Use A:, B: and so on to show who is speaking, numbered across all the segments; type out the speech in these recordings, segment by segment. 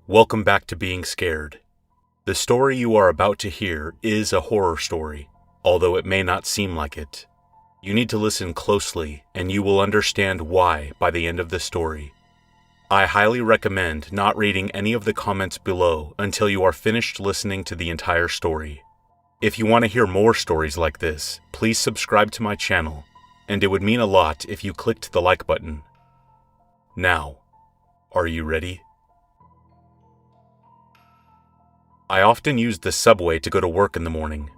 A: Welcome back to Being Scared. The story you are about to hear is a horror story, although it may not seem like it. You need to listen closely and you will understand why by the end of the story. I highly recommend not reading any of the comments below until you are finished listening to the entire story. If you want to hear more stories like this, please subscribe to my channel, and it would mean a lot if you clicked the like button. Now, are you ready? I often used the subway to go to work in the morning.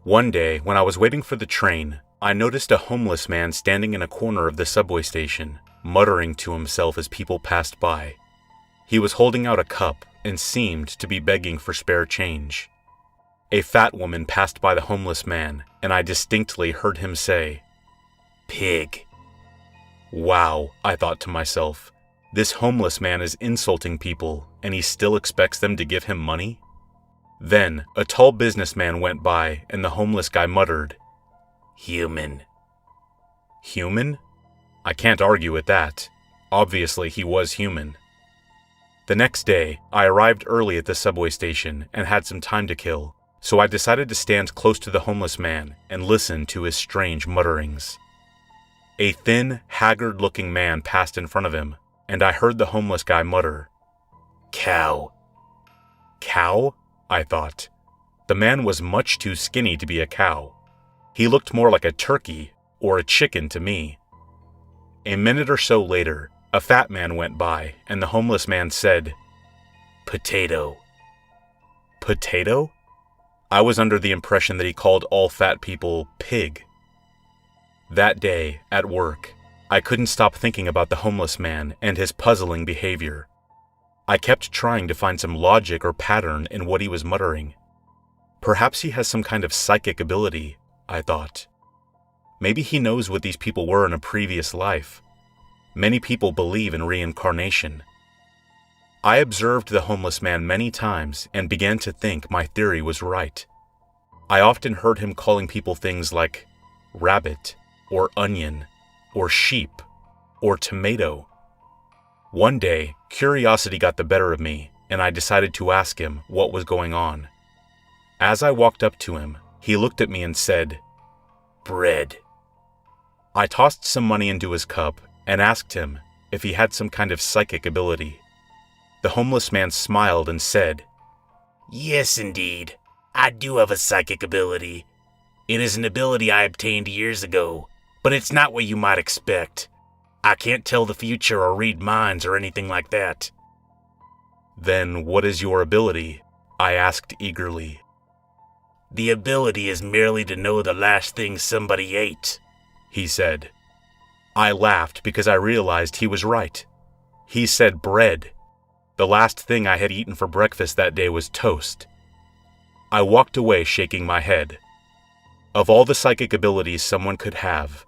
A: One day, when I was waiting for the train, I noticed a homeless man standing in a corner of the subway station, muttering to himself as people passed by. He was holding out a cup and seemed to be begging for spare change. A fat woman passed by the homeless man, and I distinctly heard him say, "Pig." Wow, I thought to myself, this homeless man is insulting people, and he still expects them to give him money? Then, a tall businessman went by, and the homeless guy muttered, "Human." Human? I can't argue with that. Obviously, he was human. The next day, I arrived early at the subway station and had some time to kill, so I decided to stand close to the homeless man and listen to his strange mutterings. A thin, haggard-looking man passed in front of him, and I heard the homeless guy mutter, "Cow." Cow? I thought. The man was much too skinny to be a cow. He looked more like a turkey or a chicken to me. A minute or so later, a fat man went by, and the homeless man said, "Potato." Potato? I was under the impression that he called all fat people pig. That day, at work, I couldn't stop thinking about the homeless man and his puzzling behavior. I kept trying to find some logic or pattern in what he was muttering. Perhaps he has some kind of psychic ability, I thought. Maybe he knows what these people were in a previous life. Many people believe in reincarnation. I observed the homeless man many times and began to think my theory was right. I often heard him calling people things like rabbit, or onion, or sheep, or tomato. One day, curiosity got the better of me, and I decided to ask him what was going on. As I walked up to him, he looked at me and said, "Bread." I tossed some money into his cup and asked him if he had some kind of psychic ability. The homeless man smiled and said, "Yes, indeed. I do have a psychic ability. It is an ability I obtained years ago, but it's not what you might expect. I can't tell the future or read minds or anything like that." "Then what is your ability?" I asked eagerly. "The ability is merely to know the last thing somebody ate," he said. I laughed because I realized he was right. He said bread. The last thing I had eaten for breakfast that day was toast. I walked away shaking my head. Of all the psychic abilities someone could have,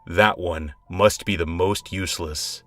A: that one must be the most useless.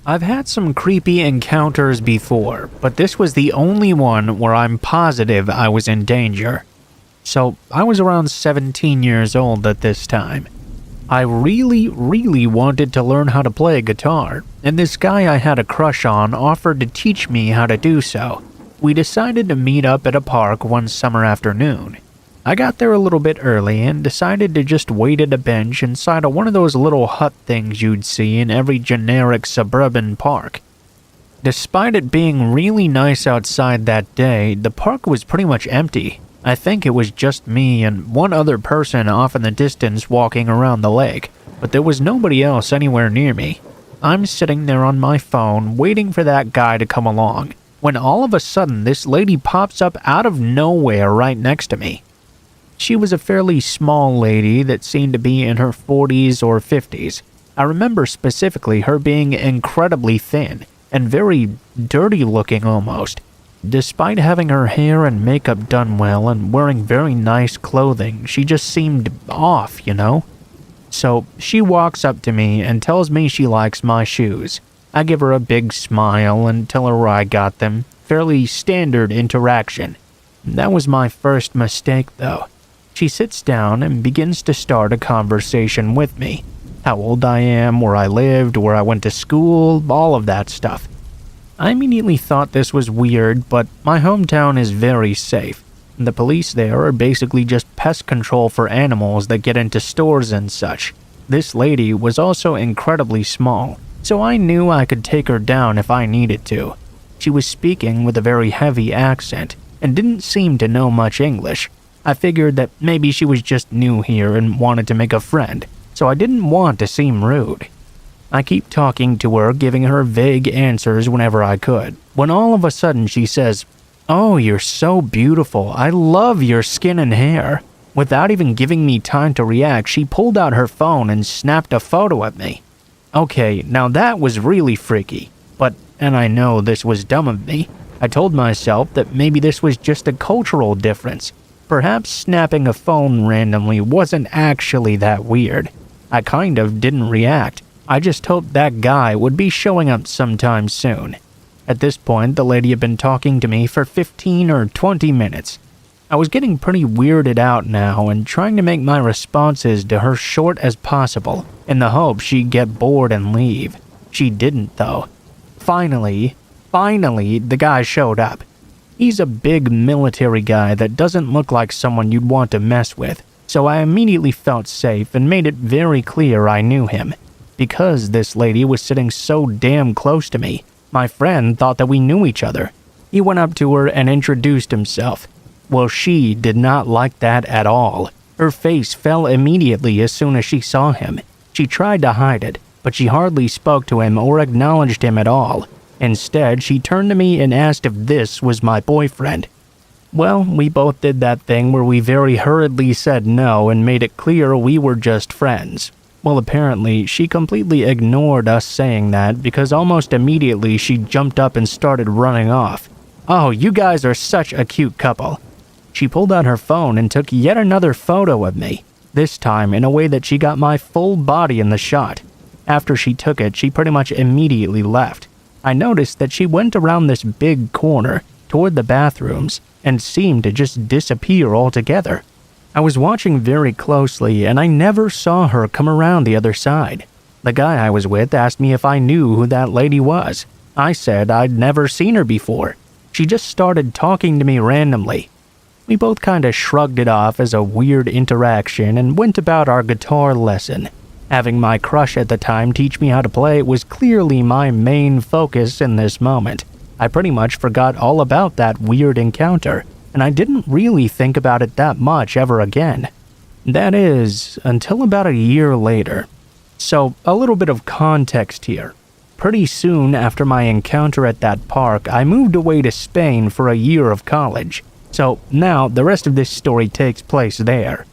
B: I've had some creepy encounters before, but this was the only one where I'm positive I was in danger. So, I was around 17 years old at this time. I really wanted to learn how to play guitar, and this guy I had a crush on offered to teach me how to do so. We decided to meet up at a park one summer afternoon. I got there a little bit early and decided to just wait at a bench inside of one of those little hut things you'd see in every generic suburban park. Despite it being really nice outside that day, the park was pretty much empty. I think it was just me and one other person off in the distance walking around the lake, but there was nobody else anywhere near me. I'm sitting there on my phone waiting for that guy to come along, when all of a sudden this lady pops up out of nowhere right next to me. She was a fairly small lady that seemed to be in her 40s or 50s. I remember specifically her being incredibly thin and very dirty looking almost. Despite having her hair and makeup done well and wearing very nice clothing, she just seemed off, you know? So she walks up to me and tells me she likes my shoes. I give her a big smile and tell her where I got them. Fairly standard interaction. That was my first mistake though. She sits down and begins to start a conversation with me. How old I am, where I lived, where I went to school, all of that stuff. I immediately thought this was weird, but my hometown is very safe. The police there are basically just pest control for animals that get into stores and such. This lady was also incredibly small, so I knew I could take her down if I needed to. She was speaking with a very heavy accent and didn't seem to know much English. I figured that maybe she was just new here and wanted to make a friend, so I didn't want to seem rude. I keep talking to her, giving her vague answers whenever I could, when all of a sudden she says, "Oh, you're so beautiful. I love your skin and hair." Without even giving me time to react, she pulled out her phone and snapped a photo of me. Okay, now that was really freaky, and I know this was dumb of me. I told myself that maybe this was just a cultural difference. Perhaps snapping a phone randomly wasn't actually that weird. I kind of didn't react. I just hoped that guy would be showing up sometime soon. At this point, the lady had been talking to me for 15 or 20 minutes. I was getting pretty weirded out now and trying to make my responses to her short as possible in the hope she'd get bored and leave. She didn't though. Finally, the guy showed up. He's a big military guy that doesn't look like someone you'd want to mess with, so I immediately felt safe and made it very clear I knew him. Because this lady was sitting so damn close to me, my friend thought that we knew each other. He went up to her and introduced himself. Well, she did not like that at all. Her face fell immediately as soon as she saw him. She tried to hide it, but she hardly spoke to him or acknowledged him at all. Instead, she turned to me and asked if this was my boyfriend. Well, we both did that thing where we very hurriedly said no and made it clear we were just friends. Well, apparently, she completely ignored us saying that because almost immediately she jumped up and started running off. "Oh, you guys are such a cute couple." She pulled out her phone and took yet another photo of me, this time in a way that she got my full body in the shot. After she took it, she pretty much immediately left. I noticed that she went around this big corner toward the bathrooms and seemed to just disappear altogether. I was watching very closely and I never saw her come around the other side. The guy I was with asked me if I knew who that lady was. I said I'd never seen her before. She just started talking to me randomly. We both kinda shrugged it off as a weird interaction and went about our guitar lesson. Having my crush at the time teach me how to play was clearly my main focus in this moment. I pretty much forgot all about that weird encounter, and I didn't really think about it that much ever again. That is, until about a year later. So, a little bit of context here. Pretty soon after my encounter at that park, I moved away to Spain for a year of college. So now the rest of this story takes place there.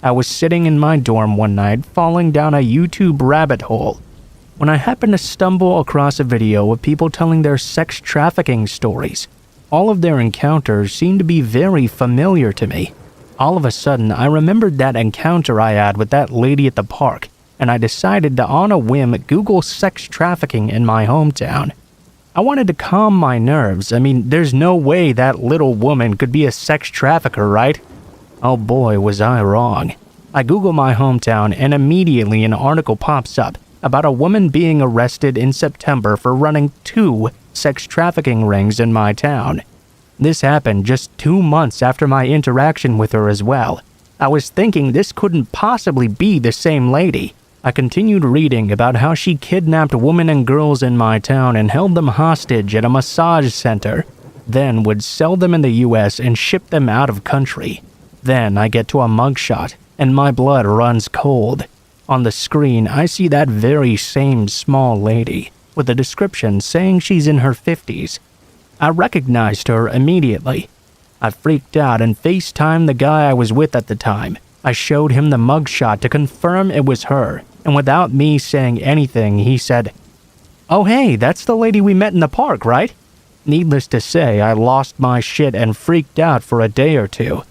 B: I was sitting in my dorm one night falling down a YouTube rabbit hole when I happened to stumble across a video of people telling their sex trafficking stories. All of their encounters seemed to be very familiar to me. All of a sudden, I remembered that encounter I had with that lady at the park, and I decided to on a whim Google sex trafficking in my hometown. I wanted to calm my nerves. I mean, there's no way that little woman could be a sex trafficker, right? Oh boy, was I wrong. I Google my hometown and immediately an article pops up about a woman being arrested in September for running 2 sex trafficking rings in my town. This happened just 2 months after my interaction with her as well. I was thinking this couldn't possibly be the same lady. I continued reading about how she kidnapped women and girls in my town and held them hostage at a massage center, then would sell them in the US and ship them out of country. Then I get to a mugshot, and my blood runs cold. On the screen, I see that very same small lady, with a description saying she's in her 50s. I recognized her immediately. I freaked out and FaceTimed the guy I was with at the time. I showed him the mugshot to confirm it was her, and without me saying anything, he said, "Oh hey, that's the lady we met in the park, right?" Needless to say, I lost my shit and freaked out for a day or two.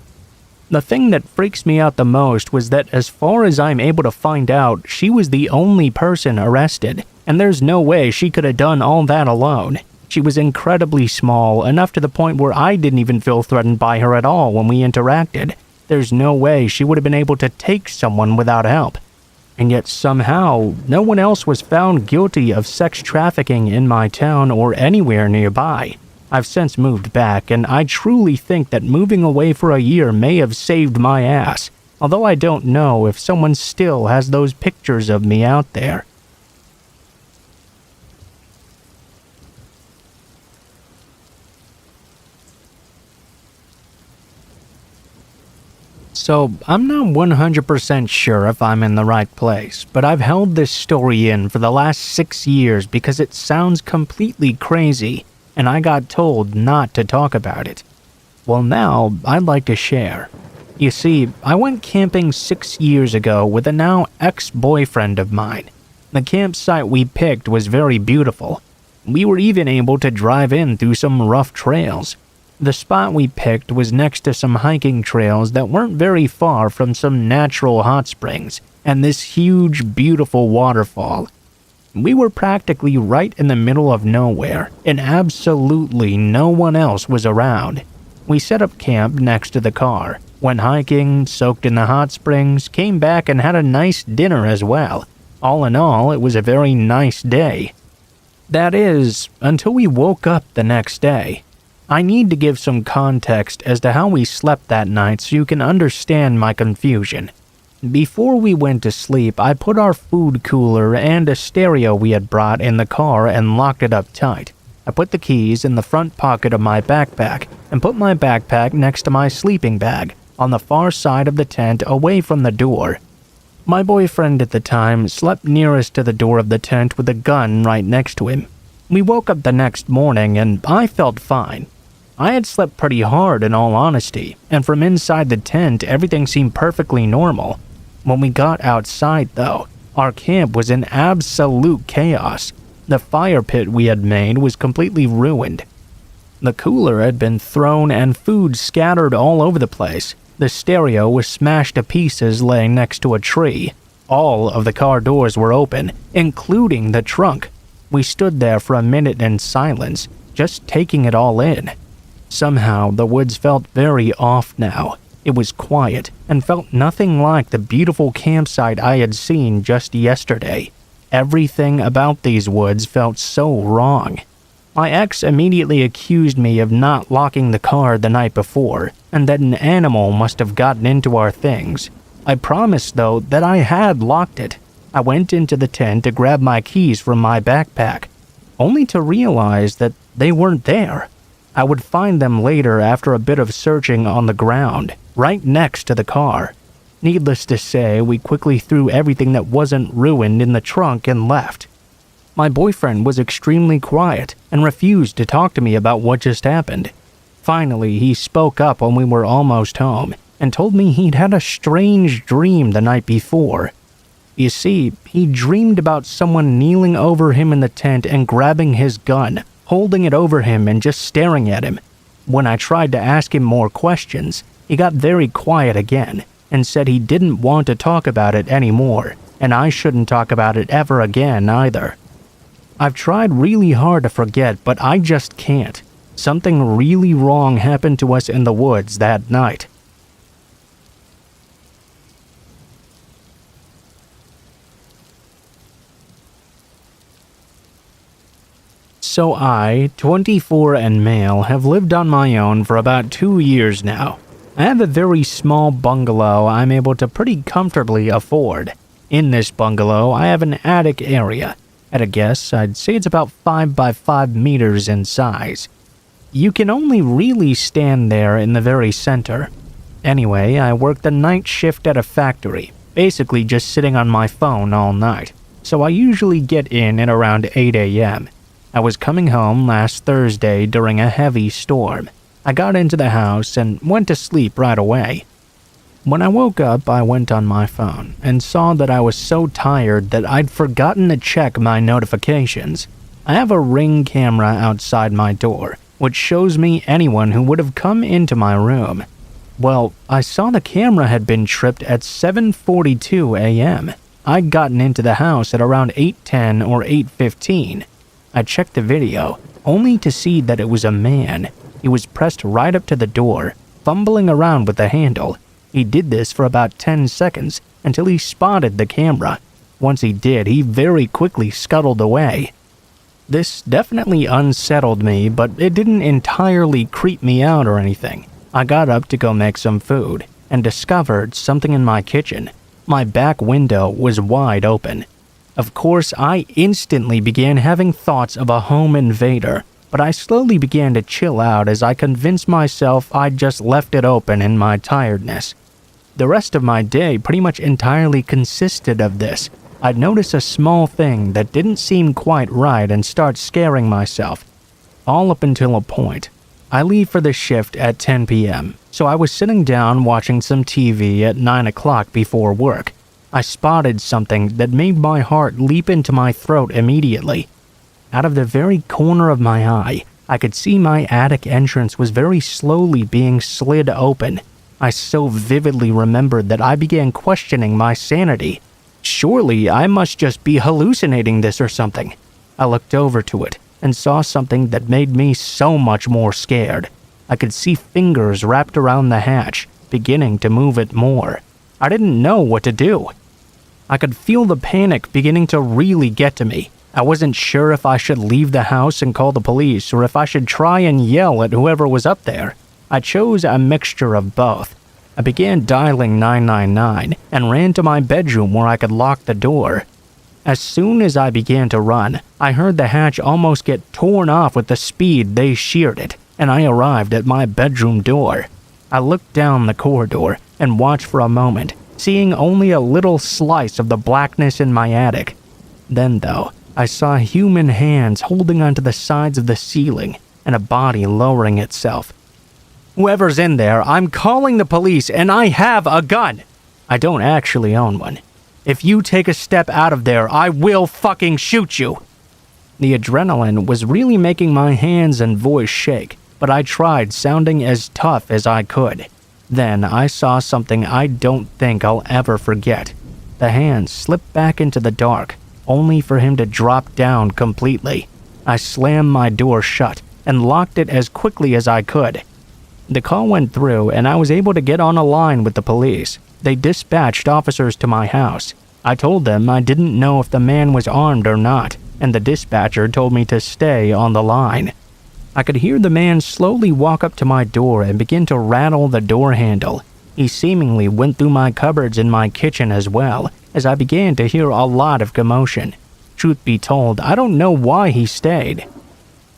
B: The thing that freaks me out the most was that as far as I'm able to find out, she was the only person arrested, and there's no way she could have done all that alone. She was incredibly small, enough to the point where I didn't even feel threatened by her at all when we interacted. There's no way she would have been able to take someone without help. And yet somehow, no one else was found guilty of sex trafficking in my town or anywhere nearby. I've since moved back, and I truly think that moving away for a year may have saved my ass, although I don't know if someone still has those pictures of me out there. So, I'm not 100% sure if I'm in the right place, but I've held this story in for the last 6 years because it sounds completely crazy, and I got told not to talk about it. Well, now, I'd like to share. You see, I went camping 6 years ago with a now ex-boyfriend of mine. The campsite we picked was very beautiful. We were even able to drive in through some rough trails. The spot we picked was next to some hiking trails that weren't very far from some natural hot springs and this huge, beautiful waterfall. We were practically right in the middle of nowhere, and absolutely no one else was around. We set up camp next to the car, went hiking, soaked in the hot springs, came back and had a nice dinner as well. All in all, it was a very nice day. That is, until we woke up the next day. I need to give some context as to how we slept that night so you can understand my confusion. Before we went to sleep, I put our food cooler and a stereo we had brought in the car and locked it up tight. I put the keys in the front pocket of my backpack and put my backpack next to my sleeping bag on the far side of the tent away from the door. My boyfriend at the time slept nearest to the door of the tent with a gun right next to him. We woke up the next morning and I felt fine. I had slept pretty hard in all honesty, and from inside the tent everything seemed perfectly normal. When we got outside though, our camp was in absolute chaos. The fire pit we had made was completely ruined. The cooler had been thrown and food scattered all over the place. The stereo was smashed to pieces laying next to a tree. All of the car doors were open, including the trunk. We stood there for a minute in silence, just taking it all in. Somehow, the woods felt very off now. It was quiet and felt nothing like the beautiful campsite I had seen just yesterday. Everything about these woods felt so wrong. My ex immediately accused me of not locking the car the night before, and that an animal must have gotten into our things. I promised, though, that I had locked it. I went into the tent to grab my keys from my backpack, only to realize that they weren't there. I would find them later after a bit of searching on the ground, right next to the car. Needless to say, we quickly threw everything that wasn't ruined in the trunk and left. My boyfriend was extremely quiet and refused to talk to me about what just happened. Finally, he spoke up when we were almost home and told me he'd had a strange dream the night before. You see, he dreamed about someone kneeling over him in the tent and grabbing his gun, holding it over him and just staring at him. When I tried to ask him more questions, he got very quiet again and said he didn't want to talk about it anymore, and I shouldn't talk about it ever again either. I've tried really hard to forget, but I just can't. Something really wrong happened to us in the woods that night. So I, 24 and male, have lived on my own for about 2 years now. I have a very small bungalow I'm able to pretty comfortably afford. In this bungalow, I have an attic area. At a guess, I'd say it's about 5 by 5 meters in size. You can only really stand there in the very center. Anyway, I work the night shift at a factory, basically just sitting on my phone all night. So I usually get in at around 8 a.m. I was coming home last Thursday during a heavy storm. I got into the house and went to sleep right away. When I woke up, I went on my phone and saw that I was so tired that I'd forgotten to check my notifications. I have a Ring camera outside my door, which shows me anyone who would have come into my room. Well, I saw the camera had been tripped at 7:42 a.m. I'd gotten into the house at around 8:10 or 8:15. I checked the video, only to see that it was a man. He was pressed right up to the door, fumbling around with the handle. He did this for about 10 seconds until he spotted the camera. Once he did, he very quickly scuttled away. This definitely unsettled me, but it didn't entirely creep me out or anything. I got up to go make some food and discovered something in my kitchen. My back window was wide open. Of course, I instantly began having thoughts of a home invader, but I slowly began to chill out as I convinced myself I'd just left it open in my tiredness. The rest of my day pretty much entirely consisted of this. I'd notice a small thing that didn't seem quite right and start scaring myself. All up until a point. I leave for the shift at 10 p.m., so I was sitting down watching some TV at 9 o'clock before work. I spotted something that made my heart leap into my throat immediately. Out of the very corner of my eye, I could see my attic entrance was very slowly being slid open. I so vividly remembered that I began questioning my sanity. Surely I must just be hallucinating this or something. I looked over to it and saw something that made me so much more scared. I could see fingers wrapped around the hatch, beginning to move it more. I didn't know what to do. I could feel the panic beginning to really get to me. I wasn't sure if I should leave the house and call the police or if I should try and yell at whoever was up there. I chose a mixture of both. I began dialing 999 and ran to my bedroom where I could lock the door. As soon as I began to run, I heard the hatch almost get torn off with the speed they sheared it, and I arrived at my bedroom door. I looked down the corridor and watched for a moment, seeing only a little slice of the blackness in my attic. Then, though, I saw human hands holding onto the sides of the ceiling and a body lowering itself. Whoever's in there, I'm calling the police and I have a gun. I don't actually own one. If you take a step out of there, I will fucking shoot you. The adrenaline was really making my hands and voice shake, but I tried sounding as tough as I could. Then I saw something I don't think I'll ever forget. The hand slipped back into the dark, only for him to drop down completely. I slammed my door shut and locked it as quickly as I could. The call went through and I was able to get on a line with the police. They dispatched officers to my house. I told them I didn't know if the man was armed or not, and the dispatcher told me to stay on the line. I could hear the man slowly walk up to my door and begin to rattle the door handle. He seemingly went through my cupboards in my kitchen as well, as I began to hear a lot of commotion. Truth be told, I don't know why he stayed.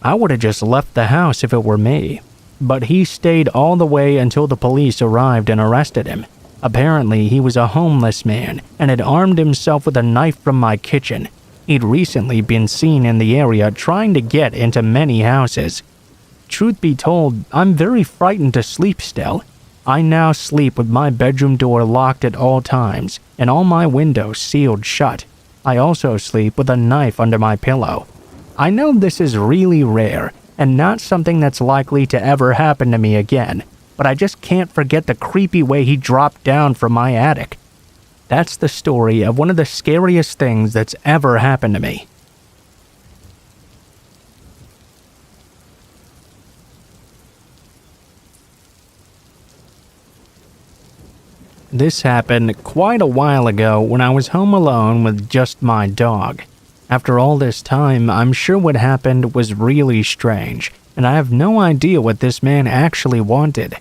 B: I would have just left the house if it were me. But he stayed all the way until the police arrived and arrested him. Apparently, he was a homeless man and had armed himself with a knife from my kitchen. He'd recently been seen in the area trying to get into many houses. Truth be told, I'm very frightened to sleep still. I now sleep with my bedroom door locked at all times and all my windows sealed shut. I also sleep with a knife under my pillow. I know this is really rare and not something that's likely to ever happen to me again, but I just can't forget the creepy way he dropped down from my attic. That's the story of one of the scariest things that's ever happened to me. This happened quite a while ago when I was home alone with just my dog. After all this time, I'm sure what happened was really strange, and I have no idea what this man actually wanted.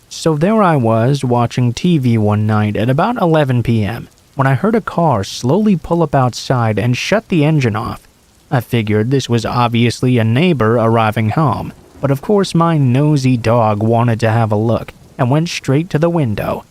B: So there I was watching TV one night at about 11 p.m. when I heard a car slowly pull up outside and shut the engine off. I figured this was obviously a neighbor arriving home, but of course my nosy dog wanted to have a look and went straight to the window.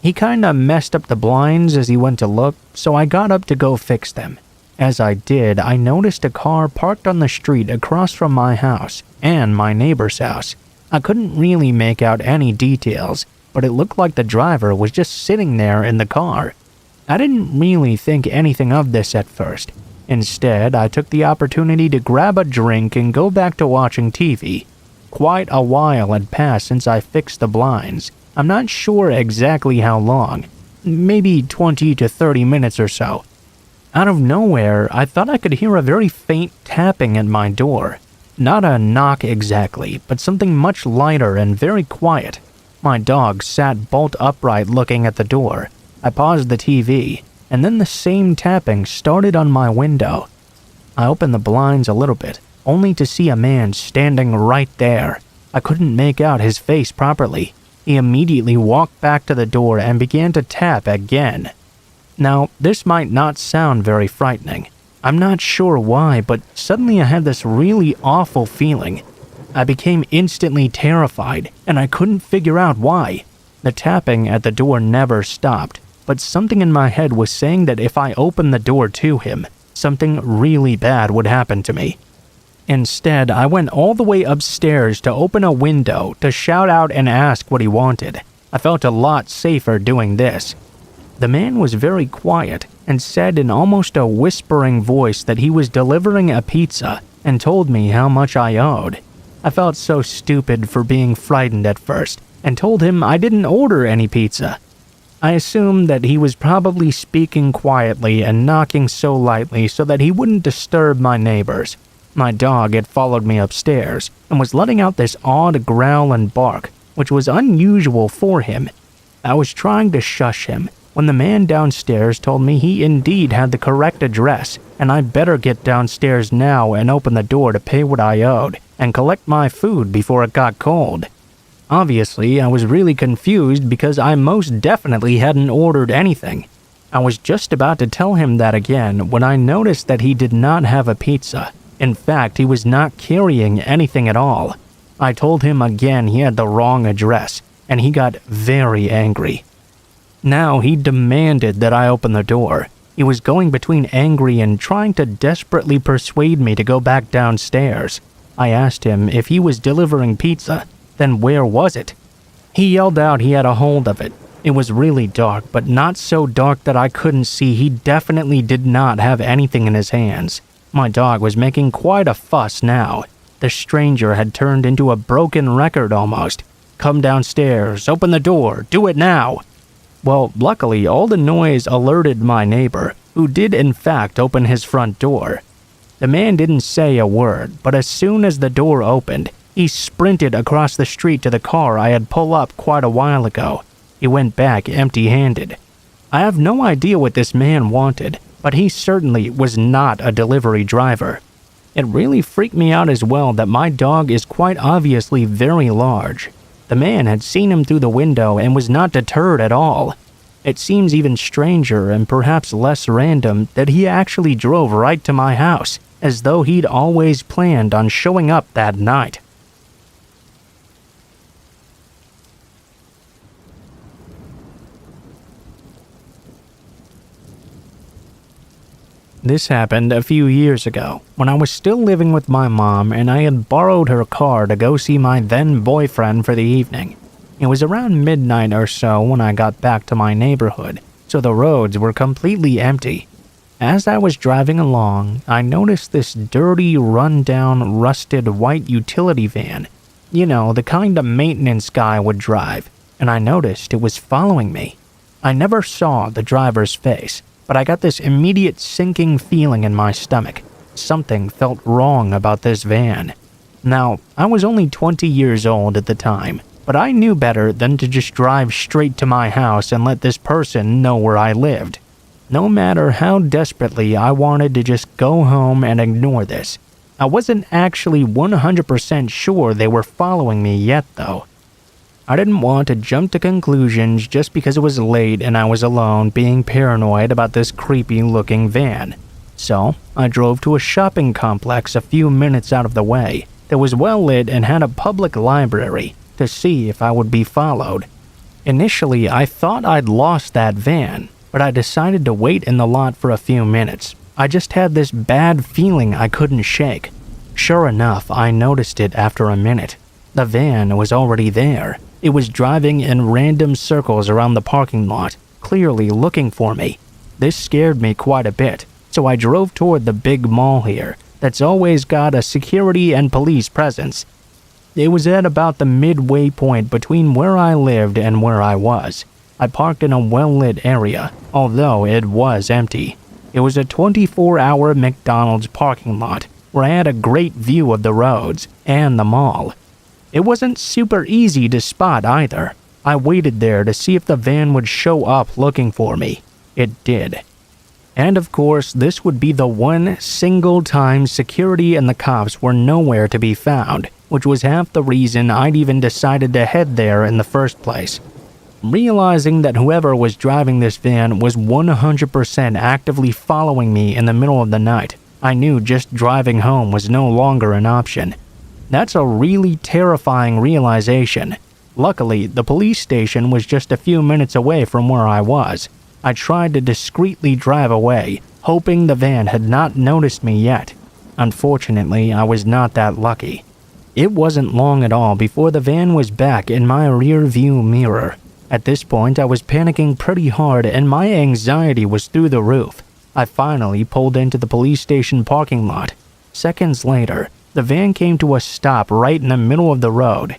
B: He kinda messed up the blinds as he went to look, so I got up to go fix them. As I did, I noticed a car parked on the street across from my house and my neighbor's house. I couldn't really make out any details, but it looked like the driver was just sitting there in the car. I didn't really think anything of this at first. Instead, I took the opportunity to grab a drink and go back to watching TV. Quite a while had passed since I fixed the blinds. I'm not sure exactly how long, maybe 20 to 30 minutes or so. Out of nowhere, I thought I could hear a very faint tapping at my door. Not a knock exactly, but something much lighter and very quiet. My dog sat bolt upright looking at the door. I paused the TV, and then the same tapping started on my window. I opened the blinds a little bit, only to see a man standing right there. I couldn't make out his face properly. He immediately walked back to the door and began to tap again. Now, this might not sound very frightening. I'm not sure why, but suddenly I had this really awful feeling. I became instantly terrified, and I couldn't figure out why. The tapping at the door never stopped, but something in my head was saying that if I opened the door to him, something really bad would happen to me. Instead, I went all the way upstairs to open a window to shout out and ask what he wanted. I felt a lot safer doing this. The man was very quiet and said in almost a whispering voice that he was delivering a pizza and told me how much I owed. I felt so stupid for being frightened at first and told him I didn't order any pizza. I assumed that he was probably speaking quietly and knocking so lightly so that he wouldn't disturb my neighbors. My dog had followed me upstairs and was letting out this odd growl and bark, which was unusual for him. I was trying to shush him when the man downstairs told me he indeed had the correct address and I better get downstairs now and open the door to pay what I owed and collect my food before it got cold. Obviously, I was really confused because I most definitely hadn't ordered anything. I was just about to tell him that again when I noticed that he did not have a pizza. In fact, he was not carrying anything at all. I told him again he had the wrong address, and he got very angry. Now he demanded that I open the door. He was going between angry and trying to desperately persuade me to go back downstairs. I asked him if he was delivering pizza, then where was it? He yelled out he had a hold of it. It was really dark, but not so dark that I couldn't see. He definitely did not have anything in his hands. My dog was making quite a fuss now. The stranger had turned into a broken record almost. Come downstairs, open the door, do it now. Well, luckily, all the noise alerted my neighbor, who did in fact open his front door. The man didn't say a word, but as soon as the door opened, he sprinted across the street to the car I had pulled up quite a while ago. He went back empty-handed. I have no idea what this man wanted, but he certainly was not a delivery driver. It really freaked me out as well that my dog is quite obviously very large. The man had seen him through the window and was not deterred at all. It seems even stranger and perhaps less random that he actually drove right to my house, as though he'd always planned on showing up that night. This happened a few years ago, when I was still living with my mom and I had borrowed her car to go see my then-boyfriend for the evening. It was around midnight or so when I got back to my neighborhood, so the roads were completely empty. As I was driving along, I noticed this dirty, run-down, rusted white utility van. You know, the kind a maintenance guy would drive, and I noticed it was following me. I never saw the driver's face, but I got this immediate sinking feeling in my stomach. Something felt wrong about this van. Now, I was only 20 years old at the time, but I knew better than to just drive straight to my house and let this person know where I lived. No matter how desperately I wanted to just go home and ignore this, I wasn't actually 100% sure they were following me yet, though. I didn't want to jump to conclusions just because it was late and I was alone being paranoid about this creepy-looking van. So, I drove to a shopping complex a few minutes out of the way that was well lit and had a public library to see if I would be followed. Initially, I thought I'd lost that van, but I decided to wait in the lot for a few minutes. I just had this bad feeling I couldn't shake. Sure enough, I noticed it after a minute. The van was already there. It was driving in random circles around the parking lot, clearly looking for me. This scared me quite a bit, so I drove toward the big mall here that's always got a security and police presence. It was at about the midway point between where I lived and where I was. I parked in a well-lit area, although it was empty. It was a 24-hour McDonald's parking lot where I had a great view of the roads and the mall. It wasn't super easy to spot either. I waited there to see if the van would show up looking for me. It did. And of course, this would be the one single time security and the cops were nowhere to be found, which was half the reason I'd even decided to head there in the first place. Realizing that whoever was driving this van was 100% actively following me in the middle of the night, I knew just driving home was no longer an option. That's a really terrifying realization. Luckily, the police station was just a few minutes away from where I was. I tried to discreetly drive away, hoping the van had not noticed me yet. Unfortunately, I was not that lucky. It wasn't long at all before the van was back in my rear view mirror. At this point, I was panicking pretty hard and my anxiety was through the roof. I finally pulled into the police station parking lot. Seconds later, the van came to a stop right in the middle of the road.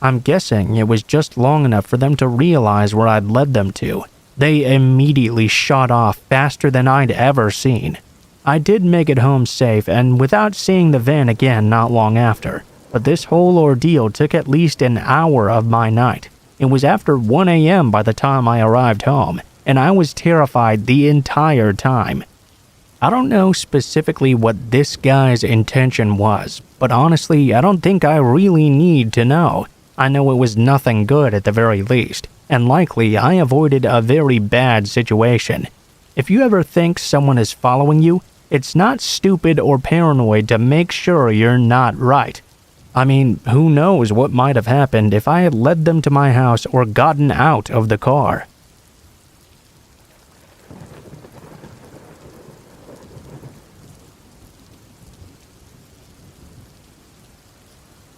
B: I'm guessing it was just long enough for them to realize where I'd led them to. They immediately shot off faster than I'd ever seen. I did make it home safe and without seeing the van again not long after, but this whole ordeal took at least an hour of my night. It was after 1 a.m. by the time I arrived home, and I was terrified the entire time. I don't know specifically what this guy's intention was, but honestly, I don't think I really need to know. I know it was nothing good at the very least, and likely I avoided a very bad situation. If you ever think someone is following you, it's not stupid or paranoid to make sure you're not right. I mean, who knows what might have happened if I had led them to my house or gotten out of the car.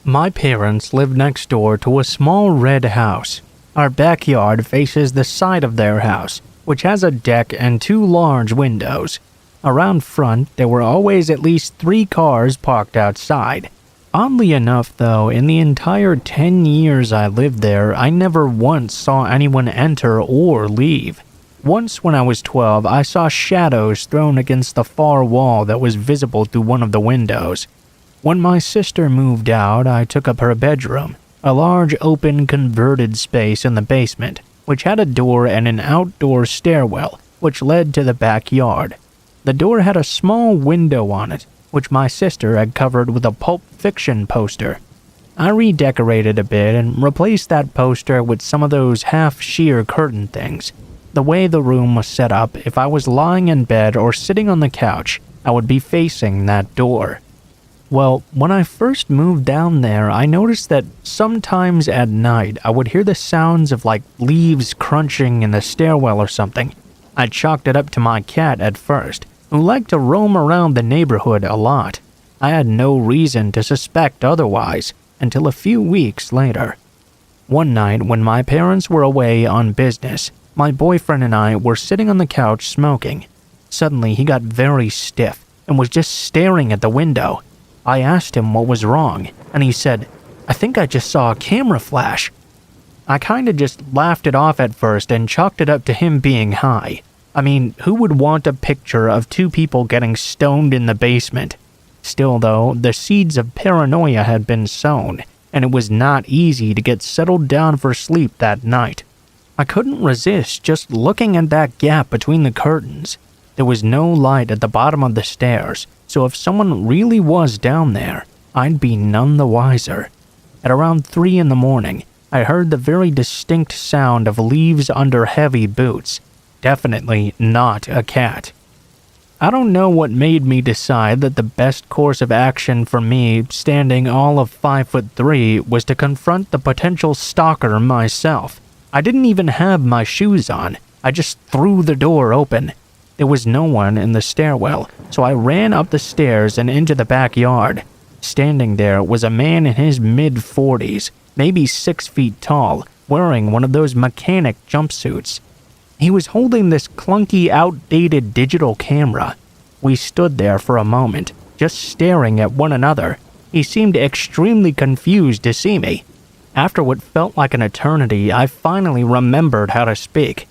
B: My parents live next door to a small red house. Our backyard faces the side of their house, which has a deck and 2 large windows. Around front, there were always at least 3 cars parked outside. Oddly enough, though, in the entire 10 years I lived there, I never once saw anyone enter or leave. Once when I was 12, I saw shadows thrown against the far wall that was visible through one of the windows. When my sister moved out, I took up her bedroom, a large open converted space in the basement, which had a door and an outdoor stairwell, which led to the backyard. The door had a small window on it, which my sister had covered with a Pulp Fiction poster. I redecorated a bit and replaced that poster with some of those half-sheer curtain things. The way the room was set up, if I was lying in bed or sitting on the couch, I would be facing that door. Well, when I first moved down there, I noticed that sometimes at night I would hear the sounds of like leaves crunching in the stairwell or something. I chalked it up to my cat at first, who liked to roam around the neighborhood a lot. I had no reason to suspect otherwise until a few weeks later. One night when my parents were away on business, my boyfriend and I were sitting on the couch smoking. Suddenly he got very stiff and was just staring at the window. I asked him what was wrong, and he said, "I think I just saw a camera flash." I kinda just laughed it off at first and chalked it up to him being high. I mean, who would want a picture of 2 people getting stoned in the basement? Still though, the seeds of paranoia had been sown, and it was not easy to get settled down for sleep that night. I couldn't resist just looking at that gap between the curtains. There was no light at the bottom of the stairs, so if someone really was down there, I'd be none the wiser. At around 3 in the morning, I heard the very distinct sound of leaves under heavy boots. Definitely not a cat. I don't know what made me decide that the best course of action for me, standing all of 5'3", was to confront the potential stalker myself. I didn't even have my shoes on. I just threw the door open. There was no one in the stairwell, so I ran up the stairs and into the backyard. Standing there was a man in his mid-40s, maybe 6 feet tall, wearing one of those mechanic jumpsuits. He was holding this clunky, outdated digital camera. We stood there for a moment, just staring at one another. He seemed extremely confused to see me. After what felt like an eternity, I finally remembered how to speak.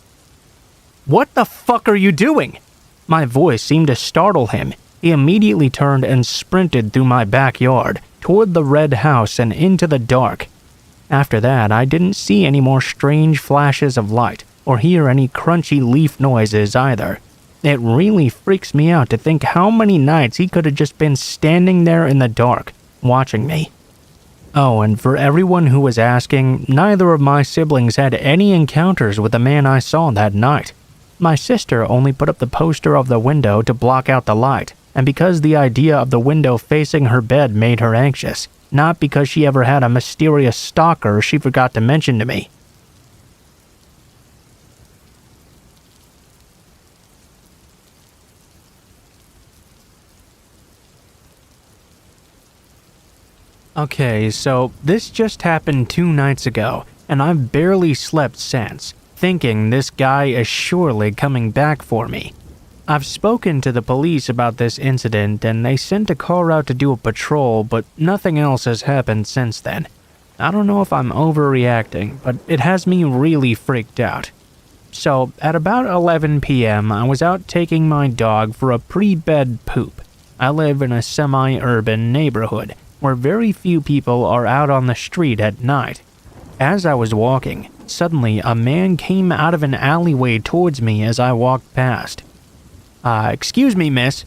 B: "What the fuck are you doing?" My voice seemed to startle him. He immediately turned and sprinted through my backyard, toward the red house and into the dark. After that, I didn't see any more strange flashes of light, or hear any crunchy leaf noises either. It really freaks me out to think how many nights he could have just been standing there in the dark, watching me. Oh, and for everyone who was asking, neither of my siblings had any encounters with the man I saw that night. My sister only put up the poster of the window to block out the light, and because the idea of the window facing her bed made her anxious, not because she ever had a mysterious stalker she forgot to mention to me. Okay, so this just happened 2 nights ago, and I've barely slept since, thinking this guy is surely coming back for me. I've spoken to the police about this incident, and they sent a car out to do a patrol, but nothing else has happened since then. I don't know if I'm overreacting, but it has me really freaked out. So, at about 11 p.m., I was out taking my dog for a pre-bed poop. I live in a semi-urban neighborhood, where very few people are out on the street at night. As I was walking, suddenly a man came out of an alleyway towards me as I walked past. Excuse me, miss."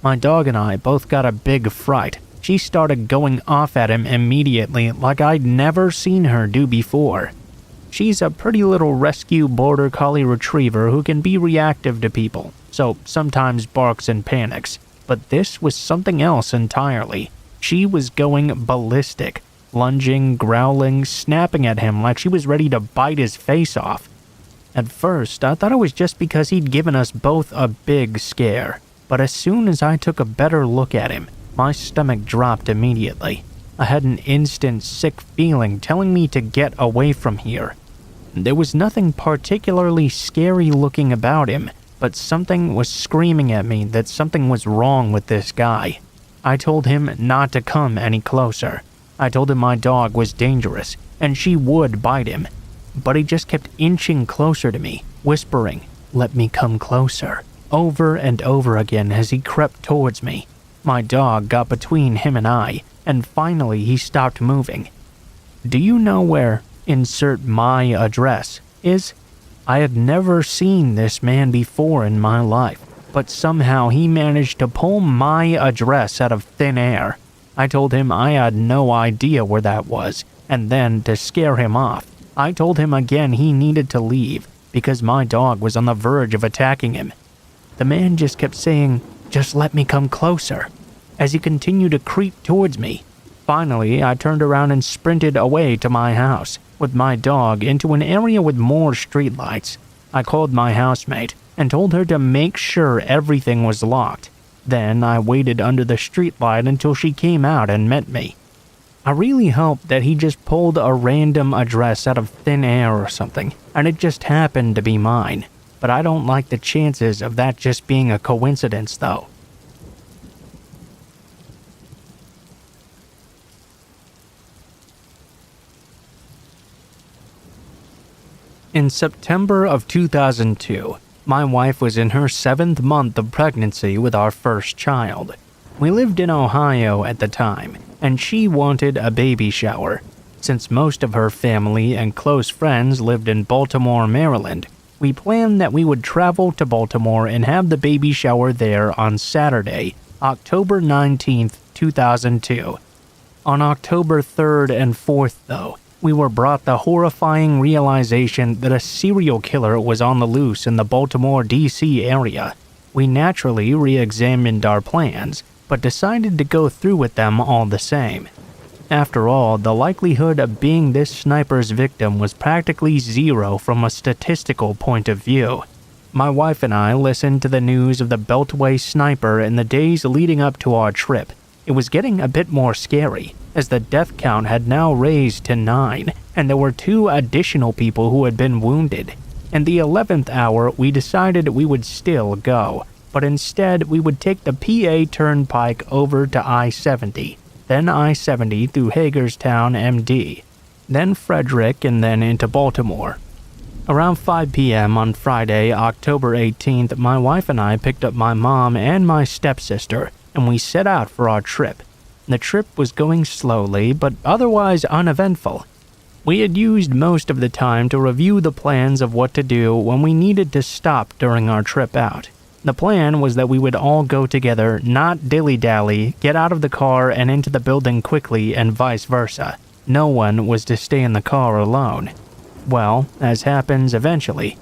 B: My dog and I both got a big fright. She started going off at him immediately like I'd never seen her do before. She's a pretty little rescue border collie retriever who can be reactive to people, so sometimes barks and panics. But this was something else entirely. She was going ballistic, lunging, growling, snapping at him like she was ready to bite his face off. At first, I thought it was just because he'd given us both a big scare, but as soon as I took a better look at him, my stomach dropped immediately. I had an instant sick feeling telling me to get away from here. There was nothing particularly scary looking about him, but something was screaming at me that something was wrong with this guy. I told him not to come any closer. I told him my dog was dangerous, and she would bite him. But he just kept inching closer to me, whispering, "Let me come closer," over and over again as he crept towards me. My dog got between him and I, and finally he stopped moving. Do you know where insert my address is? I had never seen this man before in my life, but somehow he managed to pull my address out of thin air. I told him I had no idea where that was, and then, to scare him off, I told him again he needed to leave because my dog was on the verge of attacking him. The man just kept saying, "Just let me come closer," as he continued to creep towards me. Finally, I turned around and sprinted away to my house with my dog into an area with more streetlights. I called my housemate and told her to make sure everything was locked. Then I waited under the streetlight until she came out and met me. I really hoped that he just pulled a random address out of thin air or something, and it just happened to be mine. But I don't like the chances of that just being a coincidence, though. In September of 2002, my wife was in her 7th month of pregnancy with our first child. We lived in Ohio at the time, and she wanted a baby shower. Since most of her family and close friends lived in Baltimore, Maryland, we planned that we would travel to Baltimore and have the baby shower there on Saturday, October 19th, 2002. On October 3rd and 4th, though, we were brought the horrifying realization that a serial killer was on the loose in the Baltimore, D.C. area. We naturally re-examined our plans, but decided to go through with them all the same. After all, the likelihood of being this sniper's victim was practically zero from a statistical point of view. My wife and I listened to the news of the Beltway sniper in the days leading up to our trip, It was getting a bit more scary, as the death count had now raised to 9, and there were 2 additional people who had been wounded. In the 11th hour, we decided we would still go, but instead we would take the PA Turnpike over to I-70, then I-70 through Hagerstown, MD, then Frederick, and then into Baltimore. Around 5 p.m. on Friday, October 18th, my wife and I picked up my mom and my stepsister, and we set out for our trip. The trip was going slowly, but otherwise uneventful. We had used most of the time to review the plans of what to do when we needed to stop during our trip out. The plan was that we would all go together, not dilly-dally, get out of the car and into the building quickly, and vice versa. No one was to stay in the car alone. Well, as happens eventually,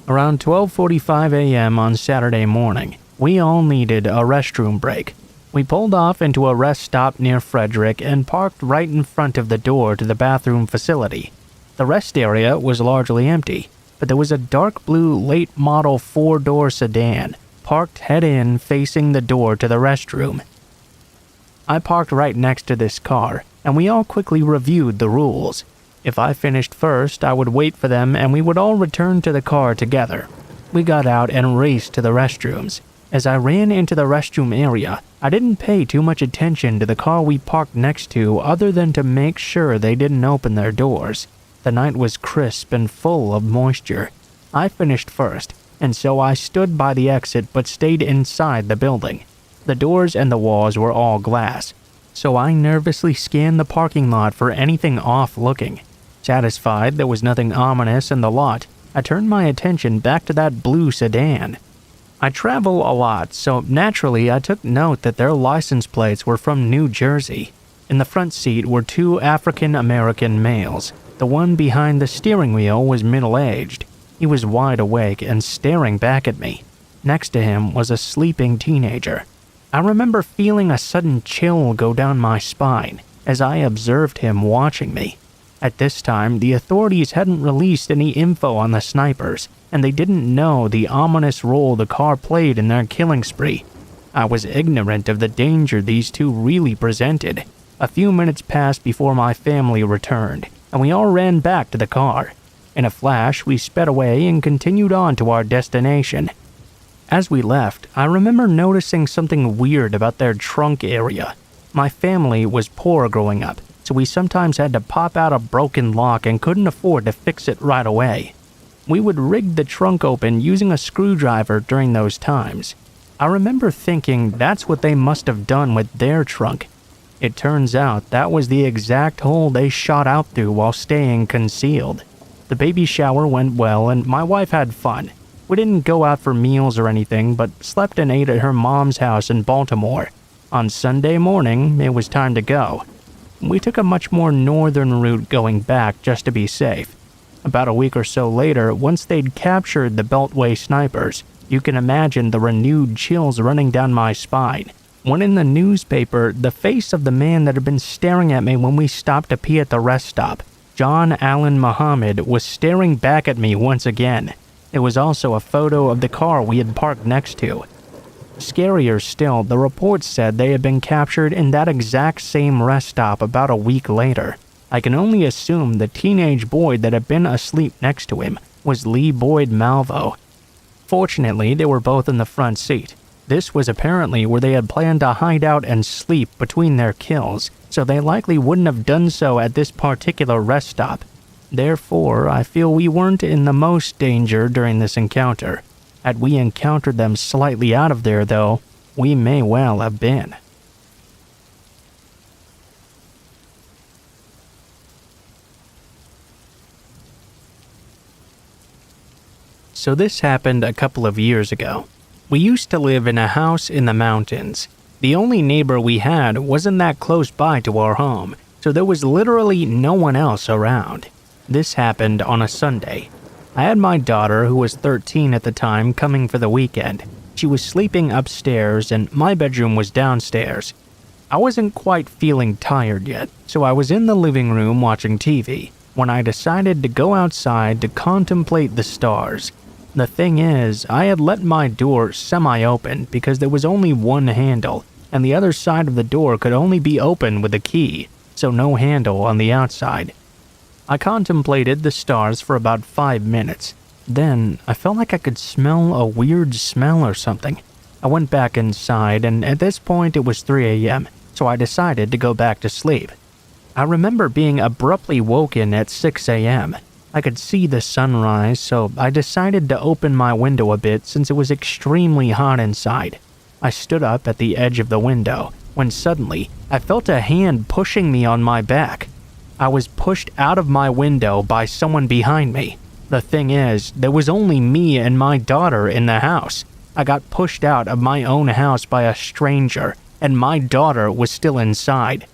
B: around 12:45 a.m. on Saturday morning, we all needed a restroom break. We pulled off into a rest stop near Frederick and parked right in front of the door to the bathroom facility. The rest area was largely empty, but there was a dark blue late model 4-door sedan parked head-in facing the door to the restroom. I parked right next to this car, and we all quickly reviewed the rules. If I finished first, I would wait for them and we would all return to the car together. We got out and raced to the restrooms. As I ran into the restroom area, I didn't pay too much attention to the car we parked next to other than to make sure they didn't open their doors. The night was crisp and full of moisture. I finished first, and so I stood by the exit but stayed inside the building. The doors and the walls were all glass, so I nervously scanned the parking lot for anything off-looking. Satisfied there was nothing ominous in the lot, I turned my attention back to that blue sedan. I travel a lot, so naturally I took note that their license plates were from New Jersey. In the front seat were 2 African-American males. The one behind the steering wheel was middle-aged. He was wide awake and staring back at me. Next to him was a sleeping teenager. I remember feeling a sudden chill go down my spine as I observed him watching me. At this time, the authorities hadn't released any info on the snipers, and they didn't know the ominous role the car played in their killing spree. I was ignorant of the danger these 2 really presented. A few minutes passed before my family returned, and we all ran back to the car. In a flash, we sped away and continued on to our destination. As we left, I remember noticing something weird about their trunk area. My family was poor growing up, so we sometimes had to pop out a broken lock and couldn't afford to fix it right away. We would rig the trunk open using a screwdriver during those times. I remember thinking that's what they must have done with their trunk. It turns out that was the exact hole they shot out through while staying concealed. The baby shower went well and my wife had fun. We didn't go out for meals or anything, but slept and ate at her mom's house in Baltimore. On Sunday morning, it was time to go. We took a much more northern route going back just to be safe. About a week or so later, once they'd captured the Beltway snipers, you can imagine the renewed chills running down my spine. When in the newspaper, the face of the man that had been staring at me when we stopped to pee at the rest stop, John Allen Muhammad, was staring back at me once again. There was also a photo of the car we had parked next to. Scarier still, the reports said they had been captured in that exact same rest stop about a week later. I can only assume the teenage boy that had been asleep next to him was Lee Boyd Malvo. Fortunately, they were both in the front seat. This was apparently where they had planned to hide out and sleep between their kills, so they likely wouldn't have done so at this particular rest stop. Therefore, I feel we weren't in the most danger during this encounter. Had we encountered them slightly out of there, though, we may well have been. So this happened a couple of years ago. We used to live in a house in the mountains. The only neighbor we had wasn't that close by to our home, so there was literally no one else around. This happened on a Sunday. I had my daughter, who was 13 at the time, coming for the weekend. She was sleeping upstairs and my bedroom was downstairs. I wasn't quite feeling tired yet, so I was in the living room watching TV when I decided to go outside to contemplate the stars. The thing is, I had let my door semi-open because there was only one handle, and the other side of the door could only be opened with a key, so no handle on the outside. I contemplated the stars for about 5 minutes. Then, I felt like I could smell a weird smell or something. I went back inside, and at this point it was 3 a.m., so I decided to go back to sleep. I remember being abruptly woken at 6 a.m. I could see the sunrise, so I decided to open my window a bit since it was extremely hot inside. I stood up at the edge of the window, when suddenly I felt a hand pushing me on my back. I was pushed out of my window by someone behind me. The thing is, there was only me and my daughter in the house. I got pushed out of my own house by a stranger, and my daughter was still inside.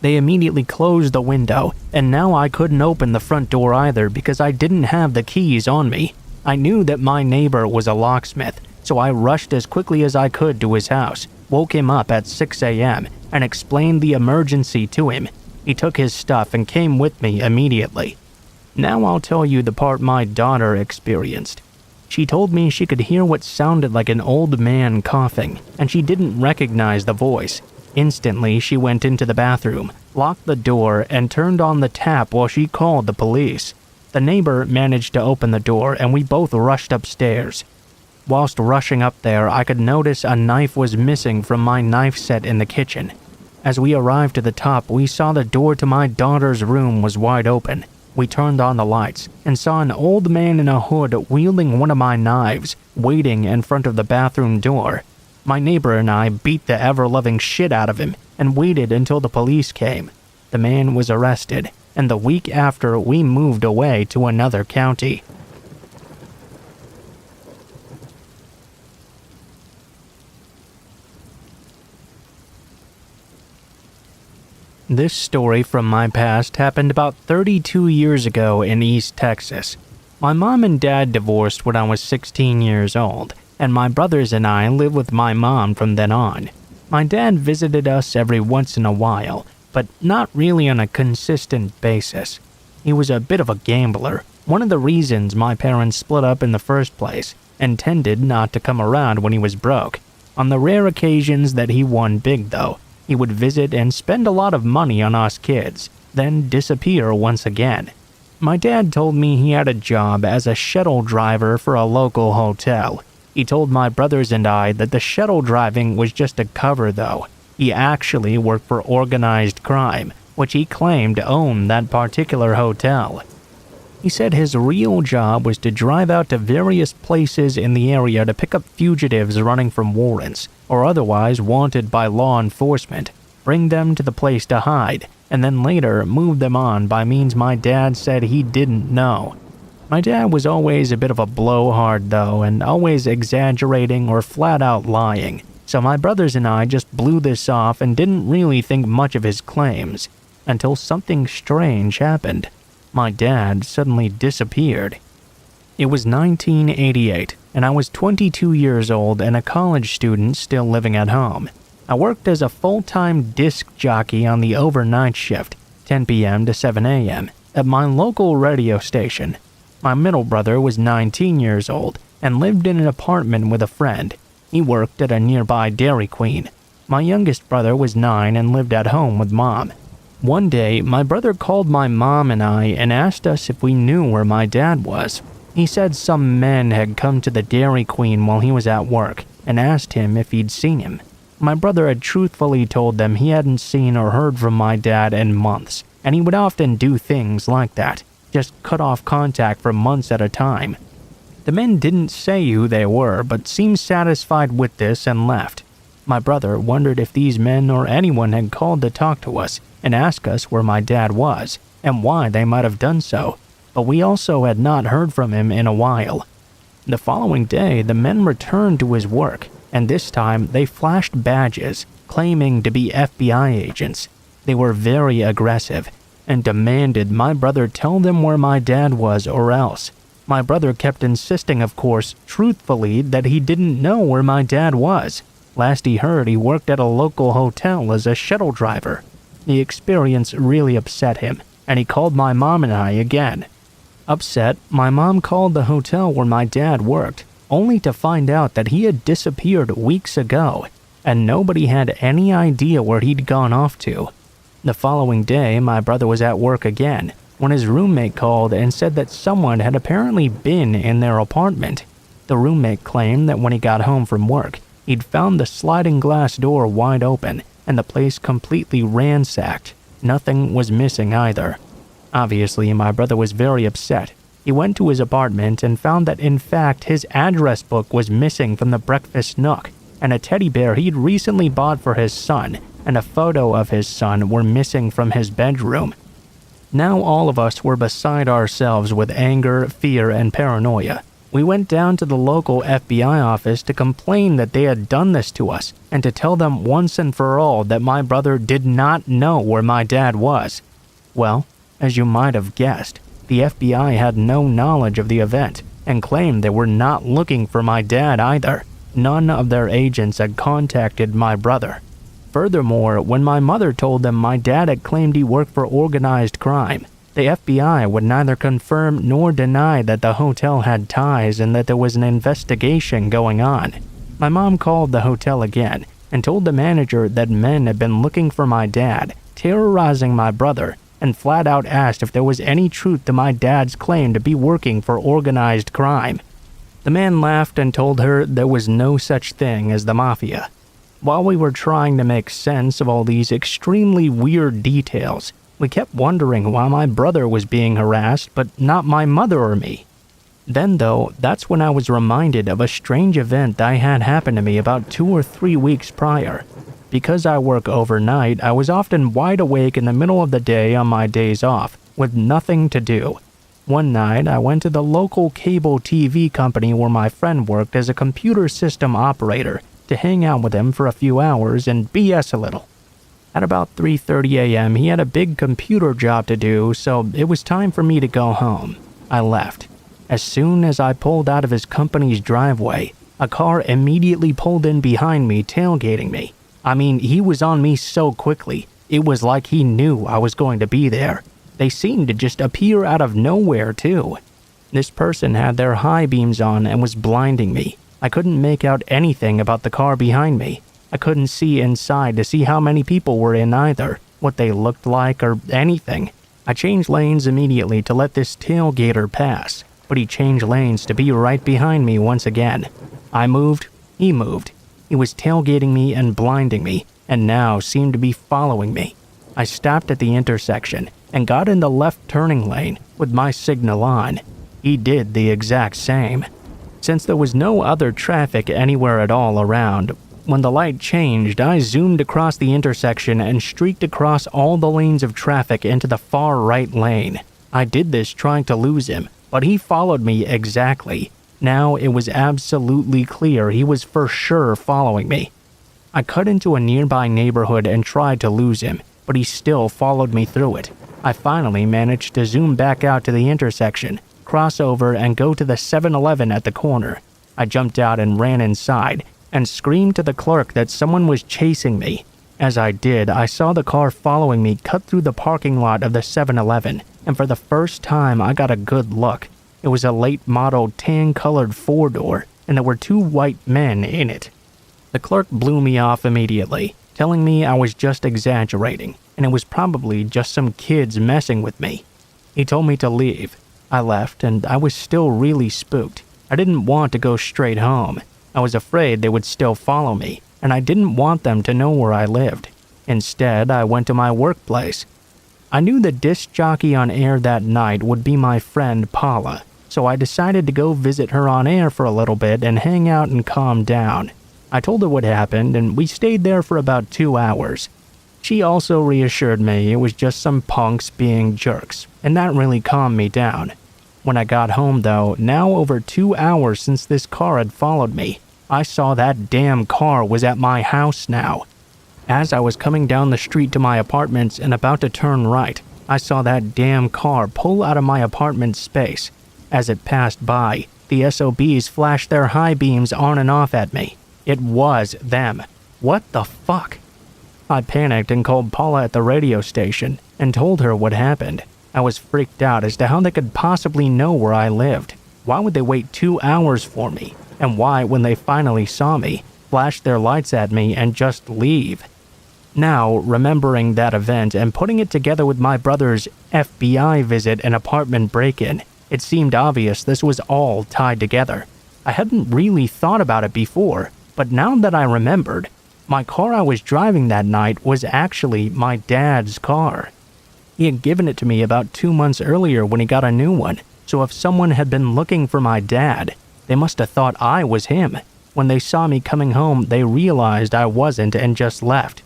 B: They immediately closed the window, and now I couldn't open the front door either because I didn't have the keys on me. I knew that my neighbor was a locksmith, so I rushed as quickly as I could to his house, woke him up at 6 a.m., and explained the emergency to him. He took his stuff and came with me immediately. Now I'll tell you the part my daughter experienced. She told me she could hear what sounded like an old man coughing, and she didn't recognize the voice. Instantly, she went into the bathroom, locked the door, and turned on the tap while she called the police. The neighbor managed to open the door, and we both rushed upstairs. Whilst rushing up there, I could notice a knife was missing from my knife set in the kitchen. As we arrived to the top, we saw the door to my daughter's room was wide open. We turned on the lights and saw an old man in a hood wielding one of my knives, waiting in front of the bathroom door. My neighbor and I beat the ever-loving shit out of him and waited until the police came. The man was arrested, and the week after, we moved away to another county. This story from my past happened about 32 years ago in East Texas. My mom and dad divorced when I was 16 years old, and my brothers and I lived with my mom from then on. My dad visited us every once in a while, but not really on a consistent basis. He was a bit of a gambler, one of the reasons my parents split up in the first place, and tended not to come around when he was broke. On the rare occasions that he won big though, he would visit and spend a lot of money on us kids, then disappear once again. My dad told me he had a job as a shuttle driver for a local hotel. He told my brothers and I that the shuttle driving was just a cover though. He actually worked for organized crime, which he claimed owned that particular hotel. He said his real job was to drive out to various places in the area to pick up fugitives running from warrants, or otherwise wanted by law enforcement, bring them to the place to hide, and then later move them on by means my dad said he didn't know. My dad was always a bit of a blowhard though, and always exaggerating or flat out lying, so my brothers and I just blew this off and didn't really think much of his claims, until something strange happened. My dad suddenly disappeared. It was 1988, and I was 22 years old and a college student still living at home. I worked as a full-time disc jockey on the overnight shift, 10 p.m. to 7 a.m., at my local radio station. My middle brother was 19 years old and lived in an apartment with a friend. He worked at a nearby Dairy Queen. My youngest brother was 9 and lived at home with mom. One day, my brother called my mom and I and asked us if we knew where my dad was. He said some men had come to the Dairy Queen while he was at work and asked him if he'd seen him. My brother had truthfully told them he hadn't seen or heard from my dad in months, and he would often do things like that, just cut off contact for months at a time. The men didn't say who they were, but seemed satisfied with this and left. My brother wondered if these men or anyone had called to talk to us and ask us where my dad was, and why they might have done so, but we also had not heard from him in a while. The following day, the men returned to his work, and this time they flashed badges, claiming to be FBI agents. They were very aggressive, and demanded my brother tell them where my dad was or else. My brother kept insisting, of course, truthfully, that he didn't know where my dad was. Last he heard, he worked at a local hotel as a shuttle driver. The experience really upset him, and he called my mom and I again. Upset, my mom called the hotel where my dad worked, only to find out that he had disappeared weeks ago. and nobody had any idea where he'd gone off to. The following day, my brother was at work again when his roommate called and said that someone had apparently been in their apartment. The roommate claimed that when he got home from work, he'd found the sliding glass door wide open and the place completely ransacked. Nothing was missing either. Obviously, my brother was very upset. He went to his apartment and found that in fact his address book was missing from the breakfast nook, and a teddy bear he'd recently bought for his son and a photo of his son were missing from his bedroom. Now all of us were beside ourselves with anger, fear, and paranoia. We went down to the local FBI office to complain that they had done this to us and to tell them once and for all that my brother did not know where my dad was. Well, as you might have guessed, the FBI had no knowledge of the event and claimed they were not looking for my dad either. None of their agents had contacted my brother. Furthermore, when my mother told them my dad had claimed he worked for organized crime, the FBI would neither confirm nor deny that the hotel had ties and that there was an investigation going on. My mom called the hotel again and told the manager that men had been looking for my dad, terrorizing my brother, and flat out asked if there was any truth to my dad's claim to be working for organized crime. The man laughed and told her there was no such thing as the mafia. While we were trying to make sense of all these extremely weird details, we kept wondering why my brother was being harassed, but not my mother or me. Then, though, that's when I was reminded of a strange event that had happened to me about 2 or 3 weeks prior. Because I work overnight, I was often wide awake in the middle of the day on my days off, with nothing to do. One night, I went to the local cable TV company where my friend worked as a computer system operator to hang out with him for a few hours and BS a little. At about 3:30 a.m., he had a big computer job to do, so it was time for me to go home. I left. As soon as I pulled out of his company's driveway, a car immediately pulled in behind me, tailgating me. I mean, he was on me so quickly, it was like he knew I was going to be there. They seemed to just appear out of nowhere, too. This person had their high beams on and was blinding me. I couldn't make out anything about the car behind me. I couldn't see inside to see how many people were in either, what they looked like, or anything. I changed lanes immediately to let this tailgater pass, but he changed lanes to be right behind me once again. I moved, he moved. He was tailgating me and blinding me, and now seemed to be following me. I stopped at the intersection and got in the left turning lane with my signal on. He did the exact same. Since there was no other traffic anywhere at all around, when the light changed, I zoomed across the intersection and streaked across all the lanes of traffic into the far right lane. I did this trying to lose him, but he followed me exactly. Now it was absolutely clear he was for sure following me. I cut into a nearby neighborhood and tried to lose him, but he still followed me through it. I finally managed to zoom back out to the intersection, cross over, and go to the 7-Eleven at the corner. I jumped out and ran inside, and screamed to the clerk that someone was chasing me. As I did, I saw the car following me cut through the parking lot of the 7-Eleven, and for the first time I got a good look. It was a late-model tan-colored 4-door, and there were 2 white men in it. The clerk blew me off immediately, telling me I was just exaggerating, and it was probably just some kids messing with me. He told me to leave. I left, and I was still really spooked. I didn't want to go straight home. I was afraid they would still follow me, and I didn't want them to know where I lived. Instead, I went to my workplace. I knew the disc jockey on air that night would be my friend Paula, so I decided to go visit her on air for a little bit and hang out and calm down. I told her what happened, and we stayed there for about 2 hours. She also reassured me it was just some punks being jerks, and that really calmed me down. When I got home, though, now over 2 hours since this car had followed me, I saw that damn car was at my house now. As I was coming down the street to my apartments and about to turn right, I saw that damn car pull out of my apartment space. As it passed by, the SOBs flashed their high beams on and off at me. It was them. What the fuck? I panicked and called Paula at the radio station and told her what happened. I was freaked out as to how they could possibly know where I lived. Why would they wait 2 hours for me? And why, when they finally saw me,
C: flash their lights at me, and just leave. Now, remembering that event and putting it together with my brother's FBI visit and apartment break-in, it seemed obvious this was all tied together. I hadn't really thought about it before, but now that I remembered, my car I was driving that night was actually my dad's car. He had given it to me about 2 months earlier when he got a new one, so if someone had been looking for my dad, they must have thought I was him. When they saw me coming home, they realized I wasn't and just left.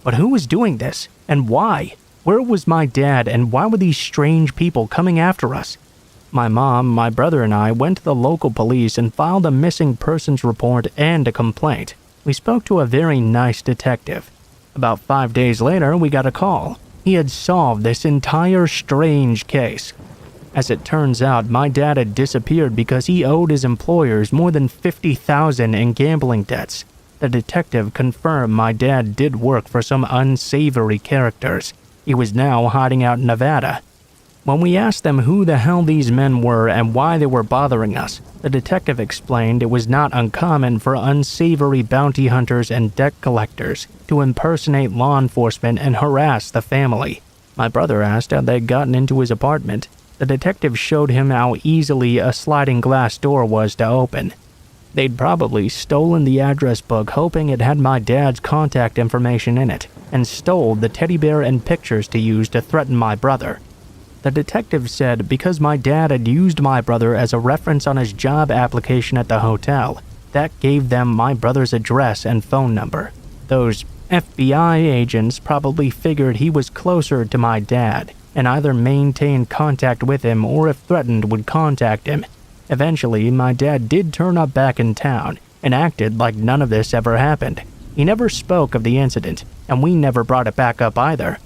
C: But who was doing this, and why? Where was my dad, and why were these strange people coming after us? My mom, my brother, and I went to the local police and filed a missing persons report and a complaint. We spoke to a very nice detective. About 5 days later, we got a call. He had solved this entire strange case. As it turns out, my dad had disappeared because he owed his employers more than $50,000 in gambling debts. The detective confirmed my dad did work for some unsavory characters. He was now hiding out in Nevada. When we asked them who the hell these men were and why they were bothering us, the detective explained it was not uncommon for unsavory bounty hunters and debt collectors to impersonate law enforcement and harass the family. My brother asked how they'd gotten into his apartment. The detective showed him how easily a sliding glass door was to open. They'd probably stolen the address book hoping it had my dad's contact information in it, and stole the teddy bear and pictures to use to threaten my brother. The detective said because my dad had used my brother as a reference on his job application at the hotel, that gave them my brother's address and phone number. Those FBI agents probably figured he was closer to my dad, and either maintained contact with him or if threatened would contact him. Eventually, my dad did turn up back in town and acted like none of this ever happened. He never spoke of the incident, and we never brought it back up either.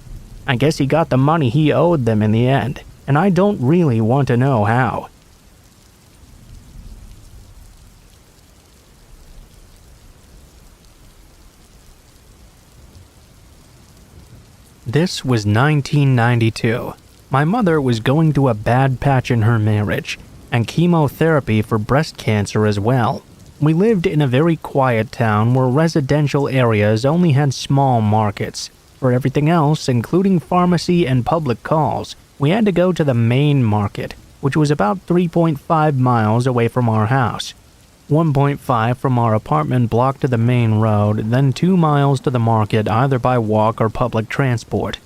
C: I guess he got the money he owed them in the end, and I don't really want to know how. This was 1992. My mother was going through a bad patch in her marriage, and chemotherapy for breast cancer as well. We lived in a very quiet town where residential areas only had small markets. For everything else, including pharmacy and public calls, we had to go to the main market, which was about 3.5 miles away from our house. 1.5 from our apartment block to the main road, then 2 miles to the market either by walk or public transport.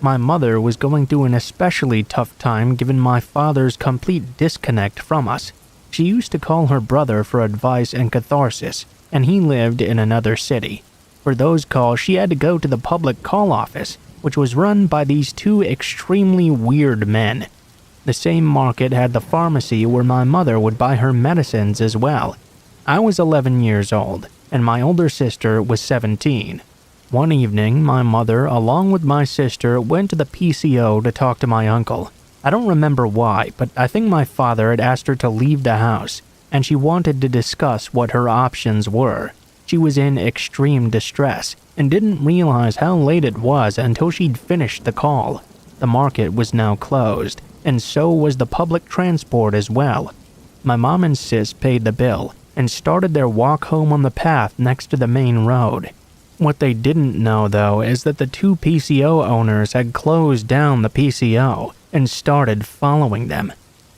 C: My mother was going through an especially tough time given my father's complete disconnect from us. She used to call her brother for advice and catharsis, and he lived in another city. For those calls, she had to go to the public call office, which was run by these two extremely weird men. The same market had the pharmacy where my mother would buy her medicines as well. I was 11 years old, and my older sister was 17. One evening, my mother, along with my sister, went to the PCO to talk to my uncle. I don't remember why, but I think my father had asked her to leave the house, and she wanted to discuss what her options were. She was in extreme distress, and didn't realize how late it was until she'd finished the call. The market was now closed, and so was the public transport as well. My mom and sis paid the bill, and started their walk home on the path next to the main road. What they didn't know, though, is that the two PCO owners had closed down the PCO and started following them.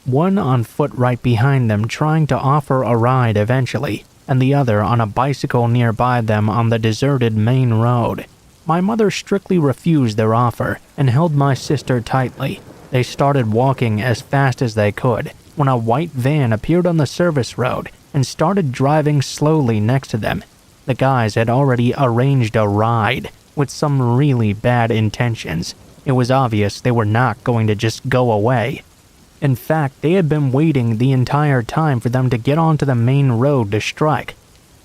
C: One on foot right behind them trying to offer a ride eventually, and the other on a bicycle nearby them on the deserted main road. My mother strictly refused their offer and held my sister tightly. They started walking as fast as they could when a white van appeared on the service road and started driving slowly next to them. The guys had already arranged a ride with some really bad intentions. It was obvious they were not going to just go away. In fact, they had been waiting the entire time for them to get onto the main road to strike.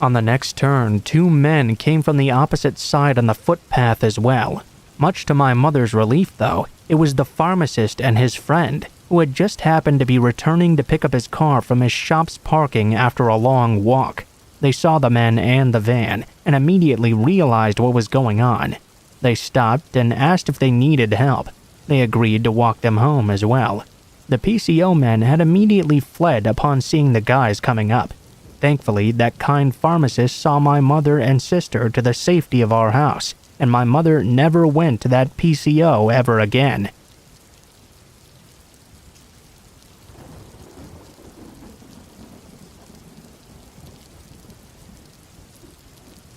C: On the next turn, two men came from the opposite side on the footpath as well. Much to my mother's relief, though, it was the pharmacist and his friend, who had just happened to be returning to pick up his car from his shop's parking after a long walk. They saw the men and the van, and immediately realized what was going on. They stopped and asked if they needed help. They agreed to walk them home as well. The PCO men had immediately fled upon seeing the guys coming up. Thankfully, that kind pharmacist saw my mother and sister to the safety of our house, and my mother never went to that PCO ever again.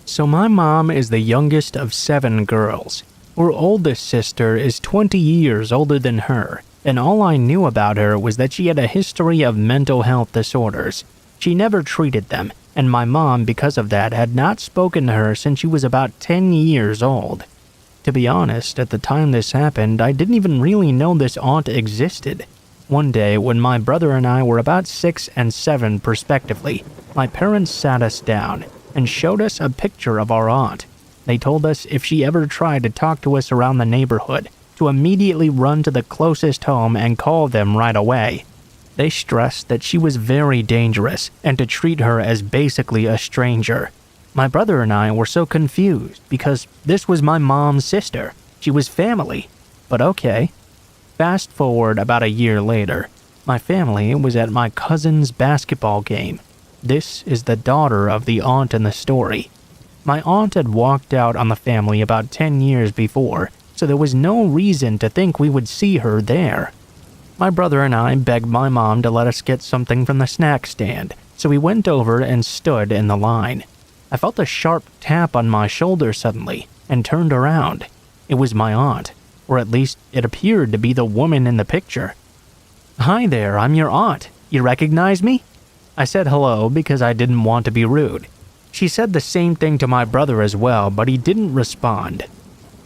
C: So my mom is the youngest of 7 girls. Her oldest sister is 20 years older than her, and all I knew about her was that she had a history of mental health disorders. She never treated them, and my mom, because of that, had not spoken to her since she was about 10 years old. To be honest, at the time this happened, I didn't even really know this aunt existed. One day, when my brother and I were about 6 and 7 respectively, my parents sat us down and showed us a picture of our aunt. They told us if she ever tried to talk to us around the neighborhood, to immediately run to the closest home and call them right away. They stressed that she was very dangerous and to treat her as basically a stranger. My brother and I were so confused because this was my mom's sister. She was family. But okay. Fast forward about a year later, my family was at my cousin's basketball game. This is the daughter of the aunt in the story. My aunt had walked out on the family about 10 years before, so there was no reason to think we would see her there. My brother and I begged my mom to let us get something from the snack stand, so we went over and stood in the line. I felt a sharp tap on my shoulder suddenly, and turned around. It was my aunt, or at least it appeared to be the woman in the picture. "Hi there, I'm your aunt. You recognize me?" I said hello because I didn't want to be rude. She said the same thing to my brother as well, but he didn't respond.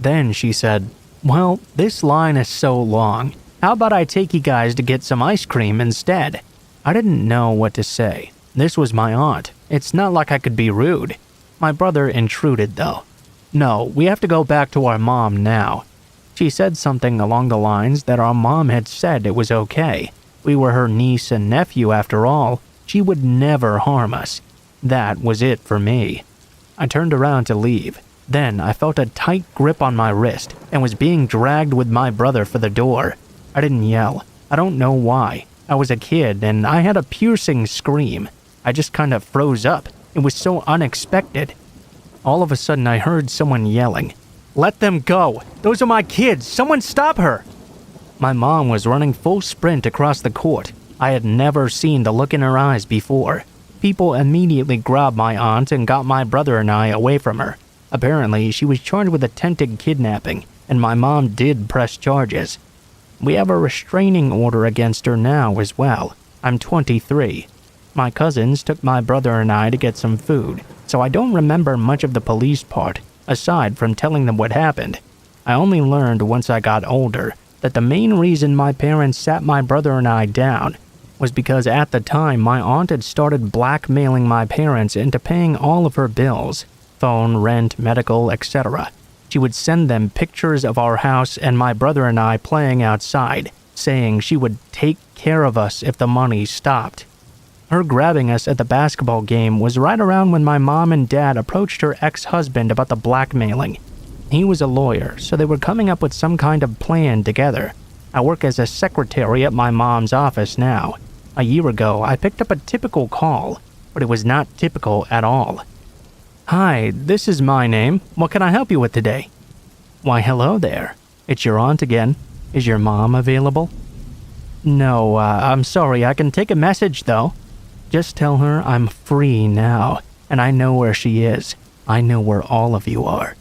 C: Then she said, "Well, this line is so long. How about I take you guys to get some ice cream instead?" I didn't know what to say. This was my aunt. It's not like I could be rude. My brother intruded though. "No, we have to go back to our mom now." She said something along the lines that our mom had said it was okay. We were her niece and nephew after all. She would never harm us. That was it for me. I turned around to leave. Then I felt a tight grip on my wrist and was being dragged with my brother for the door. I didn't yell. I don't know why. I was a kid and I had a piercing scream. I just kind of froze up. It was so unexpected. All of a sudden I heard someone yelling, "Let them go! Those are my kids! Someone stop her!" My mom was running full sprint across the court. I had never seen the look in her eyes before. People immediately grabbed my aunt and got my brother and I away from her. Apparently, she was charged with attempted kidnapping, and my mom did press charges. We have a restraining order against her now as well. I'm 23. My cousins took my brother and I to get some food, so I don't remember much of the police part, aside from telling them what happened. I only learned once I got older that the main reason my parents sat my brother and I down was because at the time my aunt had started blackmailing my parents into paying all of her bills, phone, rent, medical, etc. She would send them pictures of our house and my brother and I playing outside, saying she would take care of us if the money stopped. Her grabbing us at the basketball game was right around when my mom and dad approached her ex-husband about the blackmailing. He was a lawyer, so they were coming up with some kind of plan together. I work as a secretary at my mom's office now. A year ago, I picked up a typical call, but it was not typical at all. "Hi, this is my name. What can I help you with today?" "Why, hello there. It's your aunt again. Is your mom available?" "No, I'm sorry. I can take a message, though." "Just tell her I'm free now, and I know where she is. I know where all of you are."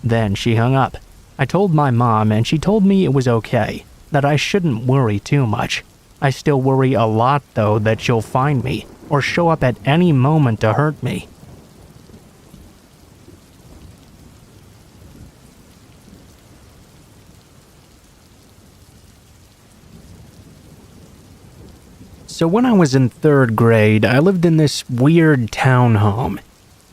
C: Then she hung up. I told my mom, and she told me it was okay, that I shouldn't worry too much. I still worry a lot, though, that she'll find me or show up at any moment to hurt me. So when I was in 3rd grade, I lived in this weird townhome.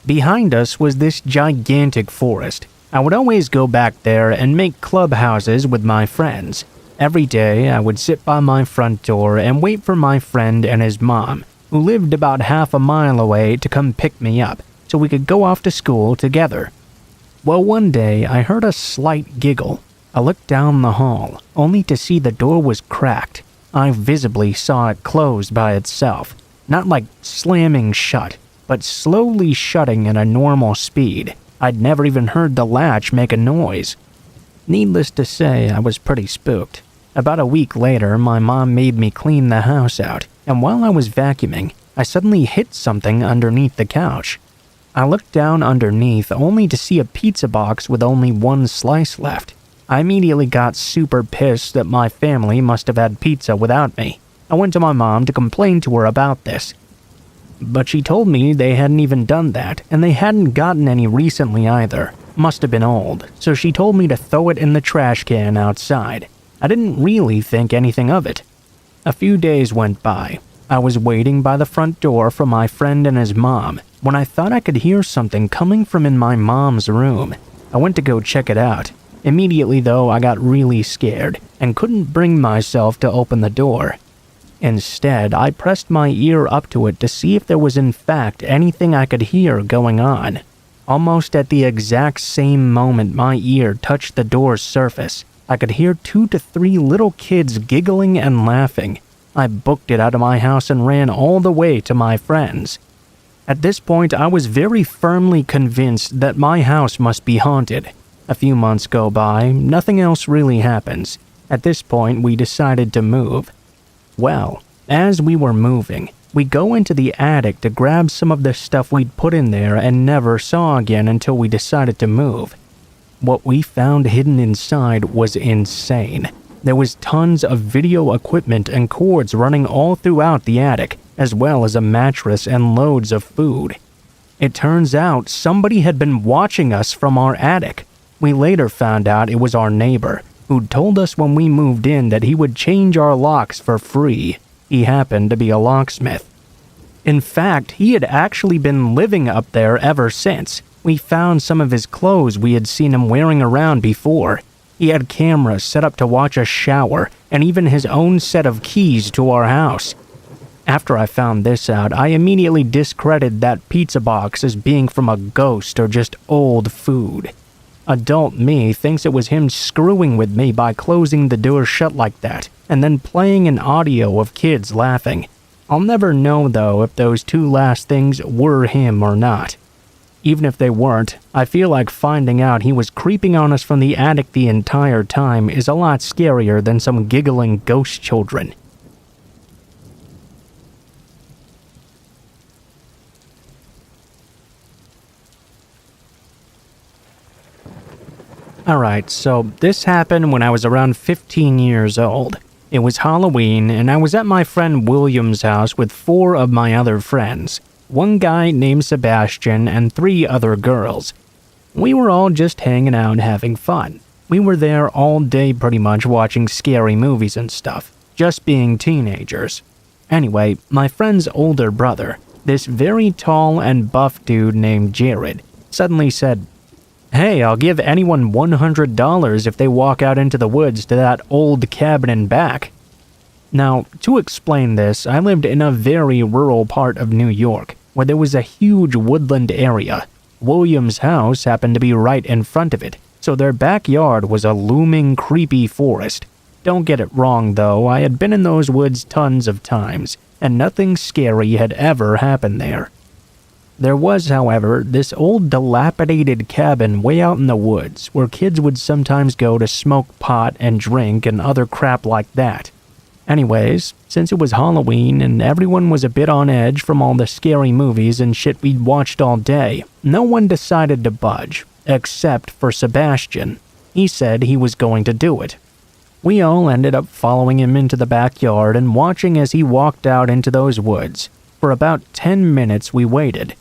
C: Behind us was this gigantic forest. I would always go back there and make clubhouses with my friends. Every day, I would sit by my front door and wait for my friend and his mom, who lived about half a mile away, to come pick me up so we could go off to school together. Well, one day, I heard a slight giggle. I looked down the hall, only to see the door was cracked. I visibly saw it closed by itself, not like slamming shut, but slowly shutting at a normal speed. I'd never even heard the latch make a noise. Needless to say, I was pretty spooked. About a week later, my mom made me clean the house out, and while I was vacuuming, I suddenly hit something underneath the couch. I looked down underneath only to see a pizza box with only one slice left. I immediately got super pissed that my family must have had pizza without me. I went to my mom to complain to her about this. But she told me they hadn't even done that, and they hadn't gotten any recently either. Must have been old, so she told me to throw it in the trash can outside. I didn't really think anything of it. A few days went by. I was waiting by the front door for my friend and his mom when I thought I could hear something coming from in my mom's room. I went to go check it out. Immediately though, I got really scared and couldn't bring myself to open the door. Instead, I pressed my ear up to it to see if there was in fact anything I could hear going on. Almost at the exact same moment my ear touched the door's surface, I could hear 2 to 3 little kids giggling and laughing. I booked it out of my house and ran all the way to my friend's. At this point, I was very firmly convinced that my house must be haunted. A few months go by, nothing else really happens. At this point, we decided to move. Well, as we were moving, we go into the attic to grab some of the stuff we'd put in there and never saw again until we decided to move. What we found hidden inside was insane. There was tons of video equipment and cords running all throughout the attic, as well as a mattress and loads of food. It turns out somebody had been watching us from our attic. We later found out it was our neighbor, who'd told us when we moved in that he would change our locks for free. He happened to be a locksmith. In fact, he had actually been living up there ever since. We found some of his clothes we had seen him wearing around before. He had cameras set up to watch us shower, and even his own set of keys to our house. After I found this out, I immediately discredited that pizza box as being from a ghost or just old food. Adult me thinks it was him screwing with me by closing the door shut like that, and then playing an audio of kids laughing. I'll never know, though, if those 2 last things were him or not. Even if they weren't, I feel like finding out he was creeping on us from the attic the entire time is a lot scarier than some giggling ghost children. Alright, so this happened when I was around 15 years old. It was Halloween, and I was at my friend William's house with 4 of my other friends. 1 guy named Sebastian and 3 other girls. We were all just hanging out having fun. We were there all day pretty much watching scary movies and stuff, just being teenagers. Anyway, my friend's older brother, this very tall and buff dude named Jared, suddenly said, "Hey, I'll give anyone $100 if they walk out into the woods to that old cabin and back." Now, to explain this, I lived in a very rural part of New York, where there was a huge woodland area. William's house happened to be right in front of it, so their backyard was a looming, creepy forest. Don't get it wrong, though, I had been in those woods tons of times, and nothing scary had ever happened there. There was, however, this old dilapidated cabin way out in the woods where kids would sometimes go to smoke pot and drink and other crap like that. Anyways, since it was Halloween and everyone was a bit on edge from all the scary movies and shit we'd watched all day, no one decided to budge, except for Sebastian. He said he was going to do it. We all ended up following him into the backyard and watching as he walked out into those woods. For about 10 minutes we waited.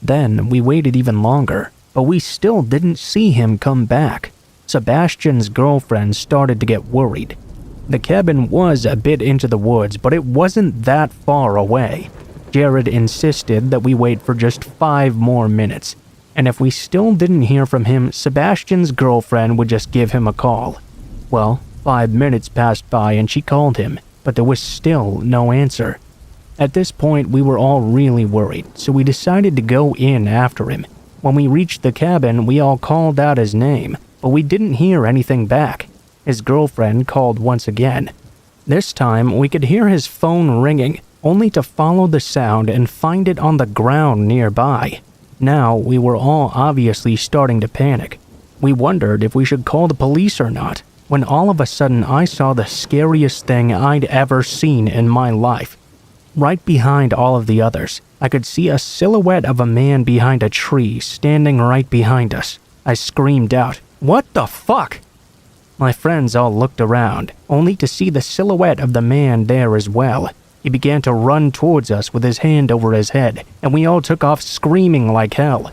C: Then we waited even longer, but we still didn't see him come back. Sebastian's girlfriend started to get worried. The cabin was a bit into the woods, but it wasn't that far away. Jared insisted that we wait for just 5 more minutes, and if we still didn't hear from him, Sebastian's girlfriend would just give him a call. Well, 5 minutes passed by and she called him, but there was still no answer. At this point, we were all really worried, so we decided to go in after him. When we reached the cabin, we all called out his name, but we didn't hear anything back. His girlfriend called once again. This time, we could hear his phone ringing, only to follow the sound and find it on the ground nearby. Now, we were all obviously starting to panic. We wondered if we should call the police or not, when all of a sudden I saw the scariest thing I'd ever seen in my life. Right behind all of the others, I could see a silhouette of a man behind a tree standing right behind us. I screamed out, "What the fuck?" My friends all looked around, only to see the silhouette of the man there as well. He began to run towards us with his hand over his head, and we all took off screaming like hell.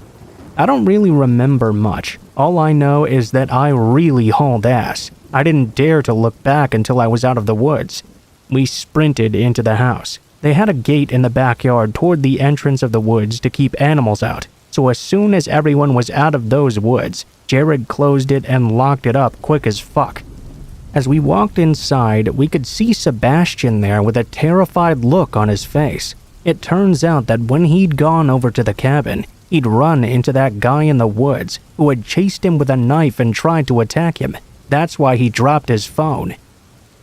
C: I don't really remember much. All I know is that I really hauled ass. I didn't dare to look back until I was out of the woods. We sprinted into the house. They had a gate in the backyard toward the entrance of the woods to keep animals out, so as soon as everyone was out of those woods, Jared closed it and locked it up quick as fuck. As we walked inside, we could see Sebastian there with a terrified look on his face. It turns out that when he'd gone over to the cabin, he'd run into that guy in the woods who had chased him with a knife and tried to attack him. That's why he dropped his phone.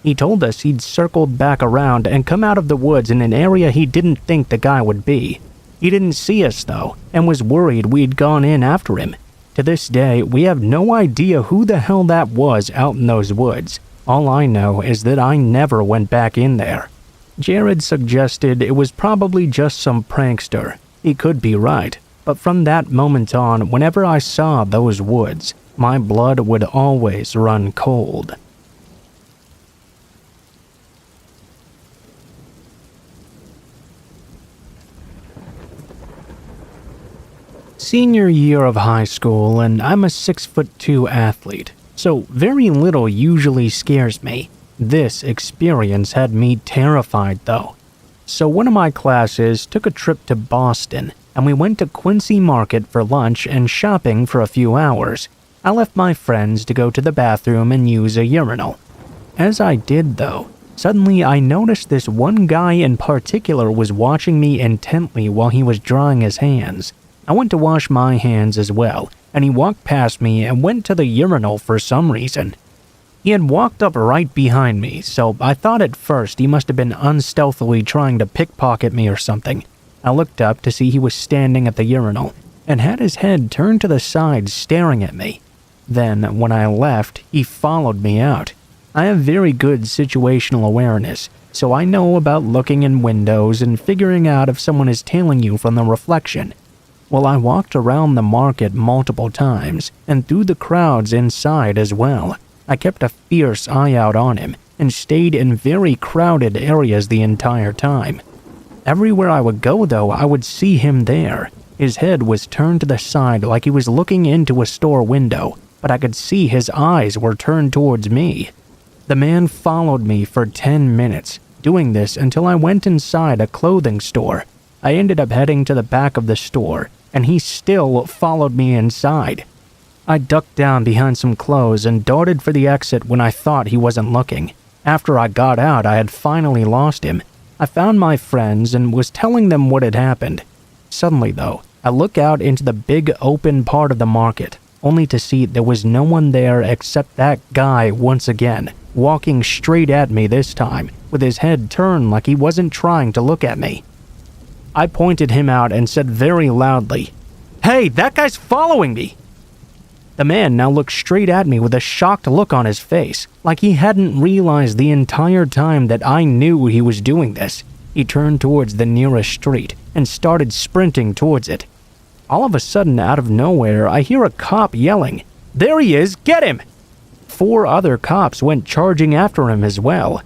C: He told us he'd circled back around and come out of the woods in an area he didn't think the guy would be. He didn't see us though, and was worried we'd gone in after him. To this day, we have no idea who the hell that was out in those woods. All I know is that I never went back in there. Jared suggested it was probably just some prankster. He could be right, but from that moment on, whenever I saw those woods, my blood would always run cold. Senior year of high school, and I'm a 6'2" athlete, so very little usually scares me. This experience had me terrified though. So one of my classes took a trip to Boston, and we went to Quincy Market for lunch and shopping for a few hours. I left my friends to go to the bathroom and use a urinal. As I did though, suddenly I noticed this one guy in particular was watching me intently while he was drying his hands. I went to wash my hands as well, and he walked past me and went to the urinal for some reason. He had walked up right behind me, so I thought at first he must have been unstealthily trying to pickpocket me or something. I looked up to see he was standing at the urinal, and had his head turned to the side staring at me. Then, when I left, he followed me out. I have very good situational awareness, so I know about looking in windows and figuring out if someone is tailing you from the reflection. Well, I walked around the market multiple times, and through the crowds inside as well. I kept a fierce eye out on him, and stayed in very crowded areas the entire time. Everywhere I would go though, I would see him there. His head was turned to the side like he was looking into a store window, but I could see his eyes were turned towards me. The man followed me for 10 minutes, doing this until I went inside a clothing store. I ended up heading to the back of the store, and he still followed me inside. I ducked down behind some clothes and darted for the exit when I thought he wasn't looking. After I got out, I had finally lost him. I found my friends and was telling them what had happened. Suddenly, though, I look out into the big open part of the market, only to see there was no one there except that guy once again, walking straight at me this time, with his head turned like he wasn't trying to look at me. I pointed him out and said very loudly, "Hey, that guy's following me!" The man now looked straight at me with a shocked look on his face, like he hadn't realized the entire time that I knew he was doing this. He turned towards the nearest street and started sprinting towards it. All of a sudden, out of nowhere, I hear a cop yelling, "There he is, get him!" 4 other cops went charging after him as well.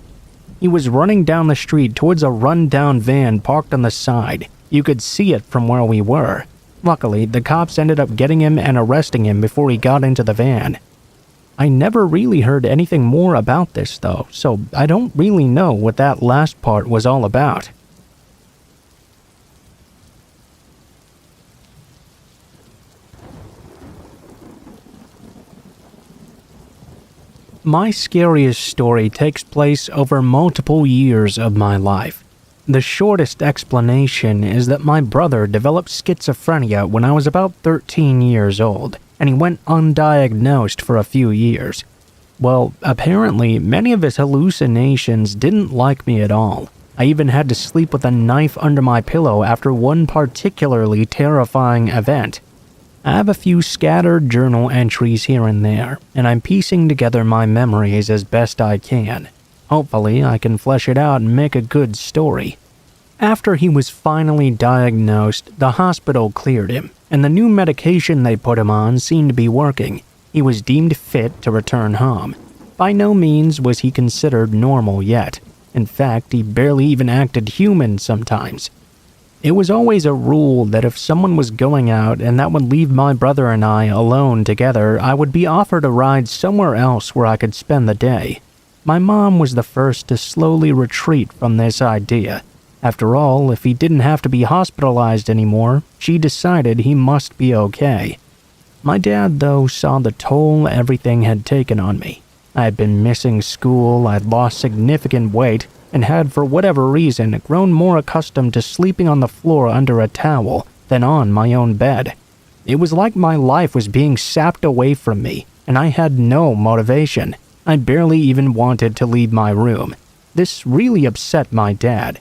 C: He was running down the street towards a run-down van parked on the side. You could see it from where we were. Luckily, the cops ended up getting him and arresting him before he got into the van. I never really heard anything more about this though, so I don't really know what that last part was all about. My scariest story takes place over multiple years of my life. The shortest explanation is that my brother developed schizophrenia when I was about 13 years old, and he went undiagnosed for a few years. Well, apparently, many of his hallucinations didn't like me at all. I even had to sleep with a knife under my pillow after one particularly terrifying event. I have a few scattered journal entries here and there, and I'm piecing together my memories as best I can. Hopefully, I can flesh it out and make a good story. After he was finally diagnosed, the hospital cleared him, and the new medication they put him on seemed to be working. He was deemed fit to return home. By no means was he considered normal yet. In fact, he barely even acted human sometimes. It was always a rule that if someone was going out and that would leave my brother and I alone together, I would be offered a ride somewhere else where I could spend the day. My mom was the first to slowly retreat from this idea. After all, if he didn't have to be hospitalized anymore, she decided he must be okay. My dad, though, saw the toll everything had taken on me. I had been missing school, I'd lost significant weight, and had, for whatever reason, grown more accustomed to sleeping on the floor under a towel than on my own bed. It was like my life was being sapped away from me, and I had no motivation. I barely even wanted to leave my room. This really upset my dad.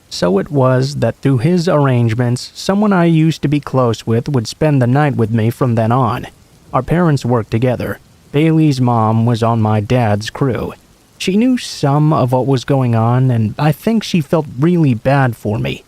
C: So it was that through his arrangements, someone I used to be close with would spend the night with me from then on. Our parents worked together. Bailey's mom was on my dad's crew. She knew some of what was going on, and I think she felt really bad for me.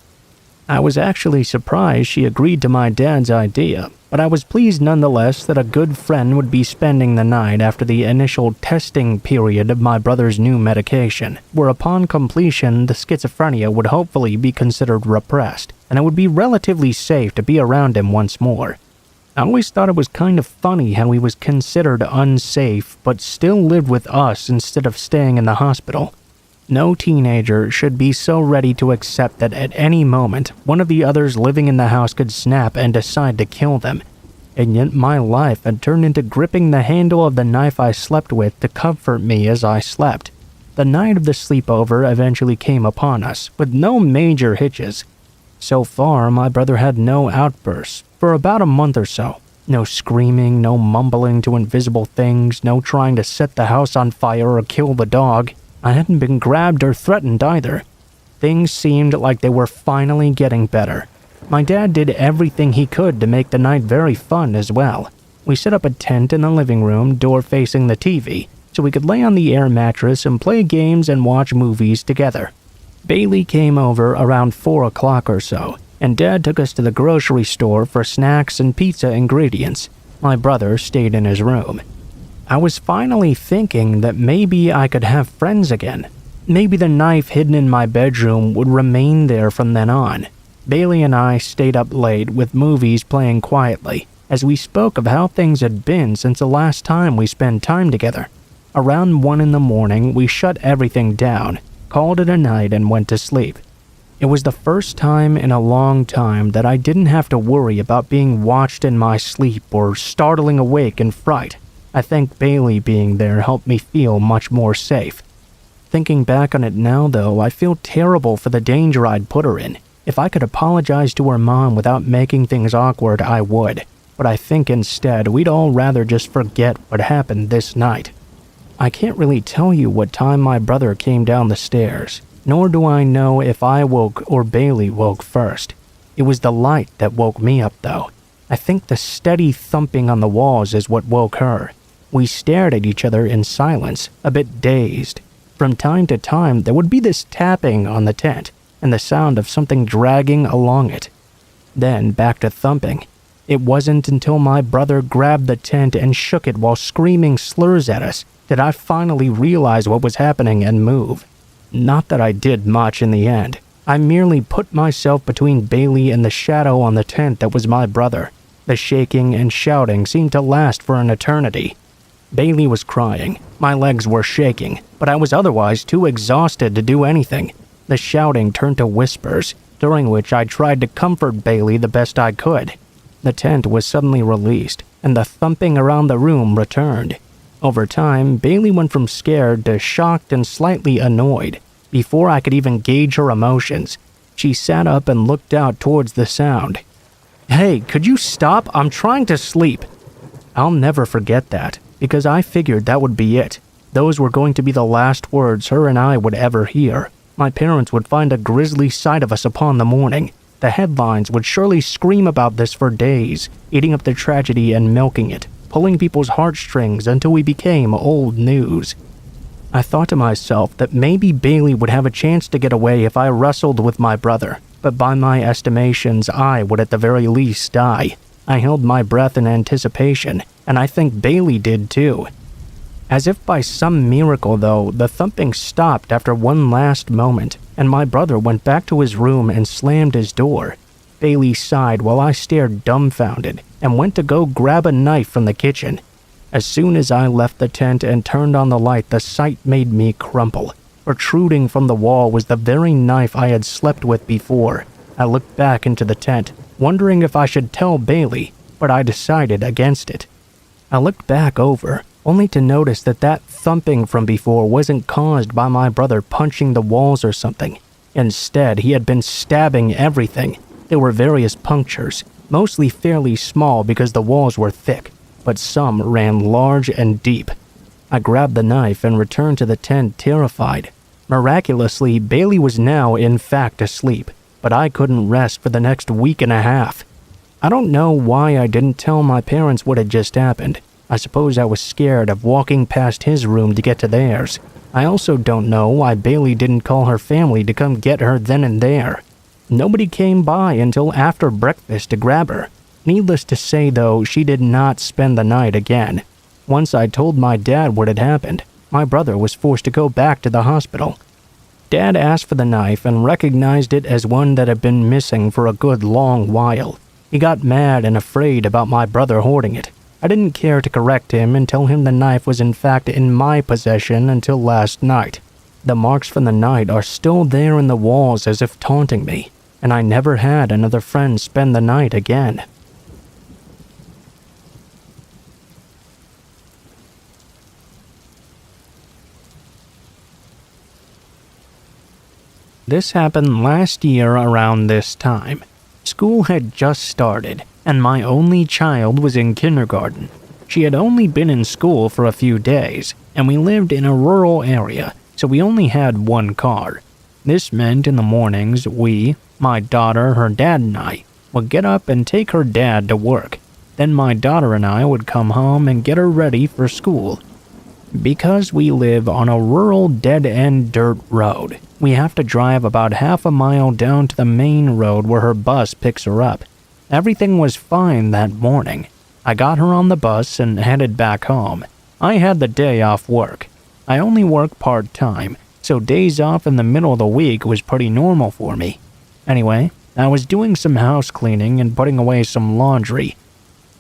C: I was actually surprised she agreed to my dad's idea, but I was pleased nonetheless that a good friend would be spending the night after the initial testing period of my brother's new medication, where upon completion the schizophrenia would hopefully be considered repressed, and it would be relatively safe to be around him once more. I always thought it was kind of funny how he was considered unsafe, but still lived with us instead of staying in the hospital. No teenager should be so ready to accept that at any moment, one of the others living in the house could snap and decide to kill them. And yet my life had turned into gripping the handle of the knife I slept with to comfort me as I slept. The night of the sleepover eventually came upon us, with no major hitches. So far, my brother had no outbursts, for about a month or so. No screaming, no mumbling to invisible things, no trying to set the house on fire or kill the dog. I hadn't been grabbed or threatened either. Things seemed like they were finally getting better. My dad did everything he could to make the night very fun as well. We set up a tent in the living room, door facing the TV, so we could lay on the air mattress and play games and watch movies together. Bailey came over around 4 o'clock or so, and Dad took us to the grocery store for snacks and pizza ingredients. My brother stayed in his room. I was finally thinking that maybe I could have friends again. Maybe the knife hidden in my bedroom would remain there from then on. Bailey and I stayed up late with movies playing quietly, as we spoke of how things had been since the last time we spent time together. Around 1 in the morning, we shut everything down, called it a night, and went to sleep. It was the first time in a long time that I didn't have to worry about being watched in my sleep or startling awake in fright. I think Bailey being there helped me feel much more safe. Thinking back on it now, though, I feel terrible for the danger I'd put her in. If I could apologize to her mom without making things awkward, I would. But I think instead we'd all rather just forget what happened this night. I can't really tell you what time my brother came down the stairs, nor do I know if I woke or Bailey woke first. It was the light that woke me up, though. I think the steady thumping on the walls is what woke her. We stared at each other in silence, a bit dazed. From time to time, there would be this tapping on the tent, and the sound of something dragging along it. Then back to thumping. It wasn't until my brother grabbed the tent and shook it while screaming slurs at us that I finally realized what was happening and moved. Not that I did much in the end. I merely put myself between Bailey and the shadow on the tent that was my brother. The shaking and shouting seemed to last for an eternity. Bailey was crying. My legs were shaking, but I was otherwise too exhausted to do anything. The shouting turned to whispers, during which I tried to comfort Bailey the best I could. The tent was suddenly released, and the thumping around the room returned. Over time, Bailey went from scared to shocked and slightly annoyed. Before I could even gauge her emotions, she sat up and looked out towards the sound. "Hey, could you stop? I'm trying to sleep." I'll never forget that, because I figured that would be it. Those were going to be the last words her and I would ever hear. My parents would find a grisly sight of us upon the morning. The headlines would surely scream about this for days, eating up the tragedy and milking it, pulling people's heartstrings until we became old news. I thought to myself that maybe Bailey would have a chance to get away if I wrestled with my brother, but by my estimations, I would at the very least die. I held my breath in anticipation, and I think Bailey did too. As if by some miracle, though, the thumping stopped after one last moment, and my brother went back to his room and slammed his door. Bailey sighed while I stared dumbfounded and went to go grab a knife from the kitchen. As soon as I left the tent and turned on the light, the sight made me crumple. Protruding from the wall was the very knife I had slept with before. I looked back into the tent, wondering if I should tell Bailey, but I decided against it. I looked back over, only to notice that thumping from before wasn't caused by my brother punching the walls or something. Instead, he had been stabbing everything. There were various punctures, mostly fairly small because the walls were thick, but some ran large and deep. I grabbed the knife and returned to the tent terrified. Miraculously, Bailey was now in fact asleep, but I couldn't rest for the next week and a half. I don't know why I didn't tell my parents what had just happened. I suppose I was scared of walking past his room to get to theirs. I also don't know why Bailey didn't call her family to come get her then and there. Nobody came by until after breakfast to grab her. Needless to say, though, she did not spend the night again. Once I told my dad what had happened, my brother was forced to go back to the hospital. Dad asked for the knife and recognized it as one that had been missing for a good long while. He got mad and afraid about my brother hoarding it. I didn't care to correct him and tell him the knife was in fact in my possession until last night. The marks from the night are still there in the walls as if taunting me, and I never had another friend spend the night again. This happened last year around this time. School had just started, and my only child was in kindergarten. She had only been in school for a few days, and we lived in a rural area, so we only had one car. This meant in the mornings we, my daughter, her dad, and I would get up and take her dad to work. Then my daughter and I would come home and get her ready for school. Because we live on a rural dead-end dirt road, we have to drive about half a mile down to the main road where her bus picks her up. Everything was fine that morning. I got her on the bus and headed back home. I had the day off work. I only work part-time, so days off in the middle of the week was pretty normal for me. Anyway, I was doing some house cleaning and putting away some laundry.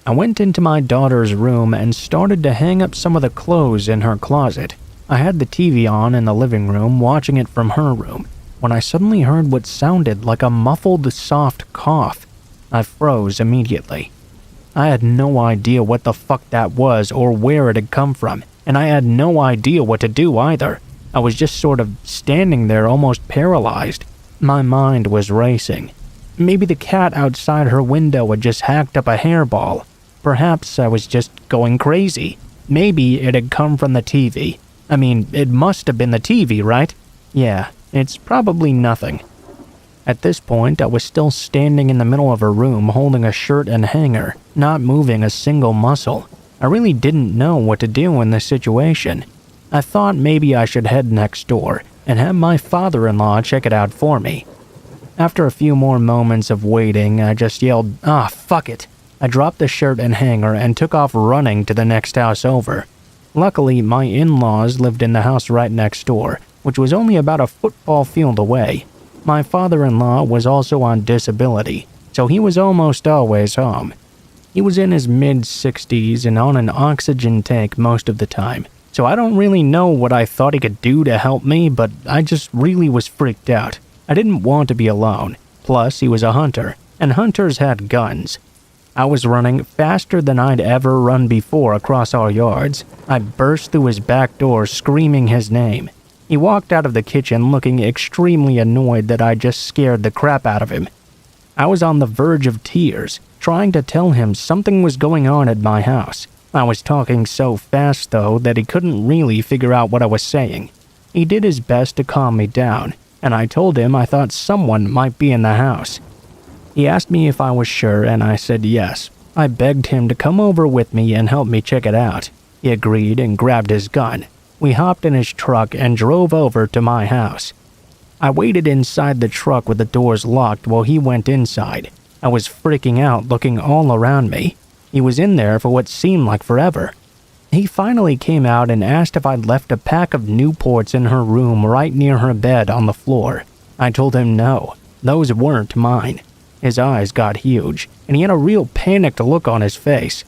C: I went into my daughter's room and started to hang up some of the clothes in her closet. I had the TV on in the living room, watching it from her room, when I suddenly heard what sounded like a muffled, soft cough. I froze immediately. I had no idea what the fuck that was or where it had come from, and I had no idea what to do either. I was just sort of standing there almost paralyzed. My mind was racing. Maybe the cat outside her window had just hacked up a hairball. Perhaps I was just going crazy. Maybe it had come from the TV. I mean, it must have been the TV, right? Yeah, it's probably nothing. At this point, I was still standing in the middle of her room holding a shirt and hanger, not moving a single muscle. I really didn't know what to do in this situation. I thought maybe I should head next door and have my father-in-law check it out for me. After a few more moments of waiting, I just yelled, fuck it. I dropped the shirt and hanger and took off running to the next house over. Luckily, my in-laws lived in the house right next door, which was only about a football field away. My father-in-law was also on disability, so he was almost always home. He was in his mid-60s and on an oxygen tank most of the time, so I don't really know what I thought he could do to help me, but I just really was freaked out. I didn't want to be alone. Plus, he was a hunter, and hunters had guns. I was running faster than I'd ever run before across our yards. I burst through his back door screaming his name. He walked out of the kitchen looking extremely annoyed that I just scared the crap out of him. I was on the verge of tears, trying to tell him something was going on at my house. I was talking so fast, though, that he couldn't really figure out what I was saying. He did his best to calm me down, and I told him I thought someone might be in the house. He asked me if I was sure, and I said yes. I begged him to come over with me and help me check it out. He agreed and grabbed his gun. We hopped in his truck and drove over to my house. I waited inside the truck with the doors locked while he went inside. I was freaking out, looking all around me. He was in there for what seemed like forever. He finally came out and asked if I'd left a pack of Newports in her room right near her bed on the floor. I told him no, those weren't mine. His eyes got huge, and he had a real panicked look on his face.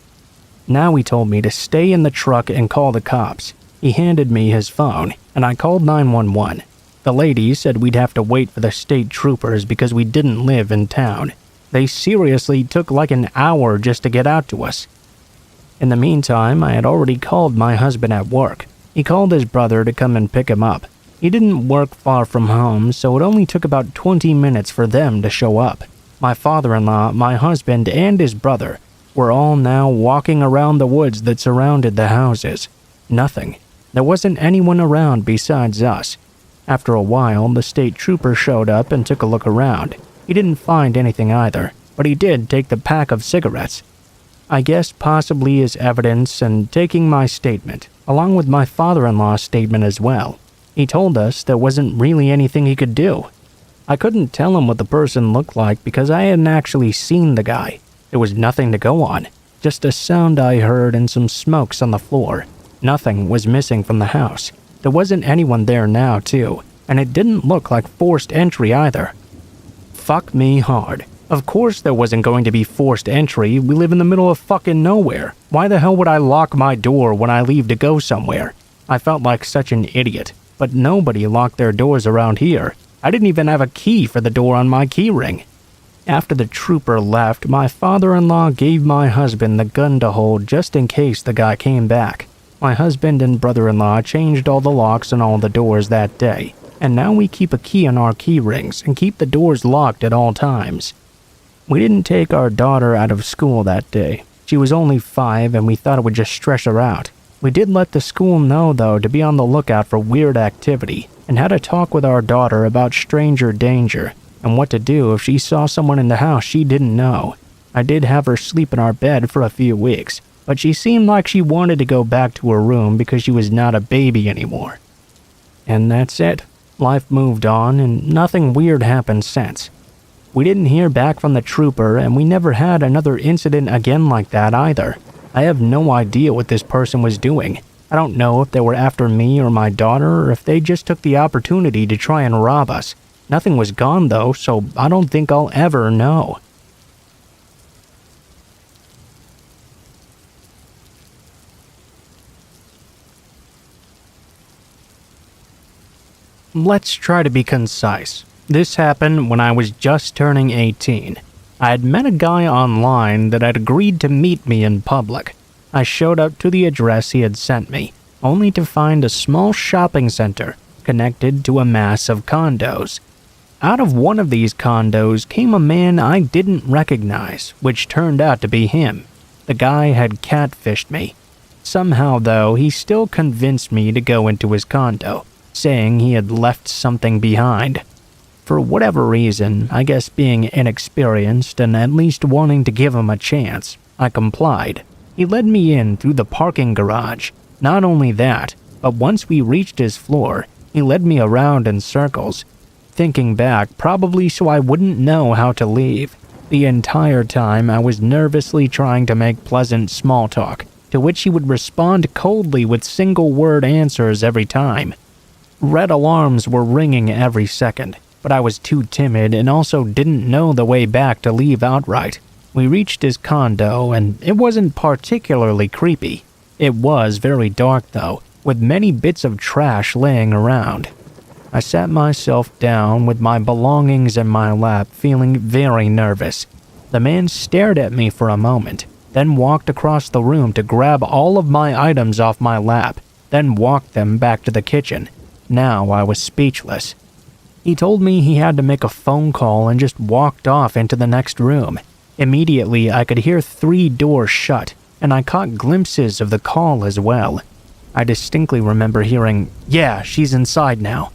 C: Now he told me to stay in the truck and call the cops. He handed me his phone, and I called 911. The lady said we'd have to wait for the state troopers because we didn't live in town. They seriously took like an hour just to get out to us. In the meantime, I had already called my husband at work. He called his brother to come and pick him up. He didn't work far from home, so it only took about 20 minutes for them to show up. My father-in-law, my husband, and his brother were all now walking around the woods that surrounded the houses. Nothing. There wasn't anyone around besides us. After a while, the state trooper showed up and took a look around. He didn't find anything either, but he did take the pack of cigarettes. I guess possibly as evidence and taking my statement, along with my father-in-law's statement as well. He told us there wasn't really anything he could do. I couldn't tell him what the person looked like because I hadn't actually seen the guy. There was nothing to go on, just a sound I heard and some smokes on the floor. Nothing was missing from the house. There wasn't anyone there now, too, and it didn't look like forced entry either. Fuck me hard. Of course there wasn't going to be forced entry. We live in the middle of fucking nowhere. Why the hell would I lock my door when I leave to go somewhere? I felt like such an idiot, but nobody locked their doors around here. I didn't even have a key for the door on my keyring. After the trooper left, my father-in-law gave my husband the gun to hold just in case the guy came back. My husband and brother-in-law changed all the locks on all the doors that day, and now we keep a key on our key rings and keep the doors locked at all times. We didn't take our daughter out of school that day. She was only 5 and we thought it would just stress her out. We did let the school know, though, to be on the lookout for weird activity and had a talk with our daughter about stranger danger and what to do if she saw someone in the house she didn't know. I did have her sleep in our bed for a few weeks, but she seemed like she wanted to go back to her room because she was not a baby anymore. And that's it. Life moved on and nothing weird happened since. We didn't hear back from the trooper and we never had another incident again like that either. I have no idea what this person was doing. I don't know if they were after me or my daughter or if they just took the opportunity to try and rob us. Nothing was gone though, so I don't think I'll ever know. Let's try to be concise. This happened when I was just turning 18. I had met a guy online that had agreed to meet me in public. I showed up to the address he had sent me, only to find a small shopping center connected to a mass of condos. Out of one of these condos came a man I didn't recognize, which turned out to be him. The guy had catfished me. Somehow, though, he still convinced me to go into his condo, saying he had left something behind. For whatever reason, I guess being inexperienced and at least wanting to give him a chance, I complied. He led me in through the parking garage. Not only that, but once we reached his floor, he led me around in circles. Thinking back, probably so I wouldn't know how to leave. The entire time I was nervously trying to make pleasant small talk, to which he would respond coldly with single-word answers every time. Red alarms were ringing every second, but I was too timid and also didn't know the way back to leave outright. We reached his condo, and it wasn't particularly creepy. It was very dark, though, with many bits of trash laying around. I sat myself down with my belongings in my lap, feeling very nervous. The man stared at me for a moment, then walked across the room to grab all of my items off my lap, then walked them back to the kitchen. Now I was speechless. He told me he had to make a phone call and just walked off into the next room. Immediately, I could hear 3 doors shut, and I caught glimpses of the call as well. I distinctly remember hearing, "Yeah, she's inside now."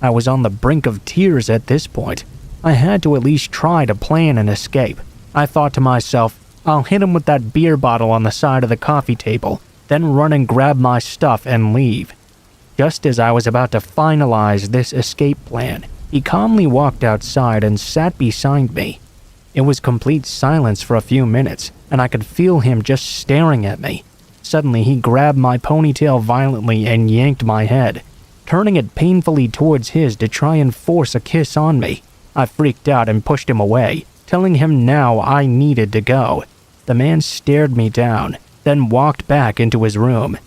C: I was on the brink of tears at this point. I had to at least try to plan an escape. I thought to myself, I'll hit him with that beer bottle on the side of the coffee table, then run and grab my stuff and leave. Just as I was about to finalize this escape plan, he calmly walked outside and sat beside me. It was complete silence for a few minutes, and I could feel him just staring at me. Suddenly, he grabbed my ponytail violently and yanked my head, turning it painfully towards his to try and force a kiss on me. I freaked out and pushed him away, telling him now I needed to go. The man stared me down, then walked back into his room.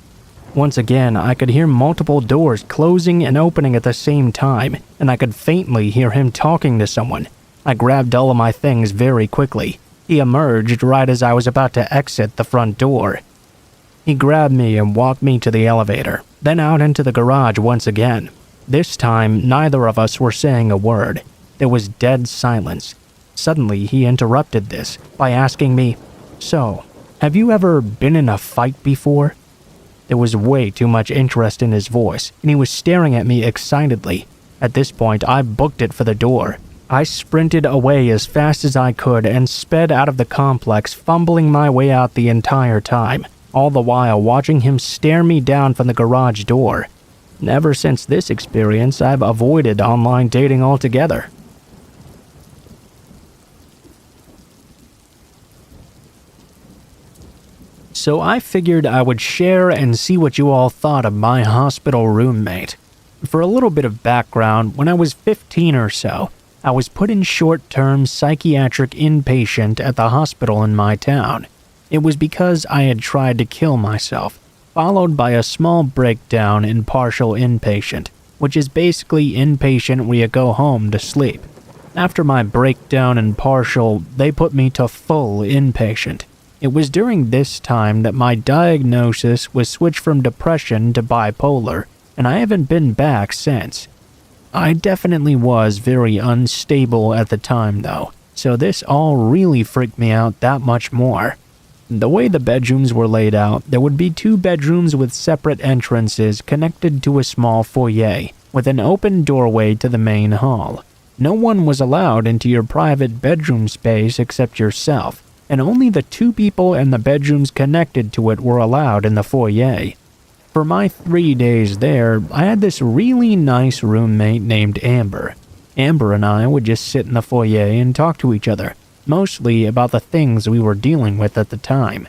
C: Once again, I could hear multiple doors closing and opening at the same time, and I could faintly hear him talking to someone. I grabbed all of my things very quickly. He emerged right as I was about to exit the front door. He grabbed me and walked me to the elevator, then out into the garage once again. This time, neither of us were saying a word. There was dead silence. Suddenly, he interrupted this by asking me, "So, have you ever been in a fight before?" There was way too much interest in his voice, and he was staring at me excitedly. At this point, I booked it for the door. I sprinted away as fast as I could and sped out of the complex, fumbling my way out the entire time, all the while watching him stare me down from the garage door. Ever since this experience, I've avoided online dating altogether. So I figured I would share and see what you all thought of my hospital roommate. For a little bit of background, when I was 15 or so, I was put in short-term psychiatric inpatient at the hospital in my town. It was because I had tried to kill myself, followed by a small breakdown in partial inpatient, which is basically inpatient where you go home to sleep. After my breakdown and partial, they put me to full inpatient. It was during this time that my diagnosis was switched from depression to bipolar, and I haven't been back since. I definitely was very unstable at the time though, so this all really freaked me out that much more. The way the bedrooms were laid out, there would be 2 bedrooms with separate entrances connected to a small foyer, with an open doorway to the main hall. No one was allowed into your private bedroom space except yourself, and only the 2 people in the bedrooms connected to it were allowed in the foyer. For my 3 days there, I had this really nice roommate named Amber. Amber and I would just sit in the foyer and talk to each other, mostly about the things we were dealing with at the time.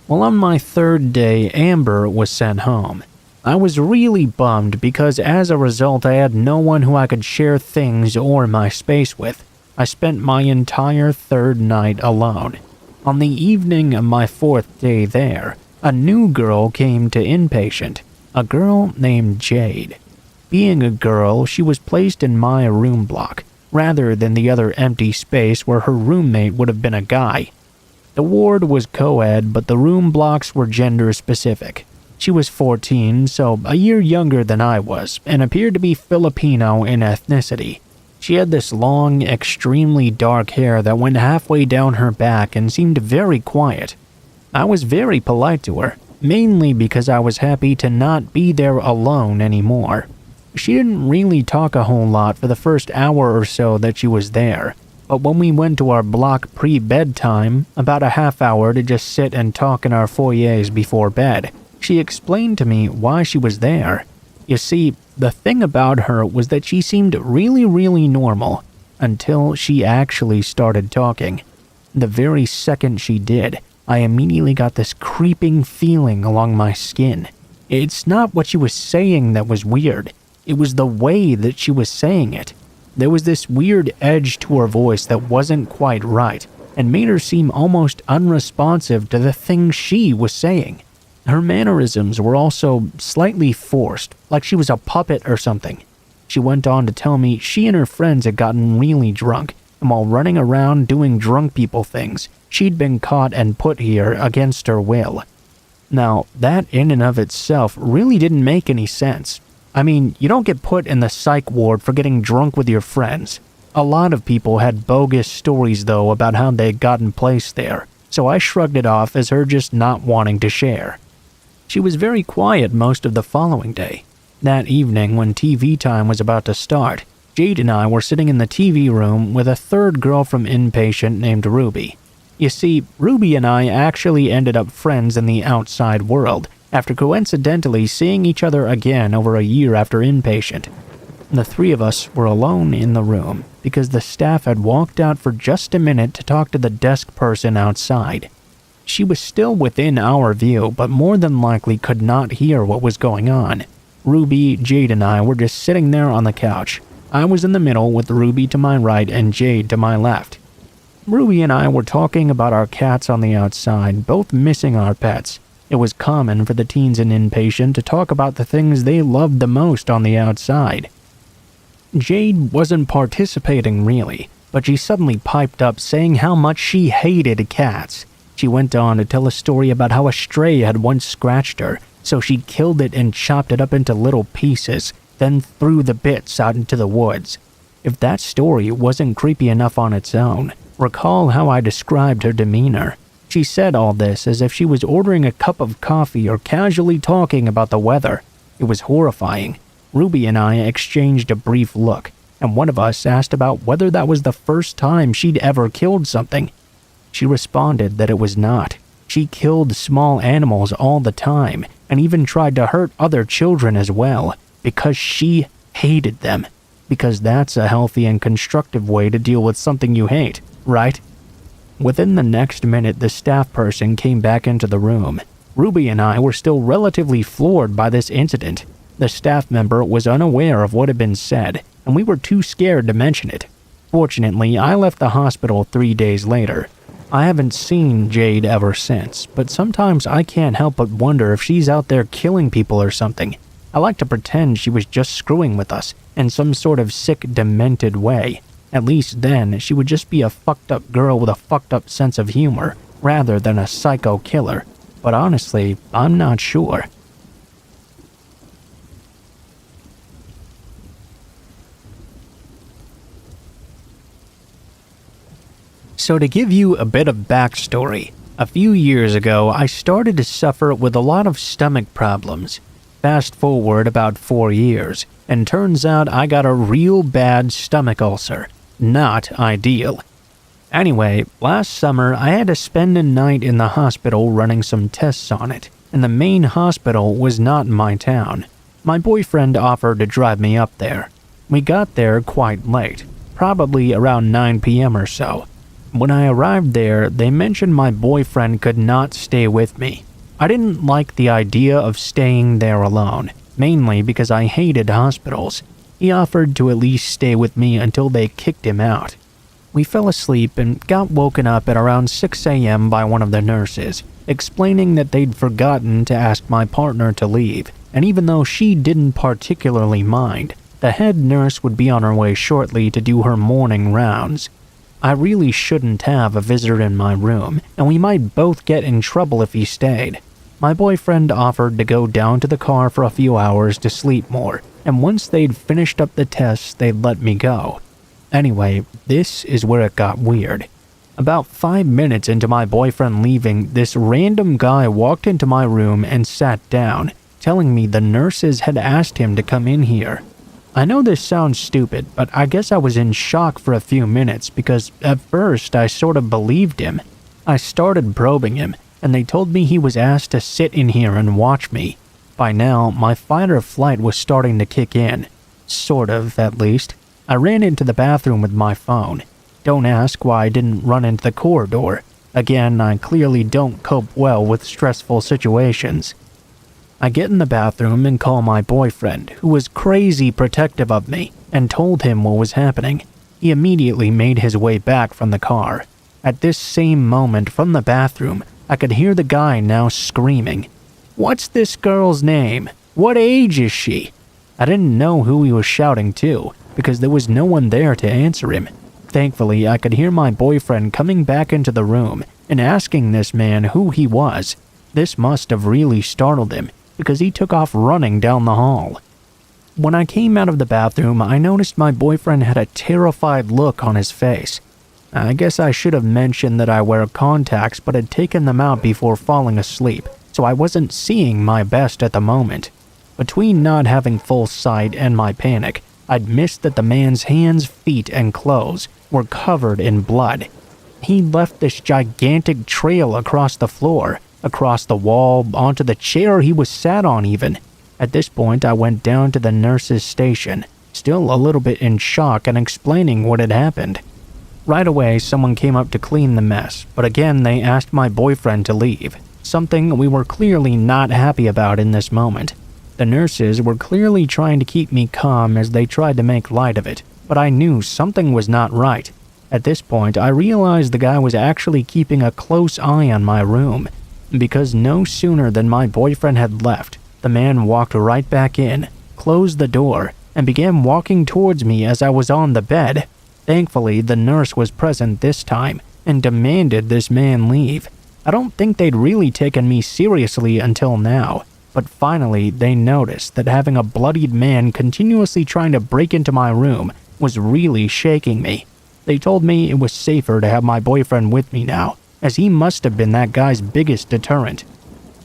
C: Well, on my 3rd day, Amber was sent home. I was really bummed because as a result I had no one who I could share things or my space with. I spent my entire 3rd night alone. On the evening of my 4th day there, a new girl came to inpatient, a girl named Jade. Being a girl, she was placed in my room block, rather than the other empty space where her roommate would have been a guy. The ward was co-ed, but the room blocks were gender-specific. She was 14, so a year younger than I was, and appeared to be Filipino in ethnicity. She had this long, extremely dark hair that went halfway down her back and seemed very quiet. I was very polite to her, mainly because I was happy to not be there alone anymore. She didn't really talk a whole lot for the first hour or so that she was there, but when we went to our block pre-bedtime, about a half hour to just sit and talk in our foyers before bed, she explained to me why she was there. You see, the thing about her was that she seemed really normal until she actually started talking. The very second she did, I immediately got this creeping feeling along my skin. It's not what she was saying that was weird. It was the way that she was saying it. There was this weird edge to her voice that wasn't quite right, and made her seem almost unresponsive to the things she was saying. Her mannerisms were also slightly forced, like she was a puppet or something. She went on to tell me she and her friends had gotten really drunk, and while running around doing drunk people things, she'd been caught and put here against her will. Now, that in and of itself really didn't make any sense. I mean, you don't get put in the psych ward for getting drunk with your friends. A lot of people had bogus stories though about how they'd gotten placed there, so I shrugged it off as her just not wanting to share. She was very quiet most of the following day. That evening, when TV time was about to start, Jade and I were sitting in the TV room with a third girl from inpatient named Ruby. You see, Ruby and I actually ended up friends in the outside world after coincidentally seeing each other again over a year after inpatient. The three of us were alone in the room because the staff had walked out for just a minute to talk to the desk person outside. She was still within our view, but more than likely could not hear what was going on. Ruby, Jade, and I were just sitting there on the couch. I was in the middle with Ruby to my right and Jade to my left. Ruby and I were talking about our cats on the outside, both missing our pets. It was common for the teens in inpatient to talk about the things they loved the most on the outside. Jade wasn't participating really, but she suddenly piped up saying how much she hated cats. She went on to tell a story about how a stray had once scratched her, so she killed it and chopped it up into little pieces, then threw the bits out into the woods. If that story wasn't creepy enough on its own, recall how I described her demeanor. She said all this as if she was ordering a cup of coffee or casually talking about the weather. It was horrifying. Ruby and I exchanged a brief look, and one of us asked about whether that was the first time she'd ever killed something. She responded that it was not. She killed small animals all the time, and even tried to hurt other children as well, because she hated them. Because that's a healthy and constructive way to deal with something you hate, right? Within the next minute, the staff person came back into the room. Ruby and I were still relatively floored by this incident. The staff member was unaware of what had been said, and we were too scared to mention it. Fortunately, I left the hospital 3 days later. I haven't seen Jade ever since, but sometimes I can't help but wonder if she's out there killing people or something. I like to pretend she was just screwing with us in some sort of sick, demented way. At least then, she would just be a fucked up girl with a fucked up sense of humor, rather than a psycho killer. But honestly, I'm not sure. So to give you a bit of backstory, a few years ago I started to suffer with a lot of stomach problems. Fast forward about 4 years, and turns out I got a real bad stomach ulcer. Not ideal. Anyway, last summer I had to spend a night in the hospital running some tests on it, and the main hospital was not in my town. My boyfriend offered to drive me up there. We got there quite late, probably around 9 p.m. or so. When I arrived there, they mentioned my boyfriend could not stay with me. I didn't like the idea of staying there alone, mainly because I hated hospitals. He offered to at least stay with me until they kicked him out. We fell asleep and got woken up at around 6 a.m. by one of the nurses, explaining that they'd forgotten to ask my partner to leave, and even though she didn't particularly mind, the head nurse would be on her way shortly to do her morning rounds. I really shouldn't have a visitor in my room, and we might both get in trouble if he stayed. My boyfriend offered to go down to the car for a few hours to sleep more, and once they'd finished up the tests, they'd let me go. Anyway, this is where it got weird. About 5 minutes into my boyfriend leaving, this random guy walked into my room and sat down, telling me the nurses had asked him to come in here. I know this sounds stupid, but I guess I was in shock for a few minutes because at first I sort of believed him. I started probing him, and they told me he was asked to sit in here and watch me. By now, my fight or flight was starting to kick in. Sort of, at least. I ran into the bathroom with my phone. Don't ask why I didn't run into the corridor. Again, I clearly don't cope well with stressful situations. I get in the bathroom and call my boyfriend, who was crazy protective of me, and told him what was happening. He immediately made his way back from the car. At this same moment from the bathroom, I could hear the guy now screaming, "What's this girl's name? What age is she?" I didn't know who he was shouting to, because there was no one there to answer him. Thankfully, I could hear my boyfriend coming back into the room and asking this man who he was. This must have really startled him, because he took off running down the hall. When I came out of the bathroom, I noticed my boyfriend had a terrified look on his face. I guess I should have mentioned that I wear contacts but had taken them out before falling asleep, so I wasn't seeing my best at the moment. Between not having full sight and my panic, I'd missed that the man's hands, feet, and clothes were covered in blood. He left this gigantic trail across the floor, across the wall, onto the chair he was sat on even. At this point, I went down to the nurse's station, still a little bit in shock and explaining what had happened. Right away, someone came up to clean the mess, but again they asked my boyfriend to leave, something we were clearly not happy about in this moment. The nurses were clearly trying to keep me calm as they tried to make light of it, but I knew something was not right. At this point, I realized the guy was actually keeping a close eye on my room, because no sooner than my boyfriend had left, the man walked right back in, closed the door, and began walking towards me as I was on the bed. Thankfully, the nurse was present this time and demanded this man leave. I don't think they'd really taken me seriously until now, but finally they noticed that having a bloodied man continuously trying to break into my room was really shaking me. They told me it was safer to have my boyfriend with me now, as he must have been that guy's biggest deterrent.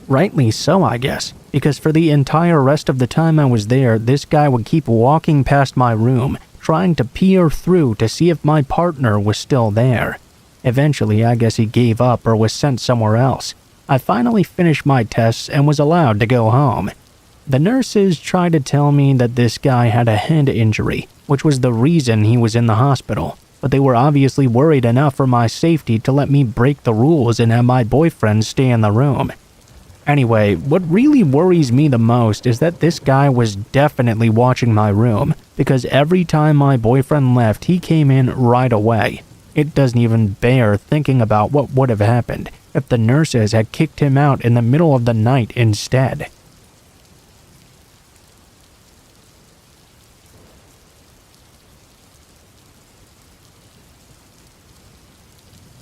C: Rightly so, I guess, because for the entire rest of the time I was there, this guy would keep walking past my room, trying to peer through to see if my partner was still there. Eventually, I guess he gave up or was sent somewhere else. I finally finished my tests and was allowed to go home. The nurses tried to tell me that this guy had a head injury, which was the reason he was in the hospital, but they were obviously worried enough for my safety to let me break the rules and have my boyfriend stay in the room. Anyway, what really worries me the most is that this guy was definitely watching my room, because every time my boyfriend left, he came in right away. It doesn't even bear thinking about what would have happened if the nurses had kicked him out in the middle of the night instead.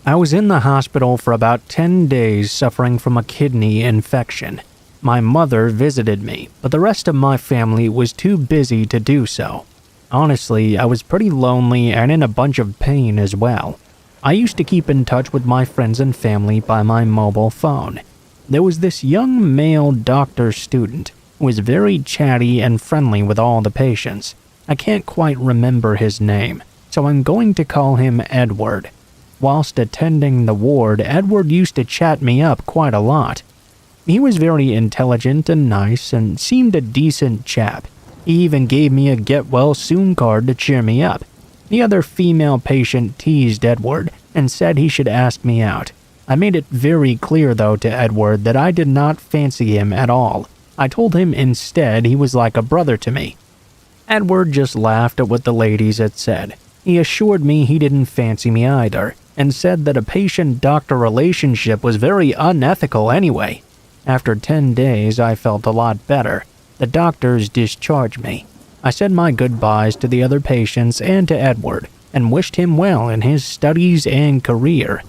C: I was in the hospital for about 10 days suffering from a kidney infection. My mother visited me, but the rest of my family was too busy to do so. Honestly, I was pretty lonely and in a bunch of pain as well. I used to keep in touch with my friends and family by my mobile phone. There was this young male doctor student who was very chatty and friendly with all the patients. I can't quite remember his name, so I'm going to call him Edward. Whilst attending the ward, Edward used to chat me up quite a lot. He was very intelligent and nice and seemed a decent chap. He even gave me a get-well-soon card to cheer me up. The other female patient teased Edward and said he should ask me out. I made it very clear though to Edward that I did not fancy him at all. I told him instead he was like a brother to me. Edward just laughed at what the ladies had said. He assured me he didn't fancy me either, and said that a patient-doctor relationship was very unethical anyway. After 10 days, I felt a lot better. The doctors discharged me. I said my goodbyes to the other patients and to Edward, and wished him well in his studies and career.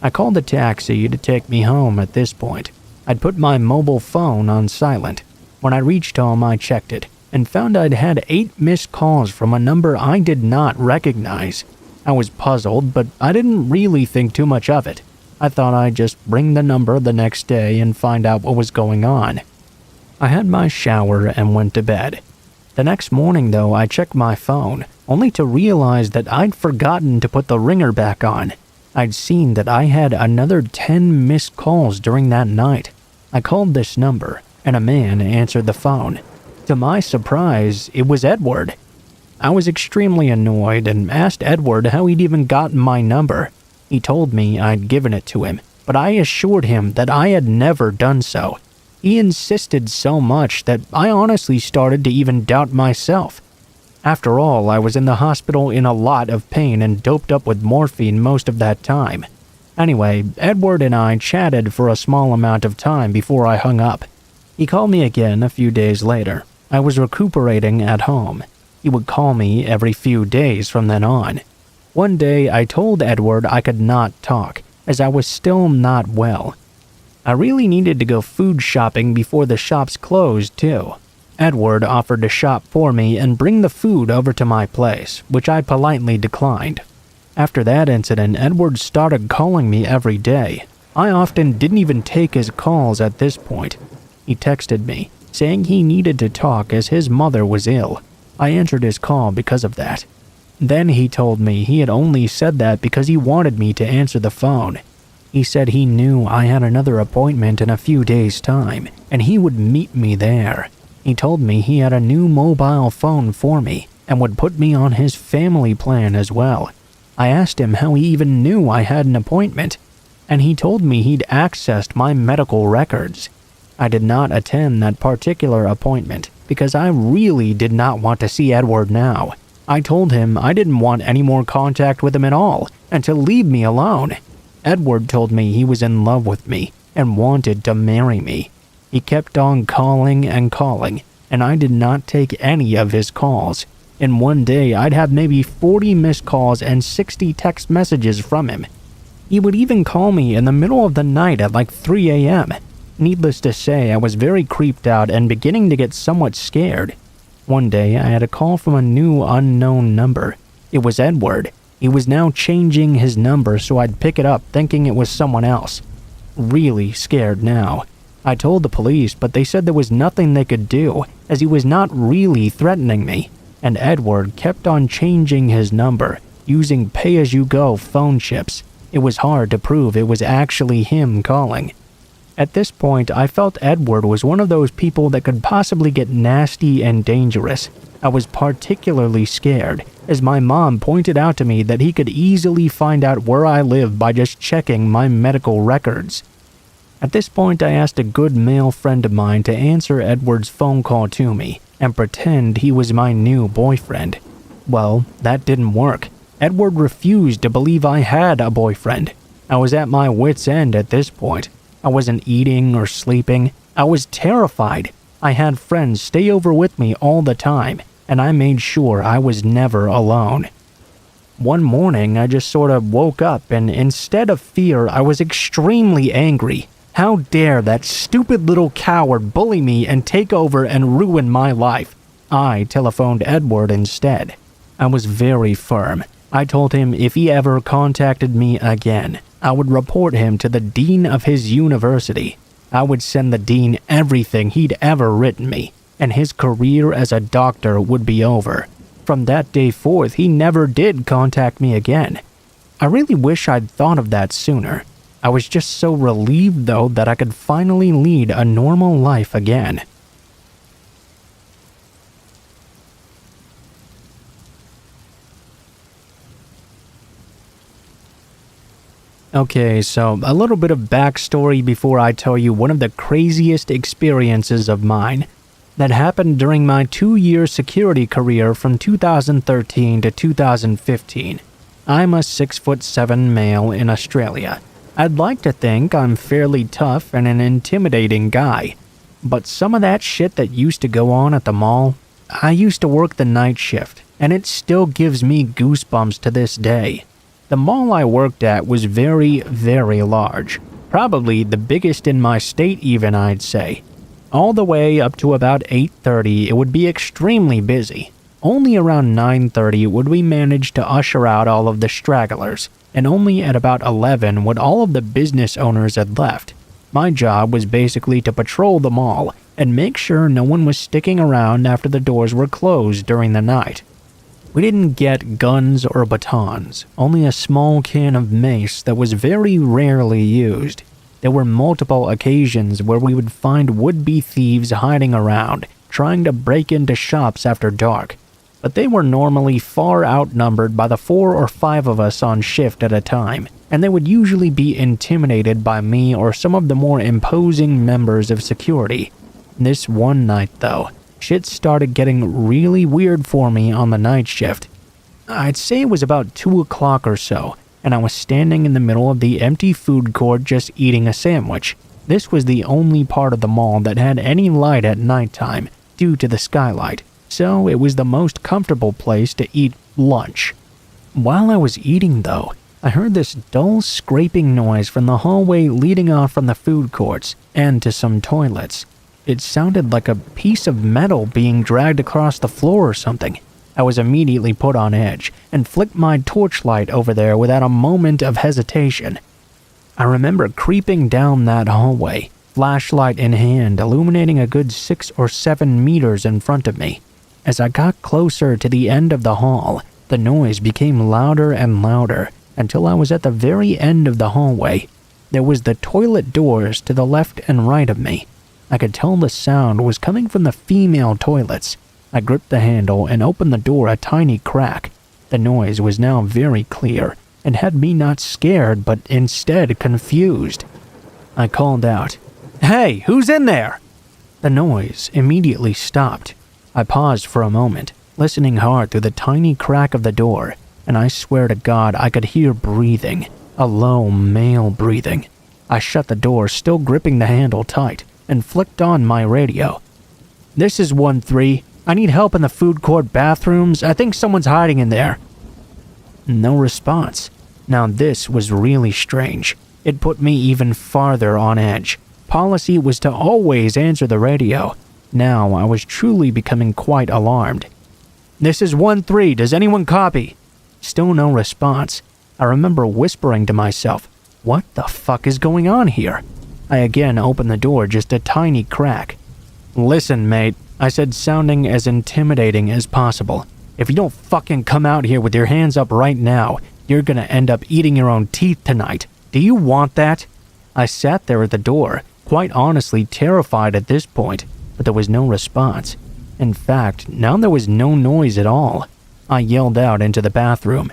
C: I called a taxi to take me home at this point. I'd put my mobile phone on silent. When I reached home, I checked it, and found I'd had 8 missed calls from a number I did not recognize. I was puzzled, but I didn't really think too much of it. I thought I'd just ring the number the next day and find out what was going on. I had my shower and went to bed. The next morning, though, I checked my phone, only to realize that I'd forgotten to put the ringer back on. I'd seen that I had another 10 missed calls during that night. I called this number, and a man answered the phone. To my surprise, it was Edward. I was extremely annoyed and asked Edward how he'd even gotten my number. He told me I'd given it to him, but I assured him that I had never done so. He insisted so much that I honestly started to even doubt myself. After all, I was in the hospital in a lot of pain and doped up with morphine most of that time. Anyway, Edward and I chatted for a small amount of time before I hung up. He called me again a few days later. I was recuperating at home. He would call me every few days from then on. One day, I told Edward I could not talk, as I was still not well. I really needed to go food shopping before the shops closed, too. Edward offered to shop for me and bring the food over to my place, which I politely declined. After that incident, Edward started calling me every day. I often didn't even take his calls at this point. He texted me, saying he needed to talk as his mother was ill. I answered his call because of that. Then he told me he had only said that because he wanted me to answer the phone. He said he knew I had another appointment in a few days' time, and he would meet me there. He told me he had a new mobile phone for me and would put me on his family plan as well. I asked him how he even knew I had an appointment, and he told me he'd accessed my medical records. I did not attend that particular appointment because I really did not want to see Edward now. I told him I didn't want any more contact with him at all and to leave me alone. Edward told me he was in love with me and wanted to marry me. He kept on calling and calling, and I did not take any of his calls. In one day, I'd have maybe 40 missed calls and 60 text messages from him. He would even call me in the middle of the night at like 3 a.m. Needless to say, I was very creeped out and beginning to get somewhat scared. One day, I had a call from a new unknown number. It was Edward. He was now changing his number, so I'd pick it up thinking it was someone else. Really scared now. I told the police, but they said there was nothing they could do, as he was not really threatening me. And Edward kept on changing his number, using pay-as-you-go phone chips. It was hard to prove it was actually him calling. At this point, I felt Edward was one of those people that could possibly get nasty and dangerous. I was particularly scared, as my mom pointed out to me that he could easily find out where I live by just checking my medical records. At this point, I asked a good male friend of mine to answer Edward's phone call to me and pretend he was my new boyfriend. Well, that didn't work. Edward refused to believe I had a boyfriend. I was at my wit's end at this point. I wasn't eating or sleeping. I was terrified. I had friends stay over with me all the time, and I made sure I was never alone. One morning, I just sort of woke up, and instead of fear, I was extremely angry. How dare that stupid little coward bully me and take over and ruin my life? I telephoned Edward instead. I was very firm. I told him if he ever contacted me again, I would report him to the dean of his university. I would send the dean everything he'd ever written me, and his career as a doctor would be over. From that day forth, he never did contact me again. I really wish I'd thought of that sooner. I was just so relieved, though, that I could finally lead a normal life again. Okay, so a little bit of backstory before I tell you one of the craziest experiences of mine that happened during my 2-year security career from 2013 to 2015. I'm a 6'7" male in Australia. I'd like to think I'm fairly tough and an intimidating guy, but some of that shit that used to go on at the mall, I used to work the night shift, and it still gives me goosebumps to this day. The mall I worked at was very, very large. Probably the biggest in my state even, I'd say. All the way up to about 8:30, it would be extremely busy. Only around 9:30 would we manage to usher out all of the stragglers, and only at about 11 would all of the business owners had left. My job was basically to patrol the mall and make sure no one was sticking around after the doors were closed during the night. We didn't get guns or batons, only a small can of mace that was very rarely used. There were multiple occasions where we would find would-be thieves hiding around, trying to break into shops after dark, but they were normally far outnumbered by the 4 or 5 of us on shift at a time, and they would usually be intimidated by me or some of the more imposing members of security. This one night, though, shit started getting really weird for me on the night shift. I'd say it was about 2 o'clock or so, and I was standing in the middle of the empty food court just eating a sandwich. This was the only part of the mall that had any light at nighttime due to the skylight, so it was the most comfortable place to eat lunch. While I was eating, though, I heard this dull scraping noise from the hallway leading off from the food courts and to some toilets. It sounded like a piece of metal being dragged across the floor or something. I was immediately put on edge and flicked my torchlight over there without a moment of hesitation. I remember creeping down that hallway, flashlight in hand, illuminating a good 6 or 7 meters in front of me. As I got closer to the end of the hall, the noise became louder and louder until I was at the very end of the hallway. There was the toilet doors to the left and right of me. I could tell the sound was coming from the female toilets. I gripped the handle and opened the door a tiny crack. The noise was now very clear and had me not scared but instead confused. I called out, "Hey, who's in there?" The noise immediately stopped. I paused for a moment, listening hard through the tiny crack of the door, and I swear to God I could hear breathing, a low male breathing. I shut the door, still gripping the handle tight, and flicked on my radio. "This is 1-3. I need help in the food court bathrooms. I think someone's hiding in there." No response. Now this was really strange. It put me even farther on edge. Policy was to always answer the radio. Now I was truly becoming quite alarmed. "This is 1-3. Does anyone copy?" Still no response. I remember whispering to myself, "What the fuck is going on here?" I again opened the door just a tiny crack. "Listen, mate," I said, sounding as intimidating as possible. "If you don't fucking come out here with your hands up right now, you're gonna end up eating your own teeth tonight. Do you want that?" I sat there at the door, quite honestly terrified at this point, but there was no response. In fact, now there was no noise at all. I yelled out into the bathroom,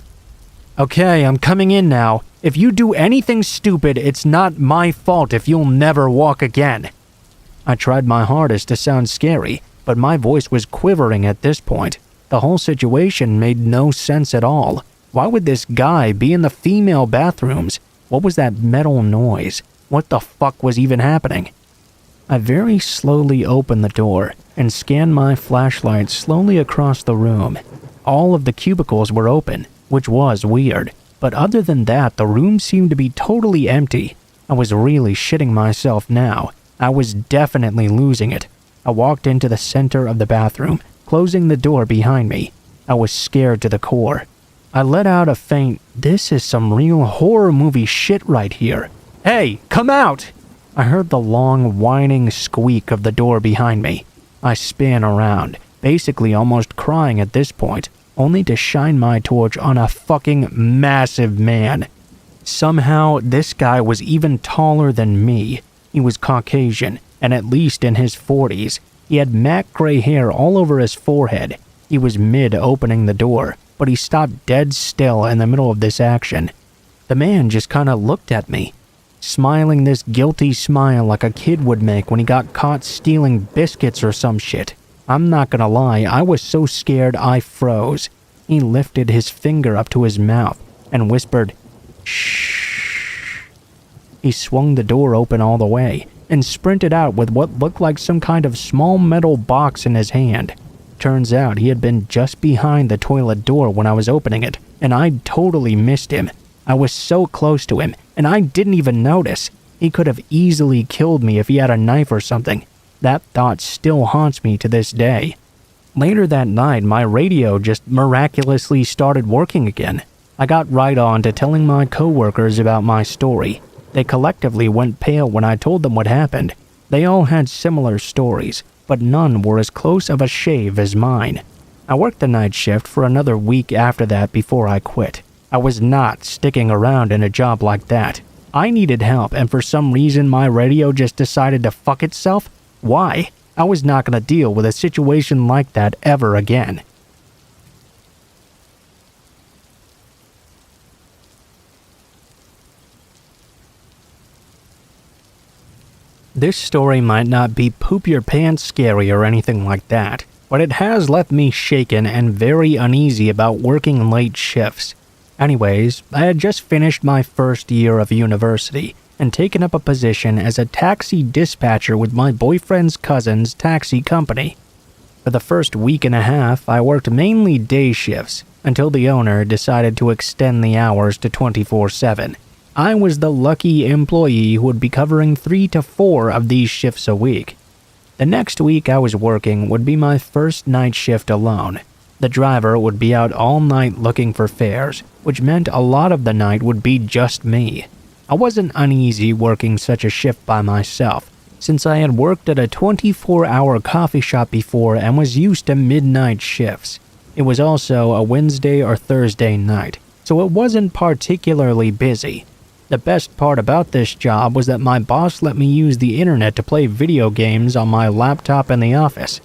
C: "Okay, I'm coming in now. If you do anything stupid, it's not my fault if you'll never walk again." I tried my hardest to sound scary, but my voice was quivering at this point. The whole situation made no sense at all. Why would this guy be in the female bathrooms? What was that metal noise? What the fuck was even happening? I very slowly opened the door and scanned my flashlight slowly across the room. All of the cubicles were open, which was weird, but other than that, the room seemed to be totally empty. I was really shitting myself now. I was definitely losing it. I walked into the center of the bathroom, closing the door behind me. I was scared to the core. I let out a faint, "This is some real horror movie shit right here. Hey, come out!" I heard the long, whining squeak of the door behind me. I span around, basically almost crying at this point, only to shine my torch on a fucking massive man. Somehow, this guy was even taller than me. He was Caucasian, and at least in his 40s. He had matte gray hair all over his forehead. He was mid-opening the door, but he stopped dead still in the middle of this action. The man just kinda looked at me, smiling this guilty smile like a kid would make when he got caught stealing biscuits or some shit. I'm not gonna lie, I was so scared I froze. He lifted his finger up to his mouth and whispered, "Shh." He swung the door open all the way and sprinted out with what looked like some kind of small metal box in his hand. Turns out he had been just behind the toilet door when I was opening it, and I'd totally missed him. I was so close to him, and I didn't even notice. He could have easily killed me if he had a knife or something. That thought still haunts me to this day. Later that night, my radio just miraculously started working again. I got right on to telling my coworkers about my story. They collectively went pale when I told them what happened. They all had similar stories, but none were as close of a shave as mine. I worked the night shift for another week after that before I quit. I was not sticking around in a job like that. I needed help, and for some reason my radio just decided to fuck itself? Why? I was not going to deal with a situation like that ever again. This story might not be poop your pants scary or anything like that, but it has left me shaken and very uneasy about working late shifts. Anyways, I had just finished my first year of university and taken up a position as a taxi dispatcher with my boyfriend's cousin's taxi company. For the first week and a half, I worked mainly day shifts until the owner decided to extend the hours to 24/7. I was the lucky employee who would be covering 3 to 4 of these shifts a week. The next week I was working would be my first night shift alone. The driver would be out all night looking for fares, which meant a lot of the night would be just me. I wasn't uneasy working such a shift by myself. since I had worked at a 24-hour coffee shop before and was used to midnight shifts. It was also a Wednesday or Thursday night, so it wasn't particularly busy. The best part about this job was that my boss let me use the internet to play video games on my laptop in the office.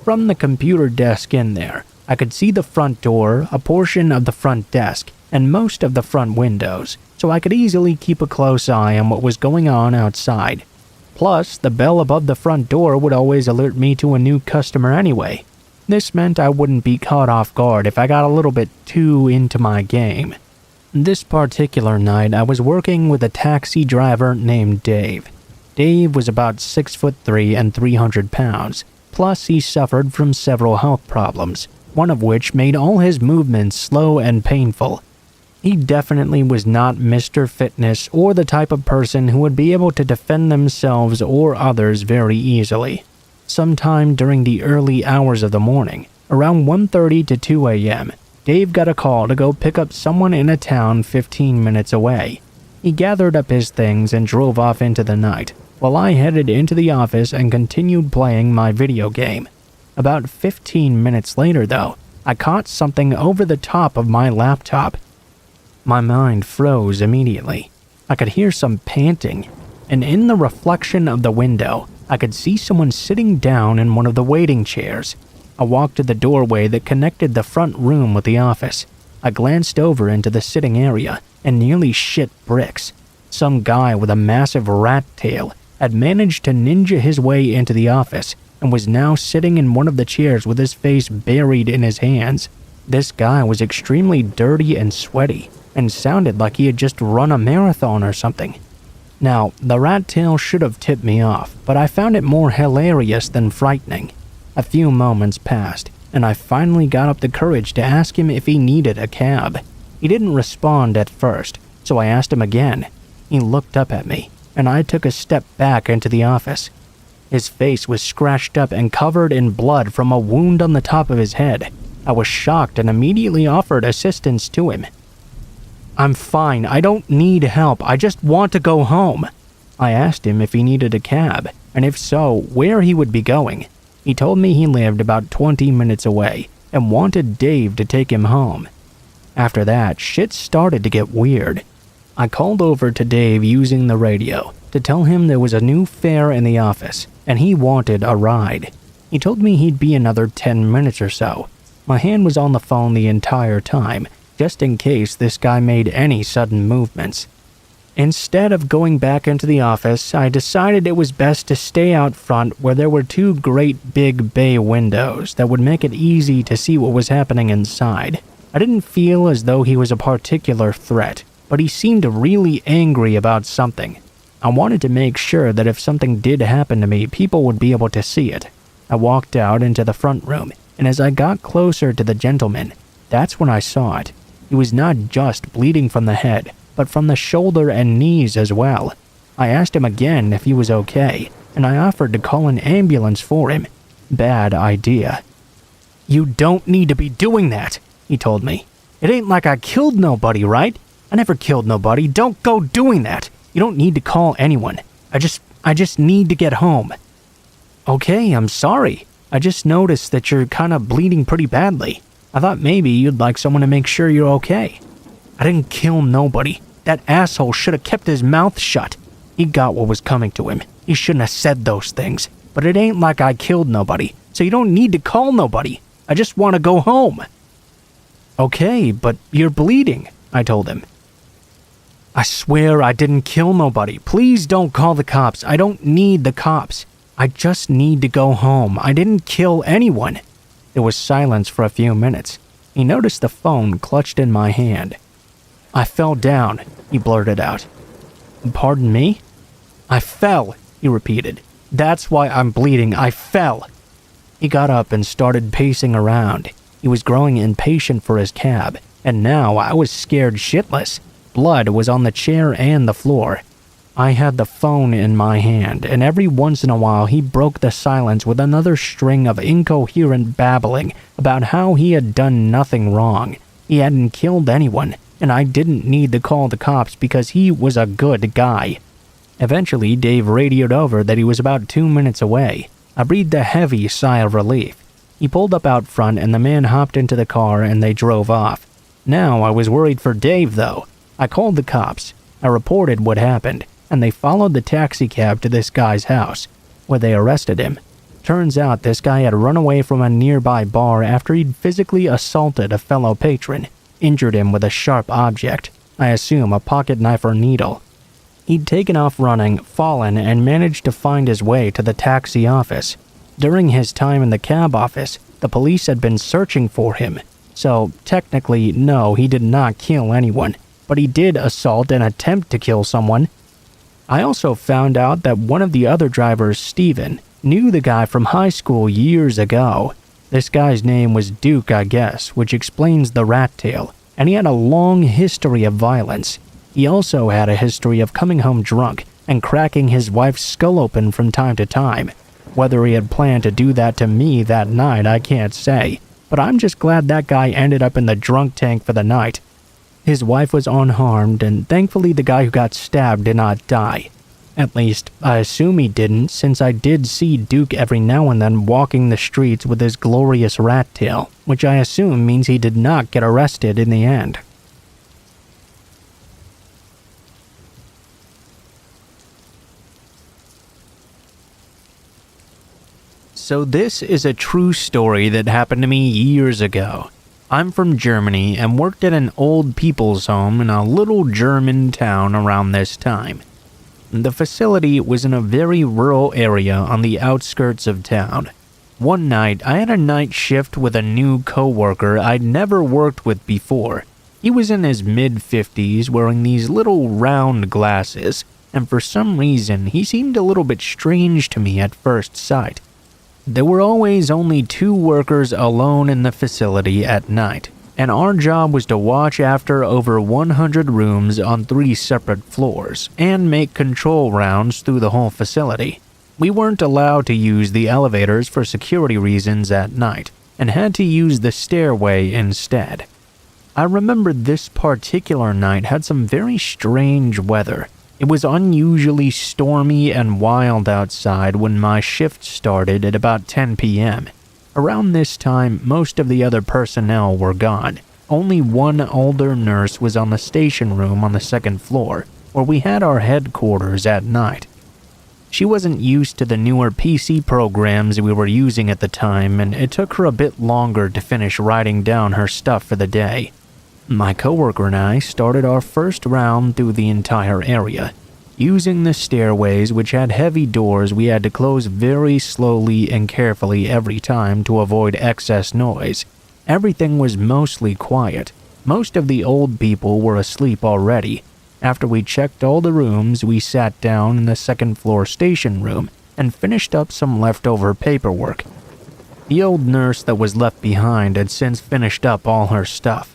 C: From the computer desk in there, I could see the front door, a portion of the front desk, and most of the front windows, so I could easily keep a close eye on what was going on outside. Plus, the bell above the front door would always alert me to a new customer anyway. This meant I wouldn't be caught off guard if I got a little bit too into my game. This particular night, I was working with a taxi driver named Dave. Dave was about 6'3" and 300 pounds, plus he suffered from several health problems, one of which made all his movements slow and painful. He definitely was not Mr. Fitness or the type of person who would be able to defend themselves or others very easily. Sometime during the early hours of the morning, around 1:30 to 2 a.m., Dave got a call to go pick up someone in a town 15 minutes away. He gathered up his things and drove off into the night, while I headed into the office and continued playing my video game. About 15 minutes later, though, I caught something over the top of my laptop. My mind froze immediately. I could hear some panting, and in the reflection of the window, I could see someone sitting down in one of the waiting chairs. I walked to the doorway that connected the front room with the office. I glanced over into the sitting area and nearly shit bricks. Some guy with a massive rat tail had managed to ninja his way into the office and was now sitting in one of the chairs with his face buried in his hands. This guy was extremely dirty and sweaty and sounded like he had just run a marathon or something. Now, the rat tail should have tipped me off, but I found it more hilarious than frightening. A few moments passed, and I finally got up the courage to ask him if he needed a cab. He didn't respond at first, so I asked him again. He looked up at me, and I took a step back into the office. His face was scratched up and covered in blood from a wound on the top of his head. I was shocked and immediately offered assistance to him. "I'm fine, I don't need help, I just want to go home." I asked him if he needed a cab, and if so, where he would be going. He told me he lived about 20 minutes away and wanted Dave to take him home. After that, shit started to get weird. I called over to Dave using the radio to tell him there was a new fare in the office and he wanted a ride. He told me he'd be another 10 minutes or so. My hand was on the phone the entire time, just in case this guy made any sudden movements. Instead of going back into the office, I decided it was best to stay out front where there were two great big bay windows that would make it easy to see what was happening inside. I didn't feel as though he was a particular threat, but he seemed really angry about something. I wanted to make sure that if something did happen to me, people would be able to see it. I walked out into the front room, and as I got closer to the gentleman, that's when I saw it. He was not just bleeding from the head, but from the shoulder and knees as well. I asked him again if he was okay, and I offered to call an ambulance for him. Bad idea. "You don't need to be doing that," he told me. "It ain't like I killed nobody, right? I never killed nobody. Don't go doing that. You don't need to call anyone. I just need to get home." "Okay, I'm sorry. I just noticed that you're kind of bleeding pretty badly. I thought maybe you'd like someone to make sure you're okay." "I didn't kill nobody. That asshole should have kept his mouth shut. He got what was coming to him. He shouldn't have said those things. But it ain't like I killed nobody, so you don't need to call nobody. I just want to go home." "Okay, but you're bleeding," I told him. "I swear I didn't kill nobody. Please don't call the cops. I don't need the cops. I just need to go home. I didn't kill anyone." There was silence for a few minutes. He noticed the phone clutched in my hand. "I fell down," he blurted out. "Pardon me?" "I fell," he repeated. "That's why I'm bleeding. I fell." He got up and started pacing around. He was growing impatient for his cab, and now I was scared shitless. Blood was on the chair and the floor. I had the phone in my hand, and every once in a while he broke the silence with another string of incoherent babbling about how he had done nothing wrong. He hadn't killed anyone, and I didn't need to call the cops because he was a good guy. Eventually, Dave radioed over that he was about 2 minutes away. I breathed a heavy sigh of relief. He pulled up out front and the man hopped into the car and they drove off. Now I was worried for Dave though. I called the cops. I reported what happened, and they followed the taxi cab to this guy's house, where they arrested him. Turns out this guy had run away from a nearby bar after he'd physically assaulted a fellow patron, injured him with a sharp object, I assume a pocket knife or needle. He'd taken off running, fallen, and managed to find his way to the taxi office. During his time in the cab office, the police had been searching for him, so technically, no, he did not kill anyone, but he did assault and attempt to kill someone. I also found out that one of the other drivers, Steven, knew the guy from high school years ago. This guy's name was Duke, I guess, which explains the rat tail, and he had a long history of violence. He also had a history of coming home drunk and cracking his wife's skull open from time to time. Whether he had planned to do that to me that night, I can't say, but I'm just glad that guy ended up in the drunk tank for the night. His wife was unharmed, and thankfully the guy who got stabbed did not die. At least, I assume he didn't, since I did see Duke every now and then walking the streets with his glorious rat tail, which I assume means he did not get arrested in the end. So this is a true story that happened to me years ago. I'm from Germany and worked at an old people's home in a little German town around this time. The facility was in a very rural area on the outskirts of town. One night, I had a night shift with a new coworker I'd never worked with before. He was in his mid-50s wearing these little round glasses, and for some reason, he seemed a little bit strange to me at first sight. There were always only 2 workers alone in the facility at night, and our job was to watch after over 100 rooms on 3 separate floors and make control rounds through the whole facility. We weren't allowed to use the elevators for security reasons at night and had to use the stairway instead. I remember this particular night had some very strange weather. It was unusually stormy and wild outside when my shift started at about 10 p.m. Around this time, most of the other personnel were gone. Only one older nurse was on the station room on the 2nd floor, where we had our headquarters at night. She wasn't used to the newer PC programs we were using at the time, and it took her a bit longer to finish writing down her stuff for the day. My coworker and I started our first round through the entire area. Using the stairways, which had heavy doors we had to close very slowly and carefully every time to avoid excess noise. Everything was mostly quiet. Most of the old people were asleep already. After we checked all the rooms, we sat down in the 2nd floor station room and finished up some leftover paperwork. The old nurse that was left behind had since finished up all her stuff.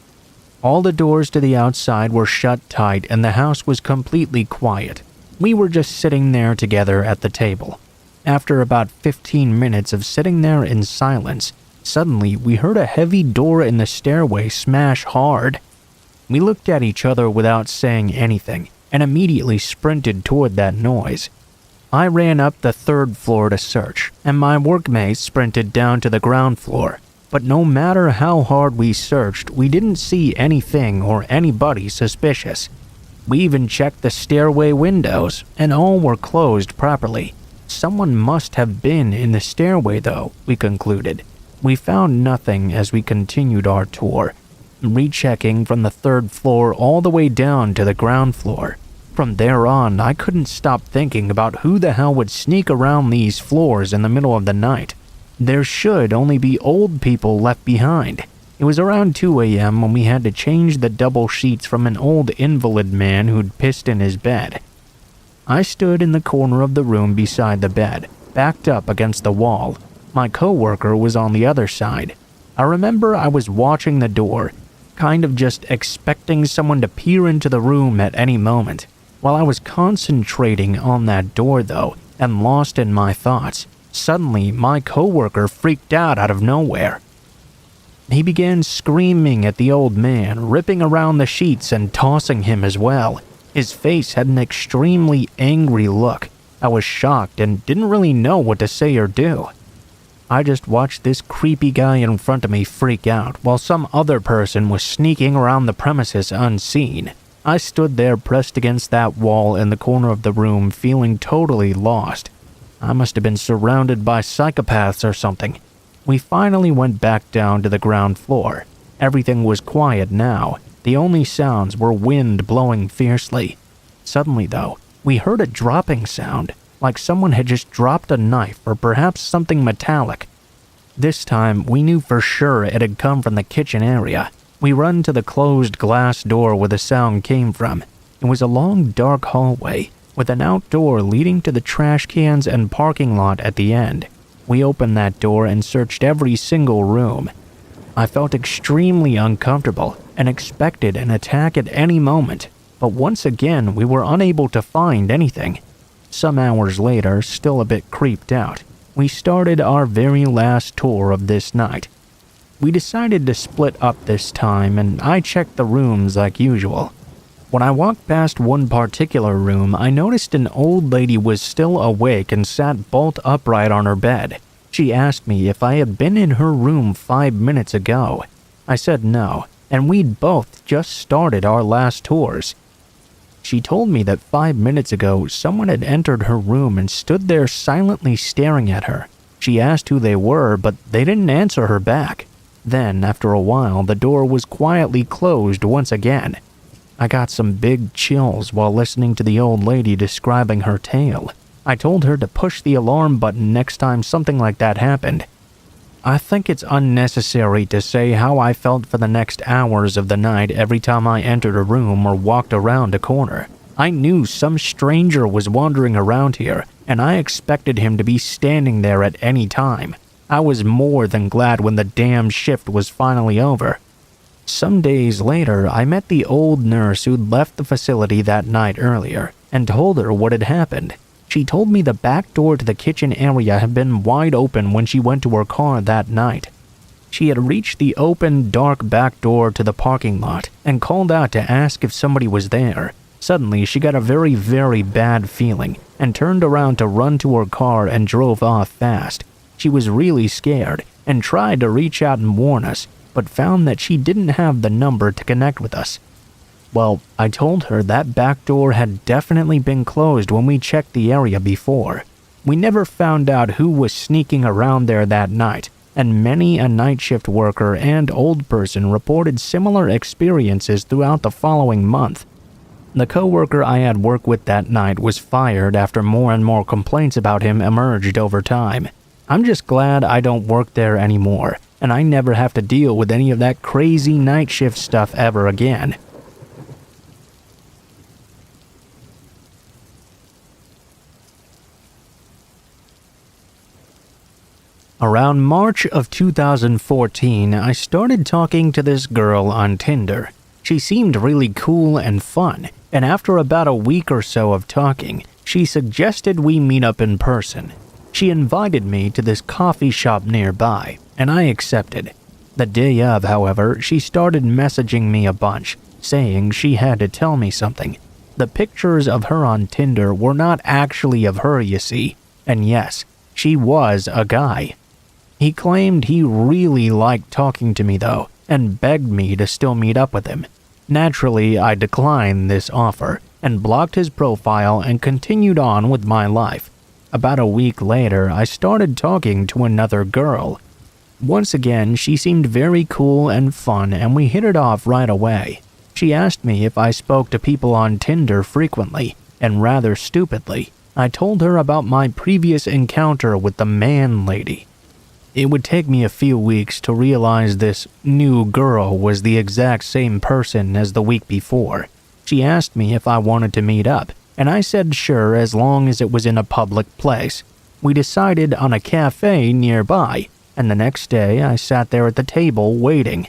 C: All the doors to the outside were shut tight and the house was completely quiet. We were just sitting there together at the table. After about 15 minutes of sitting there in silence, suddenly we heard a heavy door in the stairway smash hard. We looked at each other without saying anything and immediately sprinted toward that noise. I ran up the 3rd floor to search, and my workmates sprinted down to the ground floor. But no matter how hard we searched, we didn't see anything or anybody suspicious. We even checked the stairway windows, and all were closed properly. Someone must have been in the stairway though, we concluded. We found nothing as we continued our tour, rechecking from the 3rd floor all the way down to the ground floor. From there on, I couldn't stop thinking about who the hell would sneak around these floors in the middle of the night. There should only be old people left behind. It was around 2 a.m. when we had to change the double sheets from an old invalid man who'd pissed in his bed. I stood in the corner of the room beside the bed, backed up against the wall. My coworker was on the other side. I remember I was watching the door, kind of just expecting someone to peer into the room at any moment. While I was concentrating on that door though, and lost in my thoughts, suddenly my coworker freaked out of nowhere. He began screaming at the old man, ripping around the sheets and tossing him as well. His face had an extremely angry look. I was shocked and didn't really know what to say or do. I just watched this creepy guy in front of me freak out while some other person was sneaking around the premises unseen. I stood there pressed against that wall in the corner of the room, feeling totally lost. I must have been surrounded by psychopaths or something. We finally went back down to the ground floor. Everything was quiet now. The only sounds were wind blowing fiercely. Suddenly, though, we heard a dropping sound, like someone had just dropped a knife or perhaps something metallic. This time, we knew for sure it had come from the kitchen area. We run to the closed glass door where the sound came from. It was a long, dark hallway with an outdoor leading to the trash cans and parking lot at the end. We opened that door and searched every single room. I felt extremely uncomfortable and expected an attack at any moment, but once again we were unable to find anything. Some hours later, still a bit creeped out, we started our very last tour of this night. We decided to split up this time, and I checked the rooms like usual. When I walked past one particular room, I noticed an old lady was still awake and sat bolt upright on her bed. She asked me if I had been in her room 5 minutes ago. I said no, and we'd both just started our last tours. She told me that 5 minutes ago, someone had entered her room and stood there silently staring at her. She asked who they were, but they didn't answer her back. Then, after a while, the door was quietly closed once again. I got some big chills while listening to the old lady describing her tale. I told her to push the alarm button next time something like that happened. I think it's unnecessary to say how I felt for the next hours of the night every time I entered a room or walked around a corner. I knew some stranger was wandering around here, and I expected him to be standing there at any time. I was more than glad when the damn shift was finally over. Some days later, I met the old nurse who'd left the facility that night earlier and told her what had happened. She told me the back door to the kitchen area had been wide open when she went to her car that night. She had reached the open, dark back door to the parking lot and called out to ask if somebody was there. Suddenly, she got a very, very bad feeling and turned around to run to her car and drove off fast. She was really scared and tried to reach out and warn us, but found that she didn't have the number to connect with us. Well, I told her that back door had definitely been closed when we checked the area before. We never found out who was sneaking around there that night, and many a night shift worker and old person reported similar experiences throughout the following month. The coworker I had worked with that night was fired after more and more complaints about him emerged over time. I'm just glad I don't work there anymore, and I never have to deal with any of that crazy night shift stuff ever again. Around March of 2014, I started talking to this girl on Tinder. She seemed really cool and fun, and after about a week or so of talking, she suggested we meet up in person. She invited me to this coffee shop nearby, and I accepted. The day of, however, she started messaging me a bunch, saying she had to tell me something. The pictures of her on Tinder were not actually of her, you see, and yes, she was a guy. He claimed he really liked talking to me though, and begged me to still meet up with him. Naturally, I declined this offer, and blocked his profile and continued on with my life. About a week later, I started talking to another girl. Once again, she seemed very cool and fun, and we hit it off right away. She asked me if I spoke to people on Tinder frequently, and rather stupidly, I told her about my previous encounter with the man lady. It would take me a few weeks to realize this new girl was the exact same person as the week before. She asked me if I wanted to meet up, and I said sure as long as it was in a public place. We decided on a cafe nearby, and the next day I sat there at the table waiting.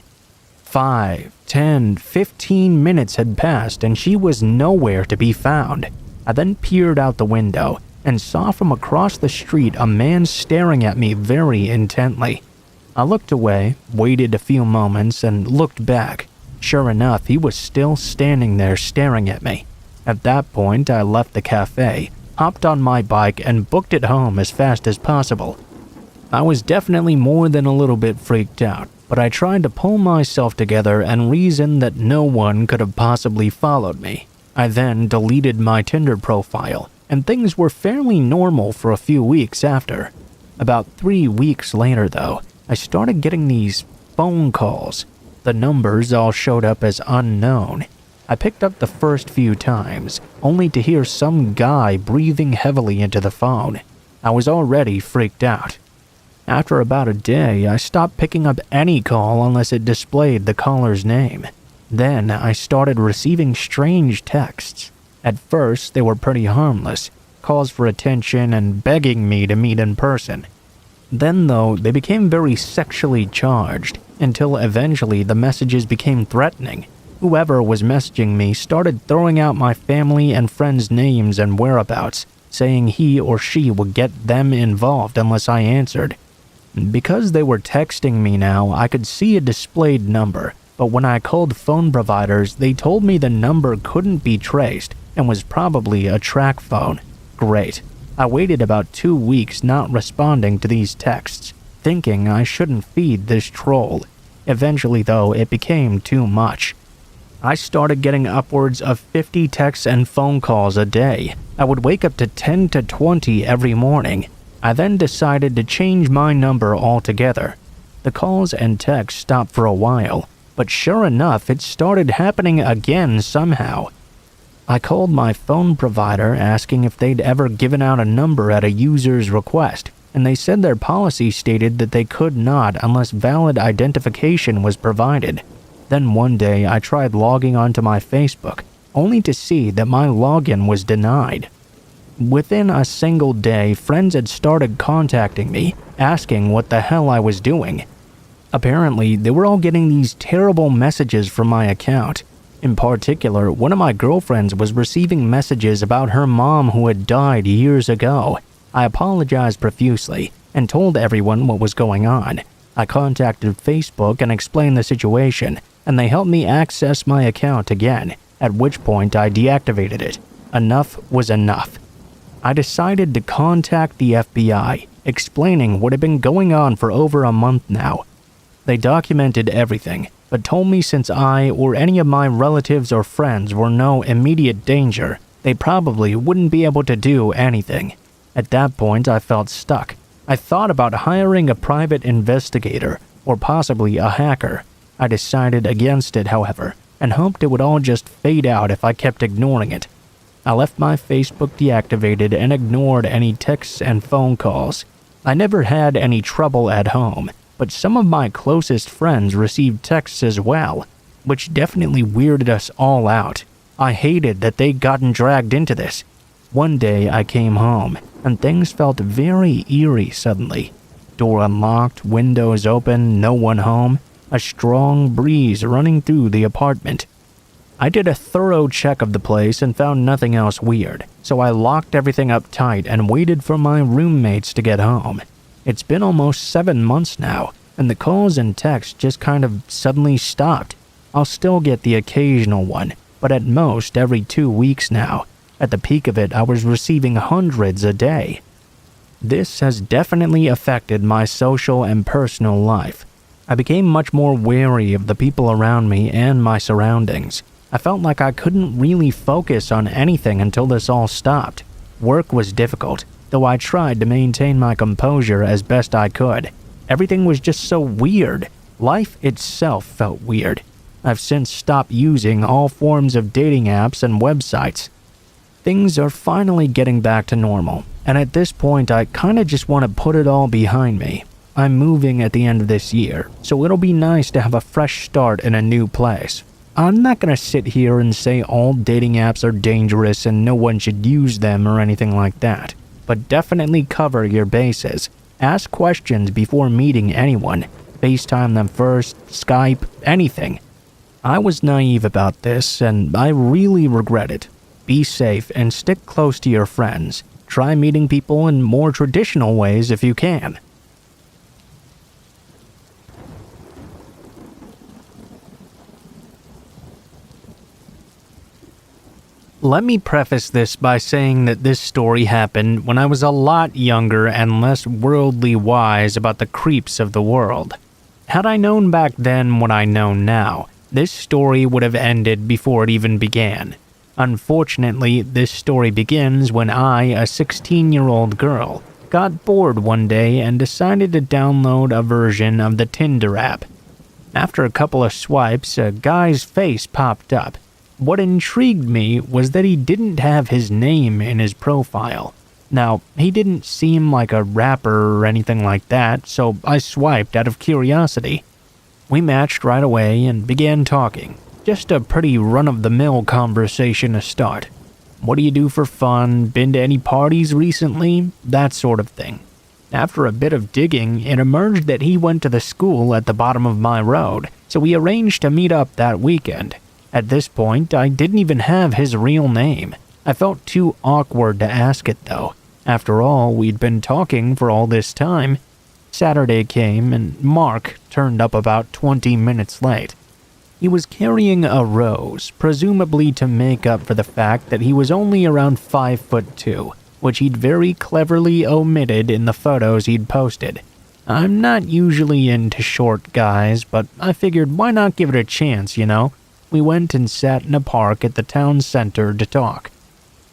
C: 5, 10, 15 minutes had passed and she was nowhere to be found. I then peered out the window and saw from across the street a man staring at me very intently. I looked away, waited a few moments, and looked back. Sure enough, he was still standing there staring at me. At that point, I left the cafe, hopped on my bike, and booked it home as fast as possible. I was definitely more than a little bit freaked out, but I tried to pull myself together and reason that no one could have possibly followed me. I then deleted my Tinder profile, and things were fairly normal for a few weeks after. About 3 weeks later, though, I started getting these phone calls. The numbers all showed up as unknown. I picked up the first few times, only to hear some guy breathing heavily into the phone. I was already freaked out. After about a day, I stopped picking up any call unless it displayed the caller's name. Then I started receiving strange texts. At first, they were pretty harmless, calls for attention and begging me to meet in person. Then, though, they became very sexually charged, until eventually the messages became threatening. Whoever was messaging me started throwing out my family and friends' names and whereabouts, saying he or she would get them involved unless I answered. Because they were texting me now, I could see a displayed number, but when I called phone providers, they told me the number couldn't be traced and was probably a track phone. Great. I waited about 2 weeks not responding to these texts, thinking I shouldn't feed this troll. Eventually, though, it became too much. I started getting upwards of 50 texts and phone calls a day. I would wake up to 10 to 20 every morning. I then decided to change my number altogether. The calls and texts stopped for a while, but sure enough, it started happening again somehow. I called my phone provider asking if they'd ever given out a number at a user's request, and they said their policy stated that they could not unless valid identification was provided. Then one day I tried logging onto my Facebook, only to see that my login was denied. Within a single day, friends had started contacting me, asking what the hell I was doing. Apparently, they were all getting these terrible messages from my account. In particular, one of my girlfriends was receiving messages about her mom who had died years ago. I apologized profusely and told everyone what was going on. I contacted Facebook and explained the situation, and they helped me access my account again, at which point I deactivated it. Enough was enough. I decided to contact the FBI, explaining what had been going on for over a month now. They documented everything, but told me since I or any of my relatives or friends were no immediate danger, they probably wouldn't be able to do anything. At that point, I felt stuck. I thought about hiring a private investigator, or possibly a hacker. I decided against it, however, and hoped it would all just fade out if I kept ignoring it. I left my Facebook deactivated and ignored any texts and phone calls. I never had any trouble at home, but some of my closest friends received texts as well, which definitely weirded us all out. I hated that they'd gotten dragged into this. One day I came home, and things felt very eerie suddenly. Door unlocked, windows open, no one home, a strong breeze running through the apartment. I did a thorough check of the place and found nothing else weird, so I locked everything up tight and waited for my roommates to get home. It's been almost 7 months now, and the calls and texts just kind of suddenly stopped. I'll still get the occasional one, but at most every 2 weeks now. At the peak of it, I was receiving hundreds a day. This has definitely affected my social and personal life. I became much more wary of the people around me and my surroundings. I felt like I couldn't really focus on anything until this all stopped. Work was difficult, though I tried to maintain my composure as best I could. Everything was just so weird. Life itself felt weird. I've since stopped using all forms of dating apps and websites. Things are finally getting back to normal, and at this point I kinda just want to put it all behind me. I'm moving at the end of this year, so it'll be nice to have a fresh start in a new place. I'm not gonna sit here and say all dating apps are dangerous and no one should use them or anything like that, but definitely cover your bases. Ask questions before meeting anyone. FaceTime them first, Skype, anything. I was naive about this, and I really regret it. Be safe and stick close to your friends. Try meeting people in more traditional ways if you can. Let me preface this by saying that this story happened when I was a lot younger and less worldly wise about the creeps of the world. Had I known back then what I know now, this story would have ended before it even began. Unfortunately, this story begins when I, a 16-year-old girl, got bored one day and decided to download a version of the Tinder app. After a couple of swipes, a guy's face popped up. What intrigued me was that he didn't have his name in his profile. Now, he didn't seem like a rapper or anything like that, so I swiped out of curiosity. We matched right away and began talking. Just a pretty run-of-the-mill conversation to start. What do you do for fun? Been to any parties recently? That sort of thing. After a bit of digging, it emerged that he went to the school at the bottom of my road, so we arranged to meet up that weekend. At this point, I didn't even have his real name. I felt too awkward to ask it though. After all, we'd been talking for all this time. Saturday came and Mark turned up about 20 minutes late. He was carrying a rose, presumably to make up for the fact that he was only around 5'2", which he'd very cleverly omitted in the photos he'd posted. I'm not usually into short guys, but I figured why not give it a chance, you know? We went and sat in a park at the town center to talk.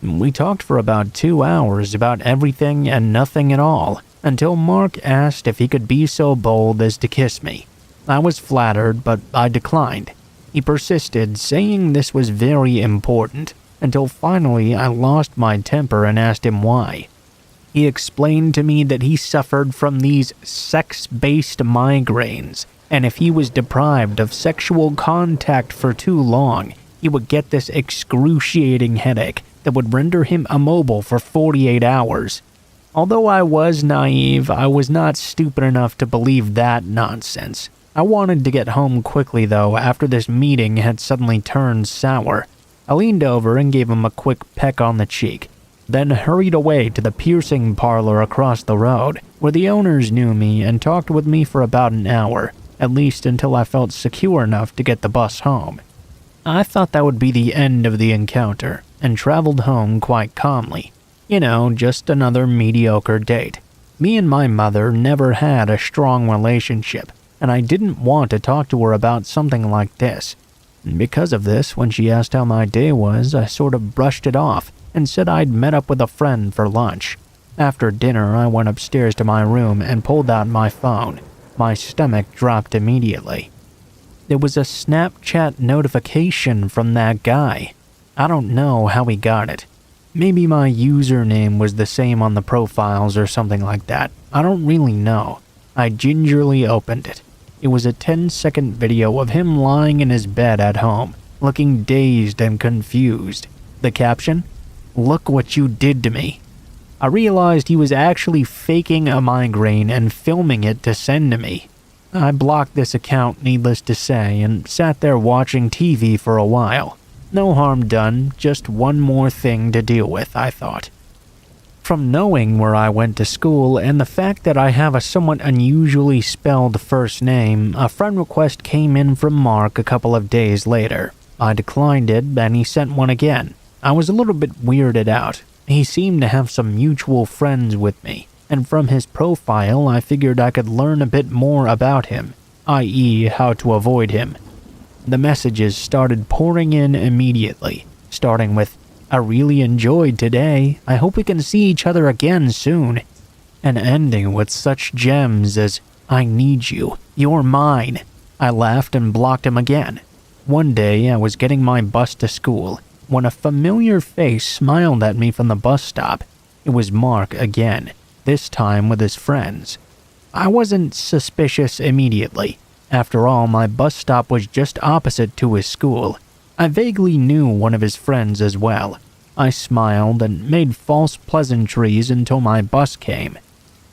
C: We talked for about 2 hours about everything and nothing at all, until Mark asked if he could be so bold as to kiss me. I was flattered, but I declined. He persisted, saying this was very important, until finally I lost my temper and asked him why. He explained to me that he suffered from these sex-based migraines, and if he was deprived of sexual contact for too long, he would get this excruciating headache that would render him immobile for 48 hours. Although I was naive, I was not stupid enough to believe that nonsense. I wanted to get home quickly though, after this meeting had suddenly turned sour. I leaned over and gave him a quick peck on the cheek, then hurried away to the piercing parlor across the road, where the owners knew me and talked with me for about an hour, at least until I felt secure enough to get the bus home. I thought that would be the end of the encounter, and traveled home quite calmly. You know, just another mediocre date. Me and my mother never had a strong relationship, and I didn't want to talk to her about something like this. Because of this, when she asked how my day was, I sort of brushed it off and said I'd met up with a friend for lunch. After dinner, I went upstairs to my room and pulled out my phone. My stomach dropped immediately. There was a Snapchat notification from that guy. I don't know how he got it. Maybe my username was the same on the profiles or something like that. I don't really know. I gingerly opened it. It was a 10-second video of him lying in his bed at home, looking dazed and confused. The caption? "Look what you did to me." I realized he was actually faking a migraine and filming it to send to me. I blocked this account, needless to say, and sat there watching TV for a while. No harm done, just one more thing to deal with, I thought. From knowing where I went to school and the fact that I have a somewhat unusually spelled first name, a friend request came in from Mark a couple of days later. I declined it, and he sent one again. I was a little bit weirded out. He seemed to have some mutual friends with me, and from his profile I figured I could learn a bit more about him, i.e. how to avoid him. The messages started pouring in immediately, starting with, "I really enjoyed today. I hope we can see each other again soon," and ending with such gems as, "I need you. You're mine." I laughed and blocked him again. One day I was getting my bus to school when a familiar face smiled at me from the bus stop. It was Mark again, this time with his friends. I wasn't suspicious immediately. After all, my bus stop was just opposite to his school. I vaguely knew one of his friends as well. I smiled and made false pleasantries until my bus came.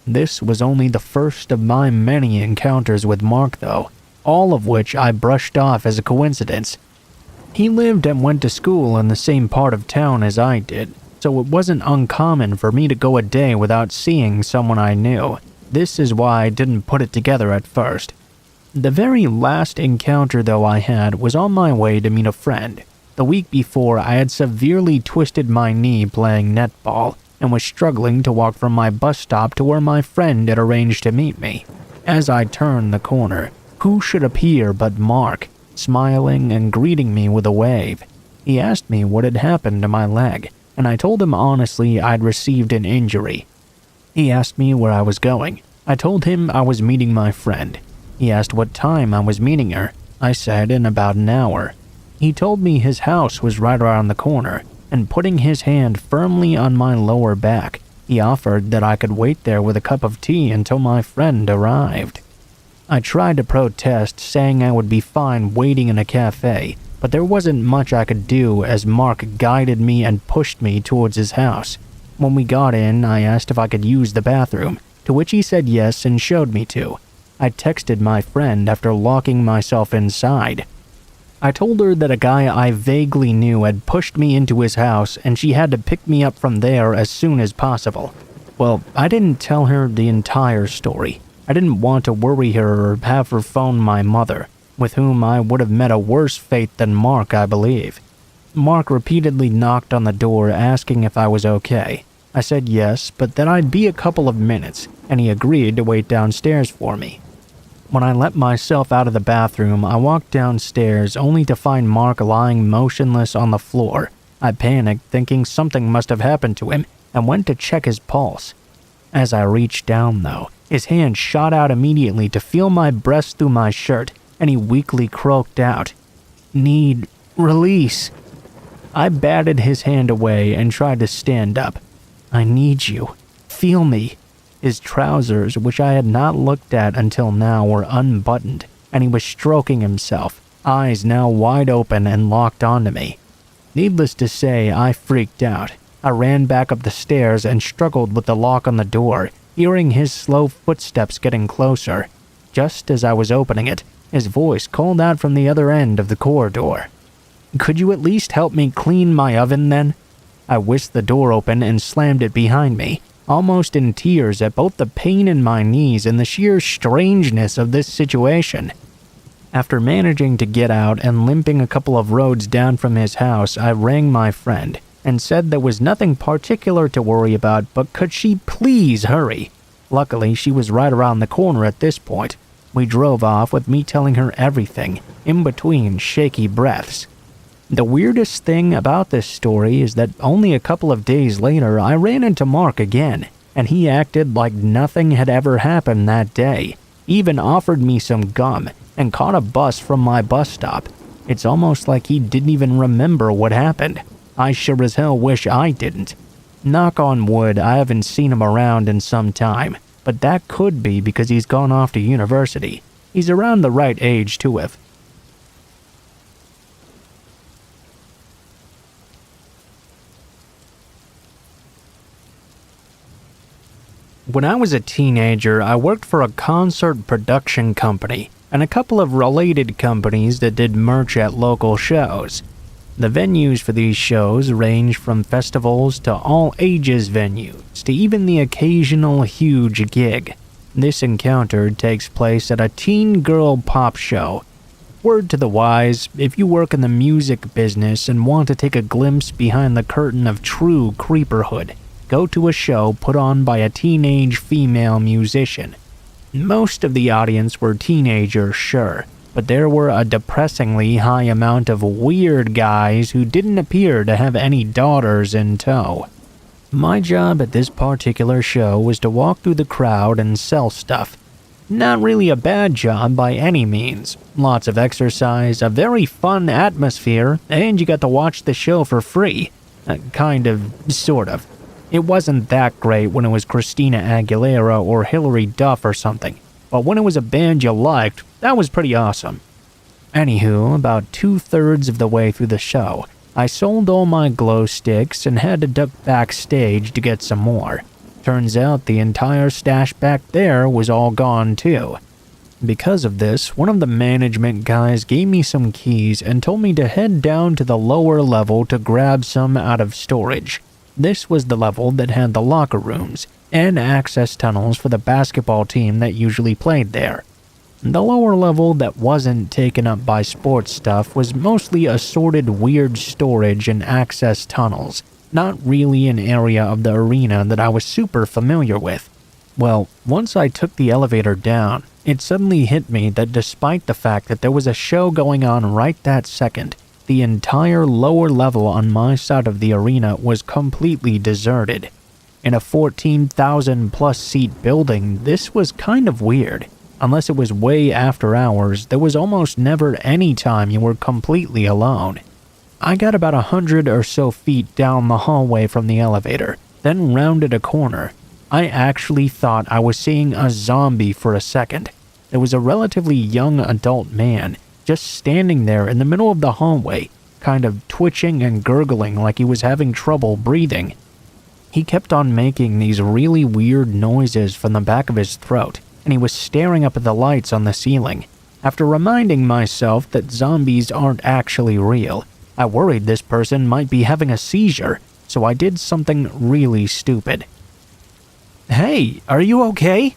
C: This was only the first of my many encounters with Mark though, all of which I brushed off as a coincidence. He lived and went to school in the same part of town as I did, so it wasn't uncommon for me to go a day without seeing someone I knew. This is why I didn't put it together at first. The very last encounter though I had was on my way to meet a friend.
B: The week before, I had severely twisted my knee playing netball and was struggling to walk from my bus stop to where my friend had arranged to meet me. As I turned the corner, who should appear but Mark, smiling and greeting me with a wave. He asked me what had happened to my leg, and I told him honestly I'd received an injury. He asked me where I was going. I told him I was meeting my friend. He asked what time I was meeting her. I said in about an hour. He told me his house was right around the corner, and putting his hand firmly on my lower back, he offered that I could wait there with a cup of tea until my friend arrived. I tried to protest, saying I would be fine waiting in a cafe, but there wasn't much I could do as Mark guided me and pushed me towards his house. When we got in, I asked if I could use the bathroom, to which he said yes and showed me to. I texted my friend after locking myself inside. I told her that a guy I vaguely knew had pushed me into his house and she had to pick me up from there as soon as possible. Well, I didn't tell her the entire story. I didn't want to worry her or have her phone my mother, with whom I would have met a worse fate than Mark, I believe. Mark repeatedly knocked on the door asking if I was okay. I said yes, but that I'd be a couple of minutes, and he agreed to wait downstairs for me. When I let myself out of the bathroom, I walked downstairs only to find Mark lying motionless on the floor. I panicked, thinking something must have happened to him, and went to check his pulse. As I reached down, though, his hand shot out immediately to feel my breast through my shirt, and he weakly croaked out, "Need release." I batted his hand away and tried to stand up. "I need you. Feel me." His trousers, which I had not looked at until now, were unbuttoned, and he was stroking himself, eyes now wide open and locked onto me. Needless to say, I freaked out. I ran back up the stairs and struggled with the lock on the door, hearing his slow footsteps getting closer. Just as I was opening it, his voice called out from the other end of the corridor. "Could you at least help me clean my oven then?" I whisked the door open and slammed it behind me, almost in tears at both the pain in my knees and the sheer strangeness of this situation. After managing to get out and limping a couple of roads down from his house, I rang my friend and said there was nothing particular to worry about, but could she please hurry? Luckily, she was right around the corner at this point. We drove off with me telling her everything, in between shaky breaths. The weirdest thing about this story is that only a couple of days later I ran into Mark again, and he acted like nothing had ever happened that day, even offered me some gum, and caught a bus from my bus stop. It's almost like he didn't even remember what happened. I sure as hell wish I didn't. Knock on wood, I haven't seen him around in some time, but that could be because he's gone off to university. He's around the right age to have. When I was a teenager, I worked for a concert production company and a couple of related companies that did merch at local shows. The venues for these shows range from festivals to all-ages venues to even the occasional huge gig. This encounter takes place at a teen girl pop show. Word to the wise, if you work in the music business and want to take a glimpse behind the curtain of true creeperhood, go to a show put on by a teenage female musician. Most of the audience were teenagers, sure, but there were a depressingly high amount of weird guys who didn't appear to have any daughters in tow. My job at this particular show was to walk through the crowd and sell stuff. Not really a bad job by any means. Lots of exercise, a very fun atmosphere, and you got to watch the show for free. Kind of, sort of. It wasn't that great when it was Christina Aguilera or Hilary Duff or something, but when it was a band you liked, that was pretty awesome. Anywho, about 2/3 of the way through the show, I sold all my glow sticks and had to duck backstage to get some more. Turns out the entire stash back there was all gone too. Because of this, one of the management guys gave me some keys and told me to head down to the lower level to grab some out of storage. This was the level that had the locker rooms and access tunnels for the basketball team that usually played there. The lower level that wasn't taken up by sports stuff was mostly assorted weird storage and access tunnels, not really an area of the arena that I was super familiar with. Well, once I took the elevator down, it suddenly hit me that despite the fact that there was a show going on right that second, the entire lower level on my side of the arena was completely deserted. In a 14,000 plus seat building, this was kind of weird. Unless it was way after hours, there was almost never any time you were completely alone. I got about 100 or so feet down the hallway from the elevator, then rounded a corner. I actually thought I was seeing a zombie for a second. There was a relatively young adult man just standing there in the middle of the hallway, kind of twitching and gurgling like he was having trouble breathing. He kept on making these really weird noises from the back of his throat, and he was staring up at the lights on the ceiling. After reminding myself that zombies aren't actually real, I worried this person might be having a seizure, so I did something really stupid. "Hey, are you okay?"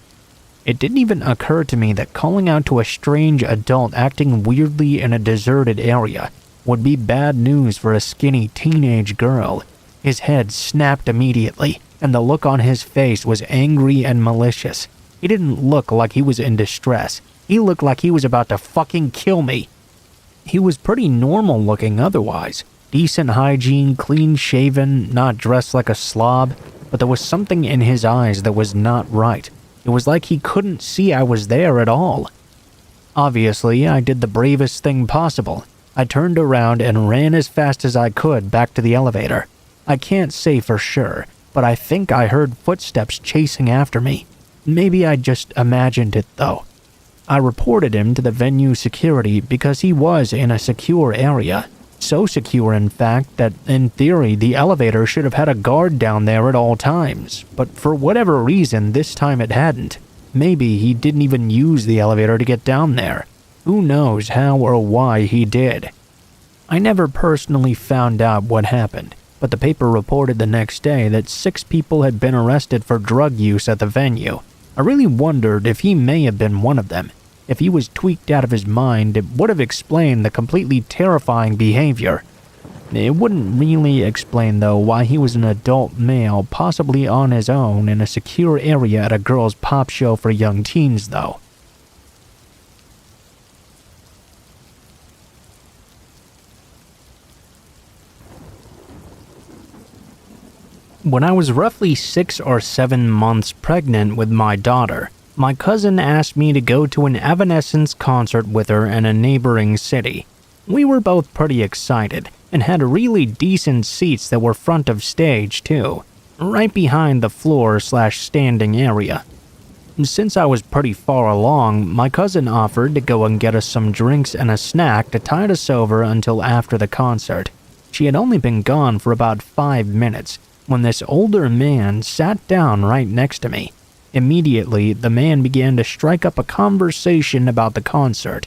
B: It didn't even occur to me that calling out to a strange adult acting weirdly in a deserted area would be bad news for a skinny teenage girl. His head snapped immediately, and the look on his face was angry and malicious. He didn't look like he was in distress. He looked like he was about to fucking kill me. He was pretty normal looking otherwise. Decent hygiene, clean shaven, not dressed like a slob, but there was something in his eyes that was not right. It was like he couldn't see I was there at all. Obviously, I did the bravest thing possible. I turned around and ran as fast as I could back to the elevator. I can't say for sure, but I think I heard footsteps chasing after me. Maybe I just imagined it though. I reported him to the venue security because he was in a secure area. So secure, in fact, that in theory the elevator should have had a guard down there at all times. But for whatever reason, this time it hadn't. Maybe he didn't even use the elevator to get down there. Who knows how or why he did. I never personally found out what happened, but the paper reported the next day that 6 people had been arrested for drug use at the venue. I really wondered if he may have been one of them. If he was tweaked out of his mind, it would have explained the completely terrifying behavior. It wouldn't really explain, though, why he was an adult male, possibly on his own, in a secure area at a girls' pop show for young teens, though. When I was roughly 6 or 7 months pregnant with my daughter, my cousin asked me to go to an Evanescence concert with her in a neighboring city. We were both pretty excited, and had really decent seats that were front of stage too, right behind the floor/standing area. Since I was pretty far along, my cousin offered to go and get us some drinks and a snack to tide us over until after the concert. She had only been gone for about 5 minutes, when this older man sat down right next to me. Immediately, the man began to strike up a conversation about the concert.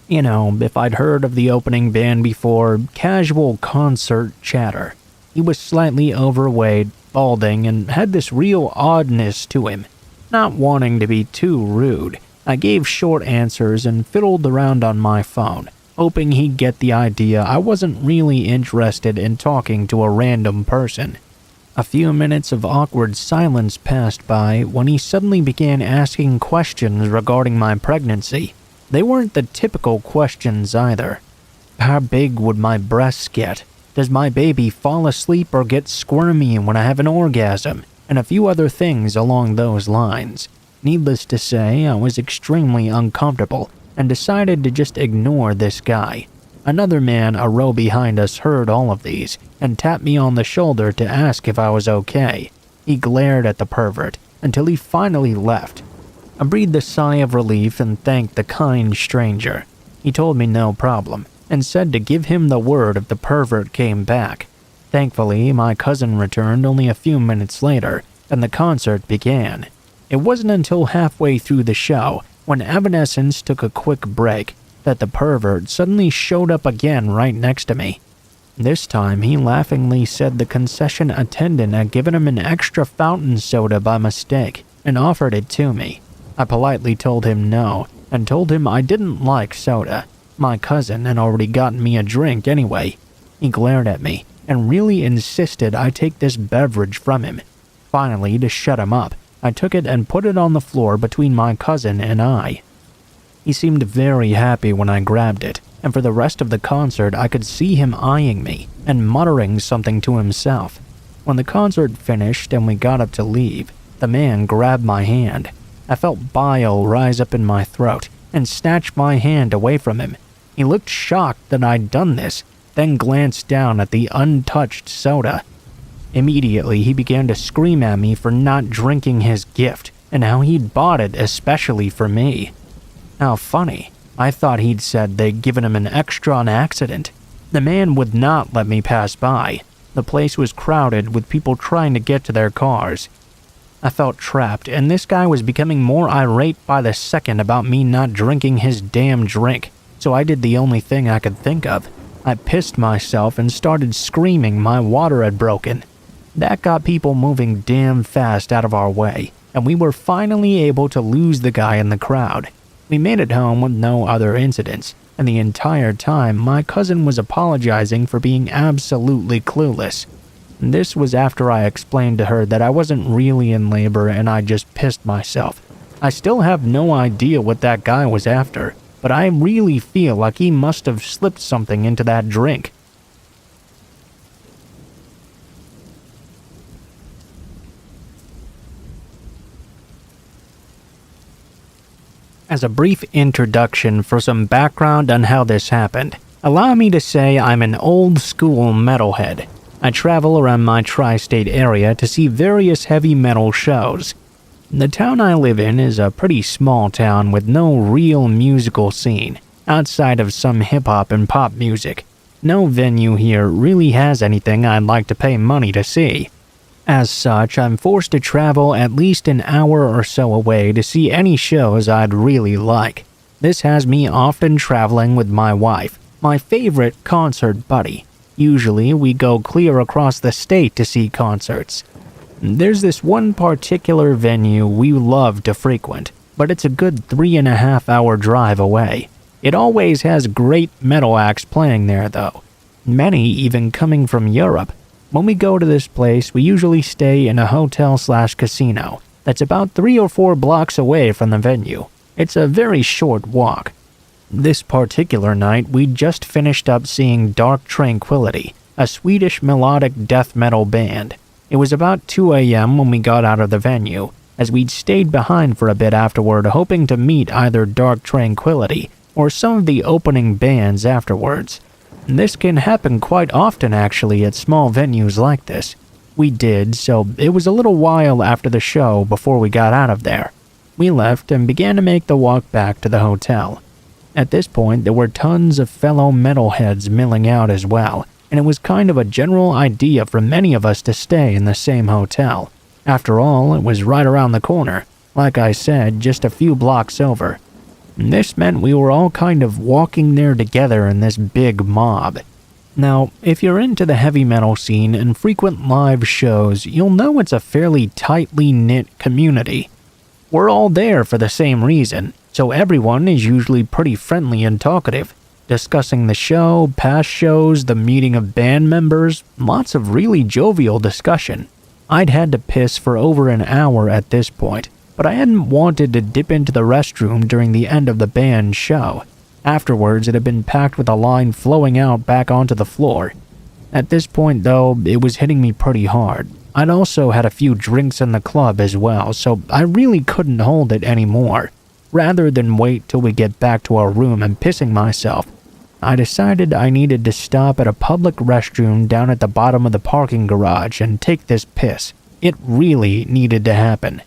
B: You know, if I'd heard of the opening band before, casual concert chatter. He was slightly overweight, balding, and had this real oddness to him. Not wanting to be too rude, I gave short answers and fiddled around on my phone, hoping he'd get the idea I wasn't really interested in talking to a random person. A few minutes of awkward silence passed by when he suddenly began asking questions regarding my pregnancy. They weren't the typical questions either. How big would my breasts get? Does my baby fall asleep or get squirmy when I have an orgasm? And a few other things along those lines. Needless to say, I was extremely uncomfortable and decided to just ignore this guy. Another man a row behind us heard all of these and tapped me on the shoulder to ask if I was okay. He glared at the pervert until he finally left. I breathed a sigh of relief and thanked the kind stranger. He told me no problem and said to give him the word if the pervert came back. Thankfully, my cousin returned only a few minutes later and the concert began. It wasn't until halfway through the show, when Evanescence took a quick break, that the pervert suddenly showed up again right next to me. This time, he laughingly said the concession attendant had given him an extra fountain soda by mistake and offered it to me. I politely told him no, and told him I didn't like soda. My cousin had already gotten me a drink anyway. He glared at me and really insisted I take this beverage from him. Finally, to shut him up, I took it and put it on the floor between my cousin and I. He seemed very happy when I grabbed it, and for the rest of the concert I could see him eyeing me and muttering something to himself. When the concert finished and we got up to leave, the man grabbed my hand. I felt bile rise up in my throat and snatched my hand away from him. He looked shocked that I'd done this, then glanced down at the untouched soda. Immediately, he began to scream at me for not drinking his gift and how he'd bought it especially for me. How funny. I thought he'd said they'd given him an extra on accident. The man would not let me pass by. The place was crowded with people trying to get to their cars. I felt trapped, and this guy was becoming more irate by the second about me not drinking his damn drink, so I did the only thing I could think of. I pissed myself and started screaming my water had broken. That got people moving damn fast out of our way, and we were finally able to lose the guy in the crowd. We made it home with no other incidents, and the entire time my cousin was apologizing for being absolutely clueless. This was after I explained to her that I wasn't really in labor and I just pissed myself. I still have no idea what that guy was after, but I really feel like he must have slipped something into that drink. As a brief introduction for some background on how this happened, allow me to say I'm an old-school metalhead. I travel around my tri-state area to see various heavy metal shows. The town I live in is a pretty small town with no real musical scene, outside of some hip-hop and pop music. No venue here really has anything I'd like to pay money to see. As such, I'm forced to travel at least an hour or so away to see any shows I'd really like. This has me often traveling with my wife, my favorite concert buddy. Usually, we go clear across the state to see concerts. There's this one particular venue we love to frequent, but it's a good 3.5-hour drive away. It always has great metal acts playing there though, many even coming from Europe. When we go to this place, we usually stay in a hotel/casino that's about 3 or 4 blocks away from the venue. It's a very short walk. This particular night, we just finished up seeing Dark Tranquillity, a Swedish melodic death metal band. It was about 2 a.m. when we got out of the venue, as we'd stayed behind for a bit afterward hoping to meet either Dark Tranquillity or some of the opening bands afterwards. This can happen quite often actually at small venues like this. We did, so it was a little while after the show before we got out of there. We left and began to make the walk back to the hotel. At this point, there were tons of fellow metalheads milling out as well, and it was kind of a general idea for many of us to stay in the same hotel. After all, it was right around the corner, like I said, just a few blocks over. This meant we were all kind of walking there together in this big mob. Now, if you're into the heavy metal scene and frequent live shows, you'll know it's a fairly tightly knit community. We're all there for the same reason, so everyone is usually pretty friendly and talkative, discussing the show, past shows, the meeting of band members, lots of really jovial discussion. I'd had to piss for over an hour at this point, but I hadn't wanted to dip into the restroom during the end of the band's show. Afterwards, it had been packed with a line flowing out back onto the floor. At this point, though, it was hitting me pretty hard. I'd also had a few drinks in the club as well, so I really couldn't hold it anymore. Rather than wait till we get back to our room and pissing myself, I decided I needed to stop at a public restroom down at the bottom of the parking garage and take this piss. It really needed to happen.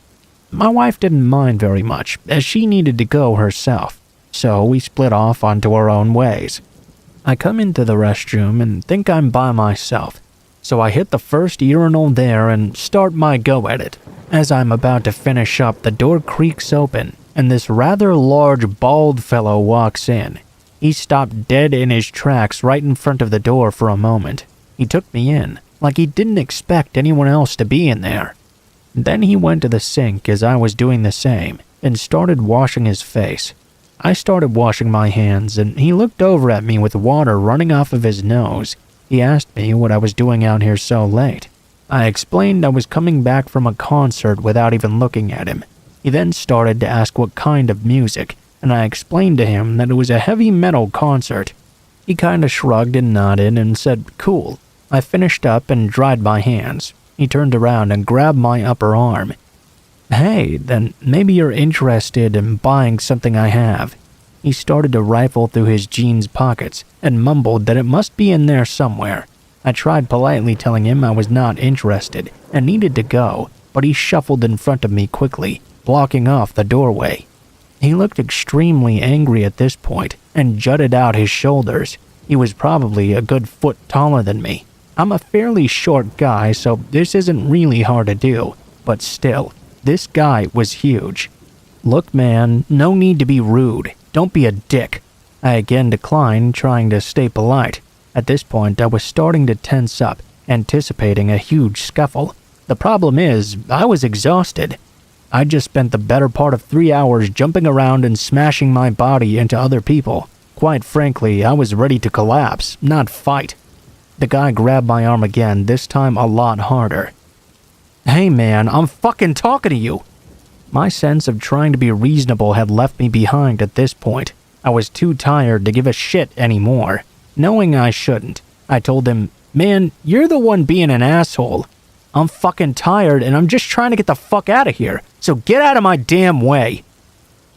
B: My wife didn't mind very much, as she needed to go herself, so we split off onto our own ways. I come into the restroom and think I'm by myself, so I hit the first urinal there and start my go at it. As I'm about to finish up, the door creaks open, and this rather large bald fellow walks in. He stopped dead in his tracks right in front of the door for a moment. He took me in, like he didn't expect anyone else to be in there. Then he went to the sink as I was doing the same, and started washing his face. I started washing my hands, and he looked over at me with water running off of his nose. He asked me what I was doing out here so late. I explained I was coming back from a concert without even looking at him. He then started to ask what kind of music, and I explained to him that it was a heavy metal concert. He kinda shrugged and nodded and said, "Cool." I finished up and dried my hands. He turned around and grabbed my upper arm. "Hey, then maybe you're interested in buying something I have." He started to rifle through his jeans pockets and mumbled that it must be in there somewhere. I tried politely telling him I was not interested and needed to go, but he shuffled in front of me quickly, blocking off the doorway. He looked extremely angry at this point and jutted out his shoulders. He was probably a good foot taller than me. I'm a fairly short guy, so this isn't really hard to do, but still, this guy was huge. "Look, man, no need to be rude. Don't be a dick." I again declined, trying to stay polite. At this point, I was starting to tense up, anticipating a huge scuffle. The problem is, I was exhausted. I just spent the better part of 3 hours jumping around and smashing my body into other people. Quite frankly, I was ready to collapse, not fight. The guy grabbed my arm again, this time a lot harder. "Hey man, I'm fucking talking to you!" My sense of trying to be reasonable had left me behind at this point. I was too tired to give a shit anymore. Knowing I shouldn't, I told him, "Man, you're the one being an asshole. I'm fucking tired and I'm just trying to get the fuck out of here, so get out of my damn way."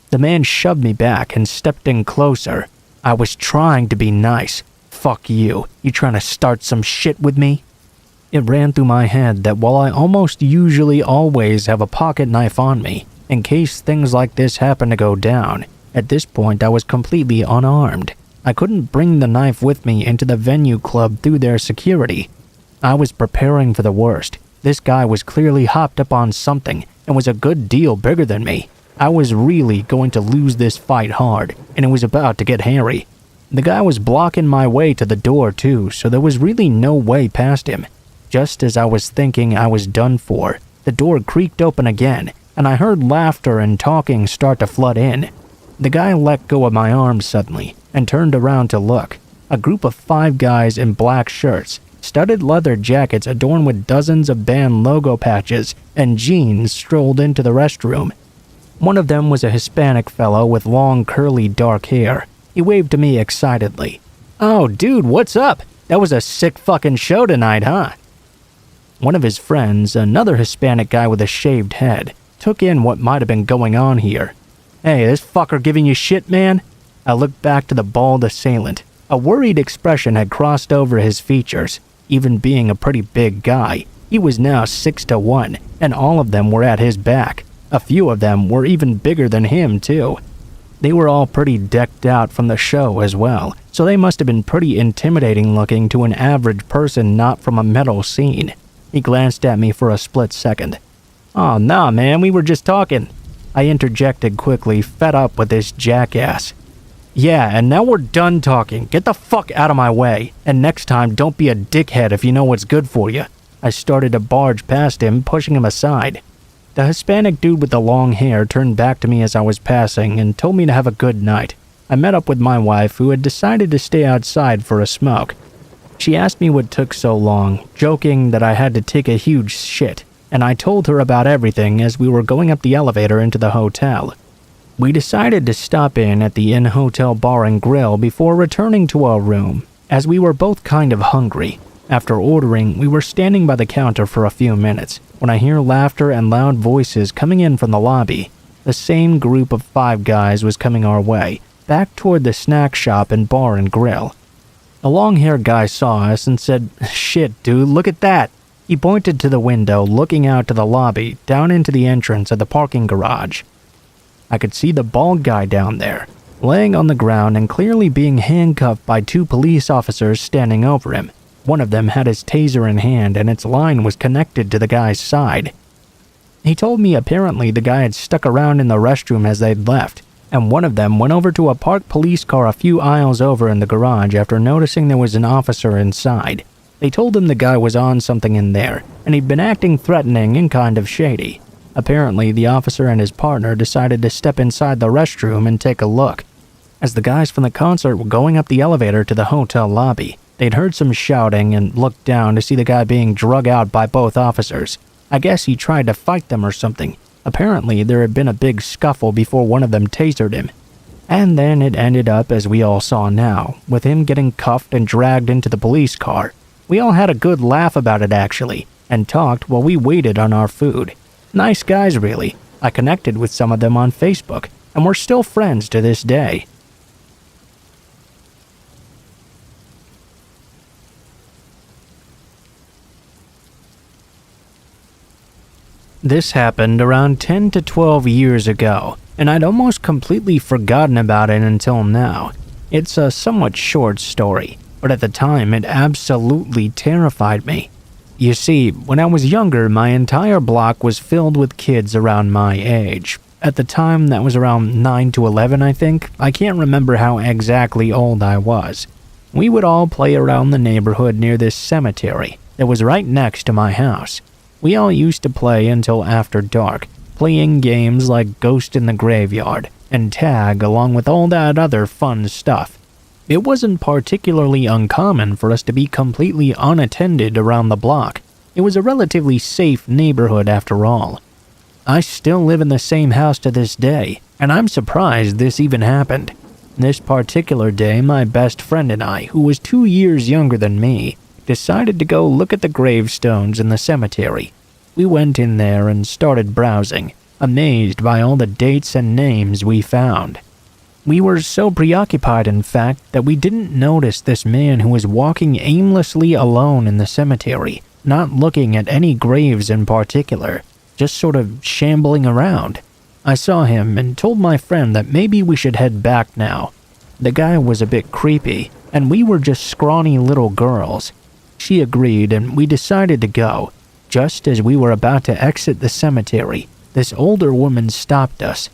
B: The man shoved me back and stepped in closer. I was trying to be nice. "Fuck you. You trying to start some shit with me?" It ran through my head that while I almost usually always have a pocket knife on me, in case things like this happen to go down, at this point I was completely unarmed. I couldn't bring the knife with me into the venue club through their security. I was preparing for the worst. This guy was clearly hopped up on something and was a good deal bigger than me. I was really going to lose this fight hard, and it was about to get hairy. The guy was blocking my way to the door too, so there was really no way past him. Just as I was thinking I was done for, the door creaked open again, and I heard laughter and talking start to flood in. The guy let go of my arm suddenly and turned around to look. A group of 5 guys in black shirts, studded leather jackets adorned with dozens of band logo patches, and jeans strolled into the restroom. One of them was a Hispanic fellow with long curly dark hair. He waved to me excitedly. "Oh, dude, what's up? That was a sick fucking show tonight, huh?" One of his friends, another Hispanic guy with a shaved head, took in what might have been going on here. "Hey, this fucker giving you shit, man?" I looked back to the bald assailant. A worried expression had crossed over his features. Even being a pretty big guy, he was now 6'1", and all of them were at his back. A few of them were even bigger than him, too. They were all pretty decked out from the show as well, so they must have been pretty intimidating looking to an average person not from a metal scene. He glanced at me for a split second. "Oh, nah, man, we were just talking." I interjected quickly, fed up with this jackass. "Yeah, and now we're done talking. Get the fuck out of my way. And next time, don't be a dickhead if you know what's good for you." I started to barge past him, pushing him aside. The Hispanic dude with the long hair turned back to me as I was passing and told me to have a good night. I met up with my wife, who had decided to stay outside for a smoke. She asked me what took so long, joking that I had to take a huge shit, and I told her about everything as we were going up the elevator into the hotel. We decided to stop in at the in-hotel bar and grill before returning to our room, as we were both kind of hungry. After ordering, we were standing by the counter for a few minutes when I hear laughter and loud voices coming in from the lobby. The same group of 5 guys was coming our way, back toward the snack shop and bar and grill. The long-haired guy saw us and said, "Shit, dude, look at that." He pointed to the window, looking out to the lobby, down into the entrance of the parking garage. I could see the bald guy down there, laying on the ground and clearly being handcuffed by 2 police officers standing over him. One of them had his taser in hand and its line was connected to the guy's side. He told me apparently the guy had stuck around in the restroom as they'd left, and one of them went over to a parked police car a few aisles over in the garage after noticing there was an officer inside. They told him the guy was on something in there, and he'd been acting threatening and kind of shady.
C: Apparently, the officer and his partner decided to step inside the restroom and take a look. As the guys from the concert were going up the elevator to the hotel lobby, they'd heard some shouting and looked down to see the guy being drug out by both officers. I guess he tried to fight them or something. Apparently, there had been a big scuffle before one of them tasered him. And then it ended up as we all saw now, with him getting cuffed and dragged into the police car. We all had a good laugh about it actually, and talked while we waited on our food. Nice guys really. I connected with some of them on Facebook, and we're still friends to this day. This happened around 10 to 12 years ago, and I'd almost completely forgotten about it until now. It's a somewhat short story, but at the time it absolutely terrified me. You see, when I was younger, my entire block was filled with kids around my age. At the time, that was around 9 to 11, I think. I can't remember how exactly old I was. We would all play around the neighborhood near this cemetery that was right next to my house. We all used to play until after dark, playing games like Ghost in the Graveyard and Tag along with all that other fun stuff. It wasn't particularly uncommon for us to be completely unattended around the block. It was a relatively safe neighborhood after all. I still live in the same house to this day, and I'm surprised this even happened. This particular day, my best friend and I, who was 2 years younger than me, decided to go look at the gravestones in the cemetery. We went in there and started browsing, amazed by all the dates and names we found. We were so preoccupied, in fact, that we didn't notice this man who was walking aimlessly alone in the cemetery, not looking at any graves in particular, just sort of shambling around. I saw him and told my friend that maybe we should head back now. The guy was a bit creepy, and we were just scrawny little girls. She agreed, and we decided to go. Just as we were about to exit the cemetery, this older woman stopped us.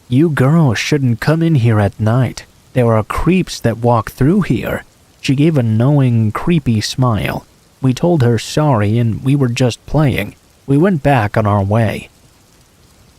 C: "You girls shouldn't come in here at night. There are creeps that walk through here." She gave a knowing, creepy smile. We told her sorry and we were just playing. We went back on our way.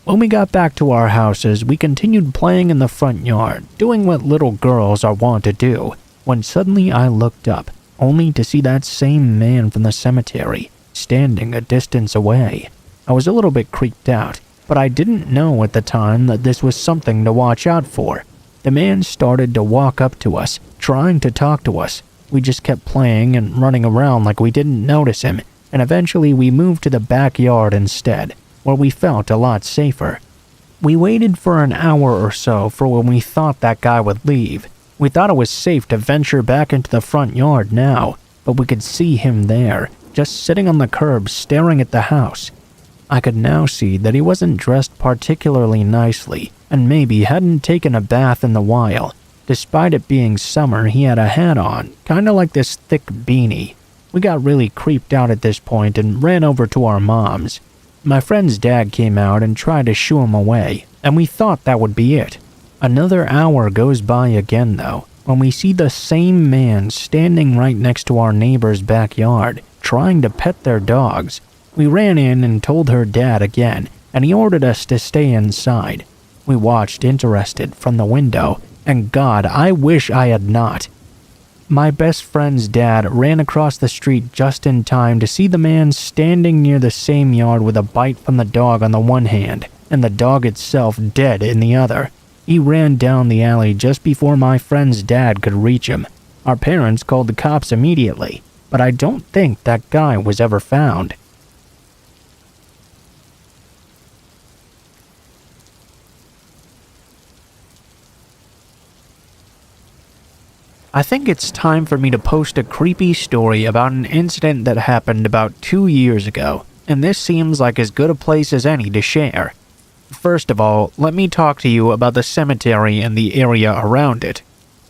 C: When we got back to our houses, we continued playing in the front yard, doing what little girls are wont to do, when suddenly I looked up, only to see that same man from the cemetery, standing a distance away. I was a little bit creeped out, but I didn't know at the time that this was something to watch out for. The man started to walk up to us, trying to talk to us. We just kept playing and running around like we didn't notice him, and eventually we moved to the backyard instead, where we felt a lot safer. We waited for an hour or so for when we thought that guy would leave. We thought it was safe to venture back into the front yard now, but we could see him there, just sitting on the curb staring at the house. I could now see that he wasn't dressed particularly nicely, and maybe hadn't taken a bath in a while. Despite it being summer, he had a hat on, kinda like this thick beanie. We got really creeped out at this point and ran over to our moms. My friend's dad came out and tried to shoo him away, and we thought that would be it. Another hour goes by again though, when we see the same man standing right next to our neighbor's backyard, trying to pet their dogs. We ran in and told her dad again, and he ordered us to stay inside. We watched interested from the window, and God, I wish I had not. My best friend's dad ran across the street just in time to see the man standing near the same yard with a bite from the dog on the one hand, and the dog itself dead in the other. He ran down the alley just before my friend's dad could reach him. Our parents called the cops immediately, but I don't think that guy was ever found. I think it's time for me to post a creepy story about an incident that happened about 2 years ago, and this seems like as good a place as any to share. First of all, let me talk to you about the cemetery and the area around it.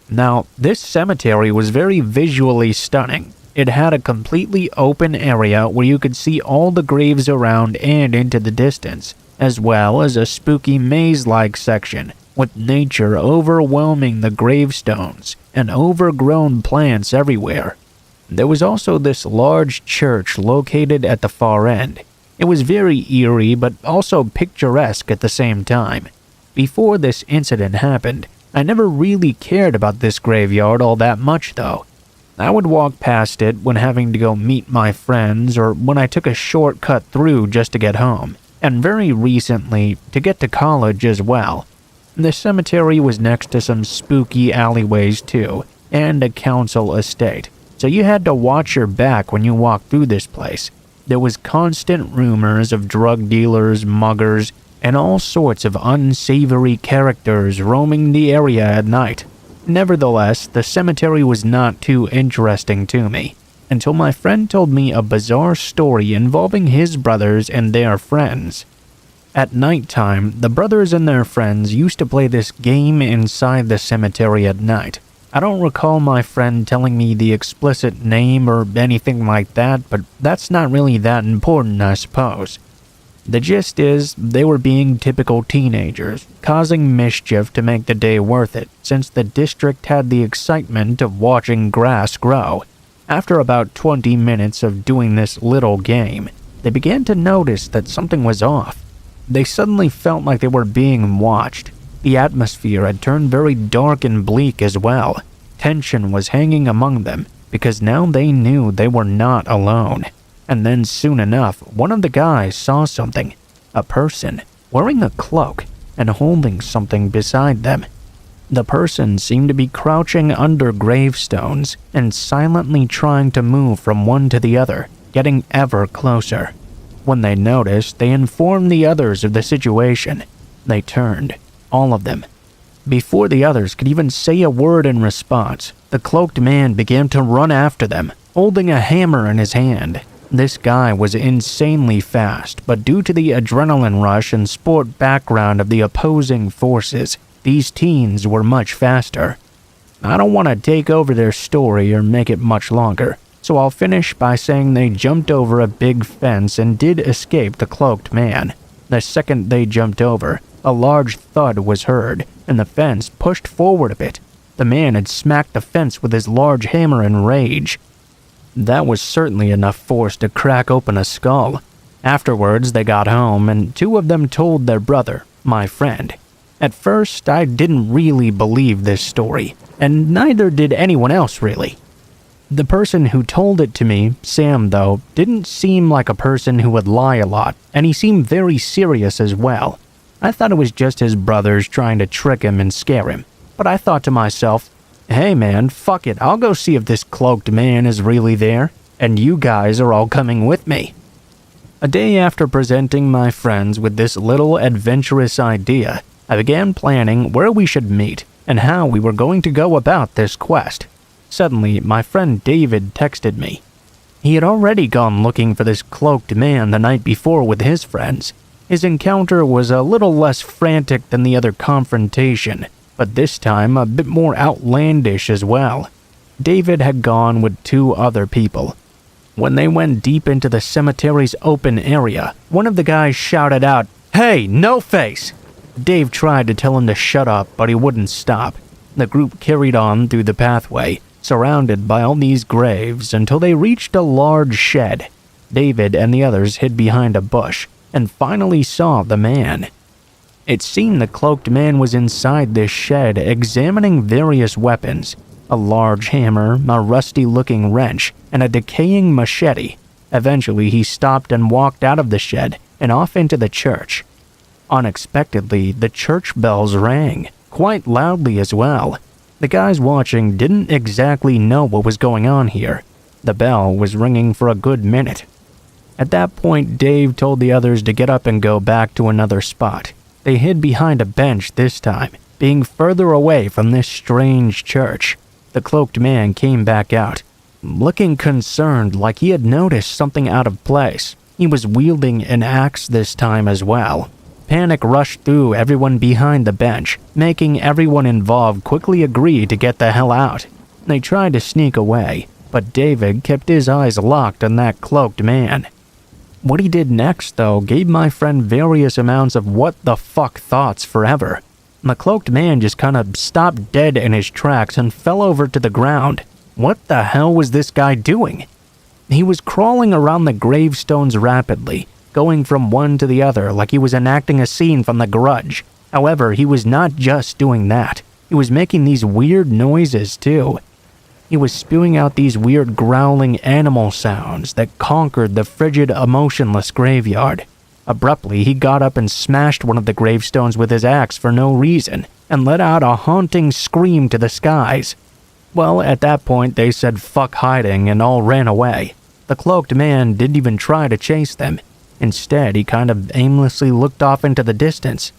C: Now, this cemetery was very visually stunning. It had a completely open area where you could see all the graves around and into the distance, as well as a spooky maze-like section with nature overwhelming the gravestones and overgrown plants everywhere. There was also this large church located at the far end.
B: It was very eerie but also picturesque at the same time. Before this incident happened, I never really cared about this graveyard all that much though. I would walk past it when having to go meet my friends or when I took a shortcut through just to get home, and very recently to get to college as well. The cemetery was next to some spooky alleyways too, and a council estate, so you had to watch your back when you walked through this place. There was constant rumors of drug dealers, muggers, and all sorts of unsavory characters roaming the area at night. Nevertheless, the cemetery was not too interesting to me, until my friend told me a bizarre story involving his brothers and their friends. At nighttime, the brothers and their friends used to play this game inside the cemetery at night. I don't recall my friend telling me the explicit name or anything like that, but that's not really that important, I suppose. The gist is, they were being typical teenagers, causing mischief to make the day worth it, since the district had the excitement of watching grass grow. After about 20 minutes of doing this little game, they began to notice that something was off. They suddenly felt like they were being watched. The atmosphere had turned very dark and bleak as well. Tension was hanging among them, because now they knew they were not alone. And then soon enough, one of the guys saw something. A person, wearing a cloak, and holding something beside them. The person seemed to be crouching under gravestones and silently trying to move from one to the other, getting ever closer. When they noticed, they informed the others of the situation. They turned, all of them. Before the others could even say a word in response, the cloaked man began to run after them, holding a hammer in his hand. This guy was insanely fast, but due to the adrenaline rush and sport background of the opposing forces, these teens were much faster. I don't want to take over their story or make it much longer, so I'll finish by saying they jumped over a big fence and did escape the cloaked man. The second they jumped over, a large thud was heard, and the fence pushed forward a bit. The man had smacked the fence with his large hammer in rage. That was certainly enough force to crack open a skull. Afterwards, they got home, and two of them told their brother, my friend. At first, I didn't really believe this story, and neither did anyone else really. The person who told it to me, Sam though, didn't seem like a person who would lie a lot, and he seemed very serious as well. I thought it was just his brothers trying to trick him and scare him, but I thought to myself, hey man, fuck it, I'll go see if this cloaked man is really there, and you guys are all coming with me. A day after presenting my friends with this little adventurous idea, I began planning where we should meet and how we were going to go about this quest. Suddenly, my friend David texted me. He had already gone looking for this cloaked man the night before with his friends. His encounter was a little less frantic than the other confrontation, but this time a bit more outlandish as well. David had gone with two other people. When they went deep into the cemetery's open area, one of the guys shouted out, "Hey, no face!" Dave tried to tell him to shut up, but he wouldn't stop. The group carried on through the pathway, surrounded by all these graves, until they reached a large shed. David and the others hid behind a bush, and finally saw the man. It seemed the cloaked man was inside this shed examining various weapons, a large hammer, a rusty-looking wrench, and a decaying machete. Eventually, he stopped and walked out of the shed and off into the church. Unexpectedly, the church bells rang, quite loudly as well. The guys watching didn't exactly know what was going on here. The bell was ringing for a good minute. At that point, Dave told the others to get up and go back to another spot. They hid behind a bench this time, being further away from this strange church. The cloaked man came back out, looking concerned like he had noticed something out of place. He was wielding an axe this time as well. Panic rushed through everyone behind the bench, making everyone involved quickly agree to get the hell out. They tried to sneak away, but David kept his eyes locked on that cloaked man. What he did next, though, gave my friend various amounts of what the fuck thoughts forever. The cloaked man just kind of stopped dead in his tracks and fell over to the ground. What the hell was this guy doing? He was crawling around the gravestones rapidly,
C: going from one to the other like he was enacting a scene from The Grudge. However, he was not just doing that. He was making these weird noises too. He was spewing out these weird growling animal sounds that conquered the frigid, emotionless graveyard. Abruptly, he got up and smashed one of the gravestones with his axe for no reason, and let out a haunting scream to the skies. Well, at that point, they said fuck hiding and all ran away. The cloaked man didn't even try to chase them. Instead, he kind of aimlessly looked off into the distance.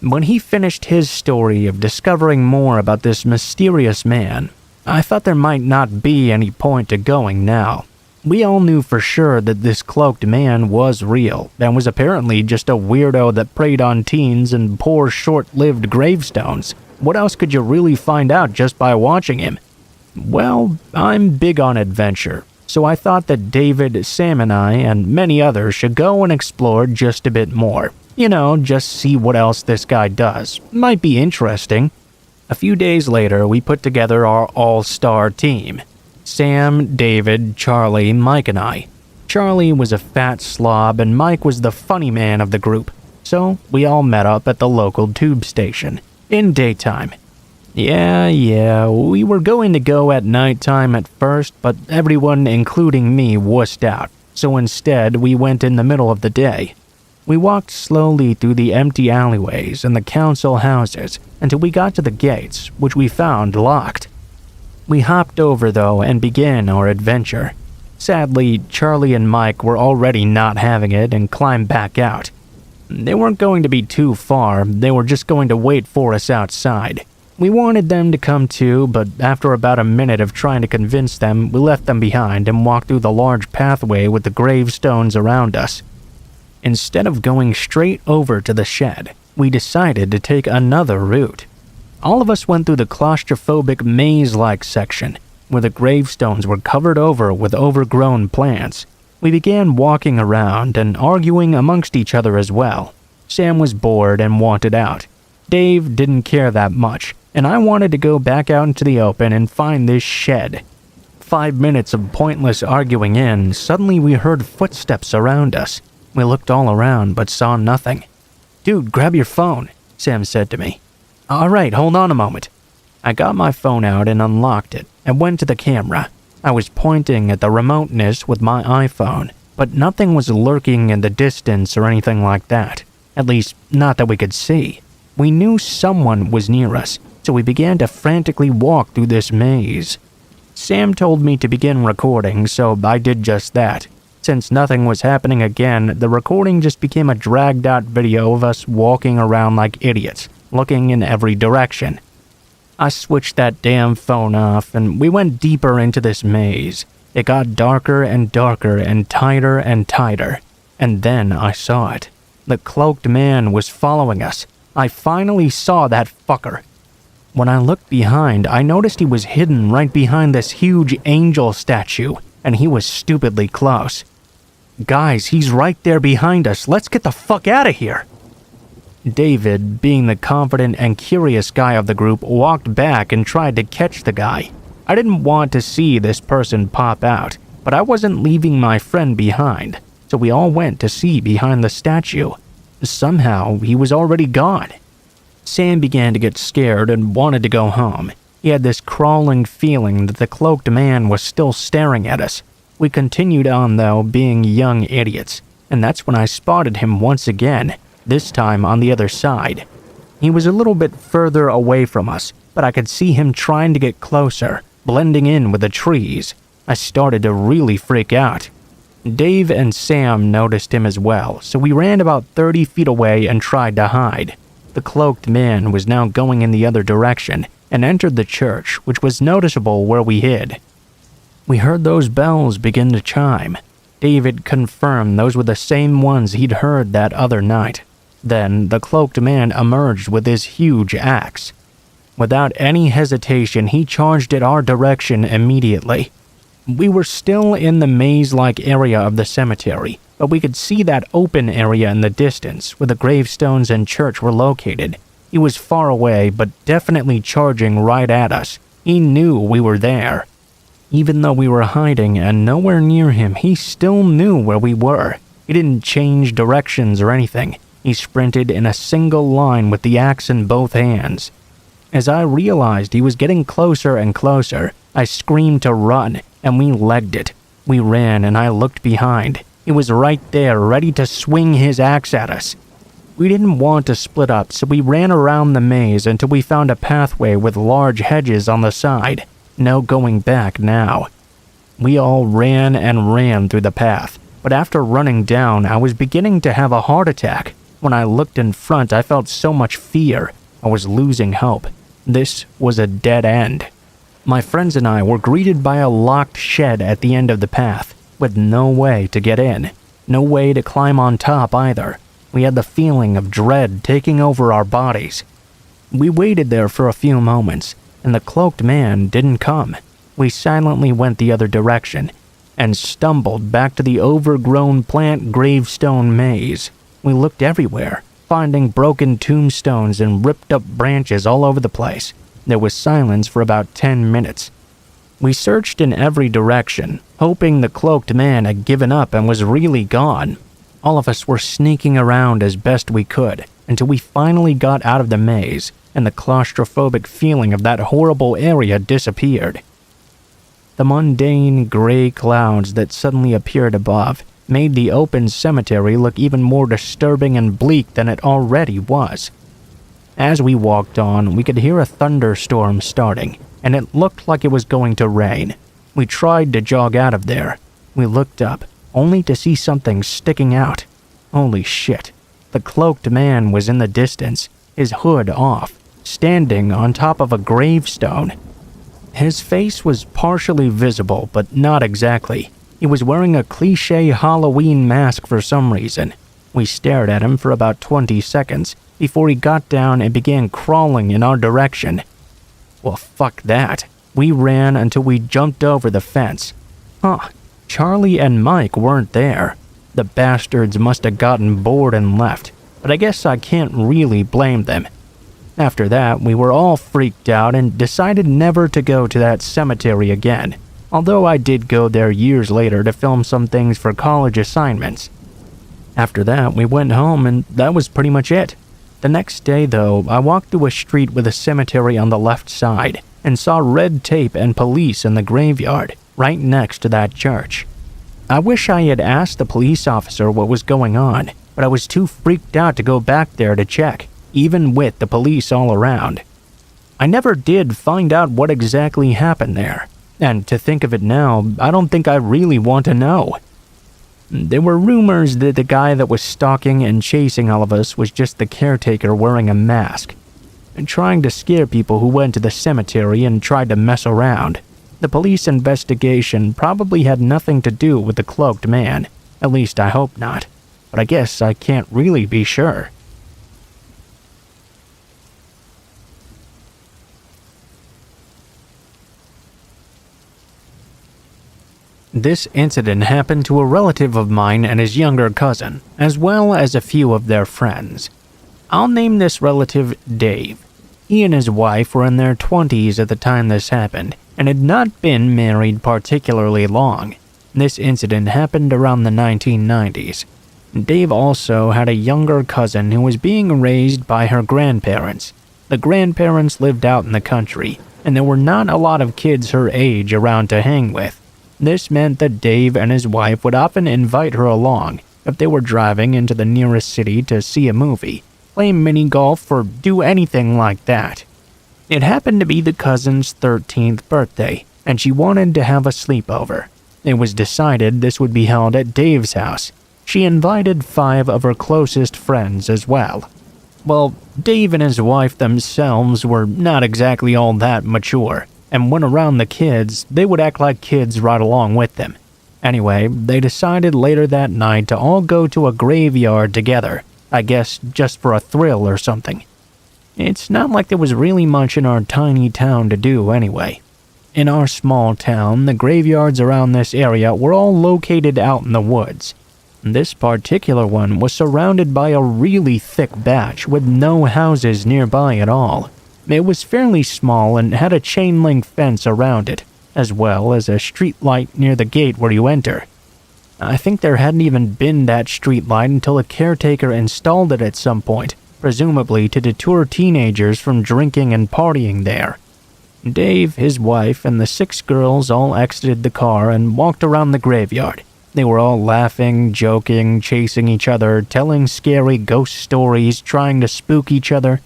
C: When he finished his story of discovering more about this mysterious man, I thought there might not be any point to going now. We all knew for sure that this cloaked man was real, and was apparently just a weirdo that preyed on teens and poor short-lived gravestones. What else could you really find out just by watching him? Well, I'm big on adventure, so I thought that David, Sam, and I, and many others should go and explore just a bit more. You know, just see what else this guy does. Might be interesting. A few days later, we put together our all-star team. Sam, David, Charlie, Mike, and I. Charlie was a fat slob and Mike was the funny man of the group, so we all met up at the local tube station, in daytime. Yeah, we were going to go at nighttime at first, but everyone, including me, wussed out, so instead we went in the middle of the day. We walked slowly through the empty alleyways and the council houses until we got to the gates, which we found locked. We hopped over, though, and began our adventure. Sadly, Charlie and Mike were already not having it and climbed back out. They weren't going to be too far, they were just going to wait for us outside. We wanted them to come too, but after about a minute of trying to convince them, we left them behind and walked through the large pathway with the gravestones around us. Instead of going straight over to the shed, we decided to take another route. All of us went through the claustrophobic maze-like section, where the gravestones were covered over with overgrown plants. We began walking around and arguing amongst each other as well. Sam was bored and wanted out. Dave didn't care that much, and I wanted to go back out into the open and find this shed. 5 minutes of pointless arguing in, suddenly we heard footsteps around us. We looked all around but saw nothing. "Dude, grab your phone," Sam said to me. "All right, hold on a moment." I got my phone out and unlocked it and went to the camera. I was pointing at the remoteness with my iPhone, but nothing was lurking in the distance or anything like that. At least, not that we could see. We knew someone was near us, so we began to frantically walk through this maze. Sam told me to begin recording, so I did just that. Since nothing was happening again, the recording just became a dragged-out video of us walking around like idiots, looking in every direction. I switched that damn phone off, and we went deeper into this maze. It got darker and darker and tighter and tighter. And then I saw it. The cloaked man was following us. I finally saw that fucker. When I looked behind, I noticed he was hidden right behind this huge angel statue, and he was stupidly close. "Guys, he's right there behind us. Let's get the fuck out of here." David, being the confident and curious guy of the group, walked back and tried to catch the guy. I didn't want to see this person pop out, but I wasn't leaving my friend behind, so we all went to see behind the statue. Somehow, he was already gone. Sam began to get scared and wanted to go home. He had this crawling feeling that the cloaked man was still staring at us. We continued on, though, being young idiots, and that's when I spotted him once again, this time on the other side. He was a little bit further away from us, but I could see him trying to get closer, blending in with the trees. I started to really freak out. Dave and Sam noticed him as well, so we ran about 30 feet away and tried to hide. The cloaked man was now going in the other direction and entered the church, which was noticeable where we hid. We heard those bells begin to chime. David confirmed those were the same ones he'd heard that other night. Then the cloaked man emerged with his huge axe. Without any hesitation, he charged at our direction immediately. We were still in the maze-like area of the cemetery, but we could see that open area in the distance where the gravestones and church were located. He was far away, but definitely charging right at us. He knew we were there. Even though we were hiding and nowhere near him, he still knew where we were. He didn't change directions or anything. He sprinted in a single line with the axe in both hands. As I realized he was getting closer and closer, I screamed to run, and we legged it. We ran, and I looked behind. He was right there, ready to swing his axe at us. We didn't want to split up, so we ran around the maze until we found a pathway with large hedges on the side. No going back now. We all ran and ran through the path, but after running down, I was beginning to have a heart attack. When I looked in front, I felt so much fear. I was losing hope. This was a dead end. My friends and I were greeted by a locked shed at the end of the path, with no way to get in. No way to climb on top either. We had the feeling of dread taking over our bodies. We waited there for a few moments, and the cloaked man didn't come. We silently went the other direction, and stumbled back to the overgrown plant gravestone maze. We looked everywhere, finding broken tombstones and ripped up branches all over the place. There was silence for about 10 minutes. We searched in every direction, hoping the cloaked man had given up and was really gone. All of us were sneaking around as best we could until we finally got out of the maze and the claustrophobic feeling of that horrible area disappeared. The mundane gray clouds that suddenly appeared above made the open cemetery look even more disturbing and bleak than it already was. As we walked on, we could hear a thunderstorm starting, and it looked like it was going to rain. We tried to jog out of there. We looked up, only to see something sticking out. Holy shit. The cloaked man was in the distance, his hood off, standing on top of a gravestone. His face was partially visible, but not exactly. He was wearing a cliché Halloween mask for some reason. We stared at him for about 20 seconds before he got down and began crawling in our direction. Well, fuck that. We ran until we jumped over the fence. Charlie and Mike weren't there. The bastards must have gotten bored and left, but I guess I can't really blame them. After that, we were all freaked out and decided never to go to that cemetery again, although I did go there years later to film some things for college assignments. After that, we went home and that was pretty much it. The next day, though, I walked through a street with a cemetery on the left side and saw red tape and police in the graveyard right next to that church. I wish I had asked the police officer what was going on, but I was too freaked out to go back there to check, even with the police all around. I never did find out what exactly happened there, and to think of it now, I don't think I really want to know. There were rumors that the guy that was stalking and chasing all of us was just the caretaker wearing a mask, and trying to scare people who went to the cemetery and tried to mess around. The police investigation probably had nothing to do with the cloaked man. At least I hope not. But I guess I can't really be sure. This incident happened to a relative of mine and his younger cousin, as well as a few of their friends. I'll name this relative Dave. He and his wife were in their 20s at the time this happened, and had not been married particularly long. This incident happened around the 1990s. Dave also had a younger cousin who was being raised by her grandparents. The grandparents lived out in the country, and there were not a lot of kids her age around to hang with. This meant that Dave and his wife would often invite her along if they were driving into the nearest city to see a movie, play mini golf, or do anything like that. It happened to be the cousin's 13th birthday, and she wanted to have a sleepover. It was decided this would be held at Dave's house. She invited 5 of her closest friends as well. Well, Dave and his wife themselves were not exactly all that mature, and when around the kids, they would act like kids right along with them. Anyway, they decided later that night to all go to a graveyard together, I guess just for a thrill or something. It's not like there was really much in our tiny town to do anyway. In our small town, the graveyards around this area were all located out in the woods. This particular one was surrounded by a really thick batch with no houses nearby at all. It was fairly small and had a chain-link fence around it, as well as a street light near the gate where you enter. I think there hadn't even been that street light until a caretaker installed it at some point, presumably to deter teenagers from drinking and partying there. Dave, his wife, and the 6 girls all exited the car and walked around the graveyard. They were all laughing, joking, chasing each other, telling scary ghost stories, trying to spook each other.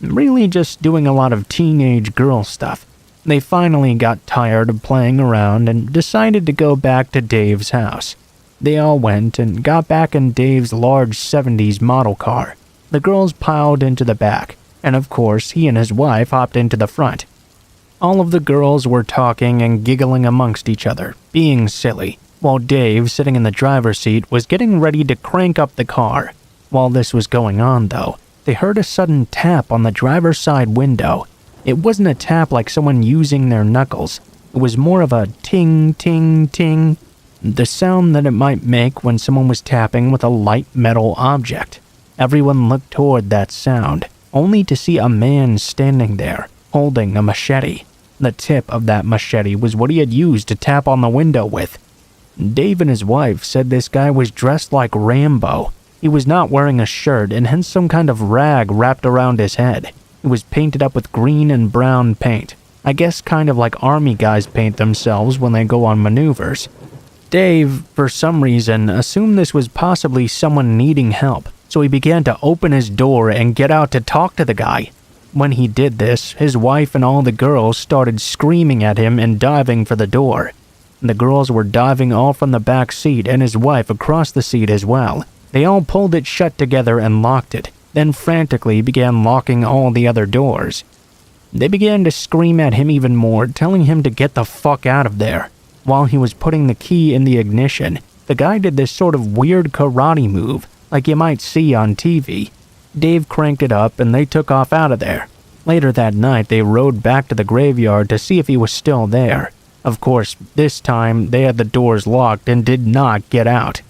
C: Really just doing a lot of teenage girl stuff. They finally got tired of playing around and decided to go back to Dave's house. They all went and got back in Dave's large 70s model car. The girls piled into the back, and of course he and his wife hopped into the front. All of the girls were talking and giggling amongst each other, being silly, while Dave, sitting in the driver's seat, was getting ready to crank up the car. While this was going on, though, they heard a sudden tap on the driver's side window. It wasn't a tap like someone using their knuckles. It was more of a ting, ting, ting, the sound that it might make when someone was tapping with a light metal object. Everyone looked toward that sound, only to see a man standing there, holding a machete. The tip of that machete was what he had used to tap on the window with. Dave and his wife said this guy was dressed like Rambo. He was not wearing a shirt and had some kind of rag wrapped around his head. It was painted up with green and brown paint. I guess kind of like army guys paint themselves when they go on maneuvers. Dave, for some reason, assumed this was possibly someone needing help, so he began to open his door and get out to talk to the guy. When he did this, his wife and all the girls started screaming at him and diving for the door. The girls were diving all from the back seat and his wife across the seat as well. They all pulled it shut together and locked it, then frantically began locking all the other doors. They began to scream at him even more, telling him to get the fuck out of there. While he was putting the key in the ignition, the guy did this sort of weird karate move, like you might see on TV. Dave cranked it up and they took off out of there. Later that night, they rode back to the graveyard to see if he was still there. Of course, this time they had the doors locked and did not get out.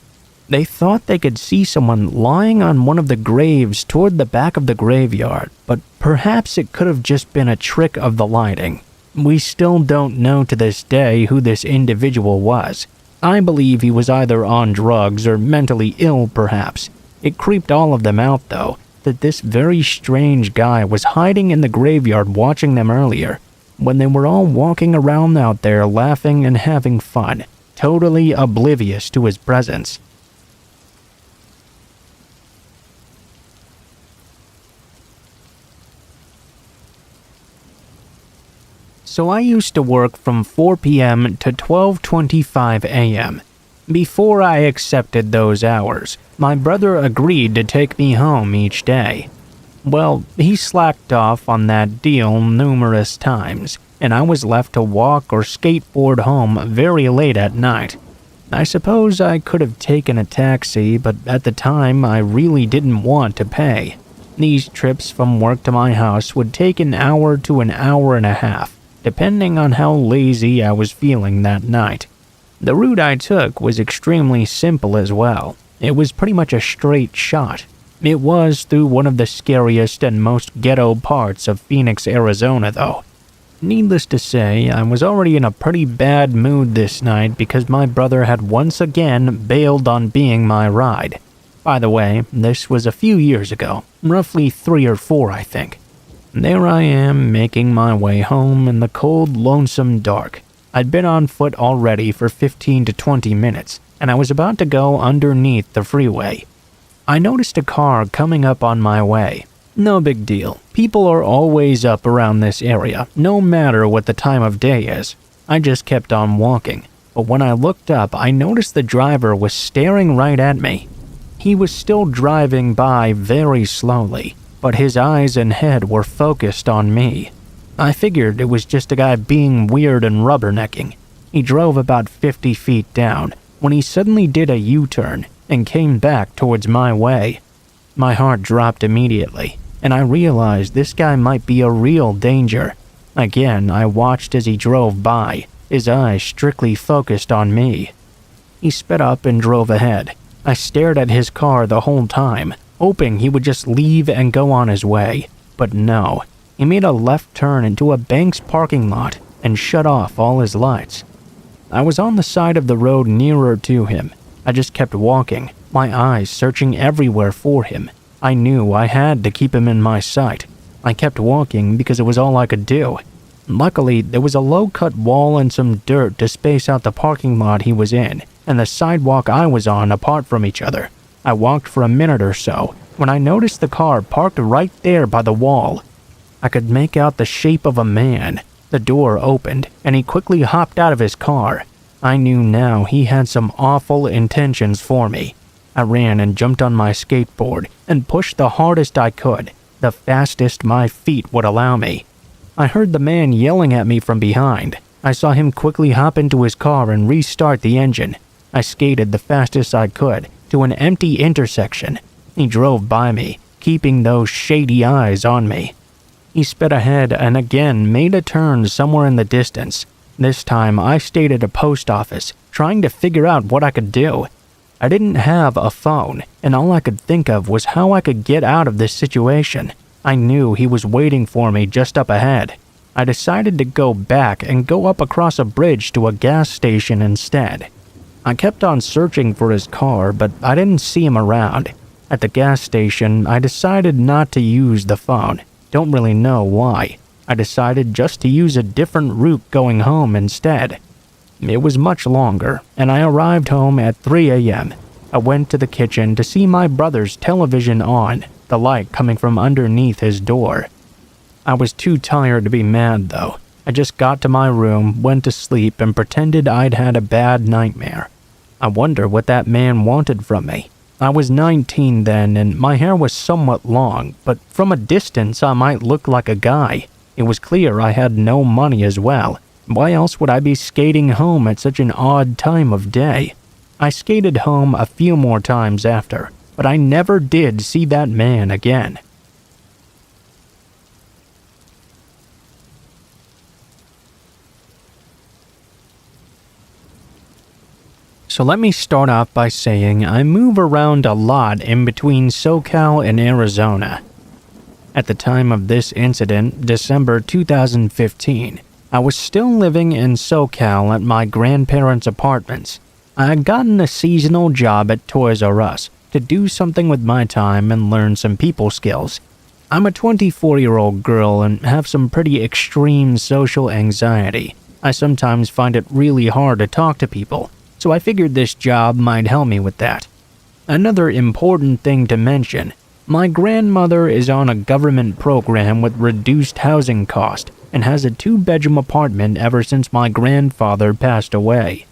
C: They thought they could see someone lying on one of the graves toward the back of the graveyard, but perhaps it could have just been a trick of the lighting. We still don't know to this day who this individual was. I believe he was either on drugs or mentally ill, perhaps. It creeped all of them out, though, that this very strange guy was hiding in the graveyard watching them earlier, when they were all walking around out there laughing and having fun, totally oblivious to his presence. So I used to work from 4 p.m. to 12:25 a.m. Before I accepted those hours, my brother agreed to take me home each day. Well, he slacked off on that deal numerous times, and I was left to walk or skateboard home very late at night. I suppose I could have taken a taxi, but at the time I really didn't want to pay. These trips from work to my house would take an hour to an hour and a half, depending on how lazy I was feeling that night. The route I took was extremely simple as well. It was pretty much a straight shot. It was through one of the scariest and most ghetto parts of Phoenix, Arizona, though. Needless to say, I was already in a pretty bad mood this night because my brother had once again bailed on being my ride. By the way, this was a few years ago, roughly 3 or 4, I think. There I am, making my way home in the cold, lonesome dark. I'd been on foot already for 15 to 20 minutes, and I was about to go underneath the freeway. I noticed a car coming up on my way. No big deal. People are always up around this area, no matter what the time of day is. I just kept on walking, but when I looked up, I noticed the driver was staring right at me. He was still driving by very slowly, but his eyes and head were focused on me. I figured it was just a guy being weird and rubbernecking. He drove about 50 feet down when he suddenly did a U-turn and came back towards my way. My heart dropped immediately, and I realized this guy might be a real danger. Again, I watched as he drove by, his eyes strictly focused on me. He sped up and drove ahead. I stared at his car the whole time, hoping he would just leave and go on his way. But no, he made a left turn into a bank's parking lot and shut off all his lights. I was on the side of the road nearer to him, I just kept walking, my eyes searching everywhere for him. I knew I had to keep him in my sight. I kept walking because it was all I could do. Luckily, there was a low-cut wall and some dirt to space out the parking lot he was in, and the sidewalk I was on apart from each other. I walked for a minute or so, when I noticed the car parked right there by the wall. I could make out the shape of a man. The door opened, and he quickly hopped out of his car. I knew now he had some awful intentions for me. I ran and jumped on my skateboard and pushed the hardest I could, the fastest my feet would allow me. I heard the man yelling at me from behind. I saw him quickly hop into his car and restart the engine. I skated the fastest I could to an empty intersection. He drove by me, keeping those shady eyes on me. He sped ahead and again made a turn somewhere in the distance. This time I stayed at a post office, trying to figure out what I could do. I didn't have a phone, and all I could think of was how I could get out of this situation. I knew he was waiting for me just up ahead. I decided to go back and go up across a bridge to a gas station instead. I kept on searching for his car, but I didn't see him around. At the gas station, I decided not to use the phone. Don't really know why. I decided just to use a different route going home instead. It was much longer, and I arrived home at 3 a.m. I went to the kitchen to see my brother's television on, the light coming from underneath his door. I was too tired to be mad, though. I just got to my room, went to sleep, and pretended I'd had a bad nightmare. I wonder what that man wanted from me. I was 19 then, and my hair was somewhat long, but from a distance I might look like a guy. It was clear I had no money as well. Why else would I be skating home at such an odd time of day? I skated home a few more times after, but I never did see that man again. So let me start off by saying I move around a lot in between SoCal and Arizona. At the time of this incident, December 2015, I was still living in SoCal at my grandparents' apartments. I had gotten a seasonal job at Toys R Us to do something with my time and learn some people skills. I'm a 24-year-old girl and have some pretty extreme social anxiety. I sometimes find it really hard to talk to people, so I figured this job might help me with that. Another important thing to mention, my grandmother is on a government program with reduced housing cost and has a 2-bedroom apartment ever since my grandfather passed away.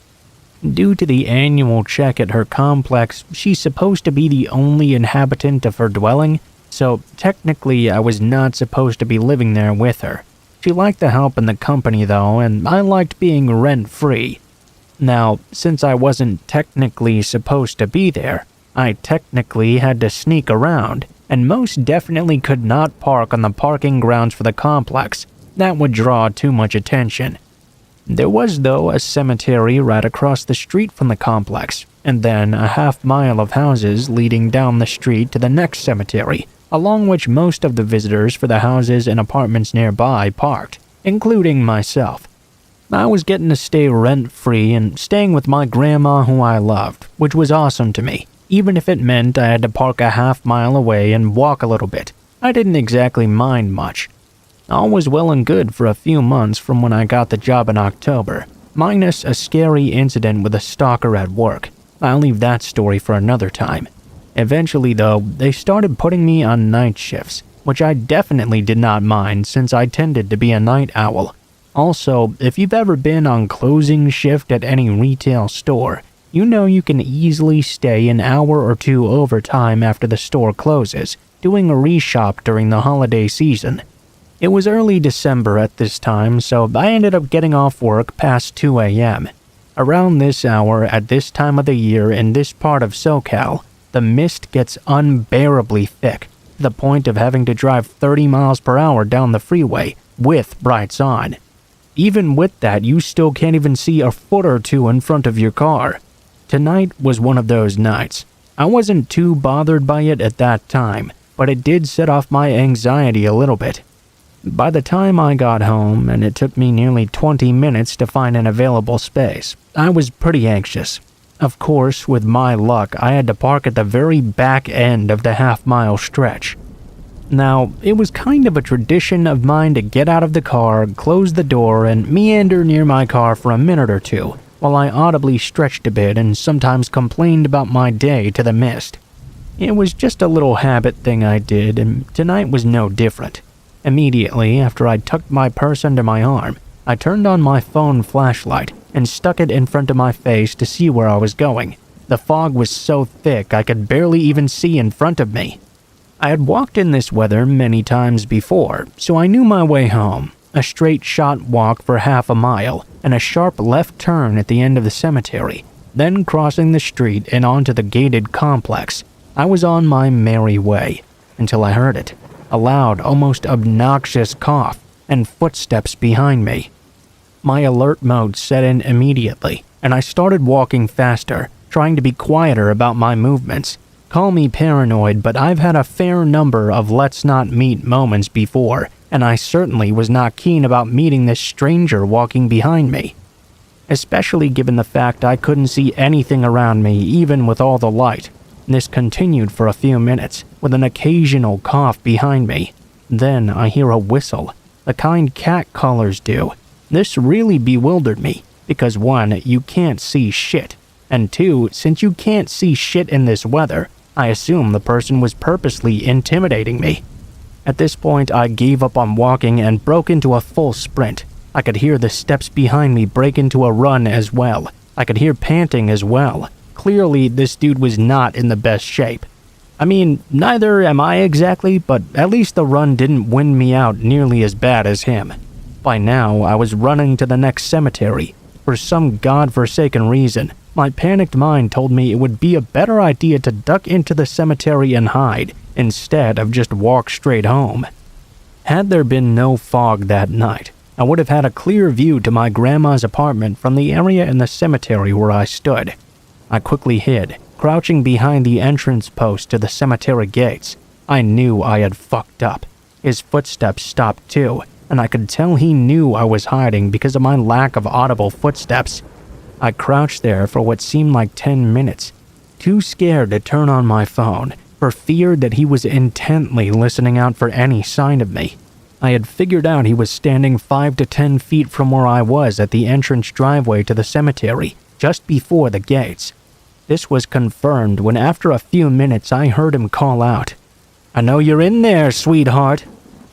C: Due to the annual check at her complex, she's supposed to be the only inhabitant of her dwelling, so technically I was not supposed to be living there with her. She liked the help and the company though, and I liked being rent-free. Now, since I wasn't technically supposed to be there, I technically had to sneak around, and most definitely could not park on the parking grounds for the complex. That would draw too much attention. There was, though, a cemetery right across the street from the complex, and then a half-mile of houses leading down the street to the next cemetery, along which most of the visitors for the houses and apartments nearby parked, including myself. I was getting to stay rent-free and staying with my grandma who I loved, which was awesome to me, even if it meant I had to park a half-mile away and walk a little bit. I didn't exactly mind much. All was well and good for a few months from when I got the job in October, minus a scary incident with a stalker at work. I'll leave that story for another time. Eventually, though, they started putting me on night shifts, which I definitely did not mind since I tended to be a night owl. Also, if you've ever been on closing shift at any retail store, you know you can easily stay an hour or two overtime after the store closes, doing a reshop during the holiday season. It was early December at this time, so I ended up getting off work past 2 a.m. Around this hour at this time of the year in this part of SoCal, the mist gets unbearably thick, to the point of having to drive 30 miles per hour down the freeway with brights on. Even with that, you still can't even see a foot or two in front of your car. Tonight was one of those nights. I wasn't too bothered by it at that time, but it did set off my anxiety a little bit. By the time I got home, and it took me nearly 20 minutes to find an available space, I was pretty anxious. Of course, with my luck, I had to park at the very back end of the half-mile stretch. Now, it was kind of a tradition of mine to get out of the car, close the door, and meander near my car for a minute or two, while I audibly stretched a bit and sometimes complained about my day to the mist. It was just a little habit thing I did, and tonight was no different. Immediately after I tucked my purse under my arm, I turned on my phone flashlight and stuck it in front of my face to see where I was going. The fog was so thick I could barely even see in front of me. I had walked in this weather many times before, so I knew my way home. A straight shot walk for half a mile, and a sharp left turn at the end of the cemetery, then crossing the street and onto the gated complex. I was on my merry way, until I heard it. A loud, almost obnoxious cough, and footsteps behind me. My alert mode set in immediately, and I started walking faster, trying to be quieter about my movements. Call me paranoid, but I've had a fair number of let's not meet moments before, and I certainly was not keen about meeting this stranger walking behind me. Especially given the fact I couldn't see anything around me even with all the light. This continued for a few minutes, with an occasional cough behind me. Then I hear a whistle, the kind cat callers do. This really bewildered me, because 1, you can't see shit, and 2, since you can't see shit in this weather, I assume the person was purposely intimidating me. At this point, I gave up on walking and broke into a full sprint. I could hear the steps behind me break into a run as well. I could hear panting as well. Clearly, this dude was not in the best shape. I mean, neither am I exactly, but at least the run didn't wind me out nearly as bad as him. By now, I was running to the next cemetery. For some godforsaken reason, my panicked mind told me it would be a better idea to duck into the cemetery and hide, instead of just walk straight home. Had there been no fog that night, I would have had a clear view to my grandma's apartment from the area in the cemetery where I stood. I quickly hid, crouching behind the entrance post to the cemetery gates. I knew I had fucked up. His footsteps stopped too, and I could tell he knew I was hiding because of my lack of audible footsteps. I crouched there for what seemed like 10 minutes, too scared to turn on my phone, for fear that he was intently listening out for any sign of me. I had figured out he was standing 5 to 10 feet from where I was at the entrance driveway to the cemetery, just before the gates. This was confirmed when after a few minutes I heard him call out, "I know you're in there, sweetheart."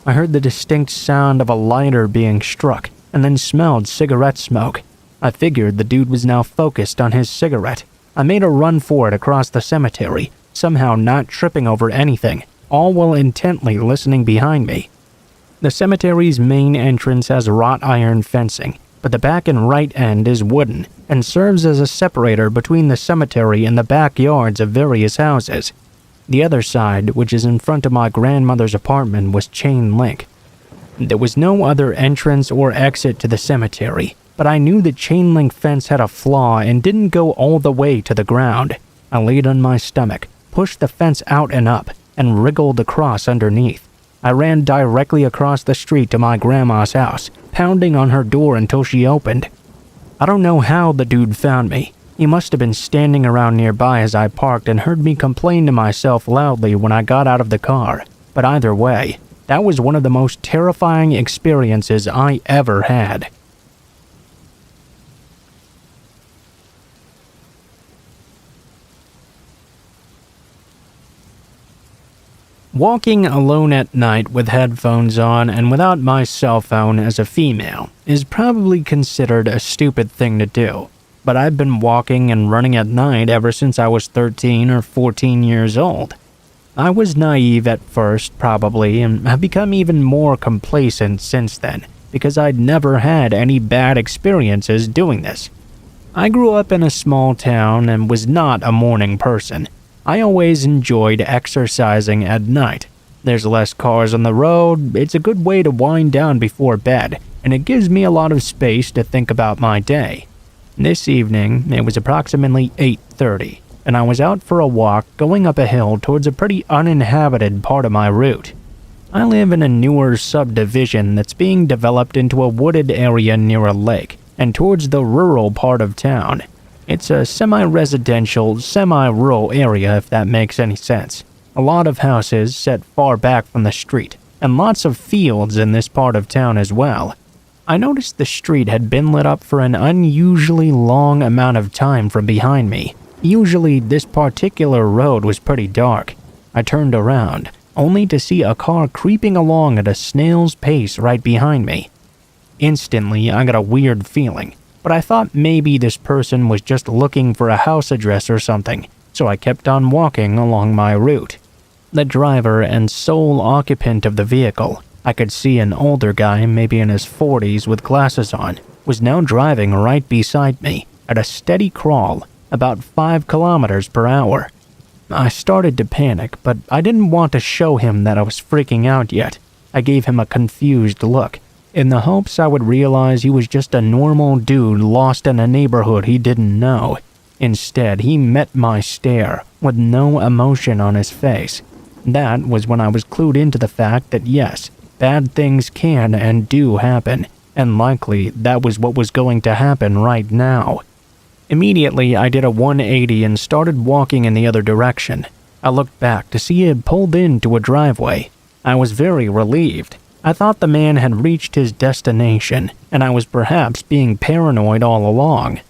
C: I heard the distinct sound of a lighter being struck, and then smelled cigarette smoke. I figured the dude was now focused on his cigarette. I made a run for it across the cemetery, somehow not tripping over anything, all while intently listening behind me. The cemetery's main entrance has wrought iron fencing, but the back and right end is wooden, and serves as a separator between the cemetery and the backyards of various houses. The other side, which is in front of my grandmother's apartment, was chain link. There was no other entrance or exit to the cemetery, but I knew the chain link fence had a flaw and didn't go all the way to the ground. I laid on my stomach, pushed the fence out and up, and wriggled across underneath. I ran directly across the street to my grandma's house, pounding on her door until she opened. I don't know how the dude found me. He must have been standing around nearby as I parked and heard me complain to myself loudly when I got out of the car. But either way, that was one of the most terrifying experiences I ever had. Walking alone at night with headphones on and without my cell phone as a female is probably considered a stupid thing to do, but I've been walking and running at night ever since I was 13 or 14 years old. I was naive at first, probably, and have become even more complacent since then, because I'd never had any bad experiences doing this. I grew up in a small town and was not a morning person. I always enjoyed exercising at night. There's less cars on the road, it's a good way to wind down before bed, and it gives me a lot of space to think about my day. This evening, it was approximately 8:30, and I was out for a walk going up a hill towards a pretty uninhabited part of my route. I live in a newer subdivision that's being developed into a wooded area near a lake, and towards the rural part of town. It's a semi-residential, semi-rural area, if that makes any sense. A lot of houses set far back from the street, and lots of fields in this part of town as well. I noticed the street had been lit up for an unusually long amount of time from behind me. Usually, this particular road was pretty dark. I turned around, only to see a car creeping along at a snail's pace right behind me. Instantly, I got a weird feeling, but I thought maybe this person was just looking for a house address or something, so I kept on walking along my route. The driver and sole occupant of the vehicle, I could see an older guy, maybe in his 40s with glasses on, was now driving right beside me at a steady crawl, about 5 kilometers per hour. I started to panic, but I didn't want to show him that I was freaking out yet. I gave him a confused look, in the hopes I would realize he was just a normal dude lost in a neighborhood he didn't know. Instead, he met my stare with no emotion on his face. That was when I was clued into the fact that yes, bad things can and do happen, and likely that was what was going to happen right now. Immediately, I did a 180 and started walking in the other direction. I looked back to see he had pulled into a driveway. I was very relieved. I thought the man had reached his destination, and I was perhaps being paranoid all along.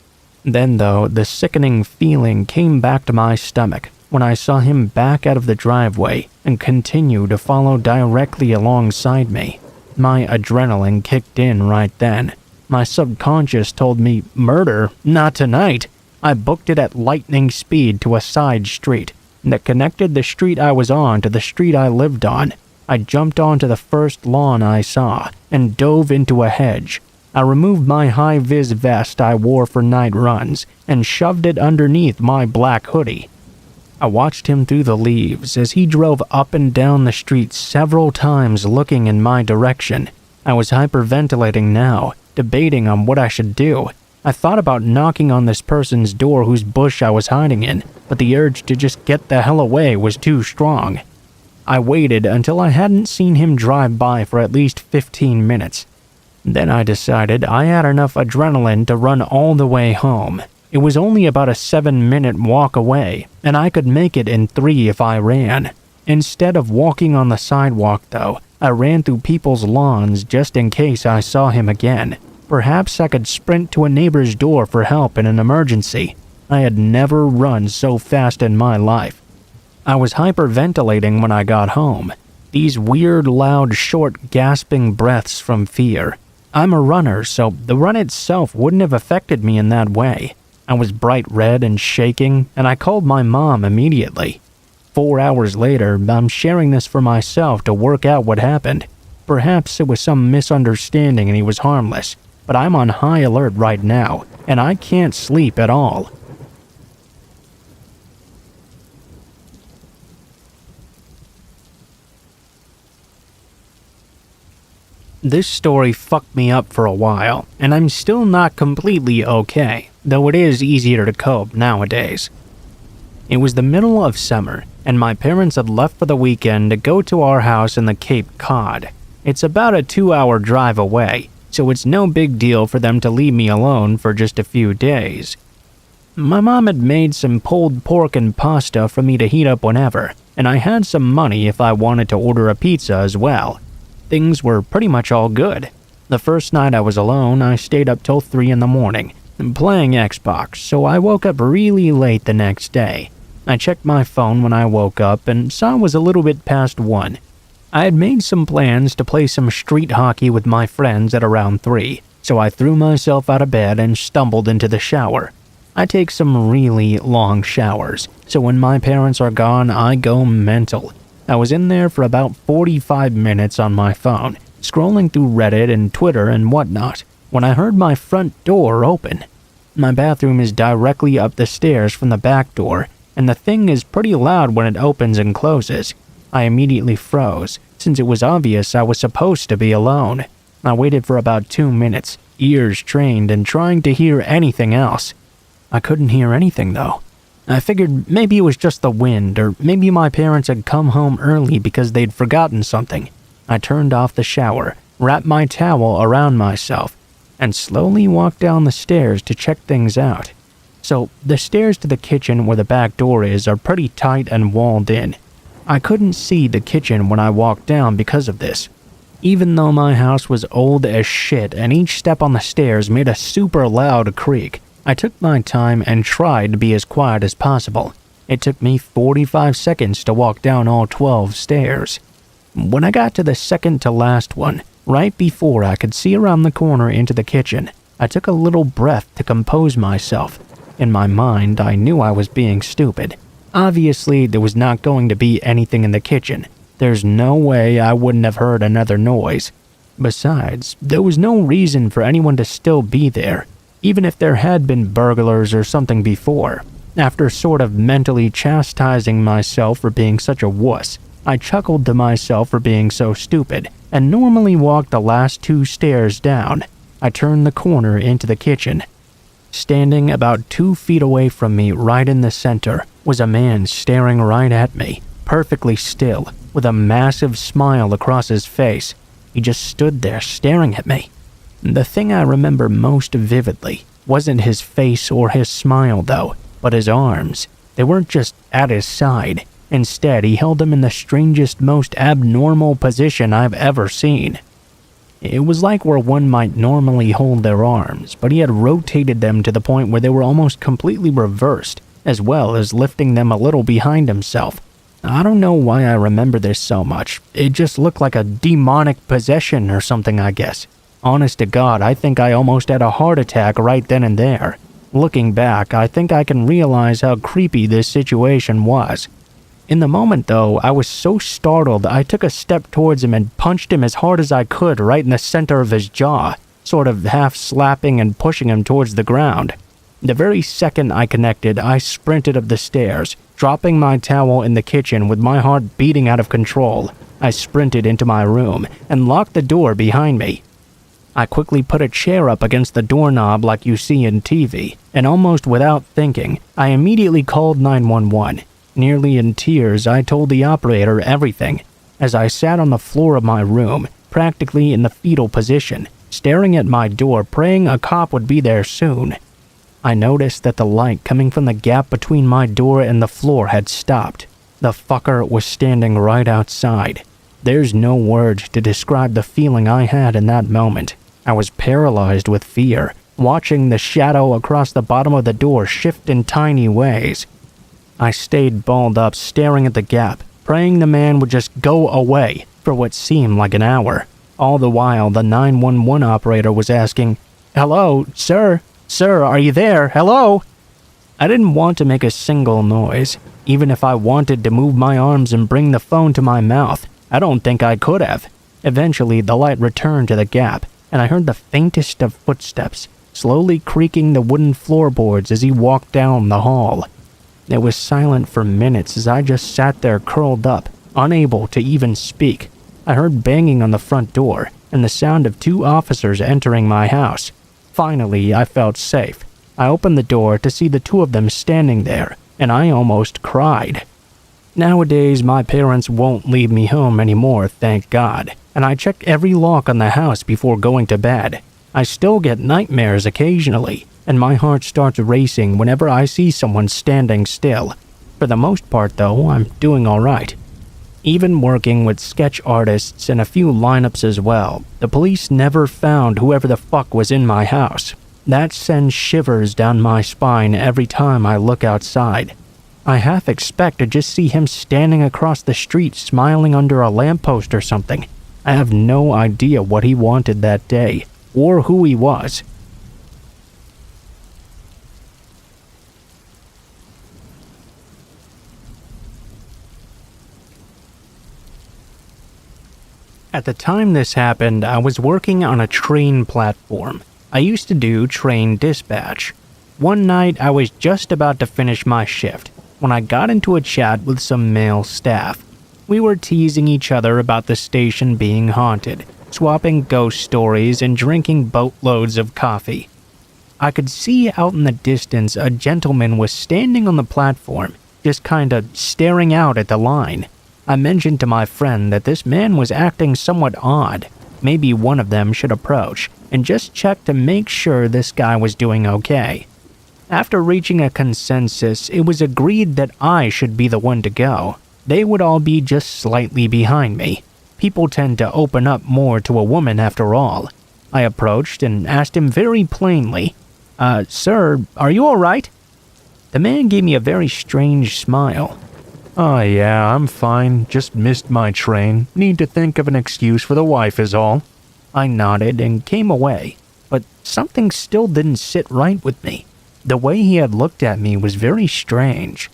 C: Then, though, the sickening feeling came back to my stomach when I saw him back out of the driveway and continue to follow directly alongside me. My adrenaline kicked in right then. My subconscious told me, murder, not tonight. I booked it at lightning speed to a side street that connected the street I was on to the street I lived on. I jumped onto the first lawn I saw and dove into a hedge. I removed my high-vis vest I wore for night runs and shoved it underneath my black hoodie. I watched him through the leaves as he drove up and down the street several times looking in my direction. I was hyperventilating now, debating on what I should do. I thought about knocking on this person's door whose bush I was hiding in, but the urge to just get the hell away was too strong. I waited until I hadn't seen him drive by for at least 15 minutes. Then I decided I had enough adrenaline to run all the way home. It was only about a 7-minute walk away, and I could make it in 3 if I ran. Instead of walking on the sidewalk, though, I ran through people's lawns just in case I saw him again. Perhaps I could sprint to a neighbor's door for help in an emergency. I had never run so fast in my life. I was hyperventilating when I got home. These weird, loud, short, gasping breaths from fear. I'm a runner, so the run itself wouldn't have affected me in that way. I was bright red and shaking, and I called my mom immediately. 4 hours later, I'm sharing this for myself to work out what happened. Perhaps it was some misunderstanding and he was harmless, but I'm on high alert right now, and I can't sleep at all. This story fucked me up for a while, and I'm still not completely okay, though it is easier to cope nowadays. It was the middle of summer, and my parents had left for the weekend to go to our house in the Cape Cod. It's about a 2-hour drive away, so it's no big deal for them to leave me alone for just a few days. My mom had made some pulled pork and pasta for me to heat up whenever, and I had some money if I wanted to order a pizza as well. Things were pretty much all good. The first night I was alone, I stayed up till 3 in the morning, playing Xbox, so I woke up really late the next day. I checked my phone when I woke up and saw it was a little bit past 1. I had made some plans to play some street hockey with my friends at around 3, so I threw myself out of bed and stumbled into the shower. I take some really long showers, so when my parents are gone, I go mental. I was in there for about 45 minutes on my phone, scrolling through Reddit and Twitter and whatnot, when I heard my front door open. My bathroom is directly up the stairs from the back door, and the thing is pretty loud when it opens and closes. I immediately froze, since it was obvious I was supposed to be alone. I waited for about 2 minutes, ears trained and trying to hear anything else. I couldn't hear anything though. I figured maybe it was just the wind, or maybe my parents had come home early because they'd forgotten something. I turned off the shower, wrapped my towel around myself, and slowly walked down the stairs to check things out. So the stairs to the kitchen where the back door is are pretty tight and walled in. I couldn't see the kitchen when I walked down because of this. Even though my house was old as shit and each step on the stairs made a super loud creak, I took my time and tried to be as quiet as possible. It took me 45 seconds to walk down all 12 stairs. When I got to the second to last one, right before I could see around the corner into the kitchen, I took a little breath to compose myself. In my mind, I knew I was being stupid. Obviously, there was not going to be anything in the kitchen. There's no way I wouldn't have heard another noise. Besides, there was no reason for anyone to still be there, even if there had been burglars or something before. After sort of mentally chastising myself for being such a wuss, I chuckled to myself for being so stupid, and normally walked the last 2 stairs down. I turned the corner into the kitchen. Standing about 2 feet away from me, right in the center, was a man staring right at me, perfectly still, with a massive smile across his face. He just stood there staring at me. The thing I remember most vividly wasn't his face or his smile though, but his arms. They weren't just at his side. Instead, he held them in the strangest, most abnormal position I've ever seen. It was like where one might normally hold their arms, but he had rotated them to the point where they were almost completely reversed, as well as lifting them a little behind himself. I don't know why I remember this so much. It just looked like a demonic possession or something, I guess. Honest to God, I think I almost had a heart attack right then and there. Looking back, I think I can realize how creepy this situation was. In the moment, though, I was so startled I took a step towards him and punched him as hard as I could right in the center of his jaw, sort of half slapping and pushing him towards the ground. The very second I connected, I sprinted up the stairs, dropping my towel in the kitchen with my heart beating out of control. I sprinted into my room and locked the door behind me. I quickly put a chair up against the doorknob like you see in TV, and almost without thinking, I immediately called 911. Nearly in tears, I told the operator everything. As I sat on the floor of my room, practically in the fetal position, staring at my door, praying a cop would be there soon, I noticed that the light coming from the gap between my door and the floor had stopped. The fucker was standing right outside. There's no words to describe the feeling I had in that moment. I was paralyzed with fear, watching the shadow across the bottom of the door shift in tiny ways. I stayed balled up, staring at the gap, praying the man would just go away for what seemed like an hour. All the while, the 911 operator was asking, "Hello, sir? Sir, are you there? Hello?" I didn't want to make a single noise. Even if I wanted to move my arms and bring the phone to my mouth, I don't think I could have. Eventually, the light returned to the gap, and I heard the faintest of footsteps, slowly creaking the wooden floorboards as he walked down the hall. It was silent for minutes as I just sat there curled up, unable to even speak. I heard banging on the front door and the sound of 2 officers entering my house. Finally, I felt safe. I opened the door to see the 2 of them standing there, and I almost cried. Nowadays, my parents won't leave me home anymore, thank God, and I check every lock on the house before going to bed. I still get nightmares occasionally, and my heart starts racing whenever I see someone standing still. For the most part, though, I'm doing alright. Even working with sketch artists and a few lineups as well, the police never found whoever the fuck was in my house. That sends shivers down my spine every time I look outside. I half expect to just see him standing across the street smiling under a lamppost or something. I have no idea what he wanted that day, or who he was. At the time this happened, I was working on a train platform. I used to do train dispatch. One night, I was just about to finish my shift when I got into a chat with some male staff. We were teasing each other about the station being haunted, swapping ghost stories and drinking boatloads of coffee. I could see out in the distance a gentleman was standing on the platform, just kinda staring out at the line. I mentioned to my friend that this man was acting somewhat odd. Maybe one of them should approach and just check to make sure this guy was doing okay. After reaching a consensus, it was agreed that I should be the one to go. They would all be just slightly behind me. People tend to open up more to a woman after all. I approached and asked him very plainly, "Sir, are you all right?" The man gave me a very strange smile.
B: "Oh yeah, I'm fine. Just missed my train. Need to think of an excuse for the wife is all."
C: I nodded and came away, but something still didn't sit right with me. The way he had looked at me was very strange.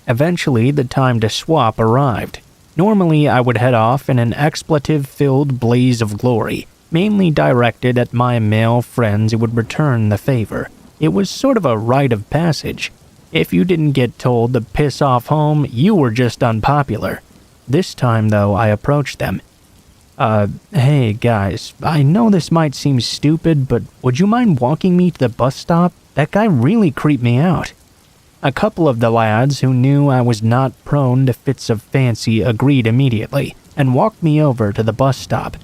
C: Eventually, the time to swap arrived. Normally, I would head off in an expletive-filled blaze of glory, mainly directed at my male friends who would return the favor. It was sort of a rite of passage. If you didn't get told to piss off home, you were just unpopular. This time, though, I approached them. Hey guys, I know this might seem stupid, but would you mind walking me to the bus stop? That guy really creeped me out." A couple of the lads who knew I was not prone to fits of fancy agreed immediately and walked me over to the bus stop.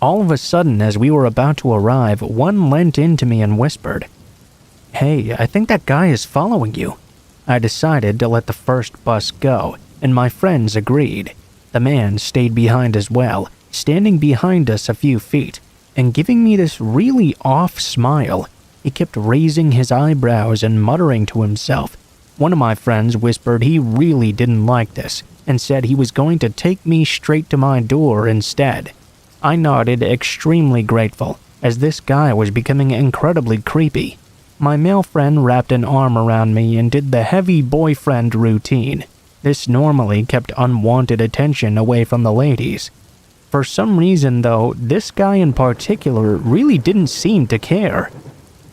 C: All of a sudden, as we were about to arrive, one leant into me and whispered, "Hey, I think that guy is following you." I decided to let the first bus go, and my friends agreed. The man stayed behind as well, standing behind us a few feet, and giving me this really off smile. He kept raising his eyebrows and muttering to himself. One of my friends whispered he really didn't like this, and said he was going to take me straight to my door instead. I nodded, extremely grateful, as this guy was becoming incredibly creepy. My male friend wrapped an arm around me and did the heavy boyfriend routine. This normally kept unwanted attention away from the ladies. For some reason, though, this guy in particular really didn't seem to care.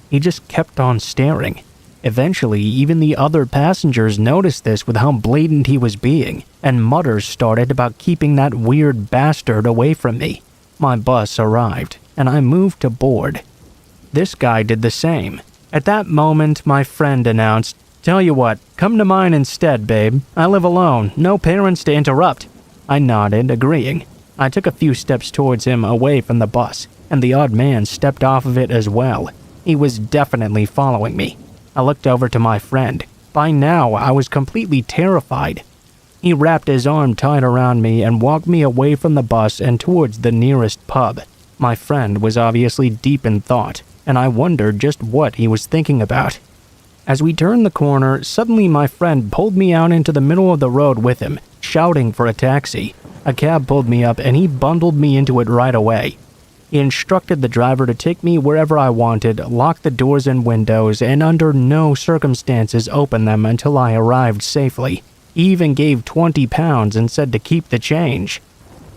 C: He just kept on staring. Eventually, even the other passengers noticed this with how blatant he was being, and mutters started about keeping that weird bastard away from me. My bus arrived, and I moved to board. This guy did the same. At that moment, my friend announced, "Tell you what, come to mine instead, babe. I live alone, no parents to interrupt." I nodded, agreeing. I took a few steps towards him away from the bus, and the odd man stepped off of it as well. He was definitely following me. I looked over to my friend. By now, I was completely terrified. He wrapped his arm tight around me and walked me away from the bus and towards the nearest pub. My friend was obviously deep in thought, and I wondered just what he was thinking about. As we turned the corner, suddenly my friend pulled me out into the middle of the road with him, shouting for a taxi. A cab pulled me up and he bundled me into it right away. He instructed the driver to take me wherever I wanted, lock the doors and windows, and under no circumstances open them until I arrived safely. He even gave £20 and said to keep the change.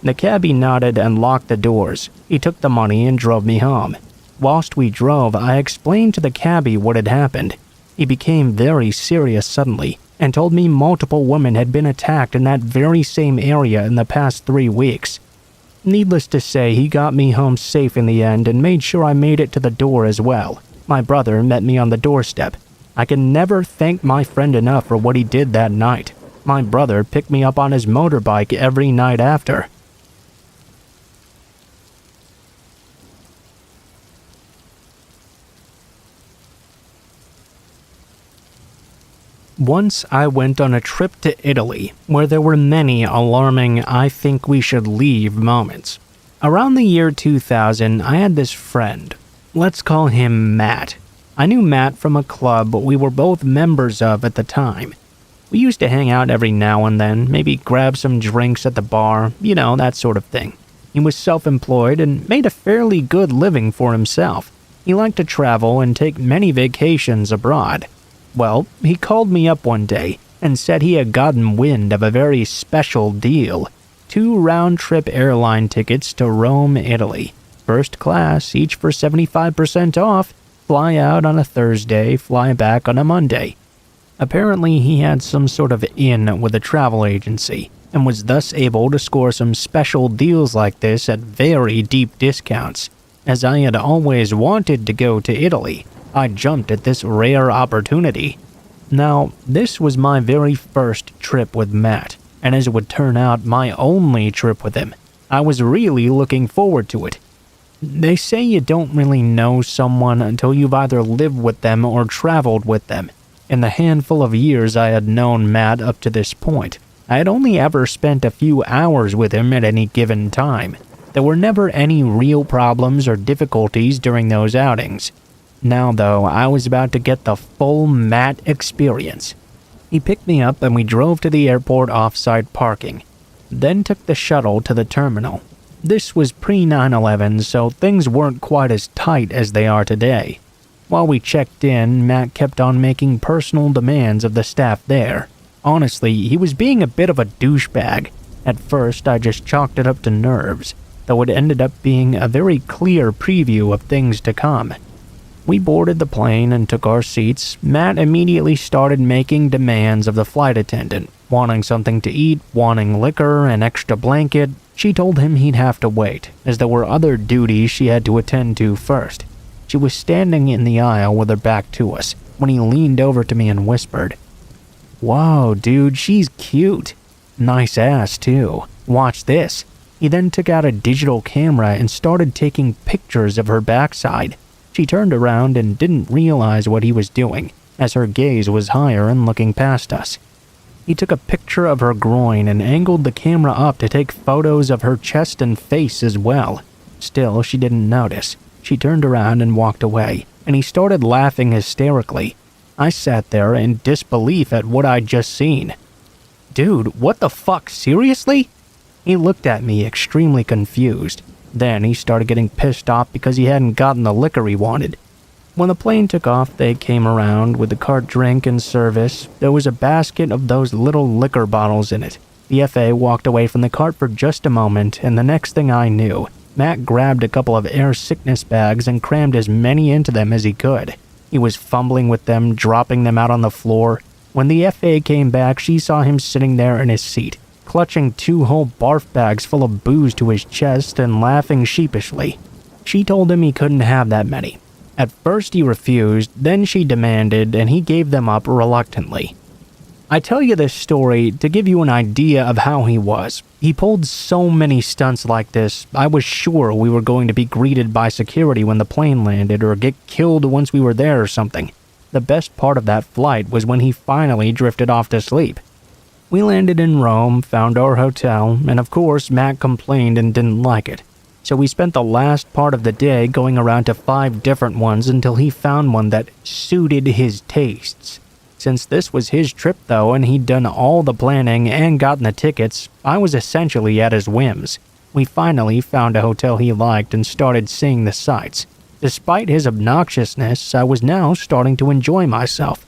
C: The cabbie nodded and locked the doors. He took the money and drove me home. Whilst we drove, I explained to the cabbie what had happened. He became very serious suddenly and told me multiple women had been attacked in that very same area in the past 3 weeks. Needless to say, he got me home safe in the end and made sure I made it to the door as well. My brother met me on the doorstep. I can never thank my friend enough for what he did that night. My brother picked me up on his motorbike every night after. Once I went on a trip to Italy, where there were many alarming "I think we should leave" moments. Around the year 2000, I had this friend. Let's call him Matt. I knew Matt from a club we were both members of at the time. We used to hang out every now and then, maybe grab some drinks at the bar, that sort of thing. He was self-employed and made a fairly good living for himself. He liked to travel and take many vacations abroad. Well, he called me up one day and said he had gotten wind of a very special deal. 2 round-trip airline tickets to Rome, Italy. First class, each for 75% off. Fly out on a Thursday, fly back on a Monday. Apparently, he had some sort of in with a travel agency and was thus able to score some special deals like this at very deep discounts. As I had always wanted to go to Italy, I jumped at this rare opportunity. Now, this was my very first trip with Matt, and as it would turn out, my only trip with him. I was really looking forward to it. They say you don't really know someone until you've either lived with them or traveled with them. In the handful of years I had known Matt up to this point, I had only ever spent a few hours with him at any given time. There were never any real problems or difficulties during those outings. Now, though, I was about to get the full Matt experience. He picked me up and we drove to the airport off-site parking, then took the shuttle to the terminal. This was pre-9/11, so things weren't quite as tight as they are today. While we checked in, Matt kept on making personal demands of the staff there. Honestly, he was being a bit of a douchebag. At first, I just chalked it up to nerves, though it ended up being a very clear preview of things to come. We boarded the plane and took our seats. Matt immediately started making demands of the flight attendant, wanting something to eat, wanting liquor, an extra blanket. She told him he'd have to wait, as there were other duties she had to attend to first. She was standing in the aisle with her back to us when he leaned over to me and whispered, "Whoa, dude, she's cute. Nice ass, too. Watch this." He then took out a digital camera and started taking pictures of her backside. She turned around and didn't realize what he was doing, as her gaze was higher and looking past us. He took a picture of her groin and angled the camera up to take photos of her chest and face as well. Still, she didn't notice. She turned around and walked away, and he started laughing hysterically. I sat there in disbelief at what I'd just seen. "Dude, what the fuck, seriously?" He looked at me extremely confused. Then he started getting pissed off because he hadn't gotten the liquor he wanted. When the plane took off, they came around with the cart drink and service. There was a basket of those little liquor bottles in it. The FA walked away from the cart for just a moment, and the next thing I knew, Matt grabbed a couple of air sickness bags and crammed as many into them as he could. He was fumbling with them, dropping them out on the floor. When the FA came back, she saw him sitting there in his seat, clutching 2 whole barf bags full of booze to his chest and laughing sheepishly. She told him he couldn't have that many. At first he refused, then she demanded, and he gave them up reluctantly. I tell you this story to give you an idea of how he was. He pulled so many stunts like this, I was sure we were going to be greeted by security when the plane landed or get killed once we were there or something. The best part of that flight was when he finally drifted off to sleep. We landed in Rome, found our hotel, and of course Matt complained and didn't like it. So we spent the last part of the day going around to 5 different ones until he found one that suited his tastes. Since this was his trip though, and he'd done all the planning and gotten the tickets, I was essentially at his whims. We finally found a hotel he liked and started seeing the sights. Despite his obnoxiousness, I was now starting to enjoy myself.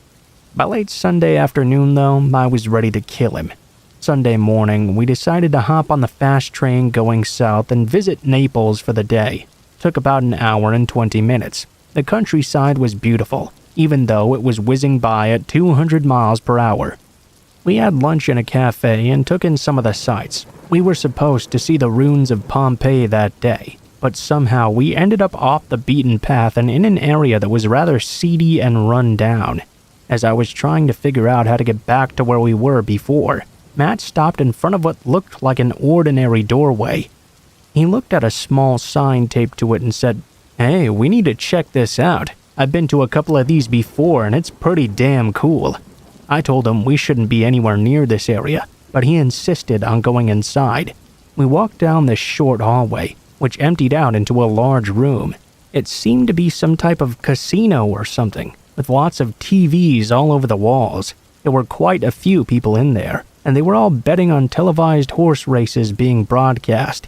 C: By late Sunday afternoon though, I was ready to kill him. Sunday morning, we decided to hop on the fast train going south and visit Naples for the day. Took about an hour and 20 minutes. The countryside was beautiful, even though it was whizzing by at 200 miles per hour. We had lunch in a cafe and took in some of the sights. We were supposed to see the ruins of Pompeii that day, but somehow we ended up off the beaten path and in an area that was rather seedy and run down. As I was trying to figure out how to get back to where we were before, Matt stopped in front of what looked like an ordinary doorway. He looked at a small sign taped to it and said, "Hey, we need to check this out. I've been to a couple of these before and it's pretty damn cool." I told him we shouldn't be anywhere near this area, but he insisted on going inside. We walked down this short hallway, which emptied out into a large room. It seemed to be some type of casino or something, with lots of TVs all over the walls. There were quite a few people in there, and they were all betting on televised horse races being broadcast.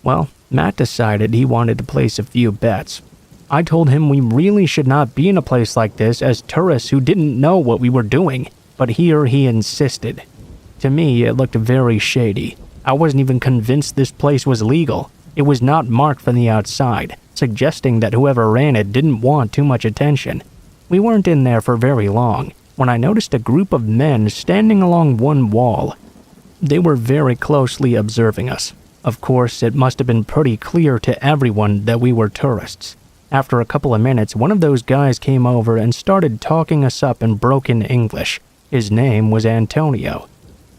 C: Well, Matt decided he wanted to place a few bets. I told him we really should not be in a place like this as tourists who didn't know what we were doing, but here he insisted. To me, it looked very shady. I wasn't even convinced this place was legal. It was not marked from the outside, suggesting that whoever ran it didn't want too much attention. We weren't in there for very long when I noticed a group of men standing along one wall. They were very closely observing us. Of course, it must have been pretty clear to everyone that we were tourists. After a couple of minutes, one of those guys came over and started talking us up in broken English. His name was Antonio.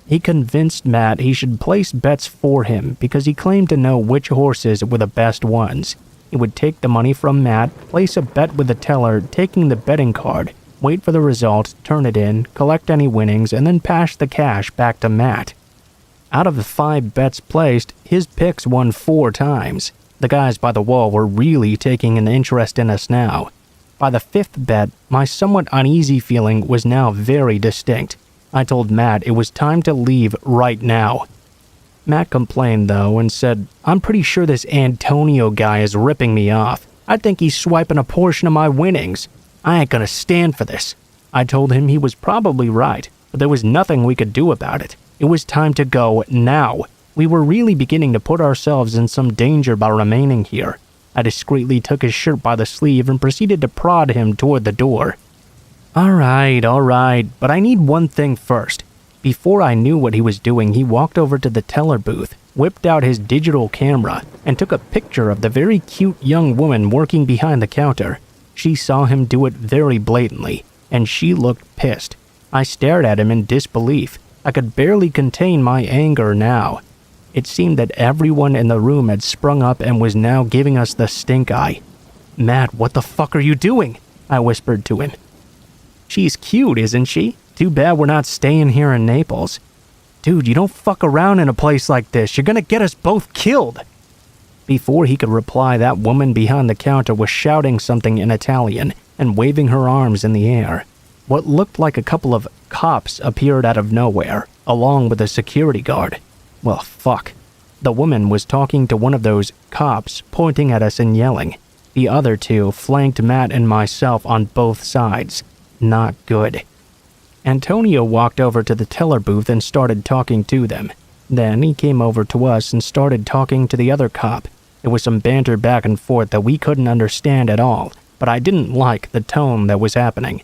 C: He convinced Matt he should place bets for him because he claimed to know which horses were the best ones. He would take the money from Matt, place a bet with the teller, taking the betting card, wait for the result, turn it in, collect any winnings, and then pass the cash back to Matt. Out of the 5 bets placed, his picks won 4 times. The guys by the wall were really taking an interest in us now. By the 5th bet, my somewhat uneasy feeling was now very distinct. I told Matt it was time to leave right now. Matt complained though and said, "I'm pretty sure this Antonio guy is ripping me off. I think he's swiping a portion of my winnings. I ain't gonna stand for this." I told him he was probably right, but there was nothing we could do about it. It was time to go now. We were really beginning to put ourselves in some danger by remaining here. I discreetly took his shirt by the sleeve and proceeded to prod him toward the door. All right, but I need one thing first. Before I knew what he was doing, he walked over to the teller booth, whipped out his digital camera, and took a picture of the very cute young woman working behind the counter. She saw him do it very blatantly, and she looked pissed. I stared at him in disbelief. I could barely contain my anger now. It seemed that everyone in the room had sprung up and was now giving us the stink eye. "Matt, what the fuck are you doing?" I whispered to him. "She's cute, isn't she? Too bad we're not staying here in Naples." "Dude, you don't fuck around in a place like this. You're gonna get us both killed." Before he could reply, that woman behind the counter was shouting something in Italian and waving her arms in the air. What looked like a couple of cops appeared out of nowhere, along with a security guard. Well, fuck. The woman was talking to one of those cops, pointing at us and yelling. The other 2 flanked Matt and myself on both sides. Not good. Antonio walked over to the teller booth and started talking to them. Then he came over to us and started talking to the other cop. There was some banter back and forth that we couldn't understand at all, but I didn't like the tone that was happening.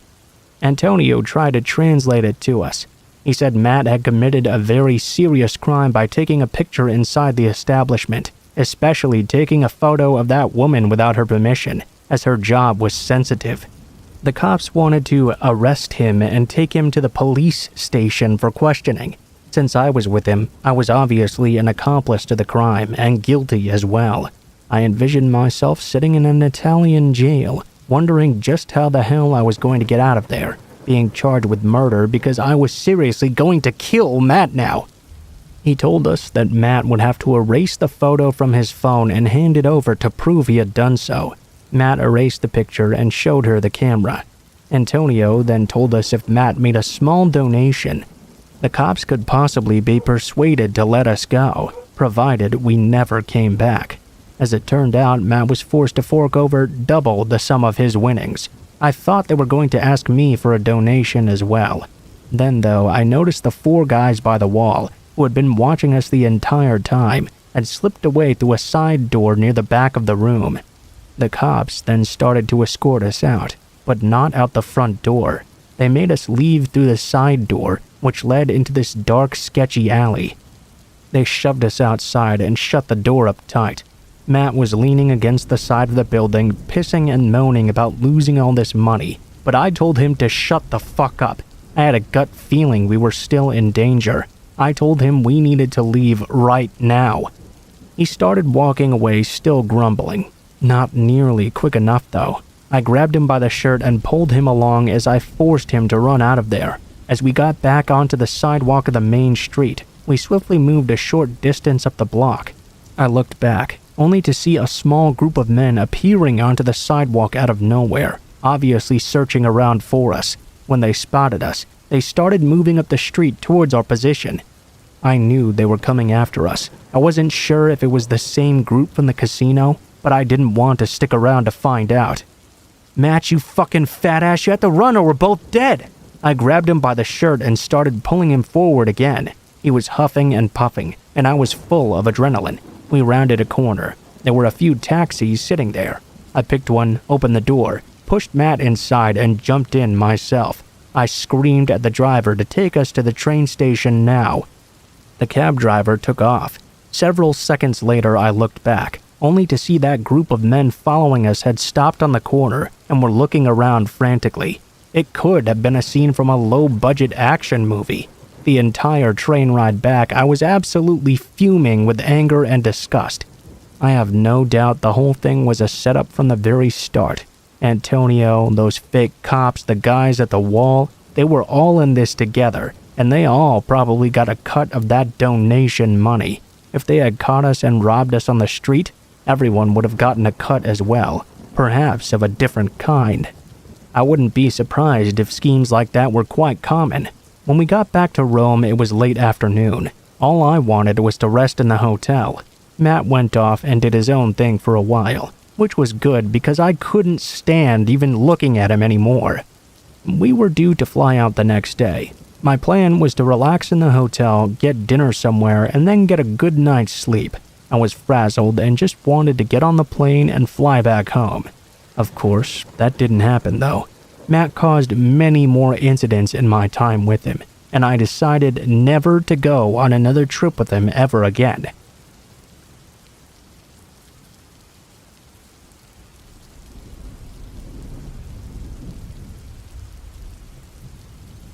C: Antonio tried to translate it to us. He said Matt had committed a very serious crime by taking a picture inside the establishment, especially taking a photo of that woman without her permission, as her job was sensitive. The cops wanted to arrest him and take him to the police station for questioning. Since I was with him, I was obviously an accomplice to the crime and guilty as well. I envisioned myself sitting in an Italian jail, wondering just how the hell I was going to get out of there, being charged with murder because I was seriously going to kill Matt now. He told us that Matt would have to erase the photo from his phone and hand it over to prove he had done so. Matt erased the picture and showed her the camera. Antonio then told us if Matt made a small donation, the cops could possibly be persuaded to let us go, provided we never came back. As it turned out, Matt was forced to fork over double the sum of his winnings. I thought they were going to ask me for a donation as well. Then, though, I noticed the 4 guys by the wall, who had been watching us the entire time, had slipped away through a side door near the back of the room. The cops then started to escort us out, but not out the front door. They made us leave through the side door, which led into this dark, sketchy alley. They shoved us outside and shut the door up tight. Matt was leaning against the side of the building, pissing and moaning about losing all this money, but I told him to shut the fuck up. I had a gut feeling we were still in danger. I told him we needed to leave right now. He started walking away, still grumbling. Not nearly quick enough, though. I grabbed him by the shirt and pulled him along as I forced him to run out of there. As we got back onto the sidewalk of the main street, we swiftly moved a short distance up the block. I looked back, only to see a small group of men appearing onto the sidewalk out of nowhere, obviously searching around for us. When they spotted us, they started moving up the street towards our position. I knew they were coming after us. I wasn't sure if it was the same group from the casino, but I didn't want to stick around to find out. "Matt, you fucking fat ass, you have to run or we're both dead!" I grabbed him by the shirt and started pulling him forward again. He was huffing and puffing, and I was full of adrenaline. We rounded a corner. There were a few taxis sitting there. I picked one, opened the door, pushed Matt inside, and jumped in myself. I screamed at the driver to take us to the train station now. The cab driver took off. Several seconds later, I looked back, only to see that group of men following us had stopped on the corner and were looking around frantically. It could have been a scene from a low-budget action movie. The entire train ride back, I was absolutely fuming with anger and disgust. I have no doubt the whole thing was a setup from the very start. Antonio, those fake cops, the guys at the wall, they were all in this together, and they all probably got a cut of that donation money. If they had caught us and robbed us on the street, everyone would have gotten a cut as well, perhaps of a different kind. I wouldn't be surprised if schemes like that were quite common. When we got back to Rome, it was late afternoon. All I wanted was to rest in the hotel. Matt went off and did his own thing for a while, which was good because I couldn't stand even looking at him anymore. We were due to fly out the next day. My plan was to relax in the hotel, get dinner somewhere, and then get a good night's sleep. I was frazzled and just wanted to get on the plane and fly back home. Of course, that didn't happen though. Matt caused many more incidents in my time with him, and I decided never to go on another trip with him ever again.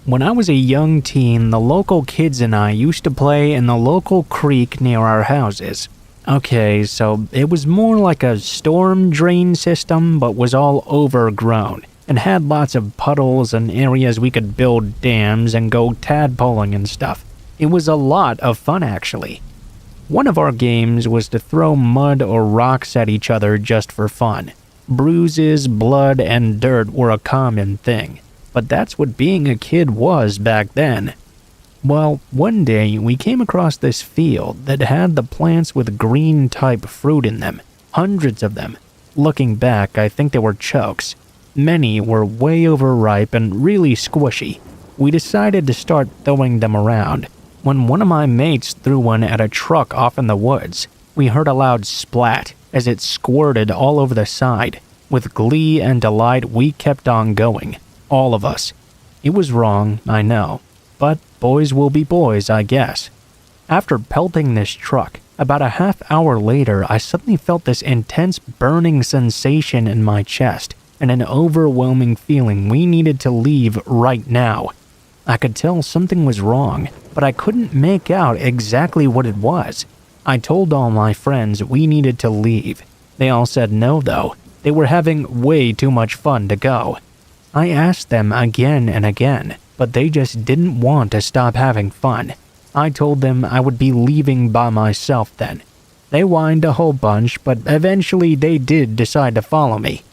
C: When I was a young teen, the local kids and I used to play in the local creek near our houses. Okay, so it was more like a storm drain system, but was all overgrown, and had lots of puddles and areas we could build dams and go tadpoling and stuff. It was a lot of fun, actually. One of our games was to throw mud or rocks at each other just for fun. Bruises, blood, and dirt were a common thing. But that's what being a kid was back then. Well, one day we came across this field that had the plants with green-type fruit in them, hundreds of them. Looking back, I think they were chokes. Many were way overripe and really squishy. We decided to start throwing them around. When one of my mates threw one at a truck off in the woods, we heard a loud splat as it squirted all over the side. With glee and delight, we kept on going. All of us. It was wrong, I know, but boys will be boys, I guess. After pelting this truck, about a half hour later, I suddenly felt this intense burning sensation in my chest and an overwhelming feeling we needed to leave right now. I could tell something was wrong, but I couldn't make out exactly what it was. I told all my friends we needed to leave. They all said no, though. They were having way too much fun to go. I asked them again and again, but they just didn't want to stop having fun. I told them I would be leaving by myself then. They whined a whole bunch, but eventually they did decide to follow me.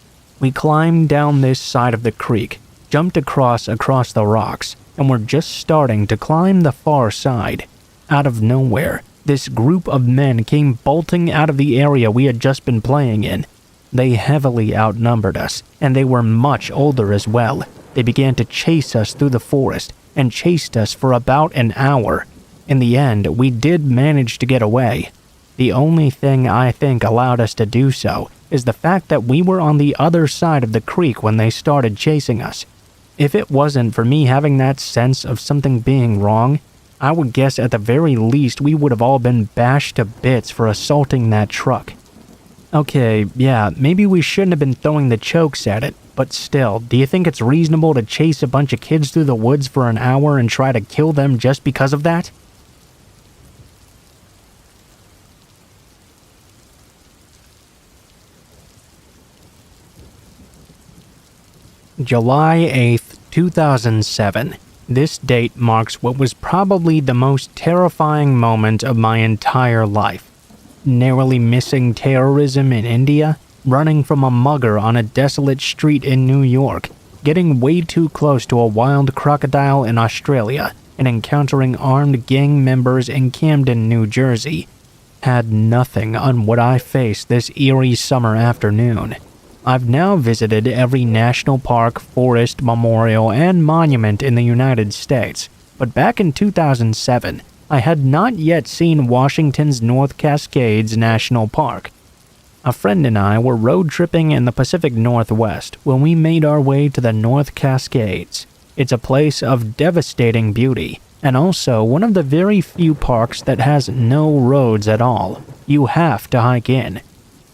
C: We climbed down this side of the creek, jumped across the rocks, and were just starting to climb the far side. Out of nowhere, this group of men came bolting out of the area we had just been playing in. They heavily outnumbered us, and they were much older as well. They began to chase us through the forest, and chased us for about an hour. In the end, we did manage to get away. The only thing I think allowed us to do so is the fact that we were on the other side of the creek when they started chasing us. If it wasn't for me having that sense of something being wrong, I would guess at the very least we would have all been bashed to bits for assaulting that truck. Okay, yeah, maybe we shouldn't have been throwing the chokes at it, but still, do you think it's reasonable to chase a bunch of kids through the woods for an hour and try to kill them just because of that? July 8th, 2007. This date marks what was probably the most terrifying moment of my entire life. Narrowly missing terrorism in India, running from a mugger on a desolate street in New York, getting way too close to a wild crocodile in Australia, and encountering armed gang members in Camden, New Jersey. Had nothing on what I faced this eerie summer afternoon. I've now visited every national park, forest, memorial, and monument in the United States, but back in 2007, I had not yet seen Washington's North Cascades National Park. A friend and I were road tripping in the Pacific Northwest when we made our way to the North Cascades. It's a place of devastating beauty, and also one of the very few parks that has no roads at all. You have to hike in.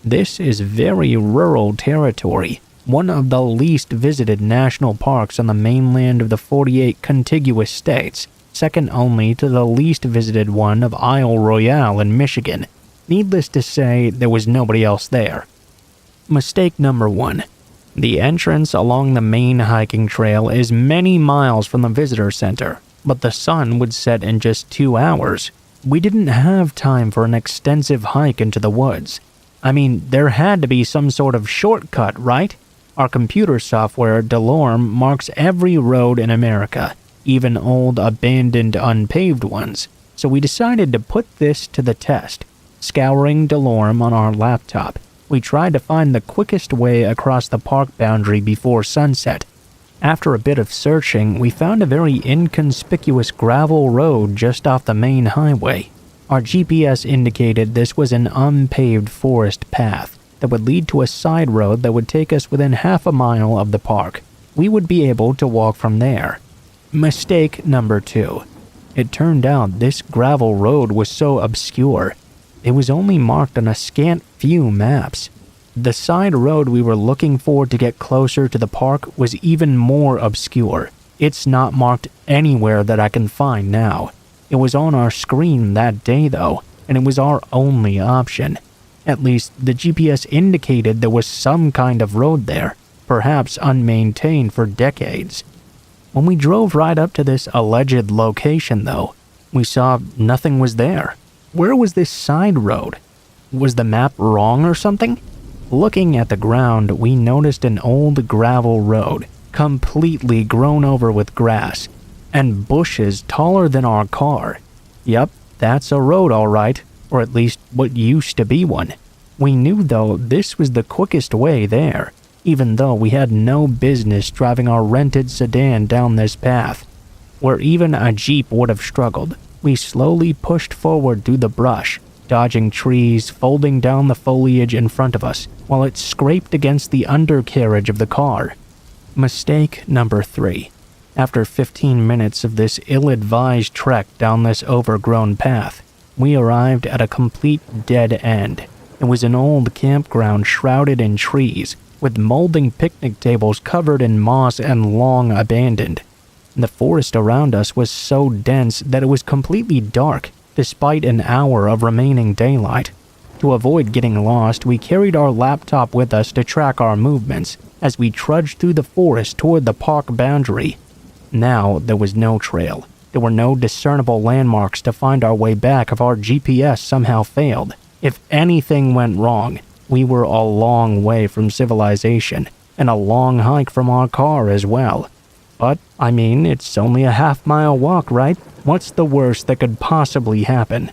C: This is very rural territory, one of the least visited national parks on the mainland of the 48 contiguous states, second only to the least visited one of Isle Royale in Michigan. Needless to say, there was nobody else there. Mistake number 1. The entrance along the main hiking trail is many miles from the visitor center, but the sun would set in just 2 hours. We didn't have time for an extensive hike into the woods. I mean, there had to be some sort of shortcut, right? Our computer software, DeLorme, marks every road in America, even old, abandoned, unpaved ones. So we decided to put this to the test. Scouring DeLorme on our laptop, we tried to find the quickest way across the park boundary before sunset. After a bit of searching, we found a very inconspicuous gravel road just off the main highway. Our GPS indicated this was an unpaved forest path that would lead to a side road that would take us within half a mile of the park. We would be able to walk from there. Mistake number 2. It turned out this gravel road was so obscure, it was only marked on a scant few maps. The side road we were looking for to get closer to the park was even more obscure. It's not marked anywhere that I can find now. It was on our screen that day though, and it was our only option. At least, the GPS indicated there was some kind of road there, perhaps unmaintained for decades. When we drove right up to this alleged location though, we saw nothing was there. Where was this side road? Was the map wrong or something? Looking at the ground, we noticed an old gravel road, completely grown over with grass, and bushes taller than our car. Yep, that's a road all right, or at least what used to be one. We knew though this was the quickest way there, even though we had no business driving our rented sedan down this path. Where even a Jeep would have struggled, we slowly pushed forward through the brush, dodging trees, folding down the foliage in front of us, while it scraped against the undercarriage of the car. Mistake number 3. After 15 minutes of this ill-advised trek down this overgrown path, we arrived at a complete dead end. It was an old campground shrouded in trees, with molding picnic tables covered in moss and long abandoned. The forest around us was so dense that it was completely dark, despite an hour of remaining daylight. To avoid getting lost, we carried our laptop with us to track our movements as we trudged through the forest toward the park boundary. Now there was no trail. There were no discernible landmarks to find our way back if our GPS somehow failed. If anything went wrong, we were a long way from civilization, and a long hike from our car as well. But, I mean, it's only a half-mile walk, right? What's the worst that could possibly happen?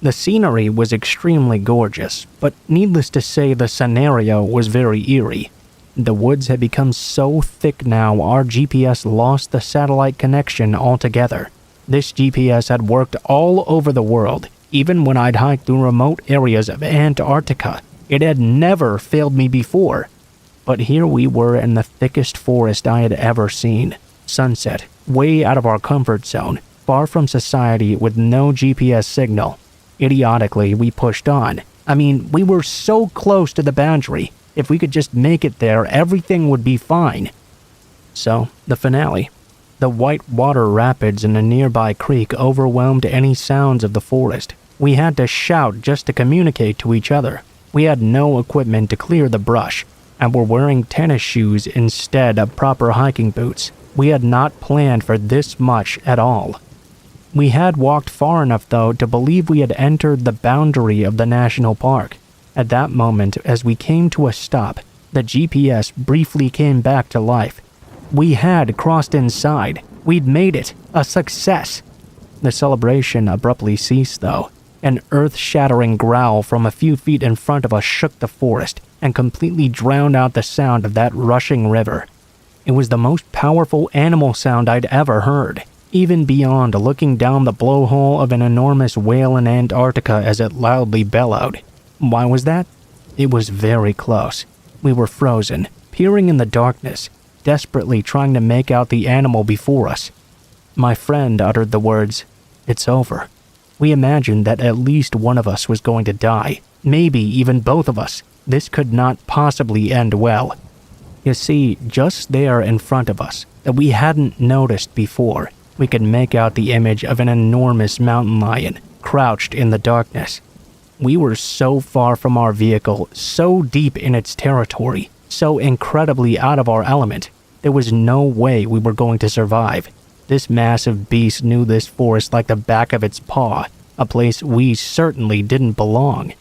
C: The scenery was extremely gorgeous, but needless to say the scenario was very eerie. The woods had become so thick now our GPS lost the satellite connection altogether. This GPS had worked all over the world, even when I'd hiked through remote areas of Antarctica. It had never failed me before. But here we were in the thickest forest I had ever seen. Sunset, way out of our comfort zone, far from society with no GPS signal. Idiotically, we pushed on. I mean, we were so close to the boundary. If we could just make it there, everything would be fine. So, the finale. The white water rapids in a nearby creek overwhelmed any sounds of the forest. We had to shout just to communicate to each other. We had no equipment to clear the brush, and were wearing tennis shoes instead of proper hiking boots. We had not planned for this much at all. We had walked far enough, though, to believe we had entered the boundary of the national park. At that moment, as we came to a stop, the GPS briefly came back to life. We had crossed inside. We'd made it. A success. The celebration abruptly ceased, though. An earth-shattering growl from a few feet in front of us shook the forest and completely drowned out the sound of that rushing river. It was the most powerful animal sound I'd ever heard, even beyond looking down the blowhole of an enormous whale in Antarctica as it loudly bellowed. Why was that? It was very close. We were frozen, peering in the darkness, desperately trying to make out the animal before us. My friend uttered the words, "It's over." We imagined that at least one of us was going to die, maybe even both of us. This could not possibly end well. You see, just there in front of us, that we hadn't noticed before, we could make out the image of an enormous mountain lion, crouched in the darkness. We were so far from our vehicle, so deep in its territory, so incredibly out of our element. There was no way we were going to survive. This massive beast knew this forest like the back of its paw, a place we certainly didn't belong.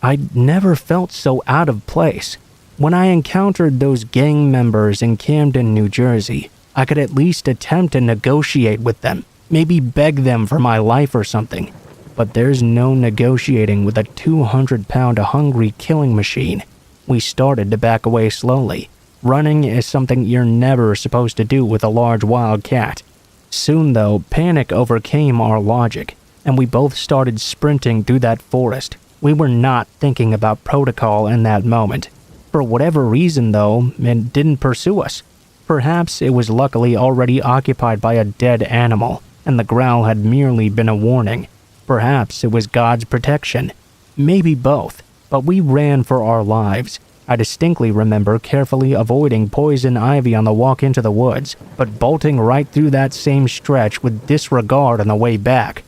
C: I'd never felt so out of place. When I encountered those gang members in Camden, New Jersey, I could at least attempt to negotiate with them, maybe beg them for my life or something. But there's no negotiating with a 200-pound hungry killing machine. We started to back away slowly. Running is something you're never supposed to do with a large wild cat. Soon, though, panic overcame our logic, and we both started sprinting through that forest. We were not thinking about protocol in that moment. For whatever reason, though, it didn't pursue us. Perhaps it was luckily already occupied by a dead animal, and the growl had merely been a warning. Perhaps it was God's protection. Maybe both, but we ran for our lives. I distinctly remember carefully avoiding poison ivy on the walk into the woods, but bolting right through that same stretch with disregard on the way back.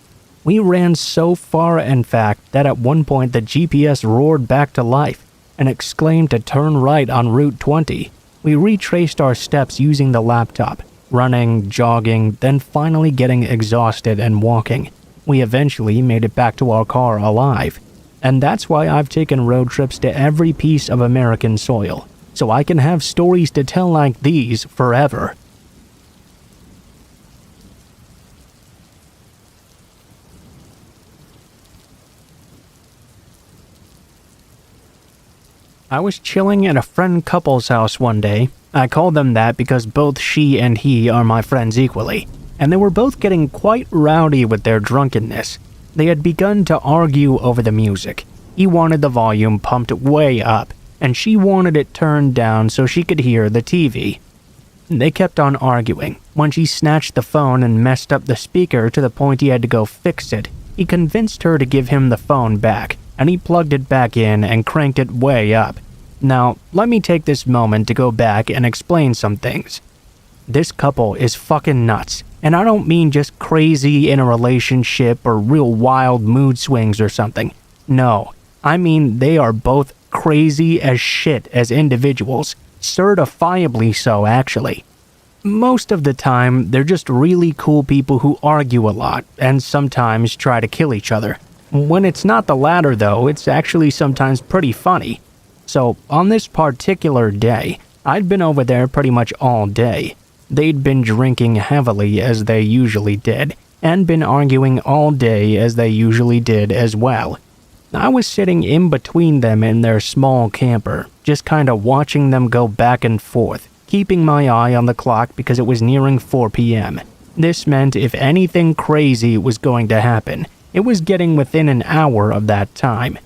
C: We ran so far, in fact, that at one point the GPS roared back to life and exclaimed to turn right on Route 20. We retraced our steps using the laptop, running, jogging, then finally getting exhausted and walking. We eventually made it back to our car alive. And that's why I've taken road trips to every piece of American soil, so I can have stories to tell like these forever. I was chilling at a friend couple's house one day. I call them that because both she and he are my friends equally, and they were both getting quite rowdy with their drunkenness. They had begun to argue over the music. He wanted the volume pumped way up, and she wanted it turned down so she could hear the TV. They kept on arguing. When she snatched the phone and messed up the speaker to the point he had to go fix it, he convinced her to give him the phone back, and he plugged it back in and cranked it way up. Now, let me take this moment to go back and explain some things. This couple is fucking nuts, and I don't mean just crazy in a relationship or real wild mood swings or something. No, I mean they are both crazy as shit as individuals, certifiably so actually. Most of the time, they're just really cool people who argue a lot and sometimes try to kill each other. When it's not the latter though, it's actually sometimes pretty funny. So, on this particular day, I'd been over there pretty much all day. They'd been drinking heavily as they usually did, and been arguing all day as they usually did as well. I was sitting in between them in their small camper, just kinda watching them go back and forth, keeping my eye on the clock because it was nearing 4 p.m. This meant if anything crazy was going to happen, it was getting within an hour of that time.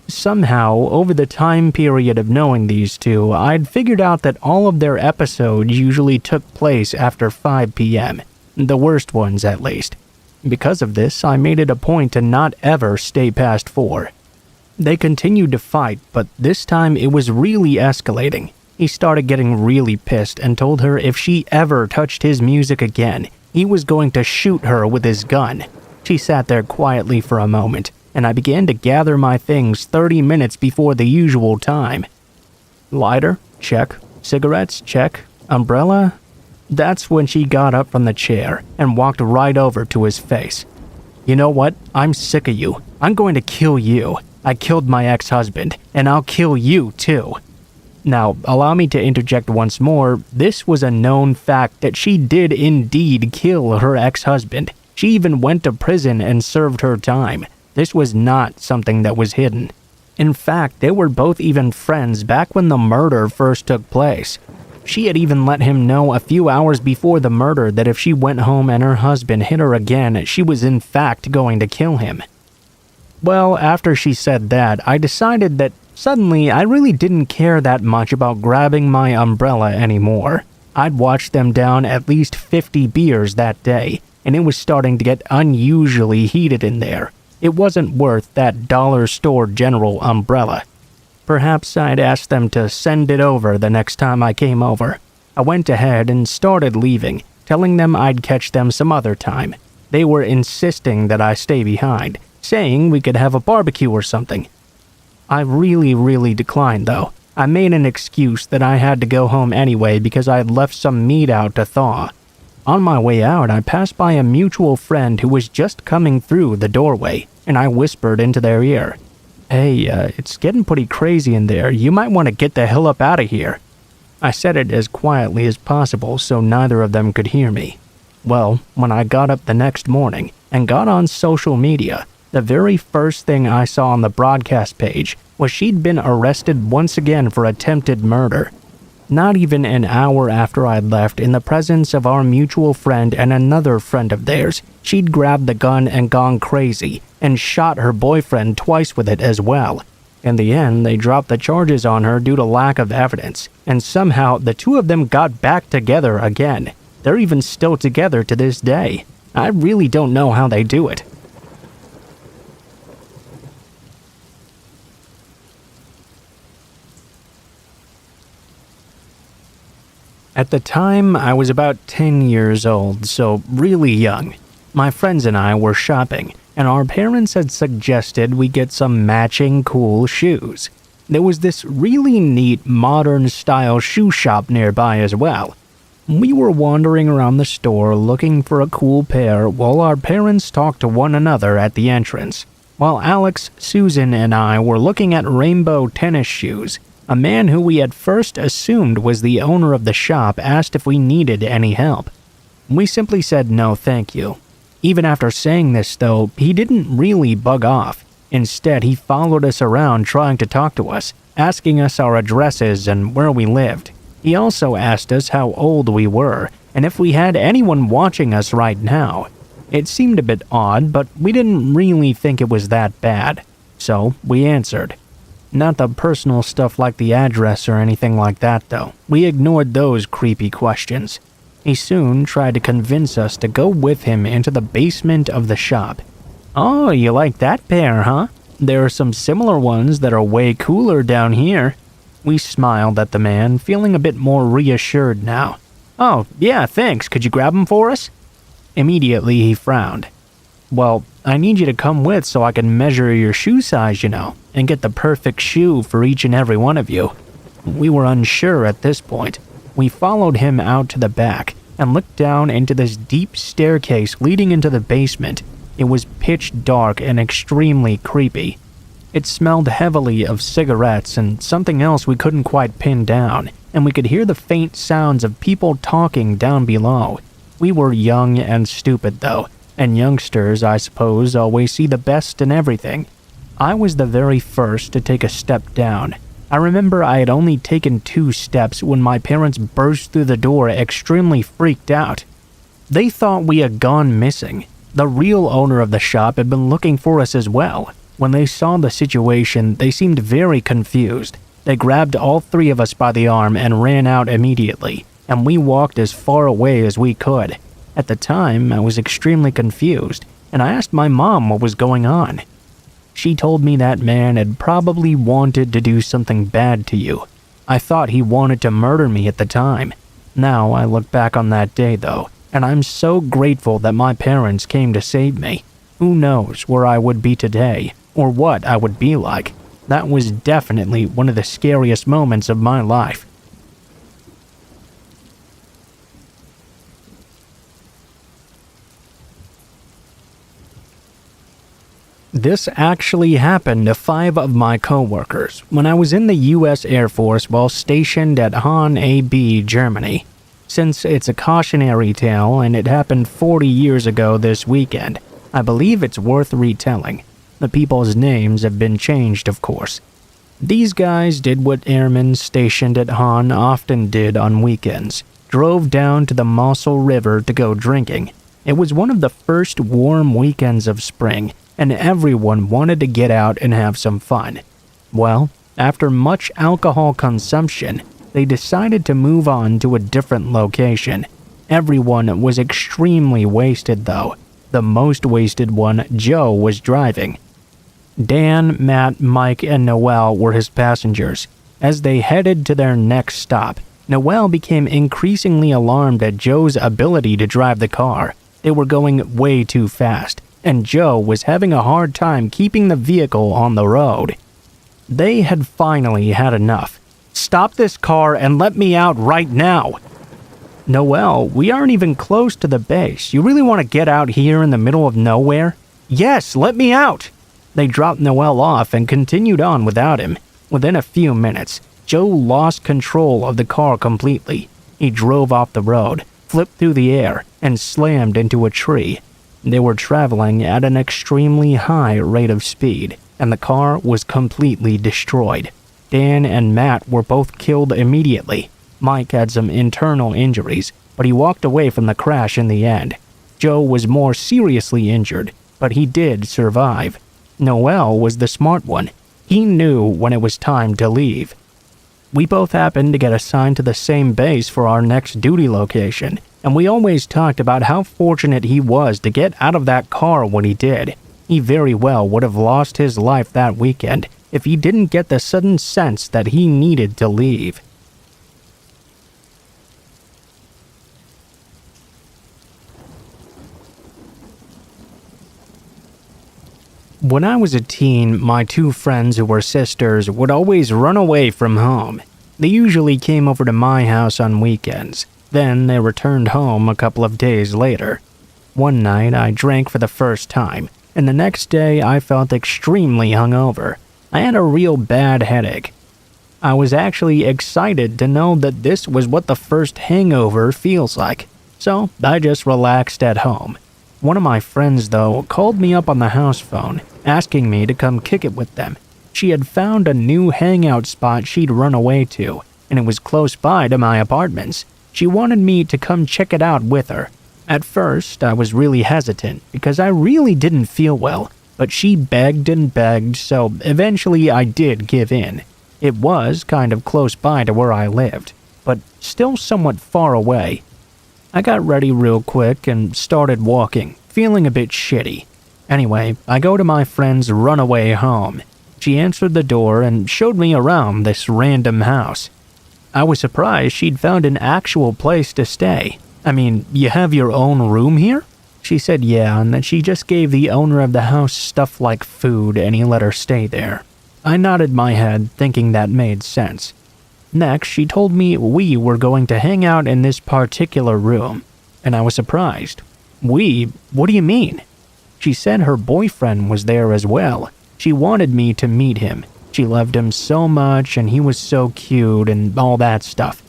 C: Somehow, over the time period of knowing these two, I'd figured out that all of their episodes usually took place after 5 p.m., the worst ones at least. Because of this, I made it a point to not ever stay past 4. They continued to fight, but this time it was really escalating. He started getting really pissed and told her if she ever touched his music again, he was going to shoot her with his gun. She sat there quietly for a moment, and I began to gather my things 30 minutes before the usual time. Lighter? Check. Cigarettes? Check. Umbrella? That's when she got up from the chair and walked right over to his face. You know what? I'm sick of you. I'm going to kill you. I killed my ex-husband, and I'll kill you too. Now, allow me to interject once more. This was a known fact that she did indeed kill her ex-husband. She even went to prison and served her time. This was not something that was hidden. In fact, they were both even friends back when the murder first took place. She had even let him know a few hours before the murder that if she went home and her husband hit her again, she was in fact going to kill him. Well, after she said that, I decided that suddenly I really didn't care that much about grabbing my umbrella anymore. I'd watched them down at least 50 beers that day, and it was starting to get unusually heated in there. It wasn't worth that dollar store general umbrella. Perhaps I'd ask them to send it over the next time I came over. I went ahead and started leaving, telling them I'd catch them some other time. They were insisting that I stay behind, saying we could have a barbecue or something. I really declined though. I made an excuse that I had to go home anyway because I had left some meat out to thaw. On my way out, I passed by a mutual friend who was just coming through the doorway, and I whispered into their ear, "Hey, it's getting pretty crazy in there. You might want to get the hell up out of here." I said it as quietly as possible so neither of them could hear me. Well, when I got up the next morning and got on social media, the very first thing I saw on the broadcast page was she'd been arrested once again for attempted murder. Not even an hour after I'd left, in the presence of our mutual friend and another friend of theirs, she'd grabbed the gun and gone crazy, and shot her boyfriend twice with it as well. In the end, they dropped the charges on her due to lack of evidence, and somehow the two of them got back together again. They're even still together to this day. I really don't know how they do it. At the time, I was about 10 years old, so really young. My friends and I were shopping, and our parents had suggested we get some matching cool shoes. There was this really neat modern-style shoe shop nearby as well. We were wandering around the store looking for a cool pair while our parents talked to one another at the entrance. While Alex, Susan, and I were looking at rainbow tennis shoes, a man who we at first assumed was the owner of the shop asked if we needed any help. We simply said no thank you. Even after saying this though, he didn't really bug off. Instead, he followed us around trying to talk to us, asking us our addresses and where we lived. He also asked us how old we were, and if we had anyone watching us right now. It seemed a bit odd, but we didn't really think it was that bad. So, we answered. Not the personal stuff like the address or anything like that though. We ignored those creepy questions. He soon tried to convince us to go with him into the basement of the shop. "Oh, you like that pair, huh? There are some similar ones that are way cooler down here." We smiled at the man, feeling a bit more reassured now. "Oh, yeah, thanks. Could you grab them for us?" Immediately he frowned. "Well, I need you to come with so I can measure your shoe size, and get the perfect shoe for each and every one of you." We were unsure at this point. We followed him out to the back and looked down into this deep staircase leading into the basement. It was pitch dark and extremely creepy. It smelled heavily of cigarettes and something else we couldn't quite pin down, and we could hear the faint sounds of people talking down below. We were young and stupid though, and youngsters, I suppose, always see the best in everything. I was the very first to take a step down. I remember I had only taken 2 steps when my parents burst through the door extremely freaked out. They thought we had gone missing. The real owner of the shop had been looking for us as well. When they saw the situation, they seemed very confused. They grabbed all 3 of us by the arm and ran out immediately, and we walked as far away as we could. At the time, I was extremely confused, and I asked my mom what was going on. She told me that man had probably wanted to do something bad to you. I thought he wanted to murder me at the time. Now I look back on that day though, and I'm so grateful that my parents came to save me. Who knows where I would be today, or what I would be like. That was definitely one of the scariest moments of my life. This actually happened to 5 of my coworkers when I was in the US Air Force while stationed at Hahn AB, Germany. Since it's a cautionary tale and it happened 40 years ago this weekend, I believe it's worth retelling. The people's names have been changed, of course. These guys did what airmen stationed at Hahn often did on weekends. Drove down to the Mosel River to go drinking. It was one of the first warm weekends of spring, and everyone wanted to get out and have some fun. Well, after much alcohol consumption, they decided to move on to a different location. Everyone was extremely wasted though. The most wasted one, Joe, was driving. Dan, Matt, Mike, and Noel were his passengers. As they headed to their next stop, Noel became increasingly alarmed at Joe's ability to drive the car. They were going way too fast. and Joe was having a hard time keeping the vehicle on the road. They had finally had enough. "Stop this car and let me out right now." "Noel, we aren't even close to the base. You really want to get out here in the middle of nowhere?" "Yes, let me out." They dropped Noel off and continued on without him. Within a few minutes, Joe lost control of the car completely. He drove off the road, flipped through the air, and slammed into a tree. They were traveling at an extremely high rate of speed, and the car was completely destroyed. Dan and Matt were both killed immediately. Mike had some internal injuries, but he walked away from the crash in the end. Joe was more seriously injured, but he did survive. Noel was the smart one. He knew when it was time to leave. We both happened to get assigned to the same base for our next duty location, and we always talked about how fortunate he was to get out of that car when he did. He very well would have lost his life that weekend if he didn't get the sudden sense that he needed to leave. When I was a teen, my two friends who were sisters would always run away from home. They usually came over to my house on weekends. Then they returned home a couple of days later. One night I drank for the first time, and the next day I felt extremely hungover. I had a real bad headache. I was actually excited to know that this was what the first hangover feels like, so I just relaxed at home. One of my friends, though, called me up on the house phone, asking me to come kick it with them. She had found a new hangout spot she'd run away to, and it was close by to my apartments. She wanted me to come check it out with her. At first, I was really hesitant because I really didn't feel well, but she begged and begged, so eventually I did give in. It was kind of close by to where I lived, but still somewhat far away. I got ready real quick and started walking, feeling a bit shitty. Anyway, I go to my friend's runaway home. She answered the door and showed me around this random house. I was surprised she'd found an actual place to stay. "I mean, you have your own room here?" She said yeah, and that she just gave the owner of the house stuff like food and he let her stay there. I nodded my head, thinking that made sense. Next, she told me we were going to hang out in this particular room, and I was surprised. "We? What do you mean?" She said her boyfriend was there as well. She wanted me to meet him. She loved him so much, and he was so cute and all that stuff.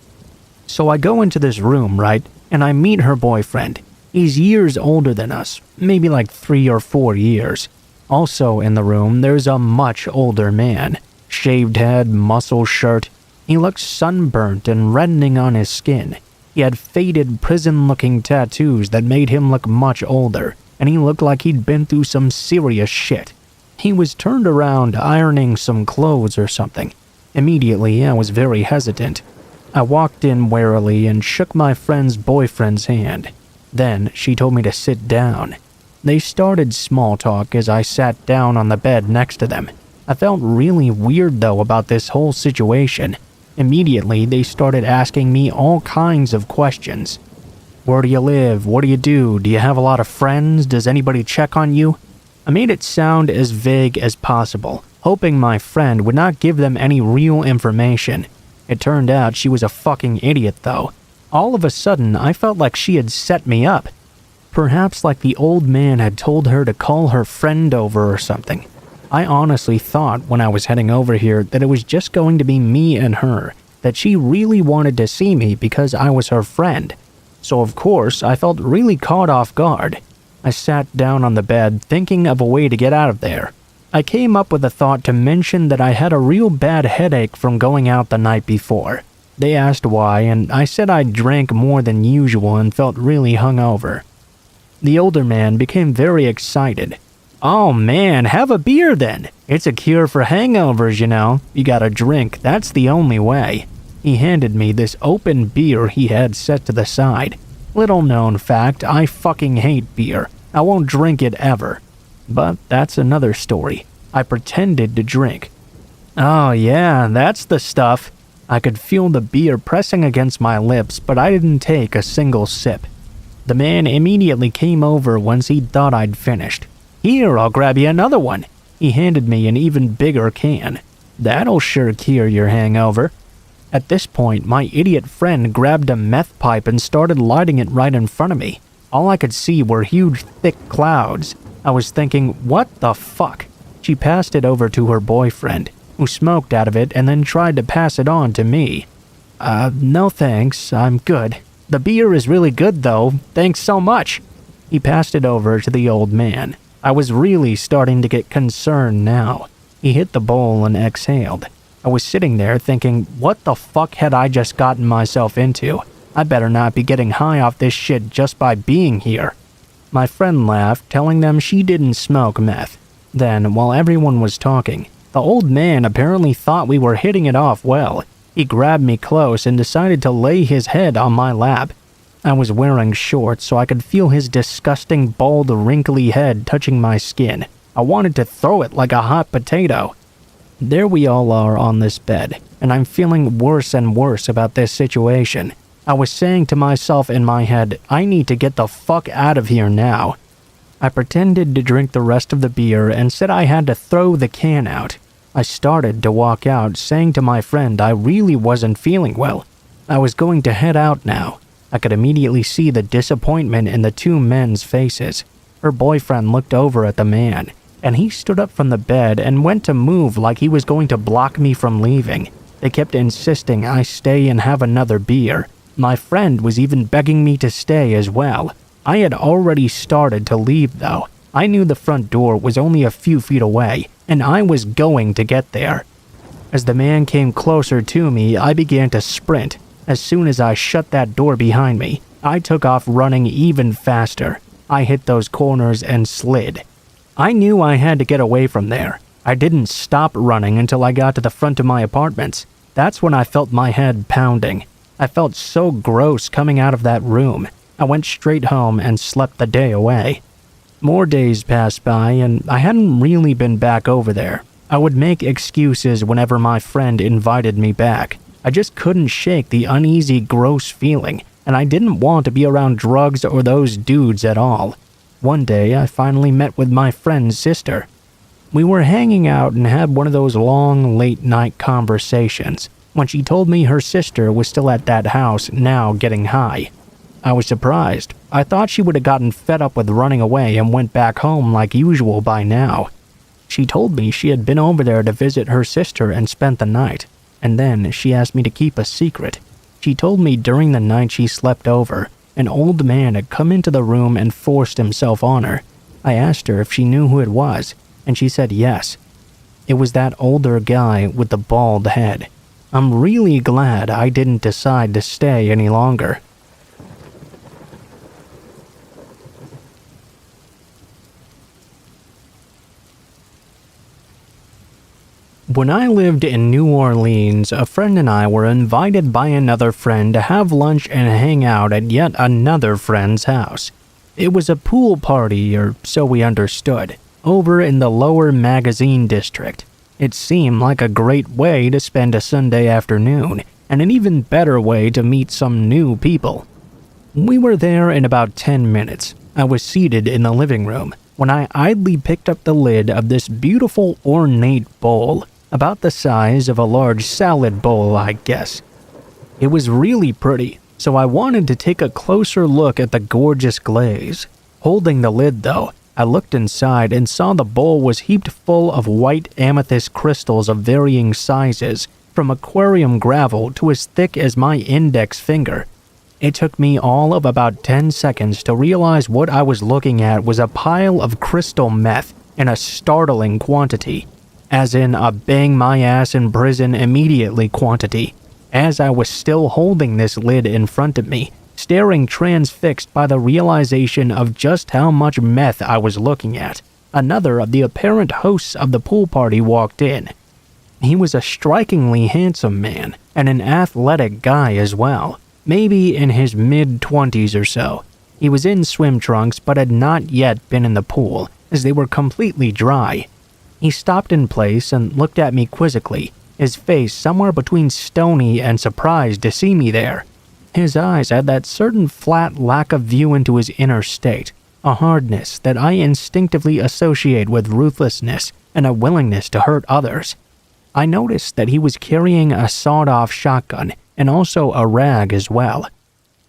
C: So I go into this room, right, and I meet her boyfriend. He's years older than us, maybe like 3 or 4 years. Also in the room, there's a much older man. Shaved head, muscle shirt. He looks sunburnt and reddening on his skin. He had faded prison-looking tattoos that made him look much older, and he looked like he'd been through some serious shit. He was turned around ironing some clothes or something. Immediately, I was very hesitant. I walked in warily and shook my friend's boyfriend's hand. Then she told me to sit down. They started small talk as I sat down on the bed next to them. I felt really weird though about this whole situation. Immediately, they started asking me all kinds of questions. "Where do you live? What do you do? Do you have a lot of friends? Does anybody check on you?" I made it sound as vague as possible, hoping my friend would not give them any real information. It turned out she was a fucking idiot though. All of a sudden, I felt like she had set me up. Perhaps like the old man had told her to call her friend over or something. I honestly thought when I was heading over here that it was just going to be me and her, that she really wanted to see me because I was her friend. So of course, I felt really caught off guard. I sat down on the bed thinking of a way to get out of there. I came up with a thought to mention that I had a real bad headache from going out the night before. They asked why, and I said I drank more than usual and felt really hungover. The older man became very excited. "Oh man, have a beer then. It's a cure for hangovers, you know. You gotta drink, that's the only way." He handed me this open beer he had set to the side. Little known fact, I fucking hate beer. I won't drink it ever. But that's another story. I pretended to drink. "Oh yeah, that's the stuff." I could feel the beer pressing against my lips, but I didn't take a single sip. The man immediately came over once he thought I'd finished. "Here, I'll grab you another one." He handed me an even bigger can. "That'll sure cure your hangover." At this point, my idiot friend grabbed a meth pipe and started lighting it right in front of me. All I could see were huge, thick clouds. I was thinking, what the fuck? She passed it over to her boyfriend, who smoked out of it and then tried to pass it on to me. No thanks, I'm good. The beer is really good though, thanks so much." He passed it over to the old man. I was really starting to get concerned now. He hit the bowl and exhaled. I was sitting there thinking, what the fuck had I just gotten myself into? I better not be getting high off this shit just by being here. My friend laughed, telling them she didn't smoke meth. Then, while everyone was talking, the old man apparently thought we were hitting it off well. He grabbed me close and decided to lay his head on my lap. I was wearing shorts, so I could feel his disgusting, bald, wrinkly head touching my skin. I wanted to throw it like a hot potato. There we all are on this bed, and I'm feeling worse and worse about this situation. I was saying to myself in my head, I need to get the fuck out of here now. I pretended to drink the rest of the beer and said I had to throw the can out. I started to walk out, saying to my friend I really wasn't feeling well. I was going to head out now. I could immediately see the disappointment in the two men's faces. Her boyfriend looked over at the man, and he stood up from the bed and went to move like he was going to block me from leaving. They kept insisting I stay and have another beer. My friend was even begging me to stay as well. I had already started to leave though. I knew the front door was only a few feet away, and I was going to get there. As the man came closer to me, I began to sprint. As soon as I shut that door behind me, I took off running even faster. I hit those corners and slid. I knew I had to get away from there. I didn't stop running until I got to the front of my apartments. That's when I felt my head pounding. I felt so gross coming out of that room. I went straight home and slept the day away. More days passed by, and I hadn't really been back over there. I would make excuses whenever my friend invited me back. I just couldn't shake the uneasy, gross feeling, and I didn't want to be around drugs or those dudes at all. One day, I finally met with my friend's sister. We were hanging out and had one of those long, late-night conversations when she told me her sister was still at that house now getting high. I was surprised. I thought she would have gotten fed up with running away and went back home like usual by now. She told me she had been over there to visit her sister and spent the night, and then she asked me to keep a secret. She told me during the night she slept over, an old man had come into the room and forced himself on her. I asked her if she knew who it was, and she said yes. It was that older guy with the bald head. I'm really glad I didn't decide to stay any longer. When I lived in New Orleans, a friend and I were invited by another friend to have lunch and hang out at yet another friend's house. It was a pool party, or so we understood, over in the Lower Magazine District. It seemed like a great way to spend a Sunday afternoon, and an even better way to meet some new people. We were there in about 10 minutes. I was seated in the living room when I idly picked up the lid of this beautiful ornate bowl, about the size of a large salad bowl, I guess. It was really pretty, so I wanted to take a closer look at the gorgeous glaze. Holding the lid though, I looked inside and saw the bowl was heaped full of white amethyst crystals of varying sizes, from aquarium gravel to as thick as my index finger. It took me all of about 10 seconds to realize what I was looking at was a pile of crystal meth in a startling quantity. As in a bang my ass in prison immediately quantity. As I was still holding this lid in front of me, staring transfixed by the realization of just how much meth I was looking at, another of the apparent hosts of the pool party walked in. He was a strikingly handsome man, and an athletic guy as well, maybe in his mid-20s or so. He was in swim trunks but had not yet been in the pool, as they were completely dry. He stopped in place and looked at me quizzically, his face somewhere between stony and surprised to see me there. His eyes had that certain flat lack of view into his inner state, a hardness that I instinctively associate with ruthlessness and a willingness to hurt others. I noticed that he was carrying a sawed-off shotgun and also a rag as well.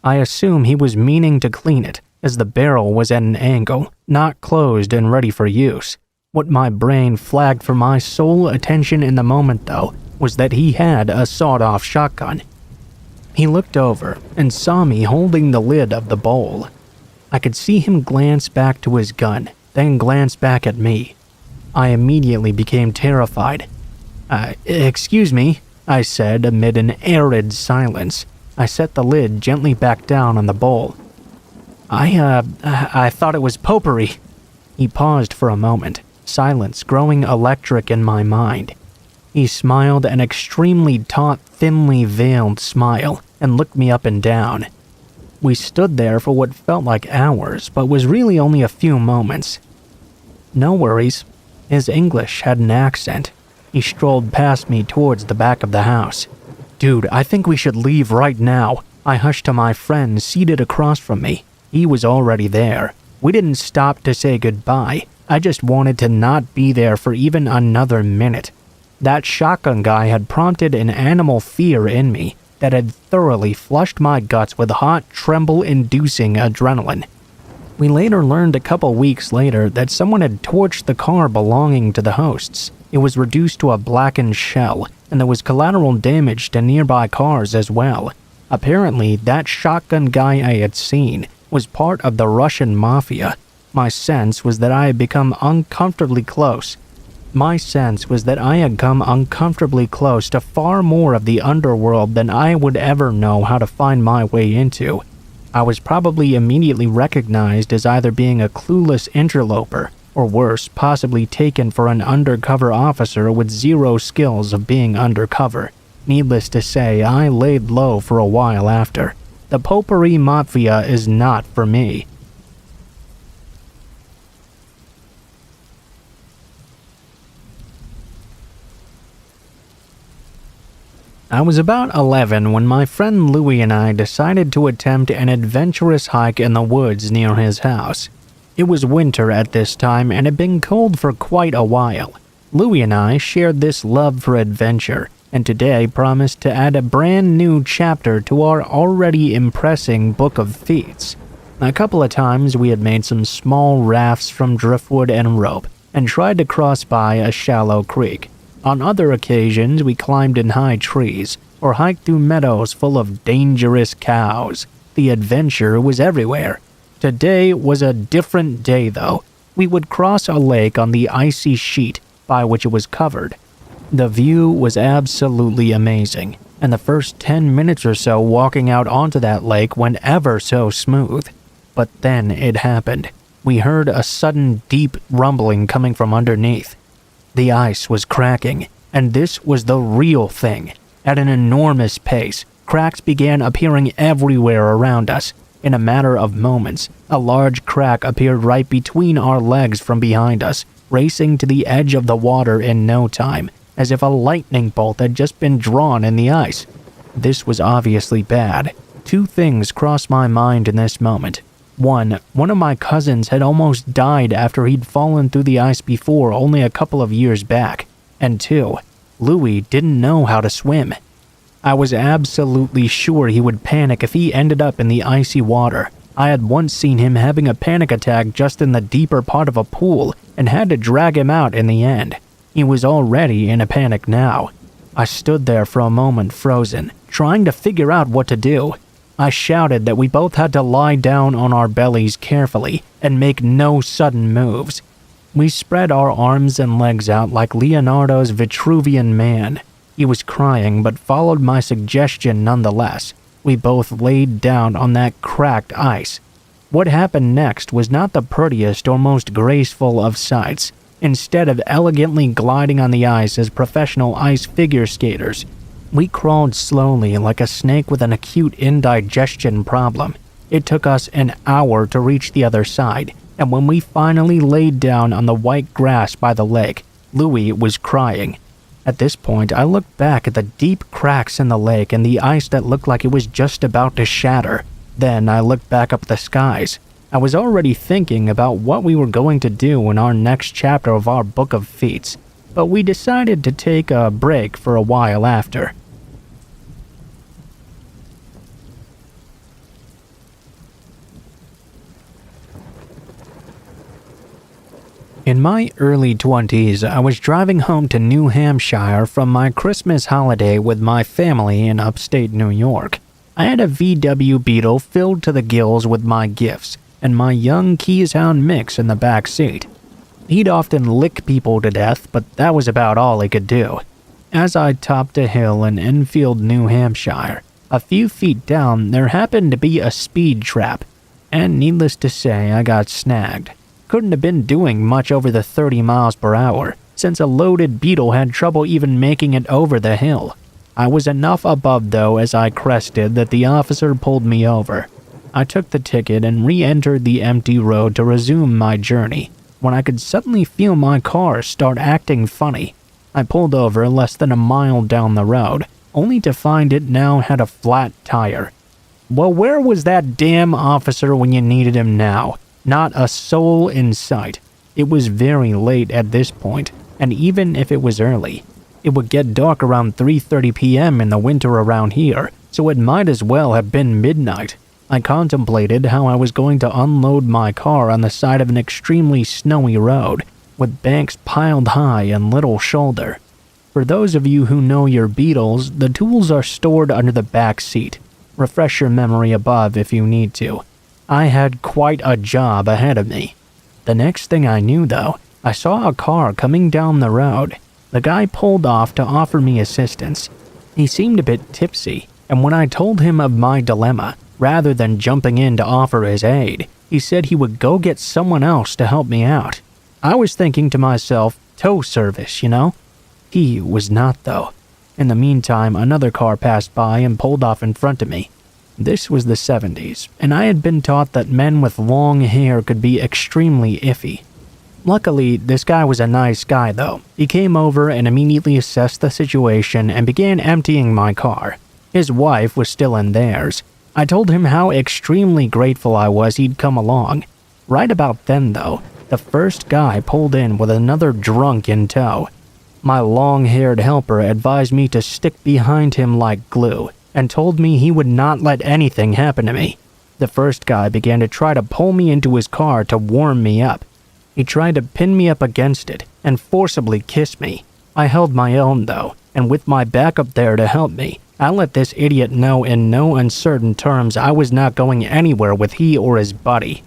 C: I assume he was meaning to clean it, as the barrel was at an angle, not closed and ready for use. What my brain flagged for my sole attention in the moment, though, was that he had a sawed-off shotgun. He looked over and saw me holding the lid of the bowl. I could see him glance back to his gun, then glance back at me. I immediately became terrified. Excuse me," I said amid an arid silence. I set the lid gently back down on the bowl. I thought it was potpourri." He paused for a moment, silence growing electric in my mind. He smiled an extremely taut, thinly veiled smile and looked me up and down. We stood there for what felt like hours, but was really only a few moments. "No worries." His English had an accent. He strolled past me towards the back of the house. "Dude, I think we should leave right now." I hushed to my friend seated across from me. He was already there. We didn't stop to say goodbye. I just wanted to not be there for even another minute. That shotgun guy had prompted an animal fear in me that had thoroughly flushed my guts with hot, tremble-inducing adrenaline. We later learned a couple weeks later that someone had torched the car belonging to the hosts. It was reduced to a blackened shell, and there was collateral damage to nearby cars as well. Apparently, that shotgun guy I had seen was part of the Russian mafia. My sense was that I had come uncomfortably close to far more of the underworld than I would ever know how to find my way into. I was probably immediately recognized as either being a clueless interloper, or worse, possibly taken for an undercover officer with zero skills of being undercover. Needless to say, I laid low for a while after. The potpourri mafia is not for me. I was about 11 when my friend Louie and I decided to attempt an adventurous hike in the woods near his house. It was winter at this time and had been cold for quite a while. Louie and I shared this love for adventure, and today promised to add a brand new chapter to our already impressive book of feats. A couple of times we had made some small rafts from driftwood and rope, and tried to cross by a shallow creek. On other occasions, we climbed in high trees or hiked through meadows full of dangerous cows. The adventure was everywhere. Today was a different day, though. We would cross a lake on the icy sheet by which it was covered. The view was absolutely amazing, and the first 10 minutes or so walking out onto that lake went ever so smooth. But then it happened. We heard a sudden deep rumbling coming from underneath. The ice was cracking, and this was the real thing. At an enormous pace, cracks began appearing everywhere around us. In a matter of moments, a large crack appeared right between our legs from behind us, racing to the edge of the water in no time, as if a lightning bolt had just been drawn in the ice. This was obviously bad. Two things crossed my mind in this moment. One of my cousins had almost died after he'd fallen through the ice before only a couple of years back. And two, Louie didn't know how to swim. I was absolutely sure he would panic if he ended up in the icy water. I had once seen him having a panic attack just in the deeper part of a pool and had to drag him out in the end. He was already in a panic now. I stood there for a moment frozen, trying to figure out what to do. I shouted that we both had to lie down on our bellies carefully and make no sudden moves. We spread our arms and legs out like Leonardo's Vitruvian Man. He was crying but followed my suggestion nonetheless. We both laid down on that cracked ice. What happened next was not the prettiest or most graceful of sights. Instead of elegantly gliding on the ice as professional ice figure skaters, we crawled slowly like a snake with an acute indigestion problem. It took us an hour to reach the other side, and when we finally laid down on the white grass by the lake, Louie was crying. At this point, I looked back at the deep cracks in the lake and the ice that looked like it was just about to shatter. Then I looked back up at the skies. I was already thinking about what we were going to do in our next chapter of our book of feats, but we decided to take a break for a while after. In my early 20s, I was driving home to New Hampshire from my Christmas holiday with my family in upstate New York. I had a VW Beetle filled to the gills with my gifts, and my young Keyshound mix in the back seat. He'd often lick people to death, but that was about all he could do. As I topped a hill in Enfield, New Hampshire, a few feet down there happened to be a speed trap, and needless to say, I got snagged. Couldn't have been doing much over the 30 miles per hour, since a loaded Beetle had trouble even making it over the hill. I was enough above though as I crested that the officer pulled me over. I took the ticket and re-entered the empty road to resume my journey, when I could suddenly feel my car start acting funny. I pulled over less than a mile down the road, only to find it now had a flat tire. Well, where was that damn officer when you needed him now? Not a soul in sight. It was very late at this point, and even if it was early, it would get dark around 3:30 p.m. in the winter around here, so it might as well have been midnight. I contemplated how I was going to unload my car on the side of an extremely snowy road, with banks piled high and little shoulder. For those of you who know your Beetles, the tools are stored under the back seat. Refresh your memory above if you need to. I had quite a job ahead of me. The next thing I knew, though, I saw a car coming down the road. The guy pulled off to offer me assistance. He seemed a bit tipsy, and when I told him of my dilemma, rather than jumping in to offer his aid, he said he would go get someone else to help me out. I was thinking to myself, tow service, you know? He was not, though. In the meantime, another car passed by and pulled off in front of me. This was the 70s, and I had been taught that men with long hair could be extremely iffy. Luckily, this guy was a nice guy though. He came over and immediately assessed the situation and began emptying my car. His wife was still in theirs. I told him how extremely grateful I was he'd come along. Right about then though, the first guy pulled in with another drunk in tow. My long-haired helper advised me to stick behind him like glue, and told me he would not let anything happen to me. The first guy began to try to pull me into his car to warm me up. He tried to pin me up against it and forcibly kiss me. I held my own though, and with my backup there to help me, I let this idiot know in no uncertain terms I was not going anywhere with he or his buddy.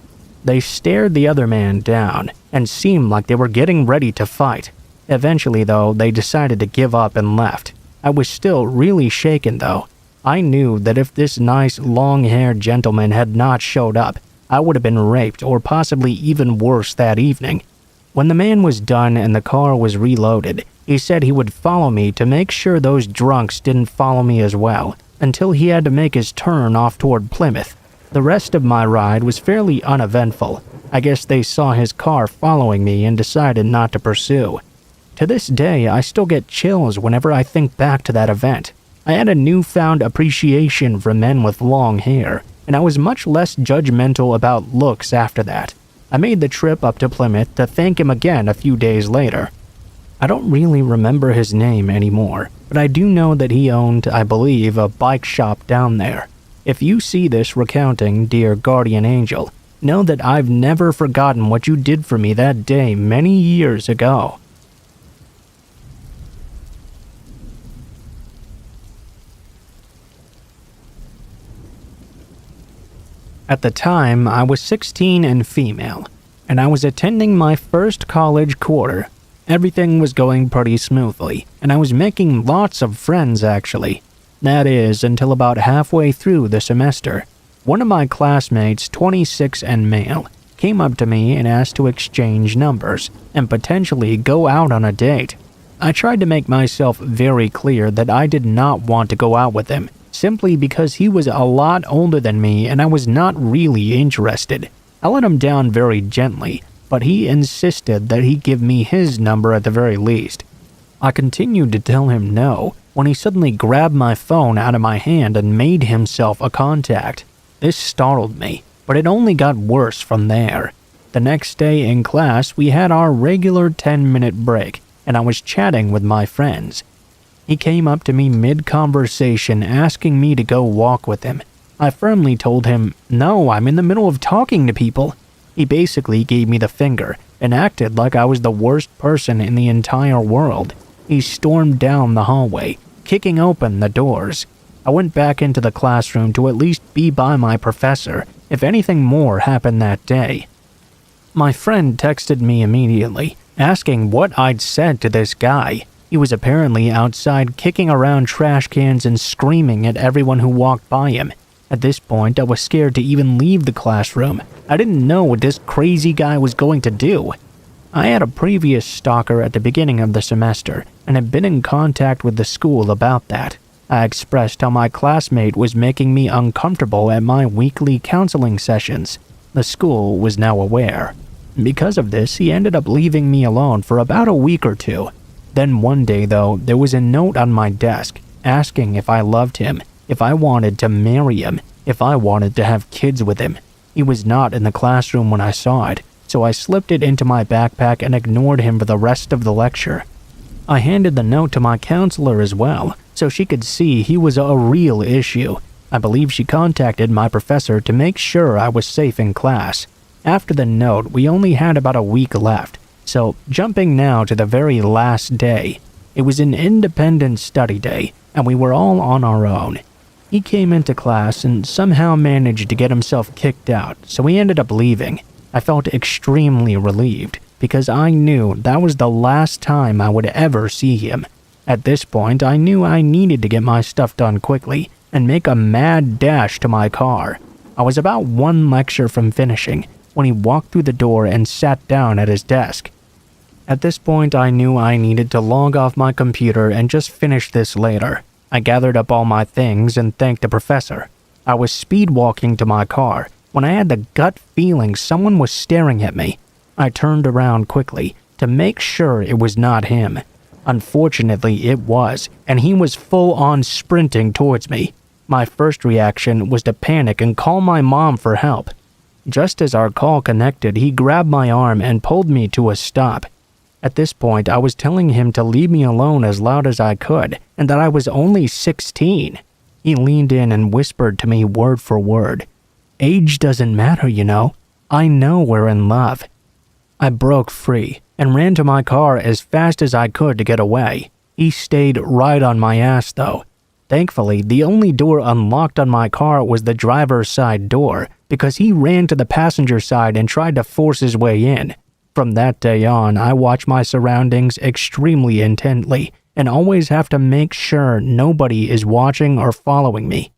C: They stared the other man down and seemed like they were getting ready to fight. Eventually though, they decided to give up and left. I was still really shaken though. I knew that if this nice long-haired gentleman had not showed up, I would have been raped or possibly even worse that evening. When the man was done and the car was reloaded, he said he would follow me to make sure those drunks didn't follow me as well, until he had to make his turn off toward Plymouth. The rest of my ride was fairly uneventful. I guess they saw his car following me and decided not to pursue. To this day, I still get chills whenever I think back to that event. I had a newfound appreciation for men with long hair, and I was much less judgmental about looks after that. I made the trip up to Plymouth to thank him again a few days later. I don't really remember his name anymore, but I do know that he owned, I believe, a bike shop down there. If you see this recounting, dear guardian angel, know that I've never forgotten what you did for me that day many years ago. At the time, I was 16 and female, and I was attending my first college quarter. Everything was going pretty smoothly, and I was making lots of friends actually. That is, until about halfway through the semester. One of my classmates, 26 and male, came up to me and asked to exchange numbers, and potentially go out on a date. I tried to make myself very clear that I did not want to go out with him, simply because he was a lot older than me and I was not really interested. I let him down very gently, but he insisted that he give me his number at the very least. I continued to tell him no, when he suddenly grabbed my phone out of my hand and made himself a contact. This startled me. but it only got worse from there. The next day in class, we had our regular 10-minute break, and I was chatting with my friends. He came up to me mid-conversation asking me to go walk with him. I firmly told him, "No, I'm in the middle of talking to people." He basically gave me the finger and acted like I was the worst person in the entire world. He stormed down the hallway, kicking open the doors. I went back into the classroom to at least be by my professor if anything more happened that day. My friend texted me immediately, asking what I'd said to this guy. He was apparently outside kicking around trash cans and screaming at everyone who walked by him. At this point, I was scared to even leave the classroom. I didn't know what this crazy guy was going to do. I had a previous stalker at the beginning of the semester and had been in contact with the school about that. I expressed how my classmate was making me uncomfortable at my weekly counseling sessions. The school was now aware. Because of this, he ended up leaving me alone for about a week or two. Then one day, though, there was a note on my desk asking if I loved him, if I wanted to marry him, if I wanted to have kids with him. He was not in the classroom when I saw it, so I slipped it into my backpack and ignored him for the rest of the lecture. I handed the note to my counselor as well, so she could see he was a real issue. I believe she contacted my professor to make sure I was safe in class. After the note, we only had about a week left, so jumping now to the very last day. It was an independent study day, and we were all on our own. He came into class and somehow managed to get himself kicked out, so he ended up leaving. I felt extremely relieved, because I knew that was the last time I would ever see him. At this point, I knew I needed to get my stuff done quickly and make a mad dash to my car. I was about one lecture from finishing when he walked through the door and sat down at his desk. At this point, I knew I needed to log off my computer and just finish this later. I gathered up all my things and thanked the professor. I was speed walking to my car when I had the gut feeling someone was staring at me. I turned around quickly to make sure it was not him. Unfortunately, it was, and he was full-on sprinting towards me. My first reaction was to panic and call my mom for help. Just as our call connected, he grabbed my arm and pulled me to a stop. At this point, I was telling him to leave me alone as loud as I could, and that I was only 16. He leaned in and whispered to me word for word, "Age doesn't matter, you know. I know we're in love." I broke free and ran to my car as fast as I could to get away. He stayed right on my ass, though. Thankfully, the only door unlocked on my car was the driver's side door, because he ran to the passenger side and tried to force his way in. From that day on, I watch my surroundings extremely intently and always have to make sure nobody is watching or following me.